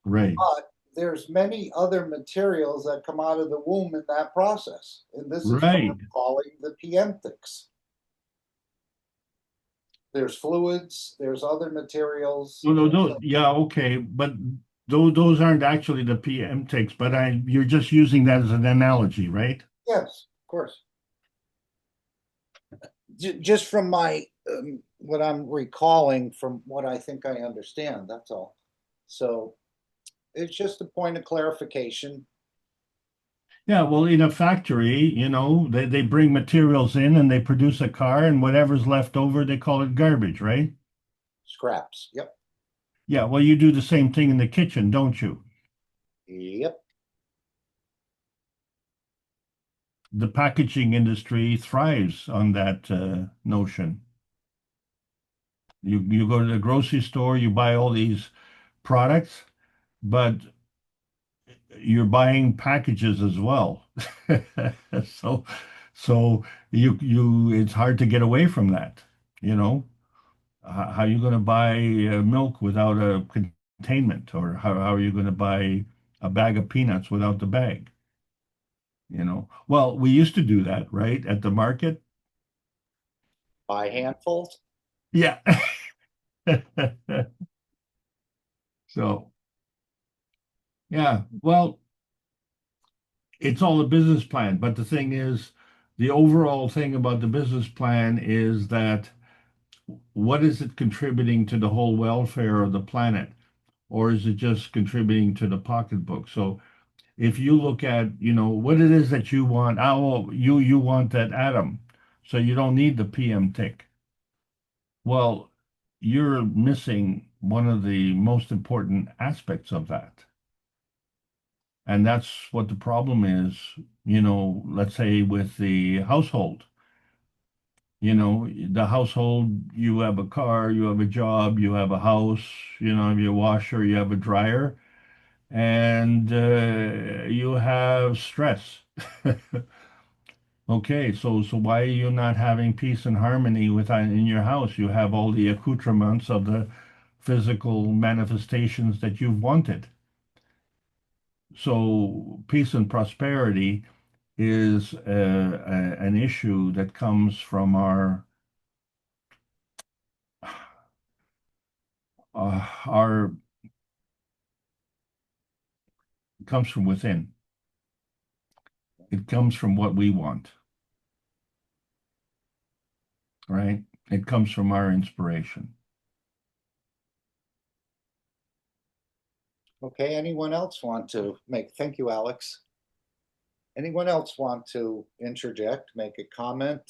Right. But there's many other materials that come out of the womb in that process. And this is what I'm calling the piemtics. There's fluids, there's other materials. No, yeah, okay, but those aren't actually the PM ticks, but you're just using that as an analogy, right? Yes, of course. Just from my what I'm recalling from what I think I understand, that's all. So it's just a point of clarification. Yeah, well, in a factory, they bring materials in and they produce a car, and whatever's left over, they call it garbage, right? Scraps, yep. Yeah, well, you do the same thing in the kitchen, don't you? Yep. The packaging industry thrives on that notion. You go to the grocery store, you buy all these products, but you're buying packages as well. So it's hard to get away from that. How are you going to buy milk without a containment, or how are you going to buy a bag of peanuts without the bag? Well, we used to do that, right, at the market. By handfuls. Yeah. So, yeah, well, it's all a business plan. But the thing is, the overall thing about the business plan is that what is it contributing to the whole welfare of the planet? Or is it just contributing to the pocketbook? So if you look at, what it is that you want, you want that atom, so you don't need the PM tick. Well, you're missing one of the most important aspects of that. And that's what the problem is, let's say with the household. The household, you have a car, you have a job, you have a house, you have your washer, you have a dryer, and you have stress. Okay, so why are you not having peace and harmony in your house? You have all the accoutrements of the physical manifestations that you've wanted. So peace and prosperity is an issue that comes from our comes from within. It comes from what we want, right? It comes from our inspiration. Okay, anyone else want to thank you, Alex. Anyone else want to interject, make a comment?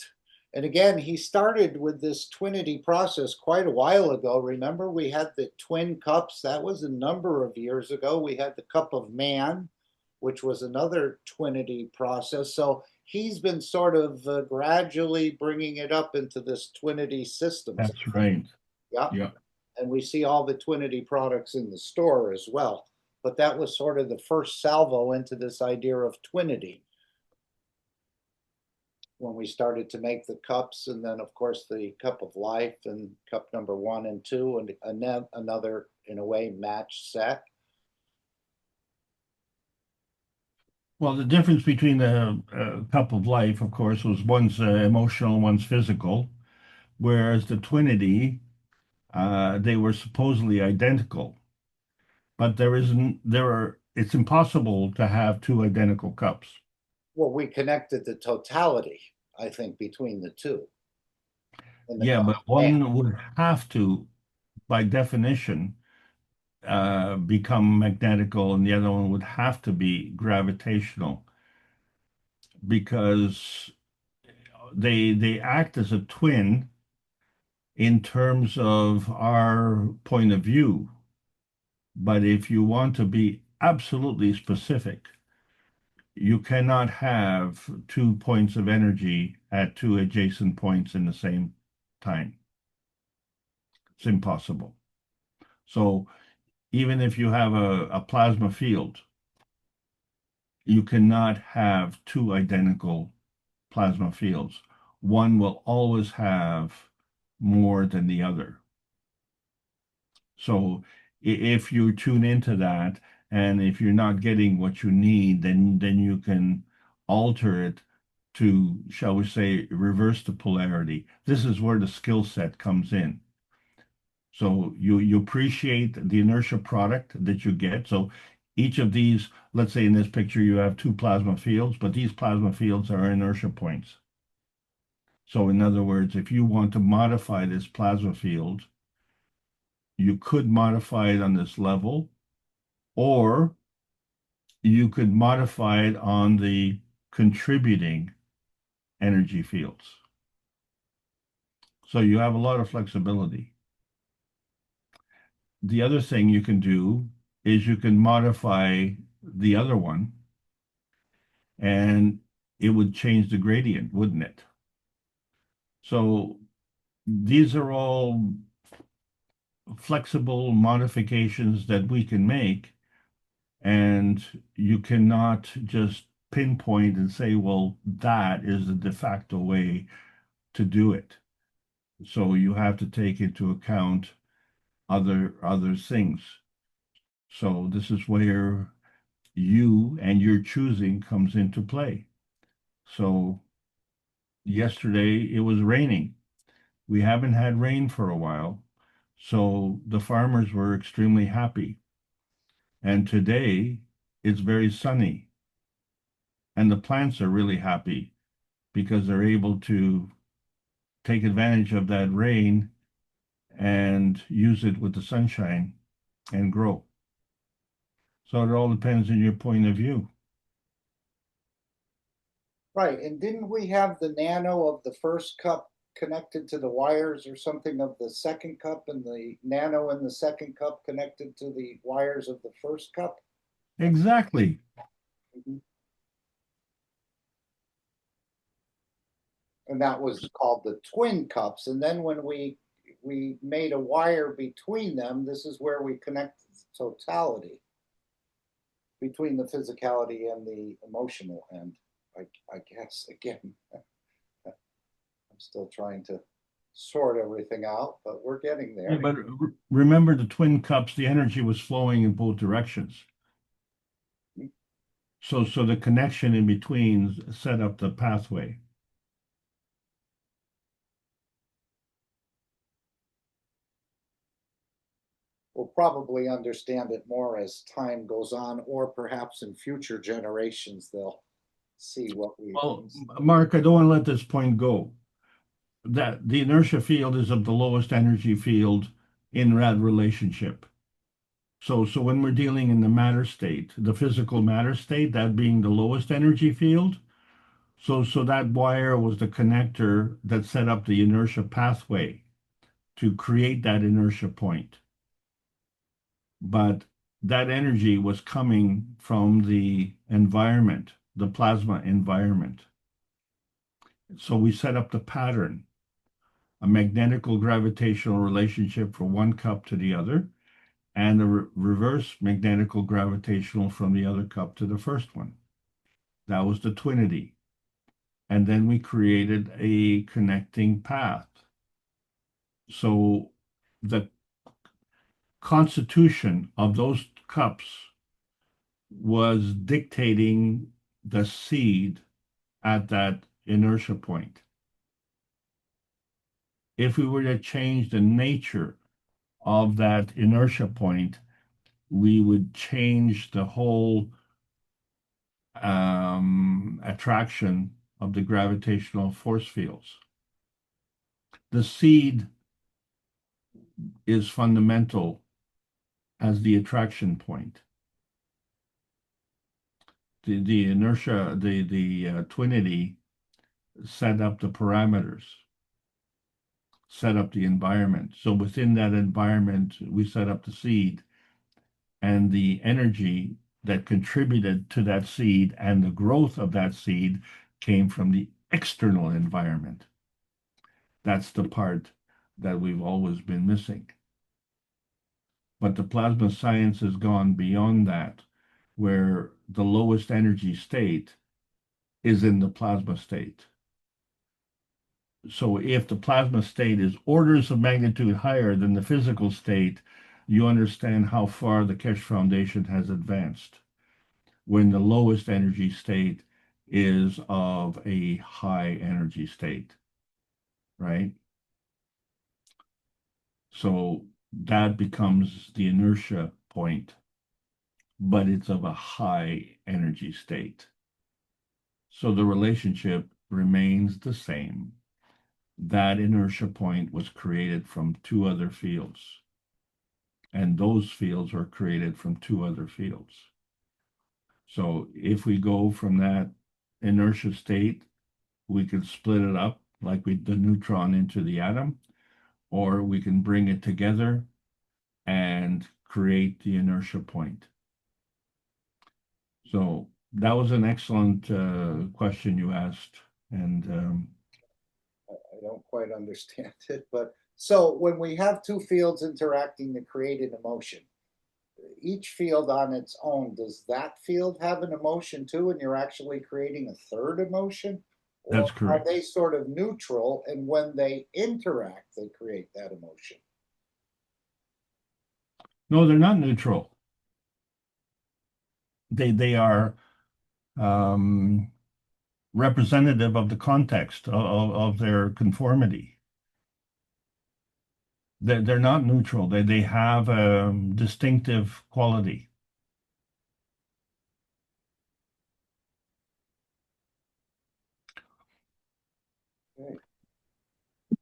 And again, he started with this twinity process quite a while ago. Remember, we had the twin cups. That was a number of years ago. We had the cup of man, which was another twinity process. So he's been sort of gradually bringing it up into this twinity system. That's right. Yeah. Yeah. And we see all the twinity products in the store as well. But that was sort of the first salvo into this idea of twinity when we started to make the cups, and then of course the cup of life and cup number 1 and 2, and another, in a way, match set. Well, the difference between the cup of life, of course, was one's emotional, one's physical, whereas the twinity, they were supposedly identical, but it's impossible to have two identical cups. Well, we connected the totality, I think, between the two. Yeah, but one would have to, by definition, become magnetical, and the other one would have to be gravitational, because they act as a twin in terms of our point of view. But if you want to be absolutely specific, you cannot have 2 points of energy at 2 adjacent points in the same time. It's impossible. So even if you have a plasma field, you cannot have 2 identical plasma fields. One will always have more than the other. So if you tune into that, and if you're not getting what you need, then you can alter it to, shall we say, reverse the polarity. This is where the skill set comes in. So you appreciate the inertia product that you get. So each of these, let's say in this picture, you have 2 plasma fields, but these plasma fields are inertia points. So in other words, if you want to modify this plasma field, you could modify it on this level, or you could modify it on the contributing energy fields. So you have a lot of flexibility. The other thing you can do is you can modify the other one, and it would change the gradient, wouldn't it? So these are all flexible modifications that we can make, and you cannot just pinpoint and say, well, that is the de facto way to do it. So you have to take into account other things. So this is where you and your choosing comes into play. So yesterday it was raining. We haven't had rain for a while, so the farmers were extremely happy. And today it's very sunny, and the plants are really happy because they're able to take advantage of that rain and use it with the sunshine and grow. So it all depends on your point of view. Right, and didn't we have the nano of the first cup connected to the wires or something of the second cup, and the nano in the second cup connected to the wires of the first cup? Exactly. Mm-hmm. And that was called the twin cups. And then when we made a wire between them, this is where we connect the totality between the physicality and the emotional end. I guess, again, I'm still trying to sort everything out, but we're getting there. Yeah, but remember the twin cups, the energy was flowing in both directions. So the connection in between set up the pathway. We'll probably understand it more as time goes on, or perhaps in future generations they'll see what we. Well, Mark, I don't want to let this point go. That the inertia field is of the lowest energy field in that relationship. So when we're dealing in the matter state, the physical matter state, that being the lowest energy field, so that wire was the connector that set up the inertia pathway to create that inertia point. But that energy was coming from the environment, the plasma environment. So we set up the pattern, a magnetical gravitational relationship from one cup to the other, and a reverse magnetical gravitational from the other cup to the first one. That was the twinity. And then we created a connecting path. So the constitution of those cups was dictating the seed at that inertia point. If we were to change the nature of that inertia point, we would change the whole attraction of the gravitational force fields. The seed is fundamental as the attraction point. The inertia, the twinity set up the parameters, set up the environment. So within that environment, we set up the seed, and the energy that contributed to that seed and the growth of that seed came from the external environment. That's the part that we've always been missing. But the plasma science has gone beyond that, where the lowest energy state is in the plasma state. So if the plasma state is orders of magnitude higher than the physical state, you understand how far the Keshe Foundation has advanced, when the lowest energy state is of a high energy state, right? So that becomes the inertia point, but it's of a high energy state. So the relationship remains the same. That inertia point was created from two other fields, and those fields were created from two other fields. So if we go from that inertia state, we could split it up like the neutron into the atom, or we can bring it together and create the inertia point. So that was an excellent question you asked, and I don't quite understand it, but so when we have two fields interacting to create an emotion, each field on its own, does that field have an emotion too, and you're actually creating a third emotion? Or that's correct. are they sort of neutral, and when they interact, they create that emotion? No, they're not neutral. They are representative of the context of their conformity. They're not neutral. They have a distinctive quality. Okay.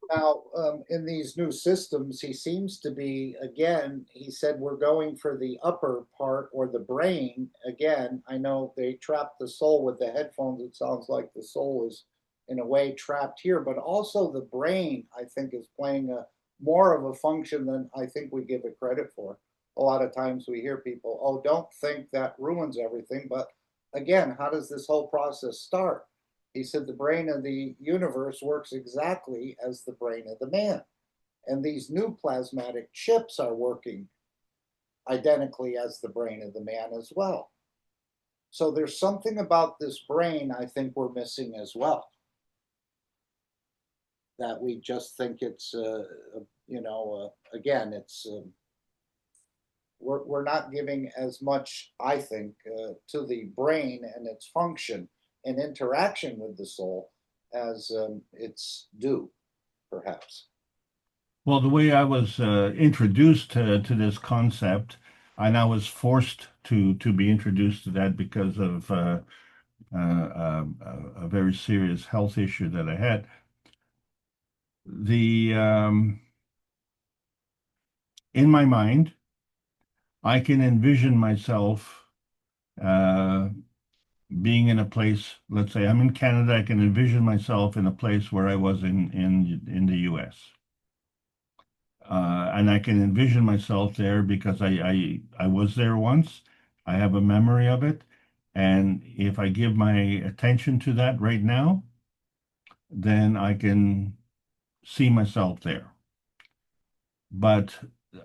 Now, in these new systems, he seems to be, again, he said we're going for the upper part or the brain. Again, I know they trapped the soul with the headphones. It sounds like the soul is, in a way, trapped here, but also the brain, I think, is playing more of a function than I think we give it credit for. A lot of times we hear people, oh, don't think that ruins everything. But again, how does this whole process start? He said the brain of the universe works exactly as the brain of the man. And these new plasmatic chips are working identically as the brain of the man as well. So there's something about this brain I think we're missing as well. That we just think it's, again, it's we're not giving as much, I think, to the brain and its function and interaction with the soul as it's due, perhaps. Well, the way I was introduced to this concept, and I was forced to be introduced to that because of a very serious health issue that I had. In my mind, I can envision myself being in a place. Let's say I'm in Canada. I can envision myself in a place where I was in the U.S. And I can envision myself there because I was there once. I have a memory of it, and if I give my attention to that right now, then I can see myself there. But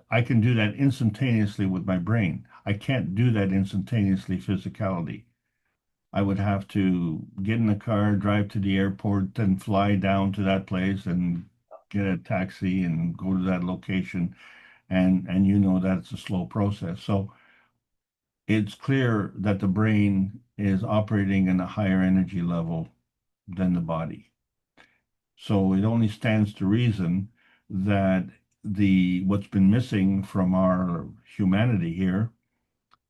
I can do that instantaneously with my brain. I can't do that instantaneously physicality. I would have to get in a car, drive to the airport, and fly down to that place and get a taxi and go to that location. And you know that's a slow process. So it's clear that the brain is operating in a higher energy level than the body. So it only stands to reason that what's been missing from our humanity here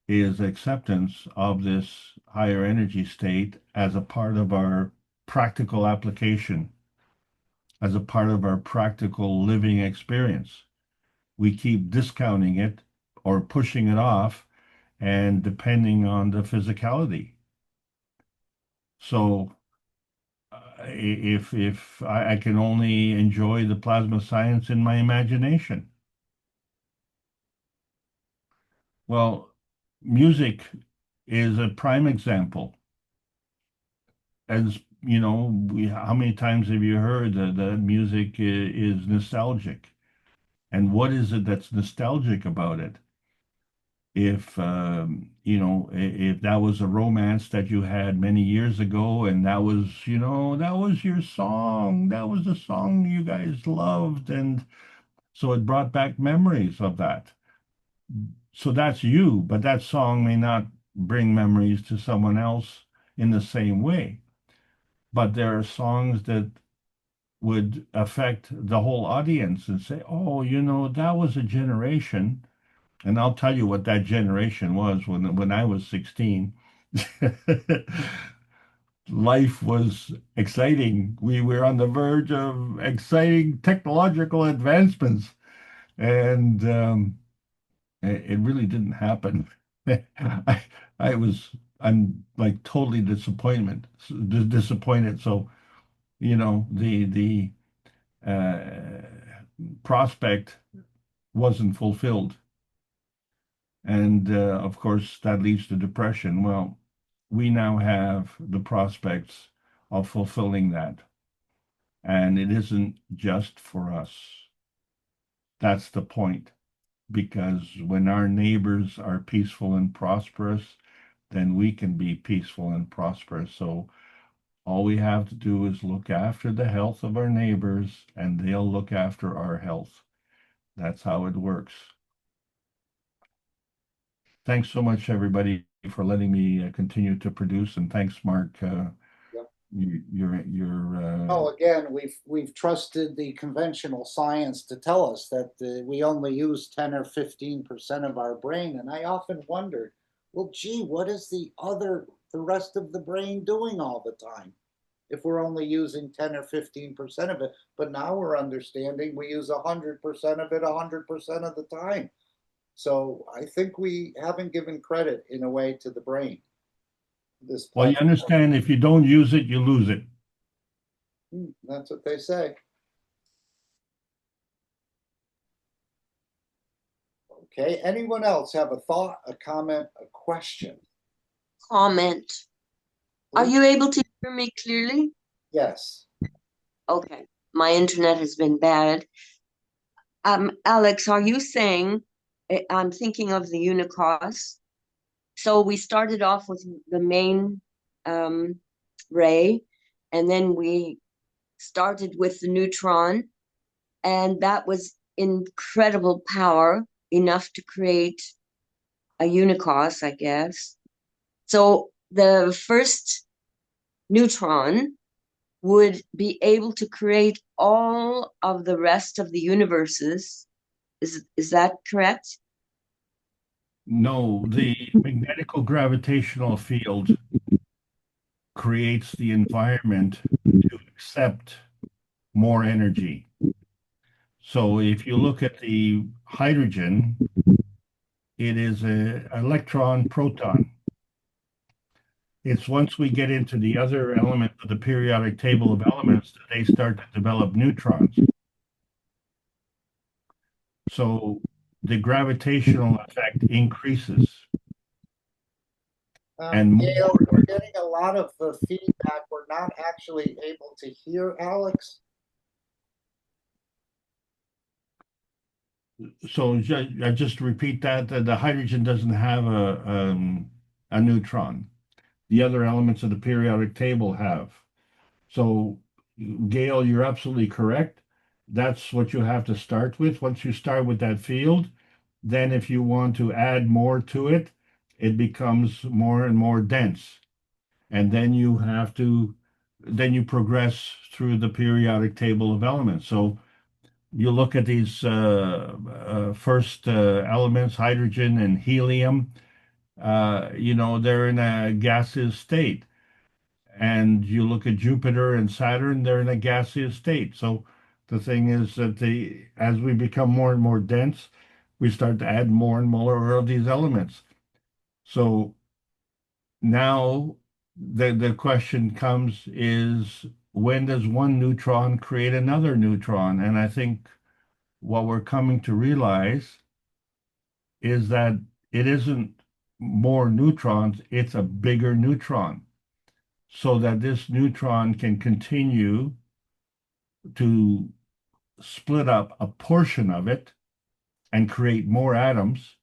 is acceptance of this higher energy state as a part of our practical application, as a part of our practical living experience. We keep discounting it or pushing it off and depending on the physicality. So if I can only enjoy the plasma science in my imagination. Well, music is a prime example. As you know, how many times have you heard that music is nostalgic? And what is it that's nostalgic about it? If if that was a romance that you had many years ago, and that was that was your song, that was the song you guys loved, and so it brought back memories of that. So that's you, but that song may not bring memories to someone else in the same way. But there are songs that would affect the whole audience and say, oh, that was a generation. And I'll tell you what that generation was when I was 16. Life was exciting. We were on the verge of exciting technological advancements, and it really didn't happen. I'm like totally disappointed. So, the prospect wasn't fulfilled. And of course, that leads to depression. Well, we now have the prospects of fulfilling that. And it isn't just for us. That's the point. Because when our neighbors are peaceful and prosperous, then we can be peaceful and prosperous. So all we have to do is look after the health of our neighbors, and they'll look after our health. That's how it works. Thanks so much, everybody, for letting me continue to produce, and thanks, Mark. Oh, again, we've trusted the conventional science to tell us that we only use 10 or 15% of our brain, and I often wondered, well, gee, what is the rest of the brain doing all the time if we're only using 10 or 15% of it? But now we're understanding we use 100% of it 100% of the time. So I think we haven't given credit in a way to the brain. Well, you understand, if you don't use it, you lose it. That's what they say. Okay, anyone else have a thought, a comment, a question? Comment. Are you able to hear me clearly? Yes. Okay, my internet has been bad. Alex, are you saying, I'm thinking of the Unicross. So we started off with the main ray, and then we started with the neutron, and that was incredible power, enough to create a unicos, I guess. So the first neutron would be able to create all of the rest of the universes. Is that correct? No, the magnetical gravitational field creates the environment to accept more energy. So if you look at the hydrogen, it is an electron proton. It's once we get into the other element of the periodic table of elements that they start to develop neutrons. So the gravitational effect increases. And Gail, we're getting a lot of feedback. We're not actually able to hear Alex. So just repeat that the hydrogen doesn't have a neutron. The other elements of the periodic table have. So, Gail, you're absolutely correct. That's what you have to start with. Once you start with that field, then if you want to add more to it, it becomes more and more dense. And then then you progress through the periodic table of elements. So you look at these first elements, hydrogen and helium, they're in a gaseous state. And you look at Jupiter and Saturn, they're in a gaseous state. So the thing is that as we become more and more dense, we start to add more and more of these elements. So now the question comes is, when does one neutron create another neutron? And I think what we're coming to realize is that it isn't more neutrons, it's a bigger neutron, so that this neutron can continue to split up a portion of it and create more atoms,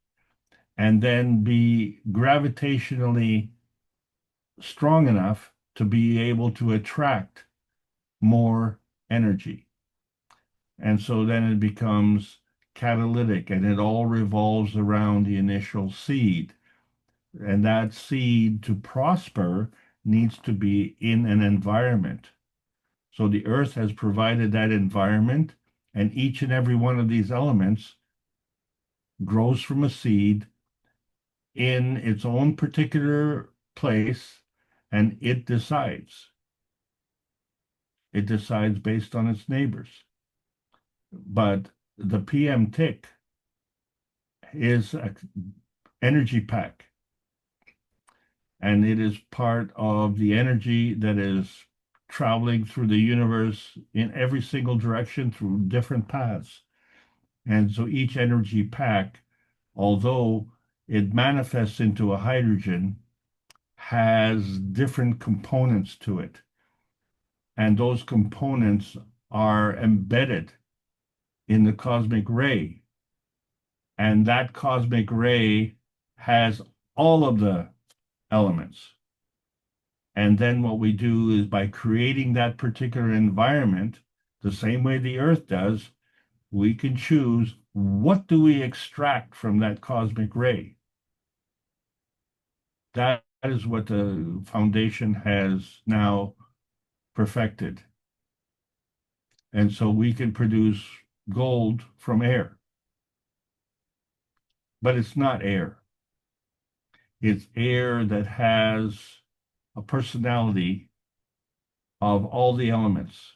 and then be gravitationally strong enough to be able to attract more energy. And so then it becomes catalytic, and it all revolves around the initial seed. And that seed, to prosper, needs to be in an environment. So the earth has provided that environment, and each and every one of these elements grows from a seed in its own particular place, and it decides. It decides based on its neighbors. But the PM tick is an energy pack, and it is part of the energy that is traveling through the universe in every single direction through different paths. And so each energy pack, although it manifests into a hydrogen, has different components to it. And those components are embedded in the cosmic ray. And that cosmic ray has all of the elements. And then what we do is, by creating that particular environment, the same way the Earth does, we can choose, what do we extract from that cosmic ray? That is what the foundation has now perfected. And so we can produce gold from air. But it's not air. It's air that has a personality of all the elements.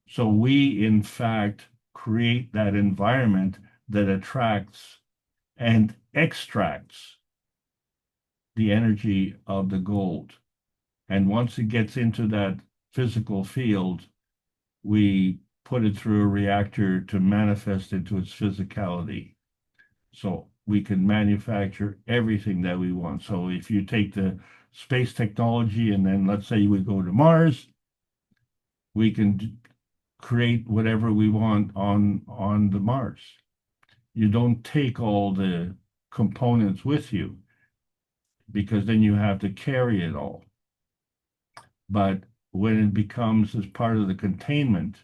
So we, in fact, create that environment that attracts and extracts the energy of the gold. And once it gets into that physical field, we put it through a reactor to manifest into its physicality. So we can manufacture everything that we want. So if you take the space technology, and then let's say we go to Mars, we can create whatever we want on the Mars. You don't take all the components with you, because then you have to carry it all. But when it becomes as part of the containment,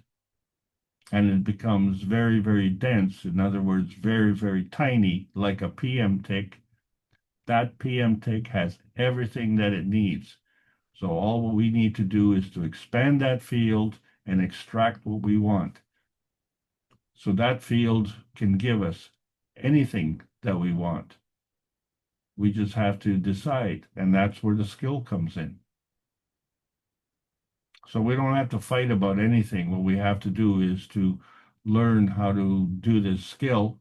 and it becomes very, very dense. In other words, very, very tiny, like a PM tick. That PM tick has everything that it needs. So all we need to do is to expand that field and extract what we want. So that field can give us anything that we want. We just have to decide, and that's where the skill comes in. So we don't have to fight about anything. What we have to do is to learn how to do this skill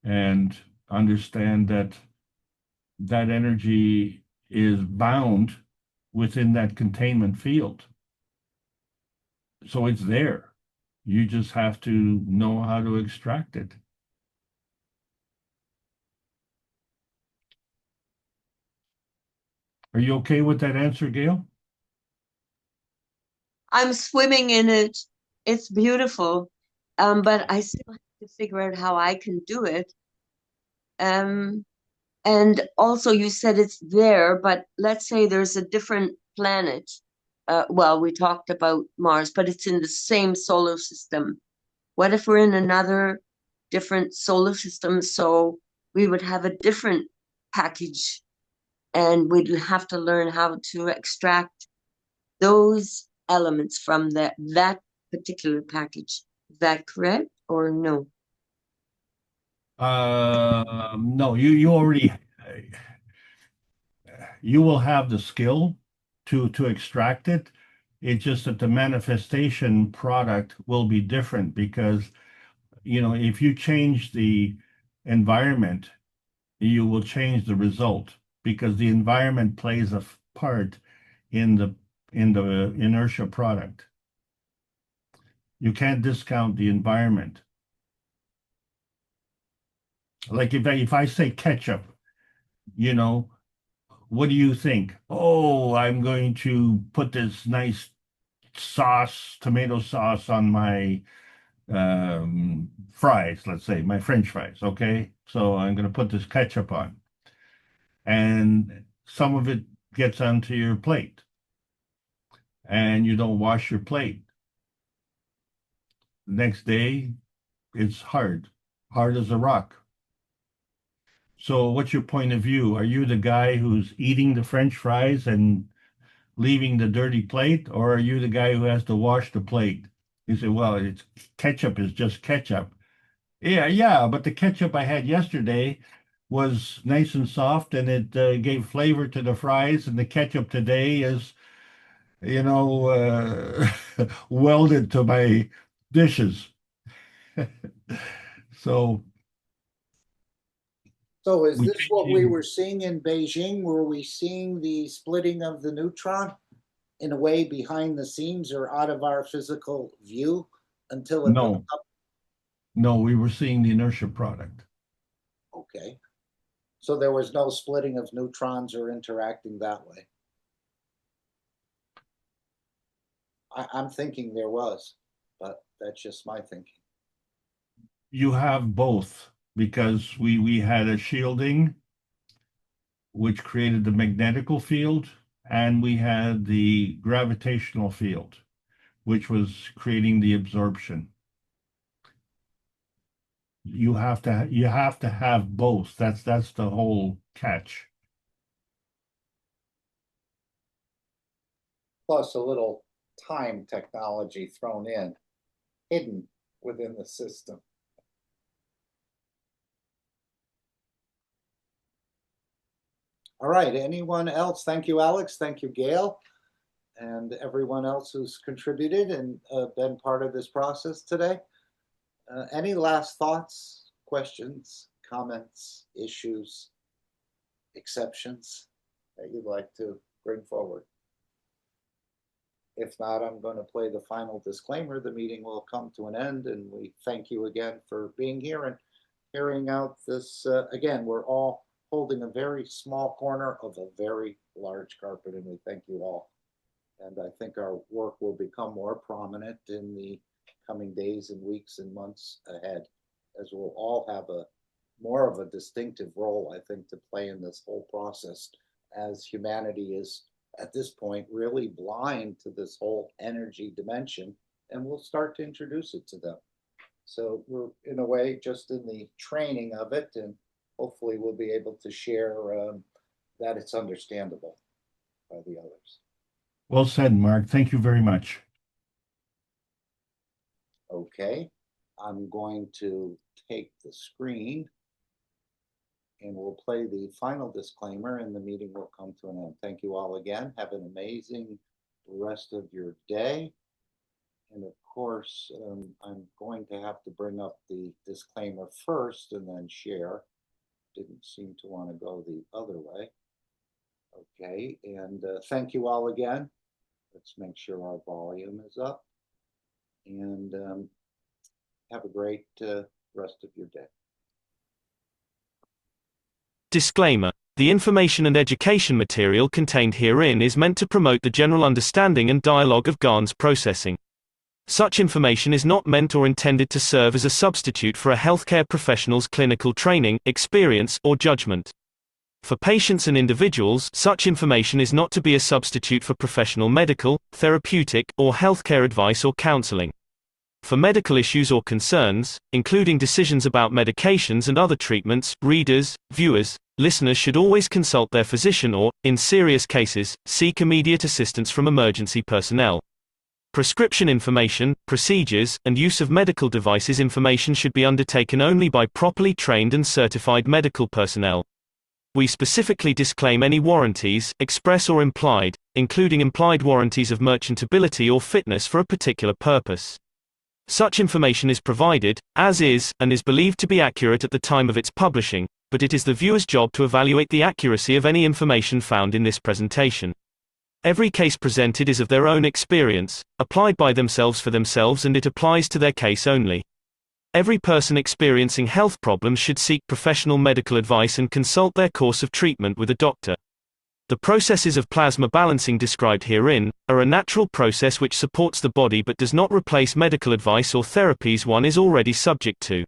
and understand that that energy is bound within that containment field. So it's there. You just have to know how to extract it. Are you okay with that answer, Gail? I'm swimming in it. It's beautiful. But I still have to figure out how I can do it. And also you said it's there, but let's say there's a different planet. Well, we talked about Mars, but it's in the same solar system. What if we're in another different solar system? So we would have a different package and we'd have to learn how to extract those elements from that particular package. Is that correct or no? No, you already you will have the skill to extract it. It's just that the manifestation product will be different because, you know, if you change the environment, you will change the result because the environment plays a part in the inertia product. You can't discount the environment. Like if I say ketchup, you know, what do you think? Oh, I'm going to put this nice sauce, tomato sauce on my fries, let's say, my French fries. Okay. So I'm going to put this ketchup on, and some of it gets onto your plate, and you don't wash your plate. The next day, it's hard as a rock. So, what's your point of view? Are you the guy who's eating the French fries and leaving the dirty plate, or are you the guy who has to wash the plate? You say, well, it's ketchup is just ketchup. Yeah, but the ketchup I had yesterday was nice and soft and it gave flavor to the fries, and the ketchup today is, welded to my dishes. So So is we this what we were seeing in Beijing? Were we seeing the splitting of the neutron in a way behind the scenes or out of our physical view until it was no, no, we were seeing the inertia product. okay? So there was no splitting of neutrons or interacting that way. I'm thinking there was, but that's just my thinking. You have both because we had a shielding which created the magnetical field, and we had the gravitational field, which was creating the absorption. You have to have both. That's the whole catch. Plus a little time technology thrown in, hidden within the system. All right, anyone else? Thank you, Alex. Thank you, Gail, and everyone else who's contributed and been part of this process today. Any last thoughts, questions, comments, issues, exceptions that you'd like to bring forward? If not, I'm going to play the final disclaimer. The meeting will come to an end, and we thank you again for being here and carrying out this. Again, we're all holding a very small corner of a very large carpet, and we thank you all. And I think our work will become more prominent in the coming days and weeks and months ahead, as we'll all have more of a distinctive role, I think, to play in this whole process, as humanity is at this point really blind to this whole energy dimension, and we'll start to introduce it to them. So we're, in a way, just in the training of it, and hopefully we'll be able to share that it's understandable by the others. Well said, Mark. Thank you very much. Okay, I'm going to take the screen and we'll play the final disclaimer and the meeting will come to an end. Thank you all again. Have an amazing rest of your day. And of course, I'm going to have to bring up the disclaimer first and then share. Didn't seem to want to go the other way. Okay, and thank you all again. Let's make sure our volume is up. And have a great rest of your day. Disclaimer. The information and education material contained herein is meant to promote the general understanding and dialogue of GANs processing. Such information is not meant or intended to serve as a substitute for a healthcare professional's clinical training, experience, or judgment. For patients and individuals, such information is not to be a substitute for professional medical, therapeutic, or healthcare advice or counseling. For medical issues or concerns, including decisions about medications and other treatments, readers, viewers, listeners should always consult their physician or, in serious cases, seek immediate assistance from emergency personnel. Prescription information, procedures, and use of medical devices information should be undertaken only by properly trained and certified medical personnel. We specifically disclaim any warranties, express or implied, including implied warranties of merchantability or fitness for a particular purpose. Such information is provided, as is, and is believed to be accurate at the time of its publishing, but it is the viewer's job to evaluate the accuracy of any information found in this presentation. Every case presented is of their own experience, applied by themselves for themselves, and it applies to their case only. Every person experiencing health problems should seek professional medical advice and consult their course of treatment with a doctor. The processes of plasma balancing described herein are a natural process which supports the body but does not replace medical advice or therapies one is already subject to.